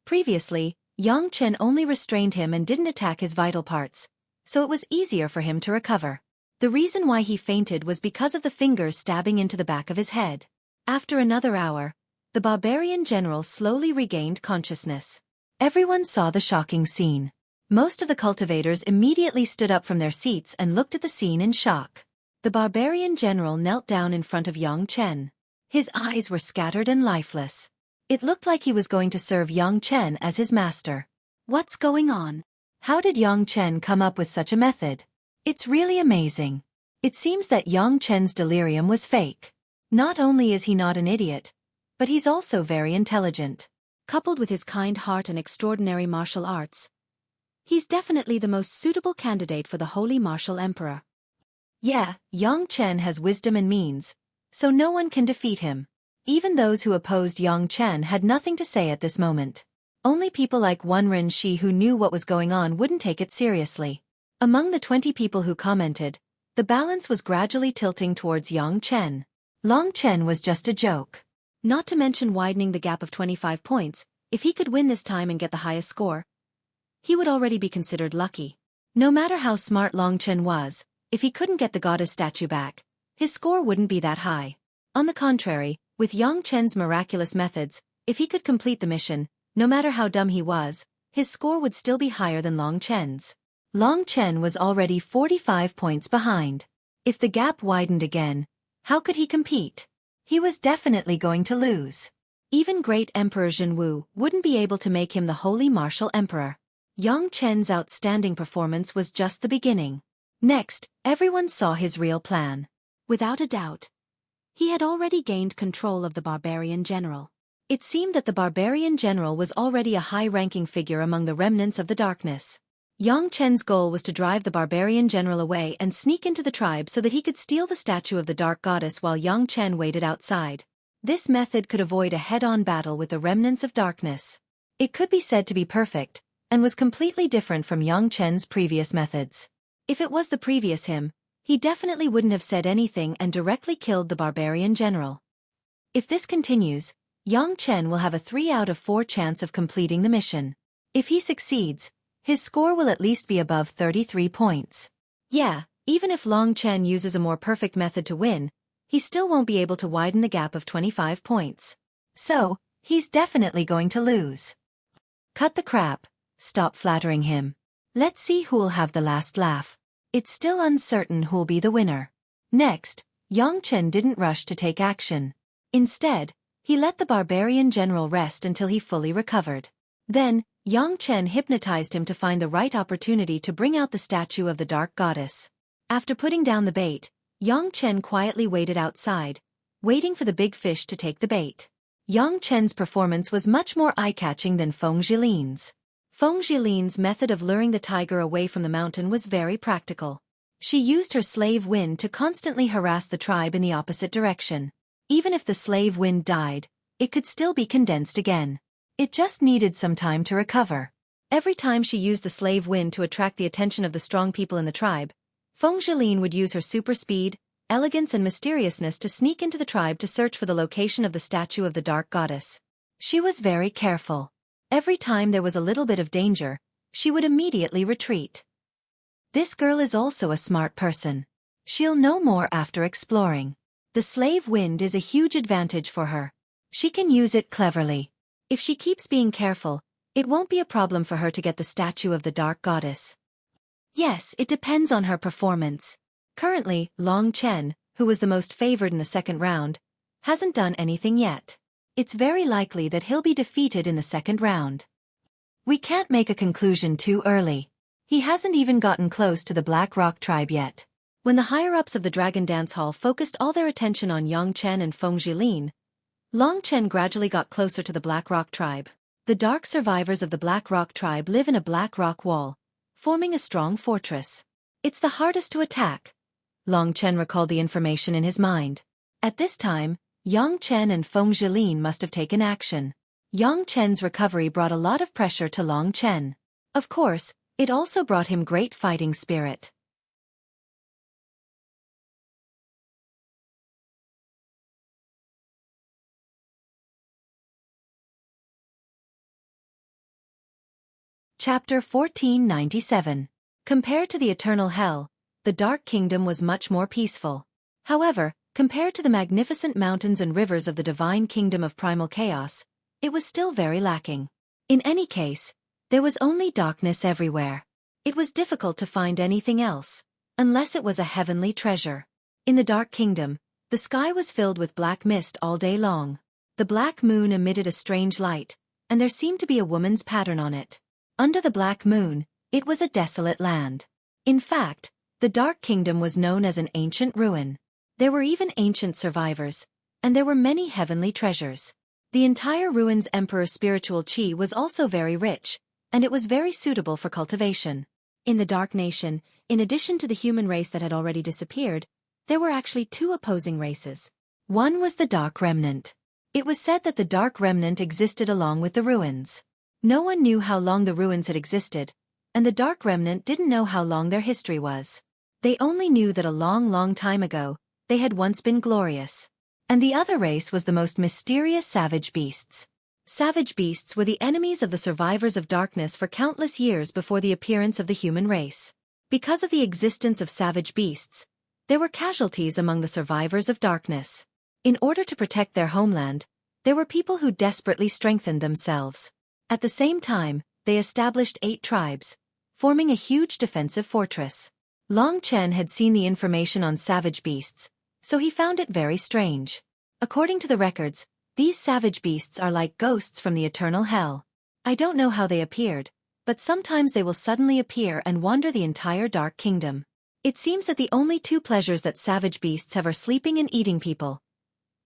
Previously, Yang Chen only restrained him and didn't attack his vital parts, so it was easier for him to recover. The reason why he fainted was because of the fingers stabbing into the back of his head. After another hour, the barbarian general slowly regained consciousness. Everyone saw the shocking scene. Most of the cultivators immediately stood up from their seats and looked at the scene in shock. The barbarian general knelt down in front of Yang Chen. His eyes were scattered and lifeless. It looked like he was going to serve Yang Chen as his master. What's going on? How did Yang Chen come up with such a method? It's really amazing. It seems that Yang Chen's delirium was fake. Not only is he not an idiot, but he's also very intelligent. Coupled with his kind heart and extraordinary martial arts, he's definitely the most suitable candidate for the Holy Martial Emperor. Yeah, Yang Chen has wisdom and means, so no one can defeat him. Even those who opposed Yang Chen had nothing to say at this moment. Only people like Wenren Shi who knew what was going on wouldn't take it seriously. Among the 20 people who commented, the balance was gradually tilting towards Yang Chen. Long Chen was just a joke. Not to mention widening the gap of 25 points, if he could win this time and get the highest score, he would already be considered lucky. No matter how smart Long Chen was, if he couldn't get the goddess statue back, his score wouldn't be that high. On the contrary, with Yang Chen's miraculous methods, if he could complete the mission, no matter how dumb he was, his score would still be higher than Long Chen's. Long Chen was already 45 points behind. If the gap widened again, how could he compete? He was definitely going to lose. Even great Emperor Zhenwu wouldn't be able to make him the Holy Martial Emperor. Yang Chen's outstanding performance was just the beginning. Next, everyone saw his real plan. Without a doubt, he had already gained control of the barbarian general. It seemed that the barbarian general was already a high-ranking figure among the remnants of the darkness. Yang Chen's goal was to drive the barbarian general away and sneak into the tribe so that he could steal the statue of the dark goddess while Yang Chen waited outside. This method could avoid a head-on battle with the remnants of darkness. It could be said to be perfect, and was completely different from Yang Chen's previous methods. If it was the previous him, he definitely wouldn't have said anything and directly killed the barbarian general. If this continues, Yang Chen will have a 3 out of 4 chance of completing the mission. If he succeeds, his score will at least be above 33 points. Yeah, even if Long Chen uses a more perfect method to win, he still won't be able to widen the gap of 25 points. So, he's definitely going to lose. Cut the crap. Stop flattering him. Let's see who'll have the last laugh. It's still uncertain who'll be the winner. Next, Yang Chen didn't rush to take action. Instead, he let the barbarian general rest until he fully recovered. Then, Yang Chen hypnotized him to find the right opportunity to bring out the statue of the dark goddess. After putting down the bait, Yang Chen quietly waited outside, waiting for the big fish to take the bait. Yang Chen's performance was much more eye-catching than Feng Jilin's. Feng Jilin's method of luring the tiger away from the mountain was very practical. She used her slave wind to constantly harass the tribe in the opposite direction. Even if the slave wind died, it could still be condensed again. It just needed some time to recover. Every time she used the slave wind to attract the attention of the strong people in the tribe, Feng Jilin would use her super speed, elegance and mysteriousness to sneak into the tribe to search for the location of the statue of the dark goddess. She was very careful. Every time there was a little bit of danger, she would immediately retreat. This girl is also a smart person. She'll know more after exploring. The slave wind is a huge advantage for her. She can use it cleverly. If she keeps being careful, it won't be a problem for her to get the statue of the dark goddess. Yes, it depends on her performance. Currently, Long Chen, who was the most favored in the second round, hasn't done anything yet. It's very likely that he'll be defeated in the second round. We can't make a conclusion too early. He hasn't even gotten close to the Black Rock tribe yet. When the higher-ups of the Dragon Dance Hall focused all their attention on Yang Chen and Feng Jilin, Long Chen gradually got closer to the Black Rock tribe. The dark survivors of the Black Rock tribe live in a black rock wall, forming a strong fortress. It's the hardest to attack. Long Chen recalled the information in his mind. At this time, Yang Chen and Feng Jilin must have taken action. Yang Chen's recovery brought a lot of pressure to Long Chen. Of course, it also brought him great fighting spirit. Chapter 1497. Compared to the eternal hell, the Dark Kingdom was much more peaceful. However, compared to the magnificent mountains and rivers of the divine kingdom of primal chaos, it was still very lacking. In any case, there was only darkness everywhere. It was difficult to find anything else, unless it was a heavenly treasure. In the Dark Kingdom, the sky was filled with black mist all day long. The black moon emitted a strange light, and there seemed to be a woman's pattern on it. Under the black moon, it was a desolate land. In fact, the Dark Kingdom was known as an ancient ruin. There were even ancient survivors, and there were many heavenly treasures. The entire ruin's emperor's spiritual qi was also very rich, and it was very suitable for cultivation. In the Dark Nation, in addition to the human race that had already disappeared, there were actually two opposing races. One was the Dark Remnant. It was said that the Dark Remnant existed along with the ruins. No one knew how long the ruins had existed, and the Dark Remnant didn't know how long their history was. They only knew that a long, long time ago, they had once been glorious. And the other race was the most mysterious savage beasts. Savage beasts were the enemies of the survivors of darkness for countless years before the appearance of the human race. Because of the existence of savage beasts, there were casualties among the survivors of darkness. In order to protect their homeland, there were people who desperately strengthened themselves. At the same time, they established 8 tribes, forming a huge defensive fortress. Long Chen had seen the information on savage beasts, so he found it very strange. According to the records, these savage beasts are like ghosts from the eternal hell. I don't know how they appeared, but sometimes they will suddenly appear and wander the entire Dark Kingdom. It seems that the only 2 pleasures that savage beasts have are sleeping and eating people.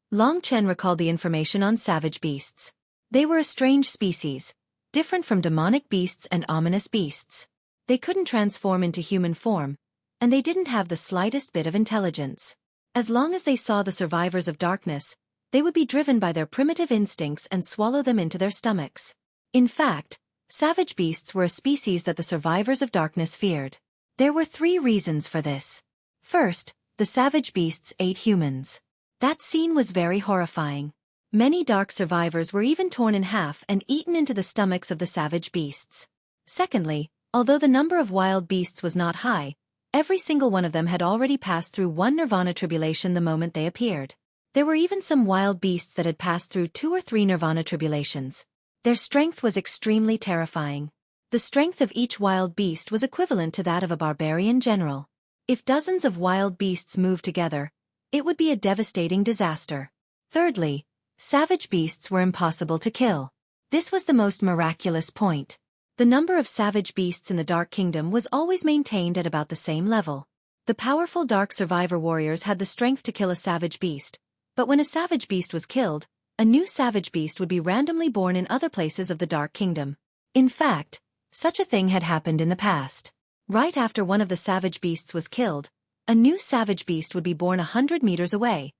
Long Chen recalled the information on savage beasts. They were a strange species, different from demonic beasts and ominous beasts. They couldn't transform into human form, and they didn't have the slightest bit of intelligence. As long as they saw the survivors of darkness, they would be driven by their primitive instincts and swallow them into their stomachs. In fact, savage beasts were a species that the survivors of darkness feared. There were 3 reasons for this. First, the savage beasts ate humans. That scene was very horrifying. Many dark survivors were even torn in half and eaten into the stomachs of the savage beasts. Secondly, although the number of wild beasts was not high, every single one of them had already passed through one nirvana tribulation the moment they appeared. There were even some wild beasts that had passed through 2 or 3 nirvana tribulations. Their strength was extremely terrifying. The strength of each wild beast was equivalent to that of a barbarian general. If dozens of wild beasts moved together, it would be a devastating disaster. Thirdly, savage beasts were impossible to kill. This was the most miraculous point. The number of savage beasts in the Dark Kingdom was always maintained at about the same level. The powerful dark survivor warriors had the strength to kill a savage beast, but when a savage beast was killed, a new savage beast would be randomly born in other places of the Dark Kingdom. In fact, such a thing had happened in the past. Right after one of the savage beasts was killed, a new savage beast would be born 100 meters away,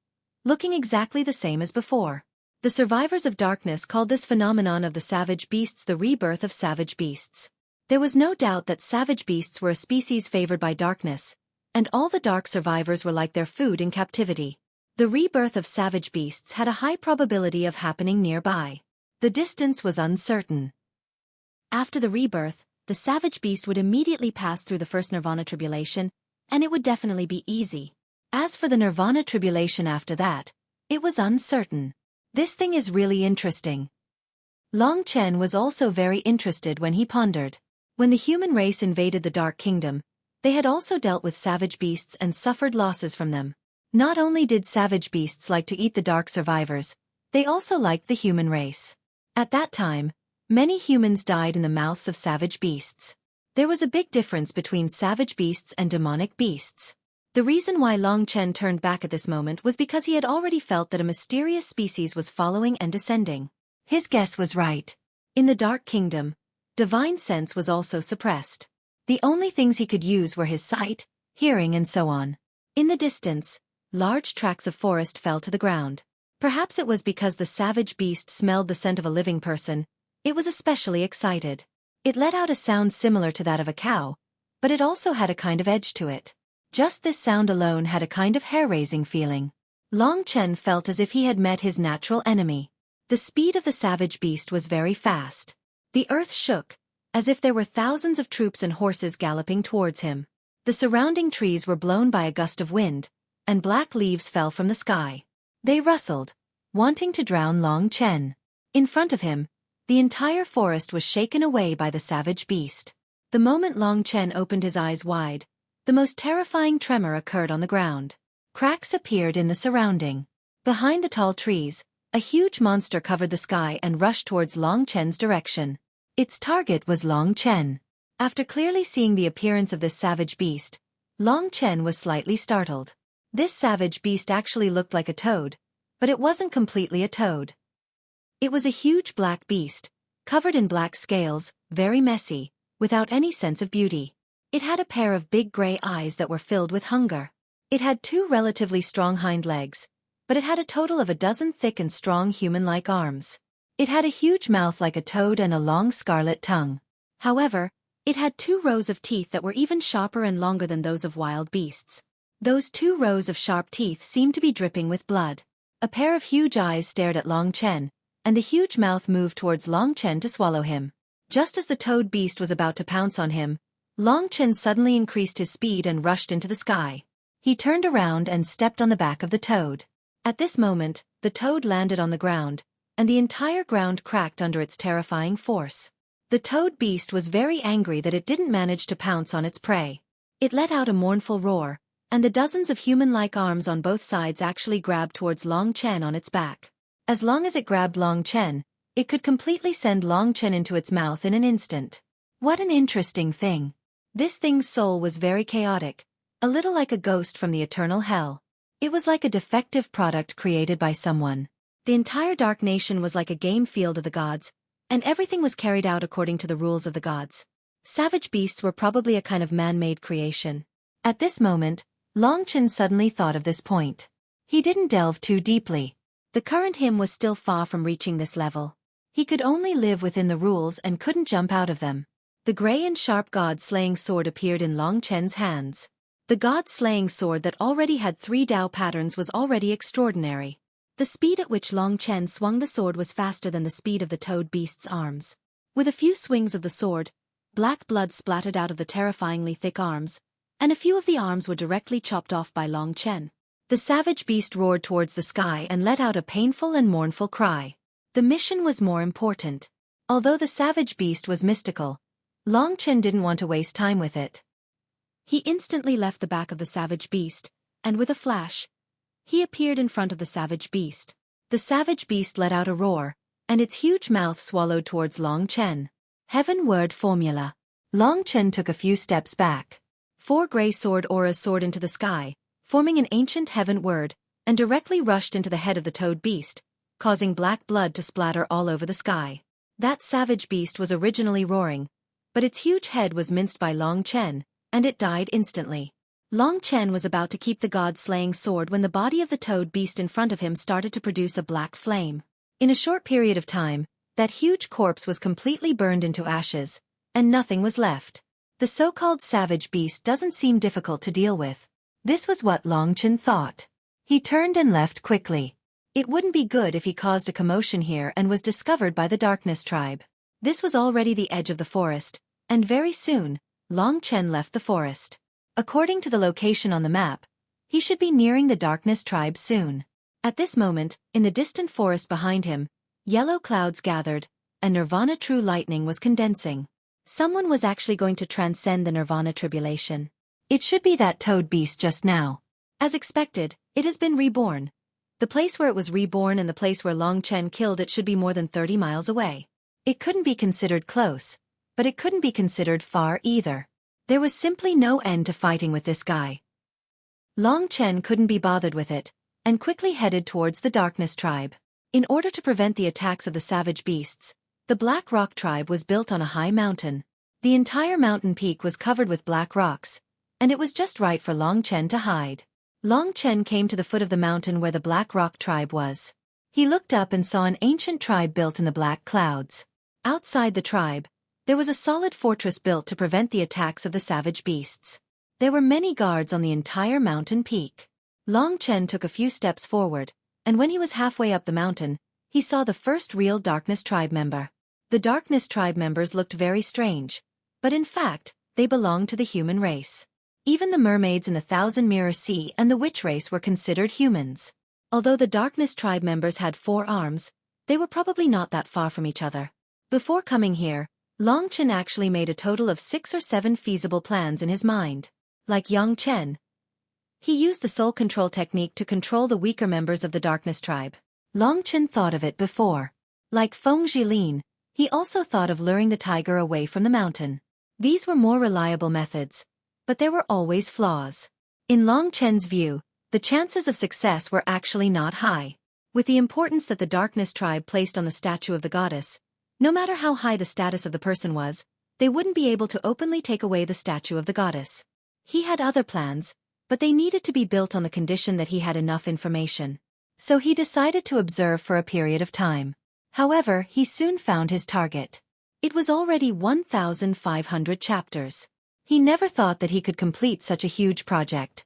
looking exactly the same as before. The survivors of darkness called this phenomenon of the savage beasts the rebirth of savage beasts. There was no doubt that savage beasts were a species favored by darkness, and all the dark survivors were like their food in captivity. The rebirth of savage beasts had a high probability of happening nearby. The distance was uncertain. After the rebirth, the savage beast would immediately pass through the first nirvana tribulation, and it would definitely be easy. As for the nirvana tribulation after that, it was uncertain. This thing is really interesting. Long Chen was also very interested when he pondered. When the human race invaded the Dark Kingdom, they had also dealt with savage beasts and suffered losses from them. Not only did savage beasts like to eat the dark survivors, they also liked the human race. At that time, many humans died in the mouths of savage beasts. There was a big difference between savage beasts and demonic beasts. The reason why Long Chen turned back at this moment was because he had already felt that a mysterious species was following and descending. His guess was right. In the Dark Kingdom, divine sense was also suppressed. The only things he could use were his sight, hearing and so on. In the distance, large tracts of forest fell to the ground. Perhaps it was because the savage beast smelled the scent of a living person. It was especially excited. It let out a sound similar to that of a cow, but it also had a kind of edge to it. Just this sound alone had a kind of hair-raising feeling. Long Chen felt as if he had met his natural enemy. The speed of the savage beast was very fast. The earth shook, as if there were thousands of troops and horses galloping towards him. The surrounding trees were blown by a gust of wind, and black leaves fell from the sky. They rustled, wanting to drown Long Chen. In front of him, the entire forest was shaken away by the savage beast. The moment Long Chen opened his eyes wide, the most terrifying tremor occurred on the ground. Cracks appeared in the surrounding. Behind the tall trees, a huge monster covered the sky and rushed towards Long Chen's direction. Its target was Long Chen. After clearly seeing the appearance of this savage beast, Long Chen was slightly startled. This savage beast actually looked like a toad, but it wasn't completely a toad. It was a huge black beast, covered in black scales, very messy, without any sense of beauty. It had a pair of big gray eyes that were filled with hunger. It had 2 relatively strong hind legs, but it had a total of 12 thick and strong human-like arms. It had a huge mouth like a toad and a long scarlet tongue. However, it had 2 rows of teeth that were even sharper and longer than those of wild beasts. Those 2 rows of sharp teeth seemed to be dripping with blood. A pair of huge eyes stared at Long Chen, and the huge mouth moved towards Long Chen to swallow him. Just as the toad beast was about to pounce on him, Long Chen suddenly increased his speed and rushed into the sky. He turned around and stepped on the back of the toad. At this moment, the toad landed on the ground, and the entire ground cracked under its terrifying force. The toad beast was very angry that it didn't manage to pounce on its prey. It let out a mournful roar, and the dozens of human-like arms on both sides actually grabbed towards Long Chen on its back. As long as it grabbed Long Chen, it could completely send Long Chen into its mouth in an instant. What an interesting thing. This thing's soul was very chaotic, a little like a ghost from the eternal hell. It was like a defective product created by someone. The entire Dark Nation was like a game field of the gods, and everything was carried out according to the rules of the gods. Savage beasts were probably a kind of man-made creation. At this moment, Long Chen suddenly thought of this point. He didn't delve too deeply. The current him was still far from reaching this level. He could only live within the rules and couldn't jump out of them. The gray and sharp god-slaying sword appeared in Long Chen's hands. The god-slaying sword that already had 3 Dao patterns was already extraordinary. The speed at which Long Chen swung the sword was faster than the speed of the toad beast's arms. With a few swings of the sword, black blood splattered out of the terrifyingly thick arms, and a few of the arms were directly chopped off by Long Chen. The savage beast roared towards the sky and let out a painful and mournful cry. The mission was more important. Although the savage beast was mystical, Long Chen didn't want to waste time with it. He instantly left the back of the savage beast, and with a flash, he appeared in front of the savage beast. The savage beast let out a roar, and its huge mouth swallowed towards Long Chen. Heaven word formula. Long Chen took a few steps back. 4 gray sword auras soared into the sky, forming an ancient heaven word, and directly rushed into the head of the toad beast, causing black blood to splatter all over the sky. That savage beast was originally roaring, but its huge head was minced by Long Chen, and it died instantly. Long Chen was about to keep the god-slaying sword when the body of the toad beast in front of him started to produce a black flame. In a short period of time, that huge corpse was completely burned into ashes, and nothing was left. The so-called savage beast doesn't seem difficult to deal with. This was what Long Chen thought. He turned and left quickly. It wouldn't be good if he caused a commotion here and was discovered by the Darkness tribe. This was already the edge of the forest, and very soon, Long Chen left the forest. According to the location on the map, he should be nearing the Darkness tribe soon. At this moment, in the distant forest behind him, yellow clouds gathered, and Nirvana true lightning was condensing. Someone was actually going to transcend the Nirvana tribulation. It should be that toad beast just now. As expected, it has been reborn. The place where it was reborn and the place where Long Chen killed it should be more than 30 miles away. It couldn't be considered close, but it couldn't be considered far either. There was simply no end to fighting with this guy. Long Chen couldn't be bothered with it, and quickly headed towards the Darkness tribe. In order to prevent the attacks of the savage beasts, the Black Rock tribe was built on a high mountain. The entire mountain peak was covered with black rocks, and it was just right for Long Chen to hide. Long Chen came to the foot of the mountain where the Black Rock tribe was. He looked up and saw an ancient tribe built in the black clouds. Outside the tribe, there was a solid fortress built to prevent the attacks of the savage beasts. There were many guards on the entire mountain peak. Long Chen took a few steps forward, and when he was halfway up the mountain, he saw the first real Darkness tribe member. The Darkness tribe members looked very strange, but in fact, they belonged to the human race. Even the mermaids in the Thousand Mirror Sea and the witch race were considered humans. Although the Darkness tribe members had 4 arms, they were probably not that far from each other. Before coming here, Long Chen actually made a total of 6 or 7 feasible plans in his mind. Like Yang Chen, he used the soul control technique to control the weaker members of the Darkness tribe. Long Chen thought of it before. Like Feng Jilin, he also thought of luring the tiger away from the mountain. These were more reliable methods, but there were always flaws. In Long Chen's view, the chances of success were actually not high. With the importance that the Darkness tribe placed on the statue of the goddess, no matter how high the status of the person was, they wouldn't be able to openly take away the statue of the goddess. He had other plans, but they needed to be built on the condition that he had enough information. So he decided to observe for a period of time. However, he soon found his target. It was already 1,500 chapters. He never thought that he could complete such a huge project.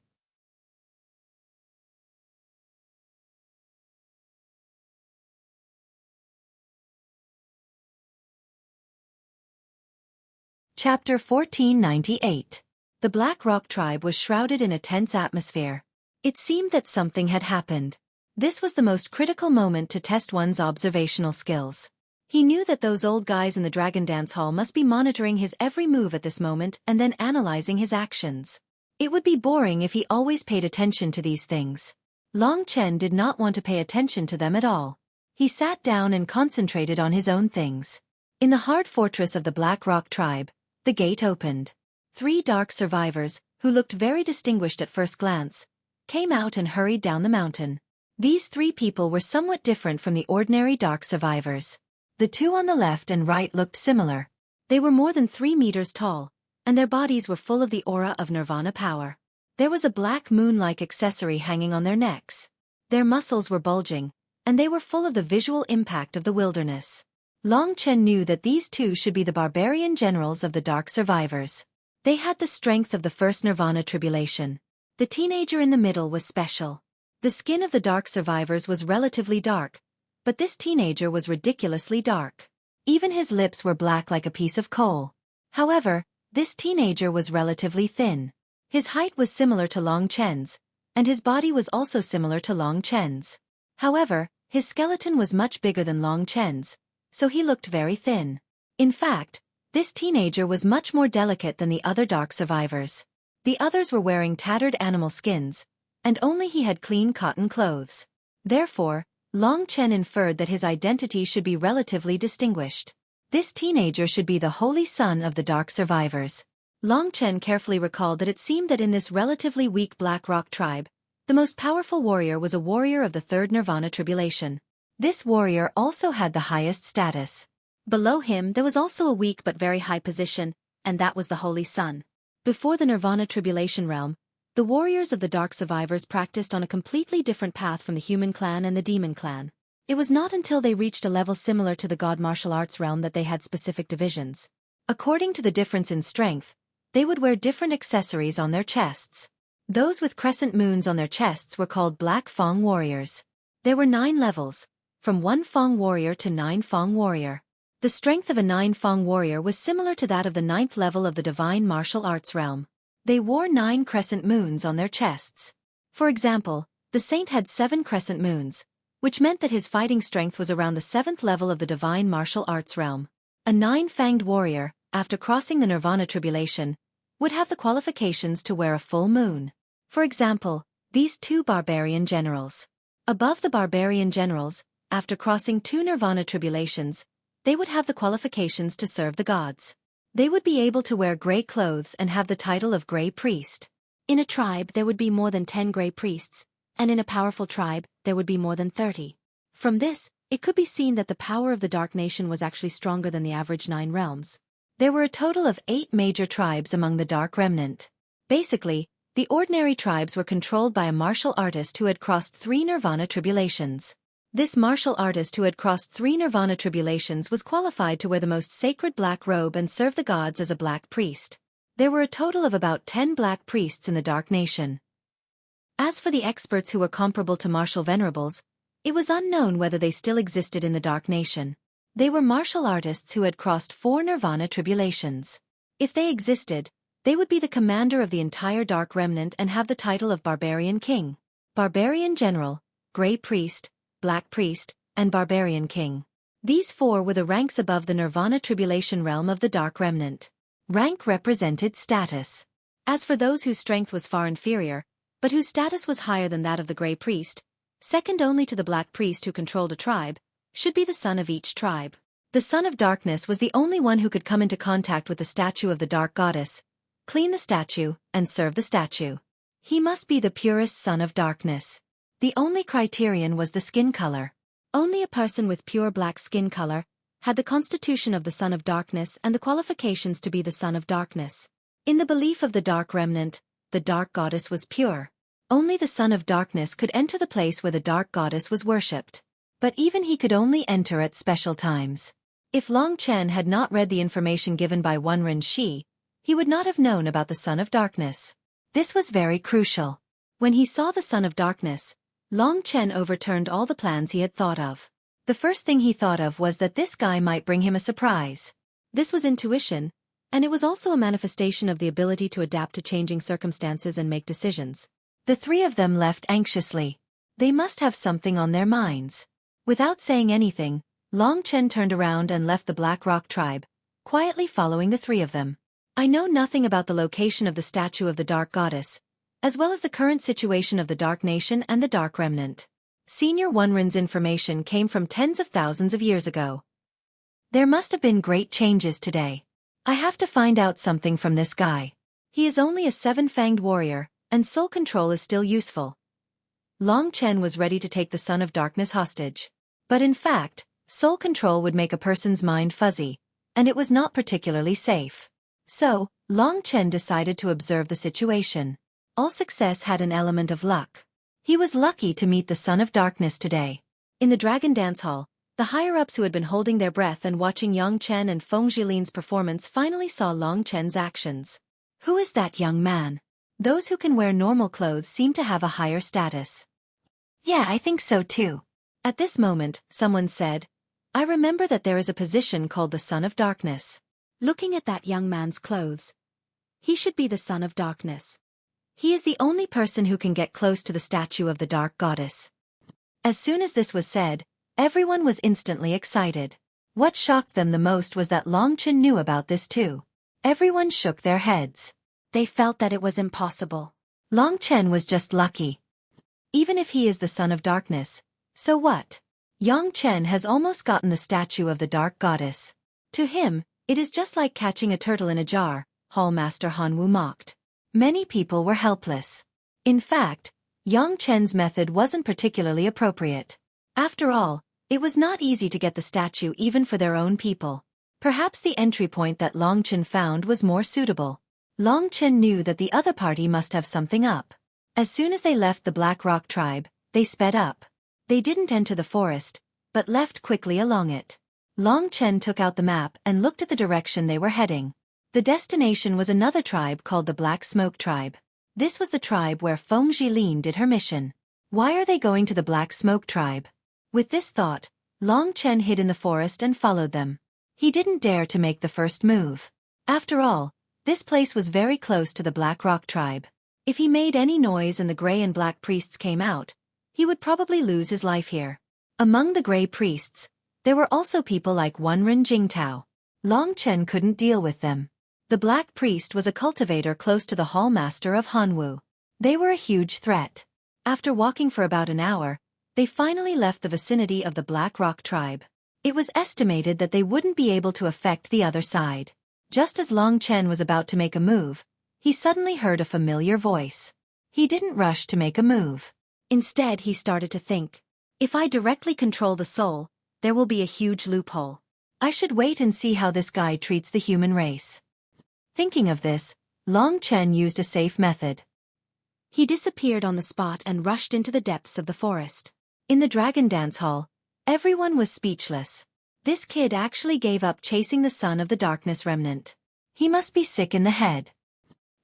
Chapter 1498. The Black Rock tribe was shrouded in a tense atmosphere. It seemed that something had happened. This was the most critical moment to test one's observational skills. He knew that those old guys in the Dragon Dance Hall must be monitoring his every move at this moment and then analyzing his actions. It would be boring if he always paid attention to these things. Long Chen did not want to pay attention to them at all. He sat down and concentrated on his own things. In the hard fortress of the Black Rock tribe, the gate opened. 3 dark survivors, who looked very distinguished at first glance, came out and hurried down the mountain. These 3 people were somewhat different from the ordinary dark survivors. The 2 on the left and right looked similar. They were more than 3 meters tall, and their bodies were full of the aura of Nirvana power. There was a black moon-like accessory hanging on their necks. Their muscles were bulging, and they were full of the visual impact of the wilderness. Long Chen knew that these 2 should be the barbarian generals of the dark survivors. They had the strength of the first Nirvana tribulation. The teenager in the middle was special. The skin of the dark survivors was relatively dark, but this teenager was ridiculously dark. Even his lips were black like a piece of coal. However, this teenager was relatively thin. His height was similar to Long Chen's, and his body was also similar to Long Chen's. However, his skeleton was much bigger than Long Chen's, so he looked very thin. In fact, this teenager was much more delicate than the other dark survivors. The others were wearing tattered animal skins, and only he had clean cotton clothes. Therefore, Long Chen inferred that his identity should be relatively distinguished. This teenager should be the holy son of the dark survivors. Long Chen carefully recalled that it seemed that in this relatively weak Black Rock tribe, the most powerful warrior was a warrior of the third Nirvana tribulation. This warrior also had the highest status. Below him there was also a weak but very high position, and that was the Holy Sun. Before the Nirvana tribulation realm, the warriors of the Dark Survivors practiced on a completely different path from the human clan and the demon clan. It was not until they reached a level similar to the God martial arts realm that they had specific divisions. According to the difference in strength, they would wear different accessories on their chests. Those with crescent moons on their chests were called Black Fang warriors. There were 9 levels, from 1 Fang warrior to 9 Fang warrior. The strength of a 9 Fang warrior was similar to that of the 9th level of the divine martial arts realm. They wore 9 crescent moons on their chests. For example, the saint had 7 crescent moons, which meant that his fighting strength was around the 7th level of the divine martial arts realm. A 9-fanged warrior, after crossing the Nirvana tribulation, would have the qualifications to wear a full moon. For example, these 2 barbarian generals. Above the barbarian generals, after crossing 2 Nirvana tribulations, they would have the qualifications to serve the gods. They would be able to wear gray clothes and have the title of Gray Priest. In a tribe there would be more than 10 Gray Priests, and in a powerful tribe there would be more than 30. From this, it could be seen that the power of the Dark Nation was actually stronger than the average 9 realms. There were a total of 8 major tribes among the Dark Remnant. Basically, the ordinary tribes were controlled by a martial artist who had crossed 3 Nirvana tribulations. This martial artist who had crossed 3 Nirvana tribulations was qualified to wear the most sacred black robe and serve the gods as a black priest. There were a total of about 10 black priests in the Dark Nation. As for the experts who were comparable to martial venerables, it was unknown whether they still existed in the Dark Nation. They were martial artists who had crossed 4 Nirvana tribulations. If they existed, they would be the commander of the entire Dark Remnant and have the title of Barbarian King, Barbarian General, Gray Priest, Black Priest, and Barbarian King. These 4 were the ranks above the Nirvana tribulation realm of the Dark Remnant. Rank represented status. As for those whose strength was far inferior, but whose status was higher than that of the Gray Priest, second only to the Black Priest who controlled a tribe, should be the son of each tribe. The Son of Darkness was the only one who could come into contact with the statue of the Dark Goddess, clean the statue, and serve the statue. He must be the purest Son of Darkness. The only criterion was the skin color. Only a person with pure black skin color had the constitution of the Son of Darkness and the qualifications to be the Son of Darkness. In the belief of the Dark Remnant, the Dark Goddess was pure. Only the Son of Darkness could enter the place where the Dark Goddess was worshipped. But even he could only enter at special times. If Long Chen had not read the information given by Wenren Shi, he would not have known about the Son of Darkness. This was very crucial. When he saw the Son of Darkness, Long Chen overturned all the plans he had thought of. The first thing he thought of was that this guy might bring him a surprise. This was intuition, and it was also a manifestation of the ability to adapt to changing circumstances and make decisions. The 3 of them left anxiously. They must have something on their minds. Without saying anything, Long Chen turned around and left the Black Rock tribe, quietly following the 3 of them. I know nothing about the location of the statue of the Dark Goddess, as well as the current situation of the Dark Nation and the Dark Remnant. Senior Wenren's information came from tens of thousands of years ago. There must have been great changes today. I have to find out something from this guy. He is only a 7-fanged warrior, and soul control is still useful. Long Chen was ready to take the Son of Darkness hostage. But in fact, soul control would make a person's mind fuzzy, and it was not particularly safe. So, Long Chen decided to observe the situation. All success had an element of luck. He was lucky to meet the Son of Darkness today. In the Dragon Dance Hall, the higher-ups who had been holding their breath and watching Yang Chen and Feng Jilin's performance finally saw Long Chen's actions. Who is that young man? Those who can wear normal clothes seem to have a higher status. Yeah, I think so too. At this moment, someone said, I remember that there is a position called the Son of Darkness. Looking at that young man's clothes, he should be the Son of Darkness. He is the only person who can get close to the statue of the Dark Goddess. As soon as this was said, everyone was instantly excited. What shocked them the most was that Long Chen knew about this too. Everyone shook their heads. They felt that it was impossible. Long Chen was just lucky. Even if he is the Son of Darkness, so what? Yang Chen has almost gotten the statue of the Dark Goddess. To him, it is just like catching a turtle in a jar, Hallmaster Hanwu mocked. Many people were helpless. In fact, Yang Chen's method wasn't particularly appropriate. After all, it was not easy to get the statue even for their own people. Perhaps the entry point that Long Chen found was more suitable. Long Chen knew that the other party must have something up. As soon as they left the Black Rock tribe, they sped up. They didn't enter the forest, but left quickly along it. Long Chen took out the map and looked at the direction they were heading. The destination was another tribe called the Black Smoke tribe. This was the tribe where Feng Jilin did her mission. Why are they going to the Black Smoke tribe? With this thought, Long Chen hid in the forest and followed them. He didn't dare to make the first move. After all, this place was very close to the Black Rock tribe. If he made any noise and the gray and black priests came out, he would probably lose his life here. Among the gray priests, there were also people like Wenren Jingtao. Long Chen couldn't deal with them. The black priest was a cultivator close to the hallmaster of Hanwu. They were a huge threat. After walking for about an hour, they finally left the vicinity of the Black Rock tribe. It was estimated that they wouldn't be able to affect the other side. Just as Long Chen was about to make a move, he suddenly heard a familiar voice. He didn't rush to make a move. Instead, he started to think, if I directly control the soul, there will be a huge loophole. I should wait and see how this guy treats the human race. Thinking of this, Long Chen used a safe method. He disappeared on the spot and rushed into the depths of the forest. In the Dragon Dance Hall, everyone was speechless. This kid actually gave up chasing the son of the Darkness Remnant. He must be sick in the head.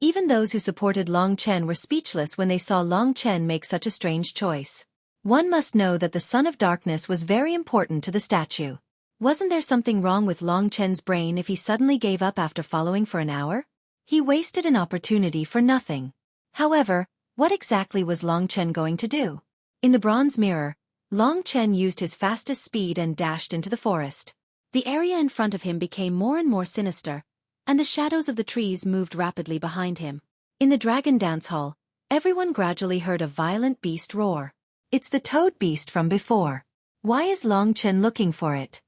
Even those who supported Long Chen were speechless when they saw Long Chen make such a strange choice. One must know that the Son of Darkness was very important to the statue. Wasn't there something wrong with Long Chen's brain if he suddenly gave up after following for an hour? He wasted an opportunity for nothing. However, what exactly was Long Chen going to do? In the bronze mirror, Long Chen used his fastest speed and dashed into the forest. The area in front of him became more and more sinister, and the shadows of the trees moved rapidly behind him. In the Dragon Dance Hall, everyone gradually heard a violent beast roar. It's the toad beast from before. Why is Long Chen looking for it?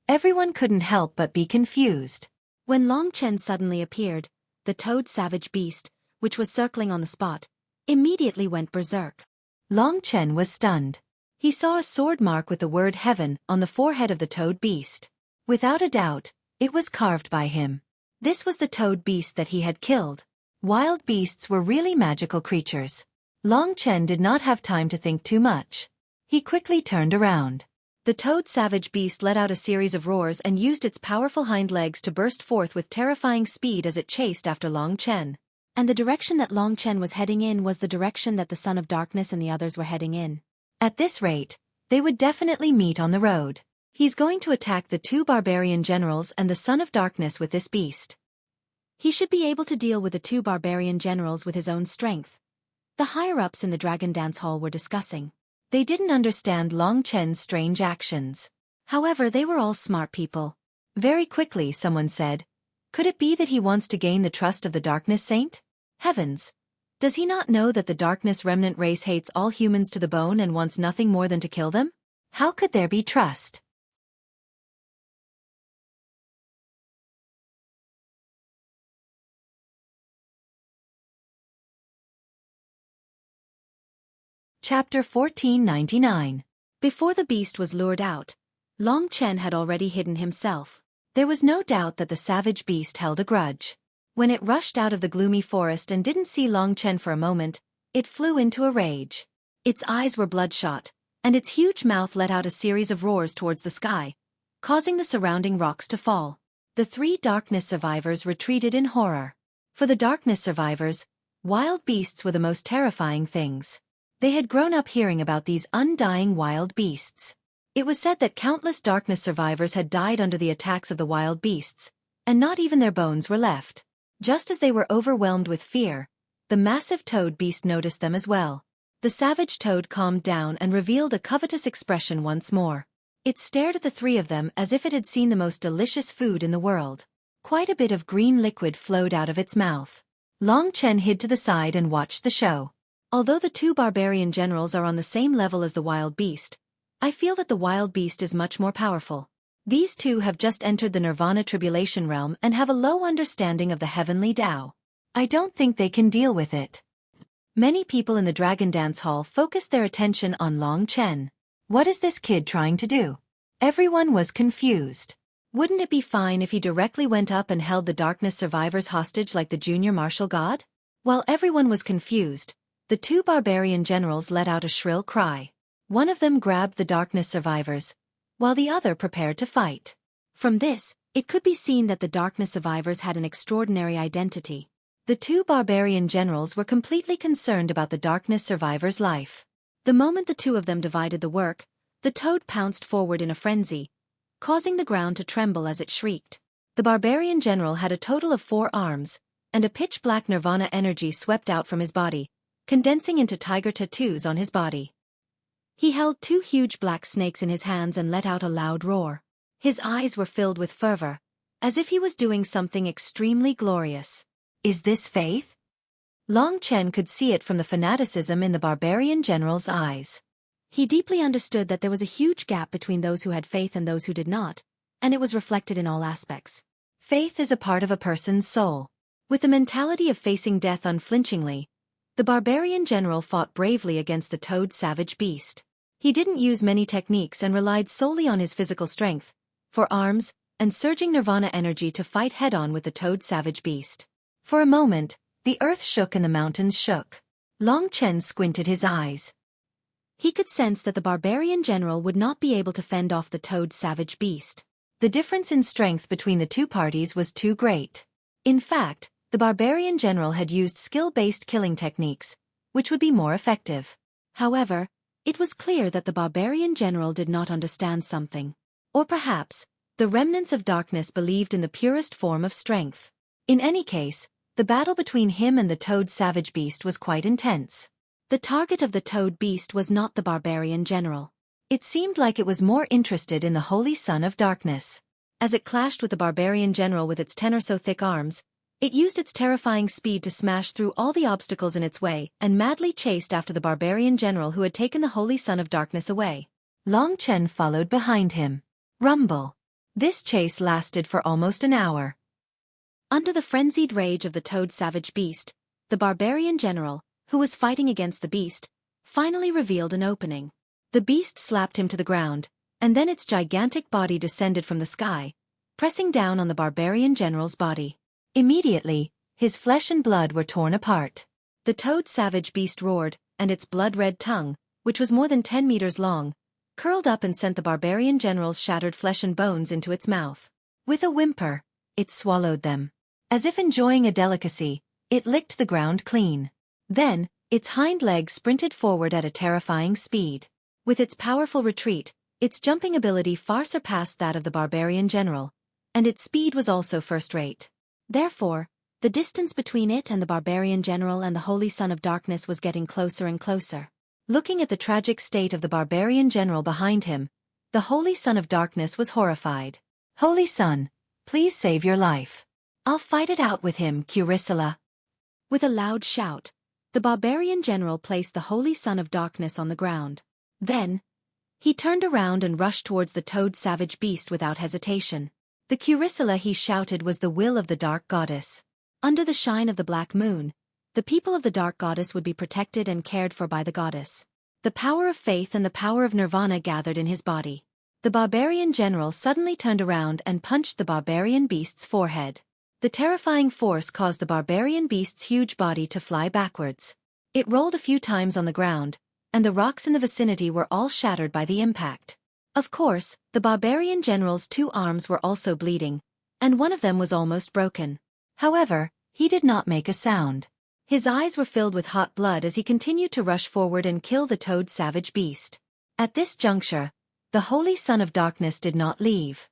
Everyone couldn't help but be confused. When Long Chen suddenly appeared, the toad savage beast, which was circling on the spot, immediately went berserk. Long Chen was stunned. He saw a sword mark with the word heaven on the forehead of the toad beast. Without a doubt, it was carved by him. This was the toad beast that he had killed. Wild beasts were really magical creatures. Long Chen did not have time to think too much. He quickly turned around. The toad savage beast let out a series of roars and used its powerful hind legs to burst forth with terrifying speed as it chased after Long Chen. And the direction that Long Chen was heading in was the direction that the Son of Darkness and the others were heading in. At this rate, they would definitely meet on the road. He's going to attack the two barbarian generals and the Son of Darkness with this beast. He should be able to deal with the two barbarian generals with his own strength. The higher-ups in the Dragon Dance Hall were discussing. They didn't understand Long Chen's strange actions. However, they were all smart people. Very quickly, someone said, could it be that he wants to gain the trust of the Darkness Saint? Heavens! Does he not know that the Darkness Remnant race hates all humans to the bone and wants nothing more than to kill them? How could there be trust? Chapter 1499. Before the beast was lured out, Long Chen had already hidden himself. There was no doubt that the savage beast held a grudge. When it rushed out of the gloomy forest and didn't see Long Chen for a moment, it flew into a rage. Its eyes were bloodshot, and its huge mouth let out a series of roars towards the sky, causing the surrounding rocks to fall. The three darkness survivors retreated in horror. For the darkness survivors, wild beasts were the most terrifying things. They had grown up hearing about these undying wild beasts. It was said that countless darkness survivors had died under the attacks of the wild beasts, and not even their bones were left. Just as they were overwhelmed with fear, the massive toad beast noticed them as well. The savage toad calmed down and revealed a covetous expression once more. It stared at the three of them as if it had seen the most delicious food in the world. Quite a bit of green liquid flowed out of its mouth. Long Chen hid to the side and watched the show. Although the two barbarian generals are on the same level as the wild beast, I feel that the wild beast is much more powerful. These two have just entered the Nirvana tribulation realm and have a low understanding of the heavenly Tao. I don't think they can deal with it. Many people in the Dragon Dance Hall focused their attention on Long Chen. What is this kid trying to do? Everyone was confused. Wouldn't it be fine if he directly went up and held the darkness survivors hostage like the junior martial god? While everyone was confused, the two barbarian generals let out a shrill cry. One of them grabbed the darkness survivors, while the other prepared to fight. From this, it could be seen that the darkness survivors had an extraordinary identity. The two barbarian generals were completely concerned about the darkness survivor's life. The moment the two of them divided the work, the toad pounced forward in a frenzy, causing the ground to tremble as it shrieked. The barbarian general had a total of 4 arms, and a pitch-black nirvana energy swept out from his body, condensing into tiger tattoos on his body. He held 2 huge black snakes in his hands and let out a loud roar. His eyes were filled with fervor, as if he was doing something extremely glorious. Is this faith? Long Chen could see it from the fanaticism in the barbarian general's eyes. He deeply understood that there was a huge gap between those who had faith and those who did not, and it was reflected in all aspects. Faith is a part of a person's soul. With the mentality of facing death unflinchingly, the barbarian general fought bravely against the toad savage beast. He didn't use many techniques and relied solely on his physical strength, 4 arms, and surging nirvana energy to fight head-on with the toad savage beast. For a moment, the earth shook and the mountains shook. Long Chen squinted his eyes. He could sense that the barbarian general would not be able to fend off the toad savage beast. The difference in strength between the two parties was too great. In fact, the barbarian general had used skill-based killing techniques, which would be more effective. However, it was clear that the barbarian general did not understand something. Or perhaps, the remnants of darkness believed in the purest form of strength. In any case, the battle between him and the toad savage beast was quite intense. The target of the toad beast was not the barbarian general. It seemed like it was more interested in the holy son of darkness. As it clashed with the barbarian general with its 10 or so thick arms, it used its terrifying speed to smash through all the obstacles in its way and madly chased after the barbarian general who had taken the holy son of darkness away. Long Chen followed behind him. Rumble. This chase lasted for almost an hour. Under the frenzied rage of the toad savage beast, the barbarian general, who was fighting against the beast, finally revealed an opening. The beast slapped him to the ground, and then its gigantic body descended from the sky, pressing down on the barbarian general's body. Immediately, his flesh and blood were torn apart. The toad savage beast roared, and its blood-red tongue, which was more than 10 meters long, curled up and sent the barbarian general's shattered flesh and bones into its mouth. With a whimper, it swallowed them. As if enjoying a delicacy, it licked the ground clean. Then, its hind legs sprinted forward at a terrifying speed. With its powerful retreat, its jumping ability far surpassed that of the barbarian general, and its speed was also first-rate. Therefore, the distance between it and the barbarian general and the holy son of darkness was getting closer and closer. Looking at the tragic state of the barbarian general behind him, the holy son of darkness was horrified. Holy son, please save your life. I'll fight it out with him, Curicula. With a loud shout, the barbarian general placed the holy son of darkness on the ground. Then, he turned around and rushed towards the toad savage beast without hesitation. The Curicula, he shouted, was the will of the dark goddess. Under the shine of the black moon, the people of the dark goddess would be protected and cared for by the goddess. The power of faith and the power of nirvana gathered in his body. The barbarian general suddenly turned around and punched the barbarian beast's forehead. The terrifying force caused the barbarian beast's huge body to fly backwards. It rolled a few times on the ground, and the rocks in the vicinity were all shattered by the impact. Of course, the barbarian general's 2 arms were also bleeding, and one of them was almost broken. However, he did not make a sound. His eyes were filled with hot blood as he continued to rush forward and kill the toad savage beast. At this juncture, the holy son of darkness did not leave.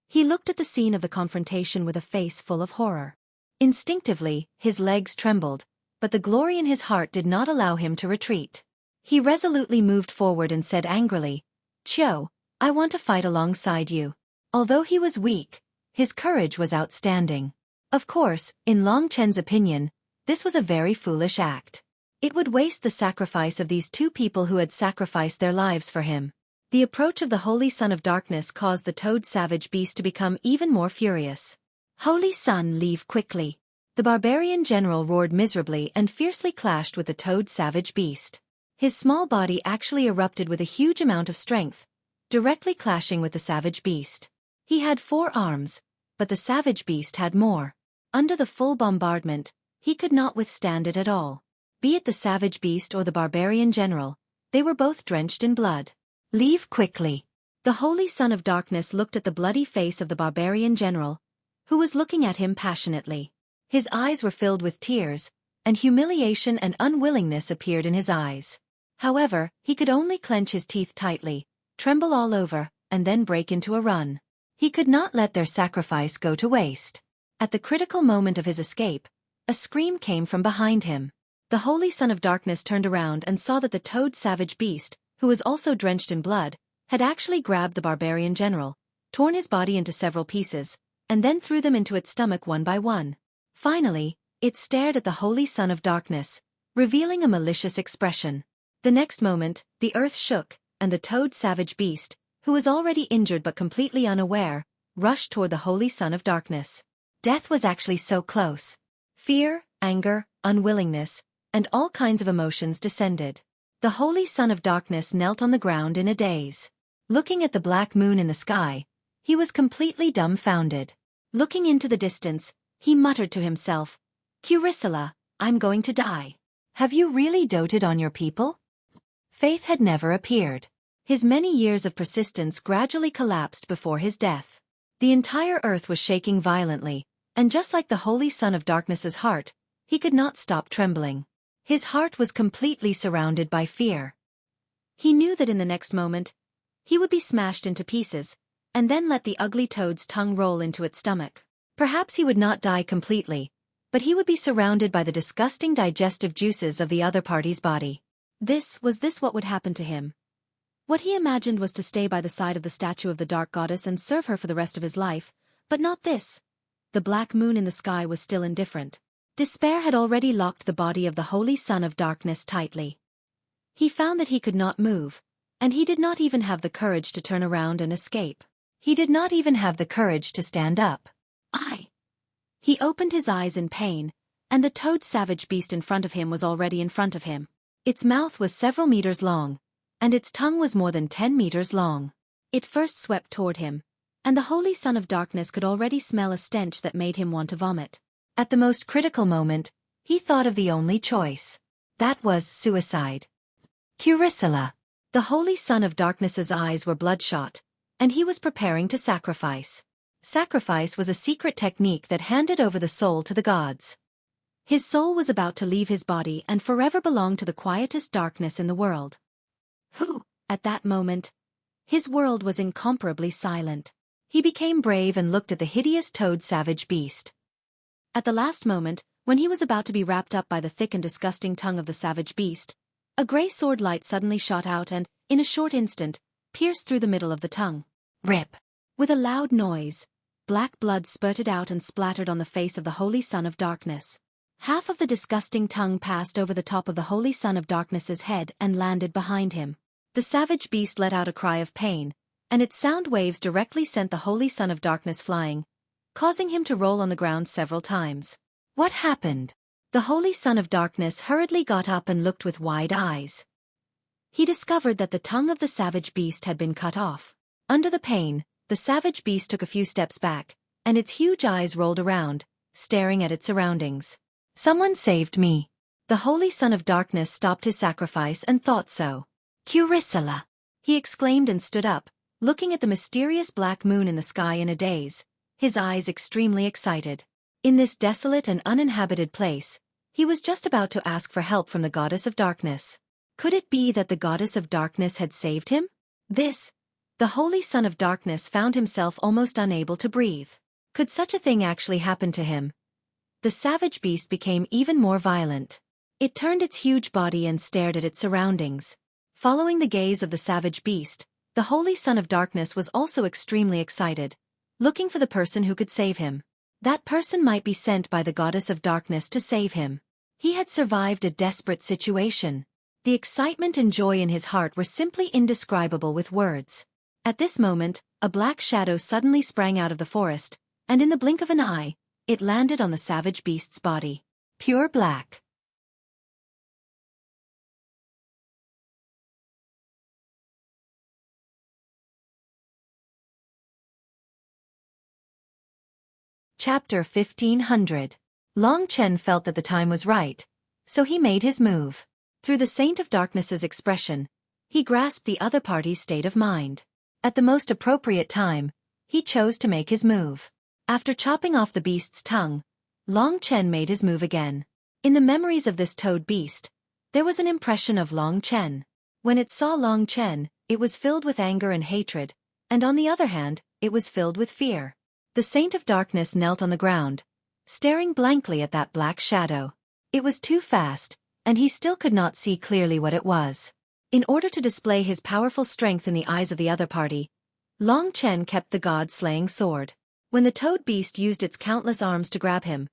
He looked at the scene of the confrontation with a face full of horror. Instinctively, his legs trembled, but the glory in his heart did not allow him to retreat. He resolutely moved forward and said angrily, "Qiu, I want to fight alongside you." Although he was weak, his courage was outstanding. Of course, in Long Chen's opinion, this was a very foolish act. It would waste the sacrifice of these 2 people who had sacrificed their lives for him. The approach of the Holy Son of Darkness caused the Toad Savage Beast to become even more furious. "Holy Son, leave quickly!" The barbarian general roared miserably and fiercely clashed with the Toad Savage Beast. His small body actually erupted with a huge amount of strength, directly clashing with the Savage Beast. He had 4 arms, but the Savage Beast had more. Under the full bombardment, he could not withstand it at all. Be it the Savage Beast or the barbarian general, they were both drenched in blood. "Leave quickly!" The Holy Son of Darkness looked at the bloody face of the barbarian general, who was looking at him passionately. His eyes were filled with tears, and humiliation and unwillingness appeared in his eyes. However, he could only clench his teeth tightly, tremble all over, and then break into a run. He could not let their sacrifice go to waste. At the critical moment of his escape, a scream came from behind him. The Holy Son of Darkness turned around and saw that the Toad Savage Beast, who was also drenched in blood, had actually grabbed the barbarian general, torn his body into several pieces, and then threw them into its stomach one by one. Finally, it stared at the Holy Son of Darkness, revealing a malicious expression. The next moment, the earth shook, and the Toad Savage Beast, who was already injured but completely unaware, rushed toward the Holy Son of Darkness. Death was actually so close. Fear, anger, unwillingness, and all kinds of emotions descended. The Holy Son of Darkness knelt on the ground in a daze. Looking at the black moon in the sky, he was completely dumbfounded. Looking into the distance, he muttered to himself, "Curicula, I'm going to die. Have you really doted on your people?" Faith had never appeared. His many years of persistence gradually collapsed before his death. The entire earth was shaking violently, and just like the Holy Son of Darkness's heart, he could not stop trembling. His heart was completely surrounded by fear. He knew that in the next moment, he would be smashed into pieces, and then let the ugly toad's tongue roll into its stomach. Perhaps he would not die completely, but he would be surrounded by the disgusting digestive juices of the other party's body. Was this what would happen to him? What he imagined was to stay by the side of the statue of the Dark Goddess and serve her for the rest of his life, but not this. The black moon in the sky was still indifferent. Despair had already locked the body of the Holy Son of Darkness tightly. He found that he could not move, and he did not even have the courage to turn around and escape. He did not even have the courage to stand up. He opened his eyes in pain, and the Toad Savage Beast in front of him was already in front of him. Its mouth was several meters long, and its tongue was more than 10 meters long. It first swept toward him, and the Holy Son of Darkness could already smell a stench that made him want to vomit. At the most critical moment, he thought of the only choice. That was suicide. Curicula. The Holy Son of Darkness's eyes were bloodshot, and he was preparing to sacrifice. Sacrifice was a secret technique that handed over the soul to the gods. His soul was about to leave his body and forever belong to the quietest darkness in the world. At that moment, his world was incomparably silent. He became brave and looked at the hideous Toad Savage Beast. At the last moment, when he was about to be wrapped up by the thick and disgusting tongue of the Savage Beast, a gray sword light suddenly shot out and, in a short instant, pierced through the middle of the tongue. Rip! With a loud noise, black blood spurted out and splattered on the face of the Holy Son of Darkness. Half of the disgusting tongue passed over the top of the Holy Son of Darkness's head and landed behind him. The Savage Beast let out a cry of pain, and its sound waves directly sent the Holy Son of Darkness flying, causing him to roll on the ground several times. What happened? The Holy Son of Darkness hurriedly got up and looked with wide eyes. He discovered that the tongue of the Savage Beast had been cut off. Under the pain, the Savage Beast took a few steps back, and its huge eyes rolled around, staring at its surroundings. Someone saved me. The Holy Son of Darkness stopped his sacrifice and thought so. Curicula! He exclaimed and stood up, looking at the mysterious black moon in the sky in a daze, his eyes extremely excited. In this desolate and uninhabited place, he was just about to ask for help from the Goddess of Darkness. Could it be that the Goddess of Darkness had saved him? The Holy Son of Darkness found himself almost unable to breathe. Could such a thing actually happen to him? The Savage Beast became even more violent. It turned its huge body and stared at its surroundings. Following the gaze of the Savage Beast, the Holy Son of Darkness was also extremely excited, looking for the person who could save him. That person might be sent by the Goddess of Darkness to save him. He had survived a desperate situation. The excitement and joy in his heart were simply indescribable with words. At this moment, a black shadow suddenly sprang out of the forest, and in the blink of an eye, it landed on the savage beast's body. Pure black. Chapter 1500. Long Chen felt that the time was right, so he made his move. Through the Saint of Darkness's expression, he grasped the other party's state of mind. At the most appropriate time, he chose to make his move. After chopping off the beast's tongue, Long Chen made his move again. In the memories of this toad beast, there was an impression of Long Chen. When it saw Long Chen, it was filled with anger and hatred, and on the other hand, it was filled with fear. The Saint of Darkness knelt on the ground, staring blankly at that black shadow. It was too fast, and he still could not see clearly what it was. In order to display his powerful strength in the eyes of the other party, Long Chen kept the god-slaying sword. When the toad beast used its countless arms to grab him,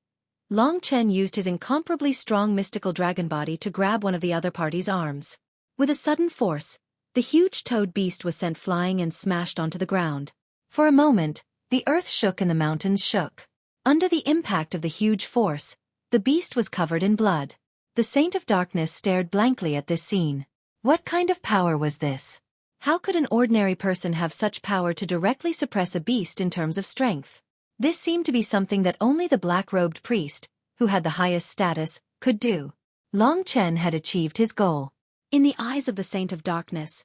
Long Chen used his incomparably strong mystical dragon body to grab one of the other party's arms. With a sudden force, the huge toad beast was sent flying and smashed onto the ground. For a moment, the earth shook and the mountains shook. Under the impact of the huge force, the beast was covered in blood. The Saint of Darkness stared blankly at this scene. What kind of power was this? How could an ordinary person have such power to directly suppress a beast in terms of strength? This seemed to be something that only the black-robed priest, who had the highest status, could do. Long Chen had achieved his goal. In the eyes of the Saint of Darkness,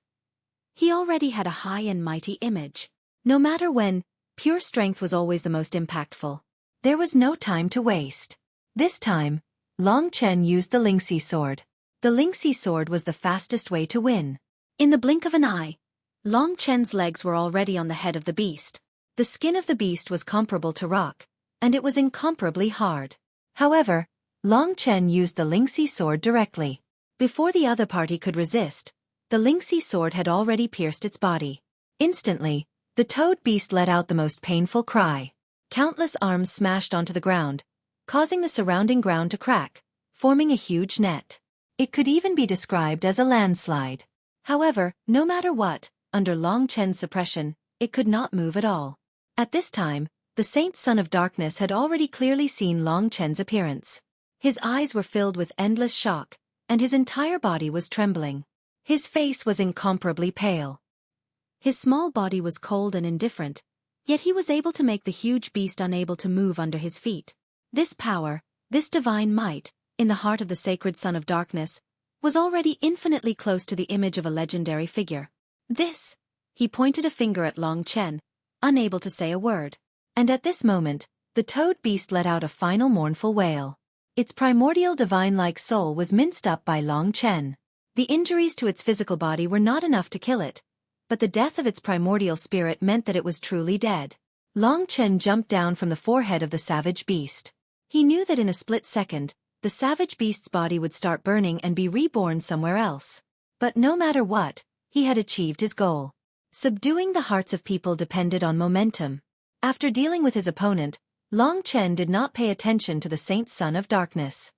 he already had a high and mighty image. No matter when, pure strength was always the most impactful. There was no time to waste. This time, Long Chen used the Lingxi sword. The Lingxi sword was the fastest way to win. In the blink of an eye, Long Chen's legs were already on the head of the beast. The skin of the beast was comparable to rock, and it was incomparably hard. However, Long Chen used the Lingxi sword directly. Before the other party could resist, the Lingxi sword had already pierced its body. Instantly, the toad beast let out the most painful cry. Countless arms smashed onto the ground, causing the surrounding ground to crack, forming a huge net. It could even be described as a landslide. However, no matter what, under Long Chen's suppression, it could not move at all. At this time, the Saint Son of Darkness had already clearly seen Long Chen's appearance. His eyes were filled with endless shock, and his entire body was trembling. His face was incomparably pale. His small body was cold and indifferent, yet he was able to make the huge beast unable to move under his feet. This power, this divine might, in the heart of the sacred Son of Darkness, was already infinitely close to the image of a legendary figure. This, he pointed a finger at Long Chen, unable to say a word. And at this moment, the toad beast let out a final mournful wail. Its primordial divine-like soul was minced up by Long Chen. The injuries to its physical body were not enough to kill it, but the death of its primordial spirit meant that it was truly dead. Long Chen jumped down from the forehead of the savage beast. He knew that in a split second, the savage beast's body would start burning and be reborn somewhere else. But no matter what, he had achieved his goal. Subduing the hearts of people depended on momentum. After dealing with his opponent, Long Chen did not pay attention to the Saint Son of Darkness.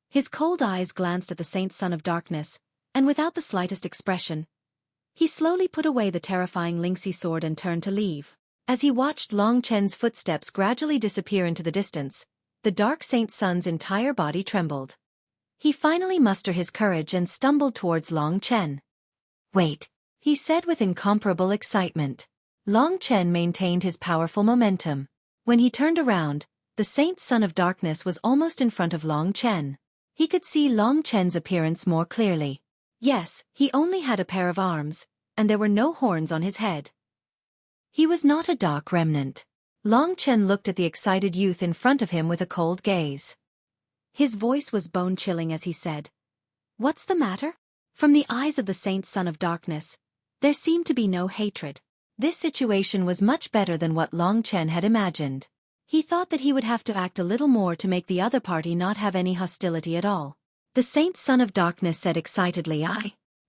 His cold eyes glanced at the Saint Son of Darkness, and without the slightest expression, he slowly put away the terrifying Lingxi sword and turned to leave. As he watched Long Chen's footsteps gradually disappear into the distance, the Dark Saint Son's entire body trembled. He finally mustered his courage and stumbled towards Long Chen. "Wait," he said with incomparable excitement. Long Chen maintained his powerful momentum. When he turned around, the Saint Son of Darkness was almost in front of Long Chen. He could see Long Chen's appearance more clearly. Yes, he only had a pair of arms, and there were no horns on his head. He was not a dark remnant. Long Chen looked at the excited youth in front of him with a cold gaze. His voice was bone-chilling as he said, "What's the matter?" From the eyes of the Saint Son of Darkness, there seemed to be no hatred. This situation was much better than what Long Chen had imagined. He thought that he would have to act a little more to make the other party not have any hostility at all. The Saint Son of Darkness said excitedly,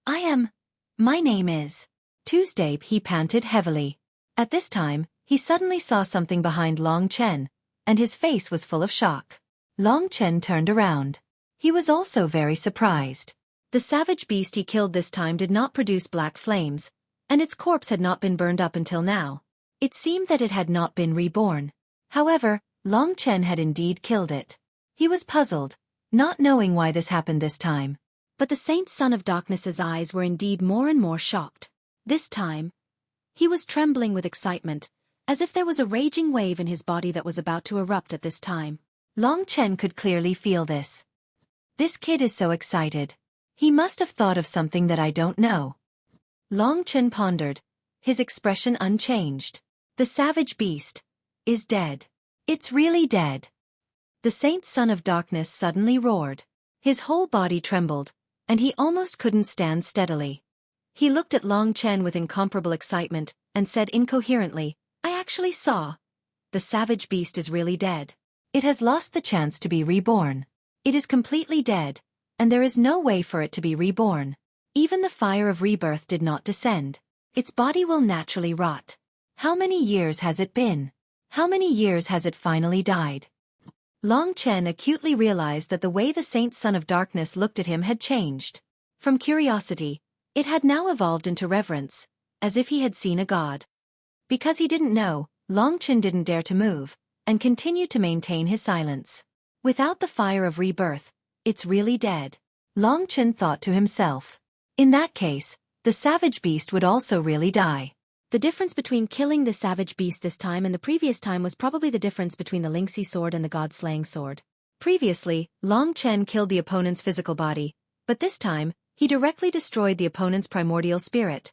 My name is Tuesday." He panted heavily. At this time, he suddenly saw something behind Long Chen, and his face was full of shock. Long Chen turned around. He was also very surprised. The savage beast he killed this time did not produce black flames, and its corpse had not been burned up until now. It seemed that it had not been reborn. However, Long Chen had indeed killed it. He was puzzled, not knowing why this happened this time. But the Saint Son of Darkness's eyes were indeed more and more shocked. This time, he was trembling with excitement, as if there was a raging wave in his body that was about to erupt at this time. Long Chen could clearly feel this. This kid is so excited. He must have thought of something that I don't know. Long Chen pondered, his expression unchanged. The savage beast is dead. It's really dead. The Saint Son of Darkness suddenly roared. His whole body trembled, and he almost couldn't stand steadily. He looked at Long Chen with incomparable excitement, and said incoherently, I actually saw. The savage beast is really dead. It has lost the chance to be reborn. It is completely dead, and there is no way for it to be reborn. Even the fire of rebirth did not descend. Its body will naturally rot. How many years has it been? How many years has it finally died? Long Chen acutely realized that the way the Saint Son of Darkness looked at him had changed. From curiosity, it had now evolved into reverence, as if he had seen a god. Because he didn't know, Long Chen didn't dare to move, and continued to maintain his silence. Without the fire of rebirth, it's really dead. Long Chen thought to himself. In that case, the savage beast would also really die. The difference between killing the savage beast this time and the previous time was probably the difference between the Lingxi sword and the god-slaying sword. Previously, Long Chen killed the opponent's physical body, but this time, he directly destroyed the opponent's primordial spirit.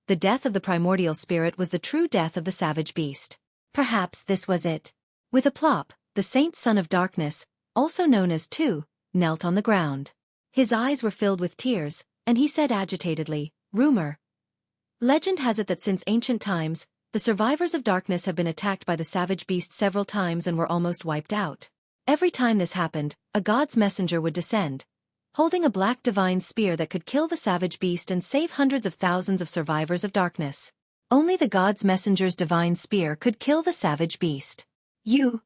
The death of the primordial spirit was the true death of the savage beast. Perhaps this was it. With a plop, the Saint Son of Darkness, also known as Tu, knelt on the ground. His eyes were filled with tears, and he said agitatedly, Rumor. Legend has it that since ancient times, the survivors of darkness have been attacked by the savage beast several times and were almost wiped out. Every time this happened, a god's messenger would descend, holding a black divine spear that could kill the savage beast and save hundreds of thousands of survivors of darkness. Only the god's messenger's divine spear could kill the savage beast. You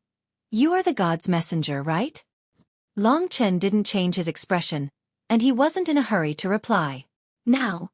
are the god's messenger, right? Long Chen didn't change his expression, and he wasn't in a hurry to reply. Now,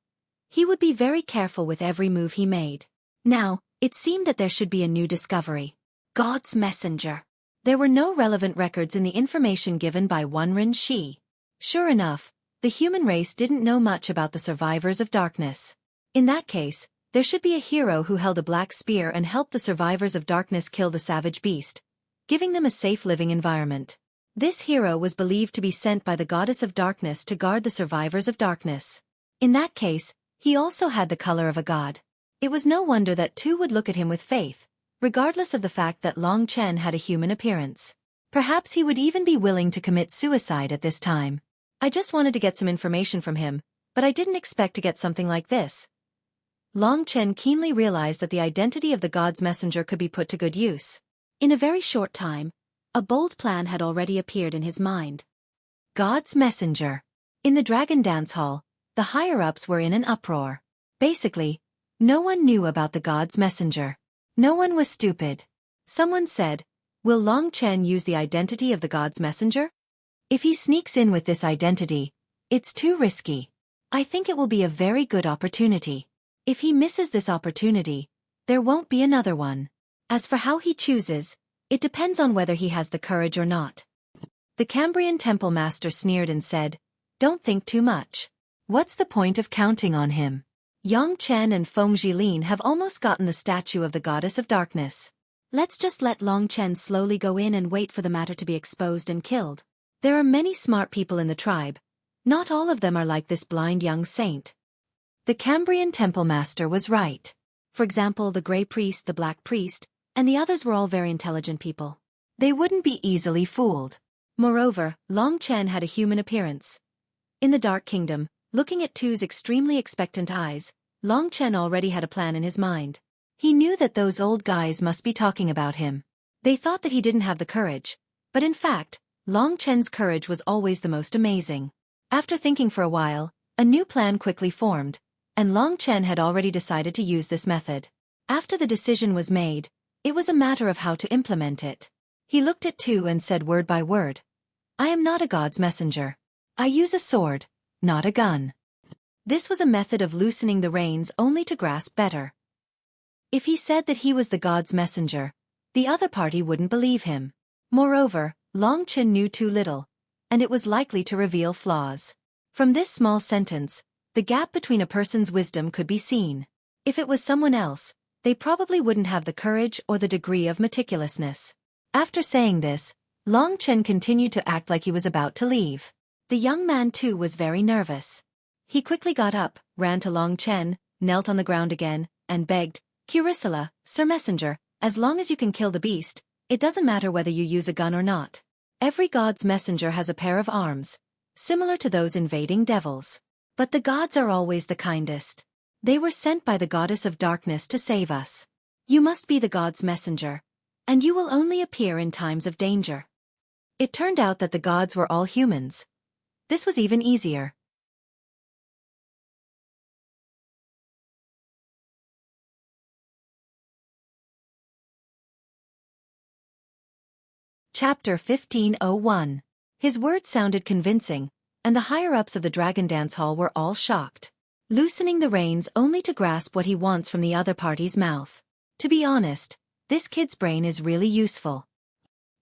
he would be very careful with every move he made. Now, it seemed that there should be a new discovery. God's messenger. There were no relevant records in the information given by Wenren Shi. Sure enough, the human race didn't know much about the survivors of darkness. In that case, there should be a hero who held a black spear and helped the survivors of darkness kill the savage beast, giving them a safe living environment. This hero was believed to be sent by the goddess of darkness to guard the survivors of darkness. In that case, he also had the color of a god. It was no wonder that Tu would look at him with faith, regardless of the fact that Long Chen had a human appearance. Perhaps he would even be willing to commit suicide at this time. I just wanted to get some information from him, but I didn't expect to get something like this. Long Chen keenly realized that the identity of the god's messenger could be put to good use. In a very short time, a bold plan had already appeared in his mind. God's messenger. In the Dragon Dance Hall, the higher-ups were in an uproar. Basically, no one knew about the god's messenger. No one was stupid. Someone said, will Long Chen use the identity of the god's messenger? If he sneaks in with this identity, it's too risky. I think it will be a very good opportunity. If he misses this opportunity, there won't be another one. As for how he chooses, it depends on whether he has the courage or not. The Cambrian Temple Master sneered and said, don't think too much. What's the point of counting on him? Yang Chen and Feng Jilin have almost gotten the statue of the goddess of darkness. Let's just let Long Chen slowly go in and wait for the matter to be exposed and killed. There are many smart people in the tribe. Not all of them are like this blind young saint. The Cambrian Temple Master was right. For example, the Grey Priest, the Black Priest, and the others were all very intelligent people. They wouldn't be easily fooled. Moreover, Long Chen had a human appearance. In the Dark Kingdom, looking at Tu's extremely expectant eyes, Long Chen already had a plan in his mind. He knew that those old guys must be talking about him. They thought that he didn't have the courage, but in fact, Long Chen's courage was always the most amazing. After thinking for a while, a new plan quickly formed, and Long Chen had already decided to use this method. After the decision was made, it was a matter of how to implement it. He looked at Tu and said word by word, I am not a god's messenger. I use a sword, not a gun. This was a method of loosening the reins only to grasp better. If he said that he was the god's messenger, the other party wouldn't believe him. Moreover, Long Chen knew too little, and it was likely to reveal flaws. From this small sentence, the gap between a person's wisdom could be seen. If it was someone else, they probably wouldn't have the courage or the degree of meticulousness. After saying this, Long Chen continued to act like he was about to leave. The young man too was very nervous. He quickly got up, ran to Long Chen, knelt on the ground again, and begged, "Curicula, Sir Messenger, as long as you can kill the beast, it doesn't matter whether you use a gun or not. Every god's messenger has a pair of arms, similar to those invading devils. But the gods are always the kindest. They were sent by the goddess of darkness to save us. You must be the god's messenger, and you will only appear in times of danger." It turned out that the gods were all humans. This was even easier. Chapter 1501. His words sounded convincing, and the higher-ups of the Dragon Dance Hall were all shocked. Loosening the reins only to grasp what he wants from the other party's mouth. To be honest, this kid's brain is really useful.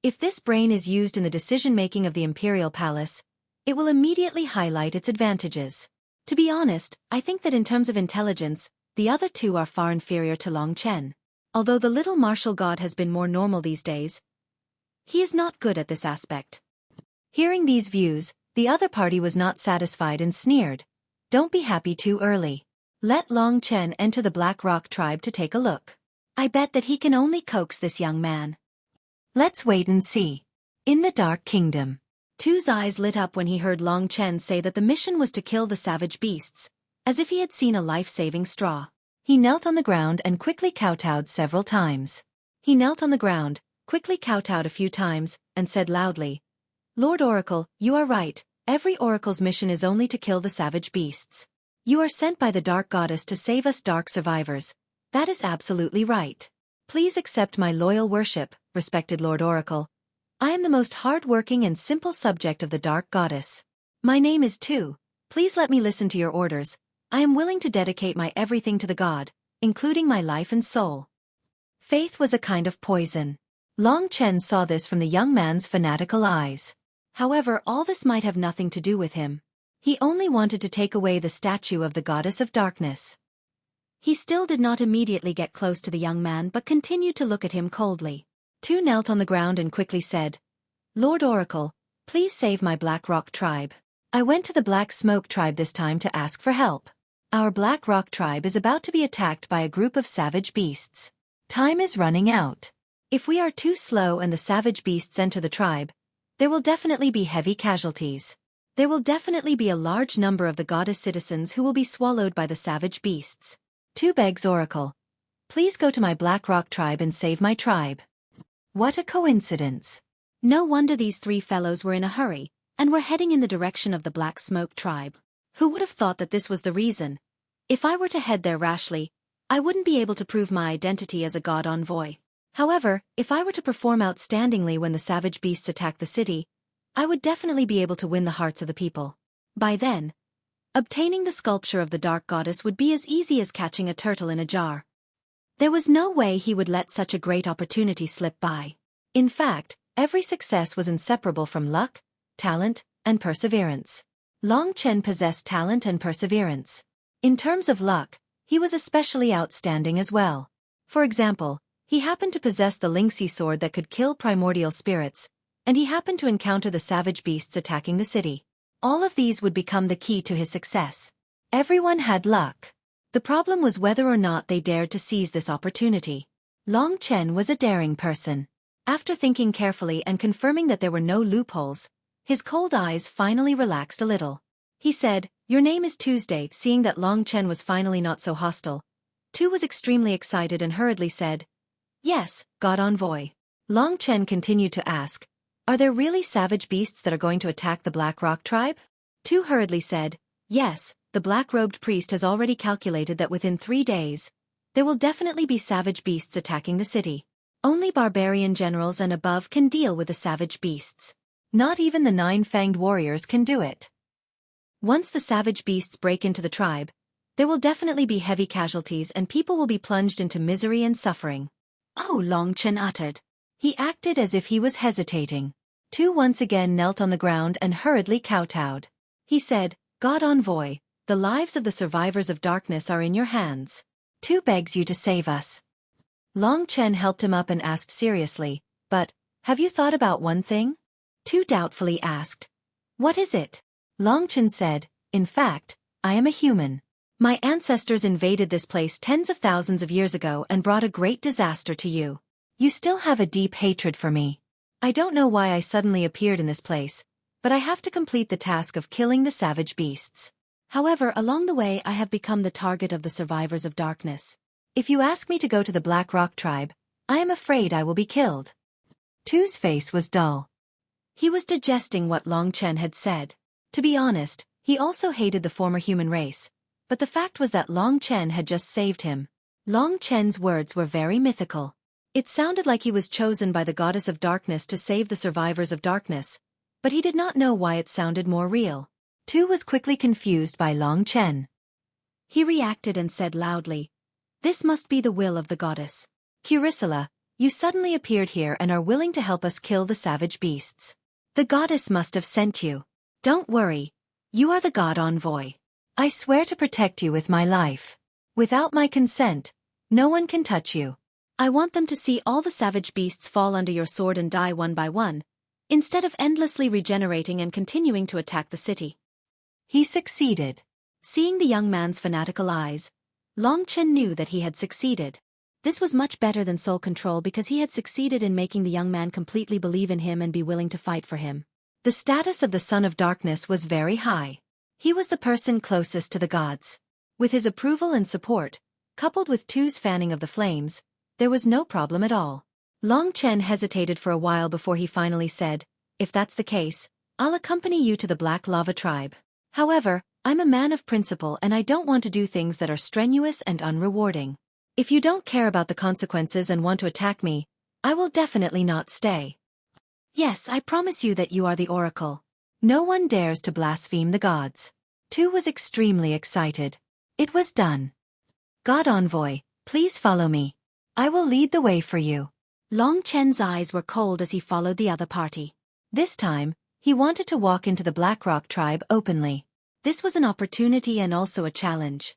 If this brain is used in the decision-making of the Imperial Palace, it will immediately highlight its advantages. To be honest, I think that in terms of intelligence, the other two are far inferior to Long Chen. Although the little martial god has been more normal these days, he is not good at this aspect. Hearing these views, the other party was not satisfied and sneered. "Don't be happy too early. Let Long Chen enter the Black Rock tribe to take a look. I bet that he can only coax this young man. Let's wait and see." In the Dark Kingdom, Tu's eyes lit up when he heard Long Chen say that the mission was to kill the savage beasts, as if he had seen a life-saving straw. He knelt on the ground and quickly kowtowed several times. Quickly kowtowed a few times, and said loudly, "Lord Oracle, you are right, every oracle's mission is only to kill the savage beasts. You are sent by the Dark Goddess to save us dark survivors. That is absolutely right. Please accept my loyal worship, respected Lord Oracle. I am the most hard-working and simple subject of the Dark Goddess. My name is Tu. Please let me listen to your orders. I am willing to dedicate my everything to the god, including my life and soul." Faith was a kind of poison. Long Chen saw this from the young man's fanatical eyes. However, all this might have nothing to do with him. He only wanted to take away the statue of the goddess of darkness. He still did not immediately get close to the young man but continued to look at him coldly. Tu knelt on the ground and quickly said, "Lord Oracle, please save my Black Rock tribe. I went to the Black Smoke tribe this time to ask for help. Our Black Rock tribe is about to be attacked by a group of savage beasts. Time is running out. If we are too slow and the savage beasts enter the tribe, there will definitely be heavy casualties. There will definitely be a large number of the goddess citizens who will be swallowed by the savage beasts. Tu begs Oracle, please go to my Black Rock tribe and save my tribe." What a coincidence. No wonder these three fellows were in a hurry, and were heading in the direction of the Black Smoke tribe. Who would have thought that this was the reason? If I were to head there rashly, I wouldn't be able to prove my identity as a god envoy. However, if I were to perform outstandingly when the savage beasts attack the city, I would definitely be able to win the hearts of the people. By then, obtaining the sculpture of the Dark Goddess would be as easy as catching a turtle in a jar. There was no way he would let such a great opportunity slip by. In fact, every success was inseparable from luck, talent, and perseverance. Long Chen possessed talent and perseverance. In terms of luck, he was especially outstanding as well. For example, he happened to possess the Lingxi sword that could kill primordial spirits, and he happened to encounter the savage beasts attacking the city. All of these would become the key to his success. Everyone had luck. The problem was whether or not they dared to seize this opportunity. Long Chen was a daring person. After thinking carefully and confirming that there were no loopholes, his cold eyes finally relaxed a little. He said, "Your name is Tuesday." Seeing that Long Chen was finally not so hostile, Tu was extremely excited and hurriedly said, "Yes, God Envoy." Long Chen continued to ask, "Are there really savage beasts that are going to attack the Black Rock tribe?" Tu hurriedly said, "Yes, the black-robed priest has already calculated that within 3 days, there will definitely be savage beasts attacking the city. Only barbarian generals and above can deal with the savage beasts. Not even the 9-fanged warriors can do it." Once the savage beasts break into the tribe, there will definitely be heavy casualties and people will be plunged into misery and suffering. Oh, Long Chen uttered. He acted as if he was hesitating. Tu once again knelt on the ground and hurriedly kowtowed. He said, God Envoy, the lives of the survivors of darkness are in your hands. Tu begs you to save us. Long Chen helped him up and asked seriously, but, have you thought about one thing? Tu doubtfully asked. What is it? Long Chen said, in fact, I am a human. My ancestors invaded this place tens of thousands of years ago and brought a great disaster to you. You still have a deep hatred for me. I don't know why I suddenly appeared in this place, but I have to complete the task of killing the savage beasts. However, along the way I have become the target of the survivors of darkness. If you ask me to go to the Black Rock tribe, I am afraid I will be killed. Tu's face was dull. He was digesting what Long Chen had said. To be honest, he also hated the former human race, but the fact was that Long Chen had just saved him. Long Chen's words were very mythical. It sounded like he was chosen by the goddess of darkness to save the survivors of darkness, but he did not know why it sounded more real. Tu was quickly confused by Long Chen. He reacted and said loudly, this must be the will of the goddess. Curicula, you suddenly appeared here and are willing to help us kill the savage beasts. The goddess must have sent you. Don't worry. You are the god envoy. I swear to protect you with my life. Without my consent, no one can touch you. I want them to see all the savage beasts fall under your sword and die one by one, instead of endlessly regenerating and continuing to attack the city. He succeeded. Seeing the young man's fanatical eyes, Long Chen knew that he had succeeded. This was much better than soul control because he had succeeded in making the young man completely believe in him and be willing to fight for him. The status of the Son of Darkness was very high. He was the person closest to the gods. With his approval and support, coupled with Tu's fanning of the flames, there was no problem at all. Long Chen hesitated for a while before he finally said, if that's the case, I'll accompany you to the Black Lava tribe. However, I'm a man of principle and I don't want to do things that are strenuous and unrewarding. If you don't care about the consequences and want to attack me, I will definitely not stay. Yes, I promise you that you are the oracle. No one dares to blaspheme the gods. Tu was extremely excited. It was done. God Envoy, please follow me. I will lead the way for you. Long Chen's eyes were cold as he followed the other party. This time, he wanted to walk into the Black Rock tribe openly. This was an opportunity and also a challenge.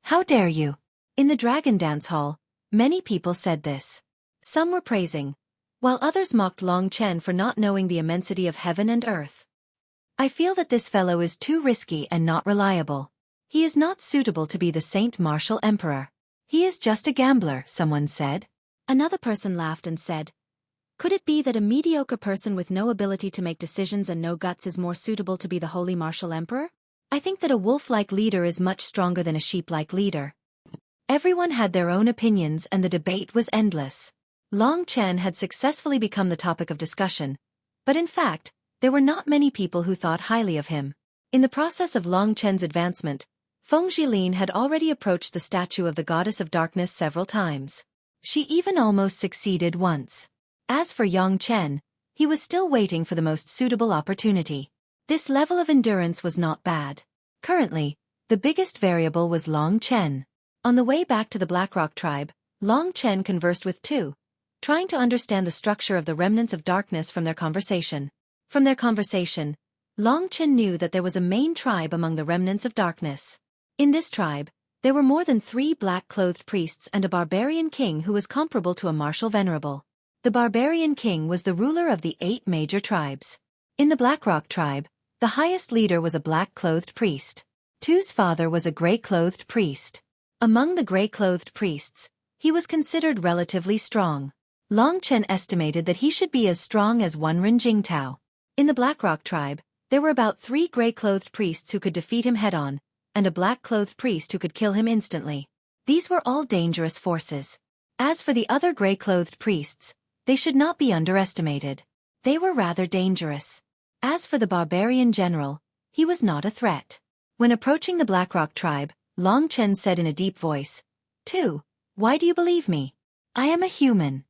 How dare you? In the Dragon Dance Hall, many people said this. Some were praising, while others mocked Long Chen for not knowing the immensity of heaven and earth. I feel that this fellow is too risky and not reliable. He is not suitable to be the Saint Martial Emperor. He is just a gambler, someone said. Another person laughed and said, could it be that a mediocre person with no ability to make decisions and no guts is more suitable to be the Holy Martial Emperor? I think that a wolf-like leader is much stronger than a sheep-like leader. Everyone had their own opinions and the debate was endless. Long Chen had successfully become the topic of discussion, but in fact, there were not many people who thought highly of him. In the process of Long Chen's advancement, Feng Jilin had already approached the statue of the Goddess of Darkness several times. She even almost succeeded once. As for Yang Chen, he was still waiting for the most suitable opportunity. This level of endurance was not bad. Currently, the biggest variable was Long Chen. On the way back to the Blackrock tribe, Long Chen conversed with Tu, trying to understand the structure of the remnants of darkness from their conversation. From their conversation, Long Chen knew that there was a main tribe among the remnants of darkness. In this tribe, there were more than 3 black-clothed priests and a barbarian king who was comparable to a martial venerable. The barbarian king was the ruler of the 8 major tribes. In the Blackrock tribe, the highest leader was a black-clothed priest. Tu's father was a gray-clothed priest. Among the gray-clothed priests, he was considered relatively strong. Long Chen estimated that he should be as strong as one Ren Jingtao. In the Blackrock tribe, there were about 3 gray-clothed priests who could defeat him head-on, and a black-clothed priest who could kill him instantly. These were all dangerous forces. As for the other gray-clothed priests, they should not be underestimated. They were rather dangerous. As for the barbarian general, he was not a threat. When approaching the Blackrock tribe, Long Chen said in a deep voice, Tu, why do you believe me? I am a human.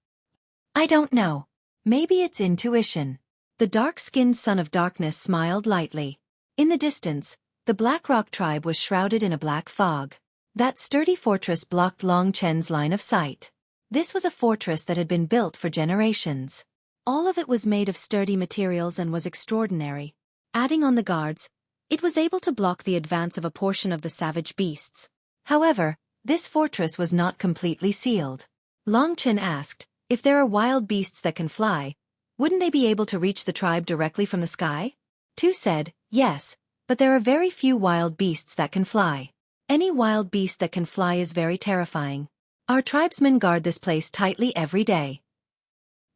I don't know. Maybe it's intuition. The dark-skinned son of darkness smiled lightly. In the distance, The Black Rock tribe was shrouded in a black fog. That sturdy fortress blocked Long Chen's line of sight. This was a fortress that had been built for generations. All of it was made of sturdy materials and was extraordinary. Adding on the guards, it was able to block the advance of a portion of the savage beasts. However, this fortress was not completely sealed. Long Chen asked, if there are wild beasts that can fly, wouldn't they be able to reach the tribe directly from the sky? Tu said, yes, but there are very few wild beasts that can fly. Any wild beast that can fly is very terrifying. Our tribesmen guard this place tightly every day.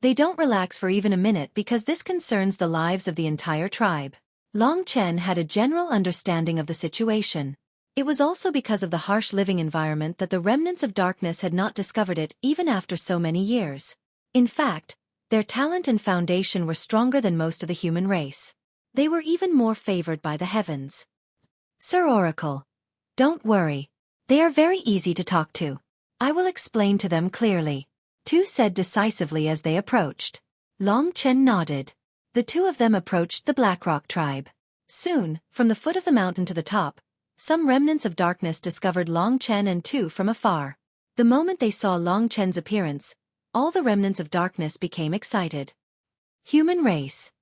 They don't relax for even a minute because this concerns the lives of the entire tribe. Long Chen had a general understanding of the situation. It was also because of the harsh living environment that the remnants of darkness had not discovered it even after so many years. In fact, their talent and foundation were stronger than most of the human race. They were even more favored by the heavens. Sir Oracle, don't worry. They are very easy to talk to. I will explain to them clearly. Tu said decisively as they approached. Long Chen nodded. The two of them approached the Black Rock tribe. Soon, from the foot of the mountain to the top, some remnants of darkness discovered Long Chen and Tu from afar. The moment they saw Long Chen's appearance, all the remnants of darkness became excited. Human race.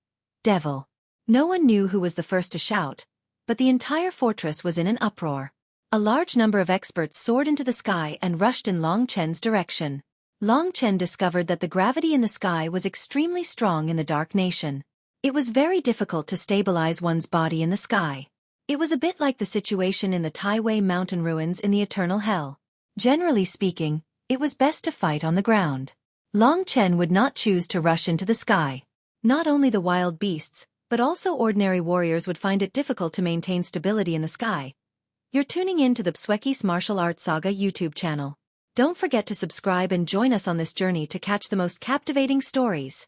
Devil. No one knew who was the first to shout, but the entire fortress was in an uproar. A large number of experts soared into the sky and rushed in Long Chen's direction. Long Chen discovered that the gravity in the sky was extremely strong in the Dark Nation. It was very difficult to stabilize one's body in the sky. It was a bit like the situation in the Taiwei mountain ruins in the Eternal Hell. Generally speaking, it was best to fight on the ground. Long Chen would not choose to rush into the sky. Not only the wild beasts, but also ordinary warriors would find it difficult to maintain stability in the sky. You're tuning in to the Xueqi's Martial Arts Saga YouTube channel. Don't forget to subscribe and join us on this journey to catch the most captivating stories.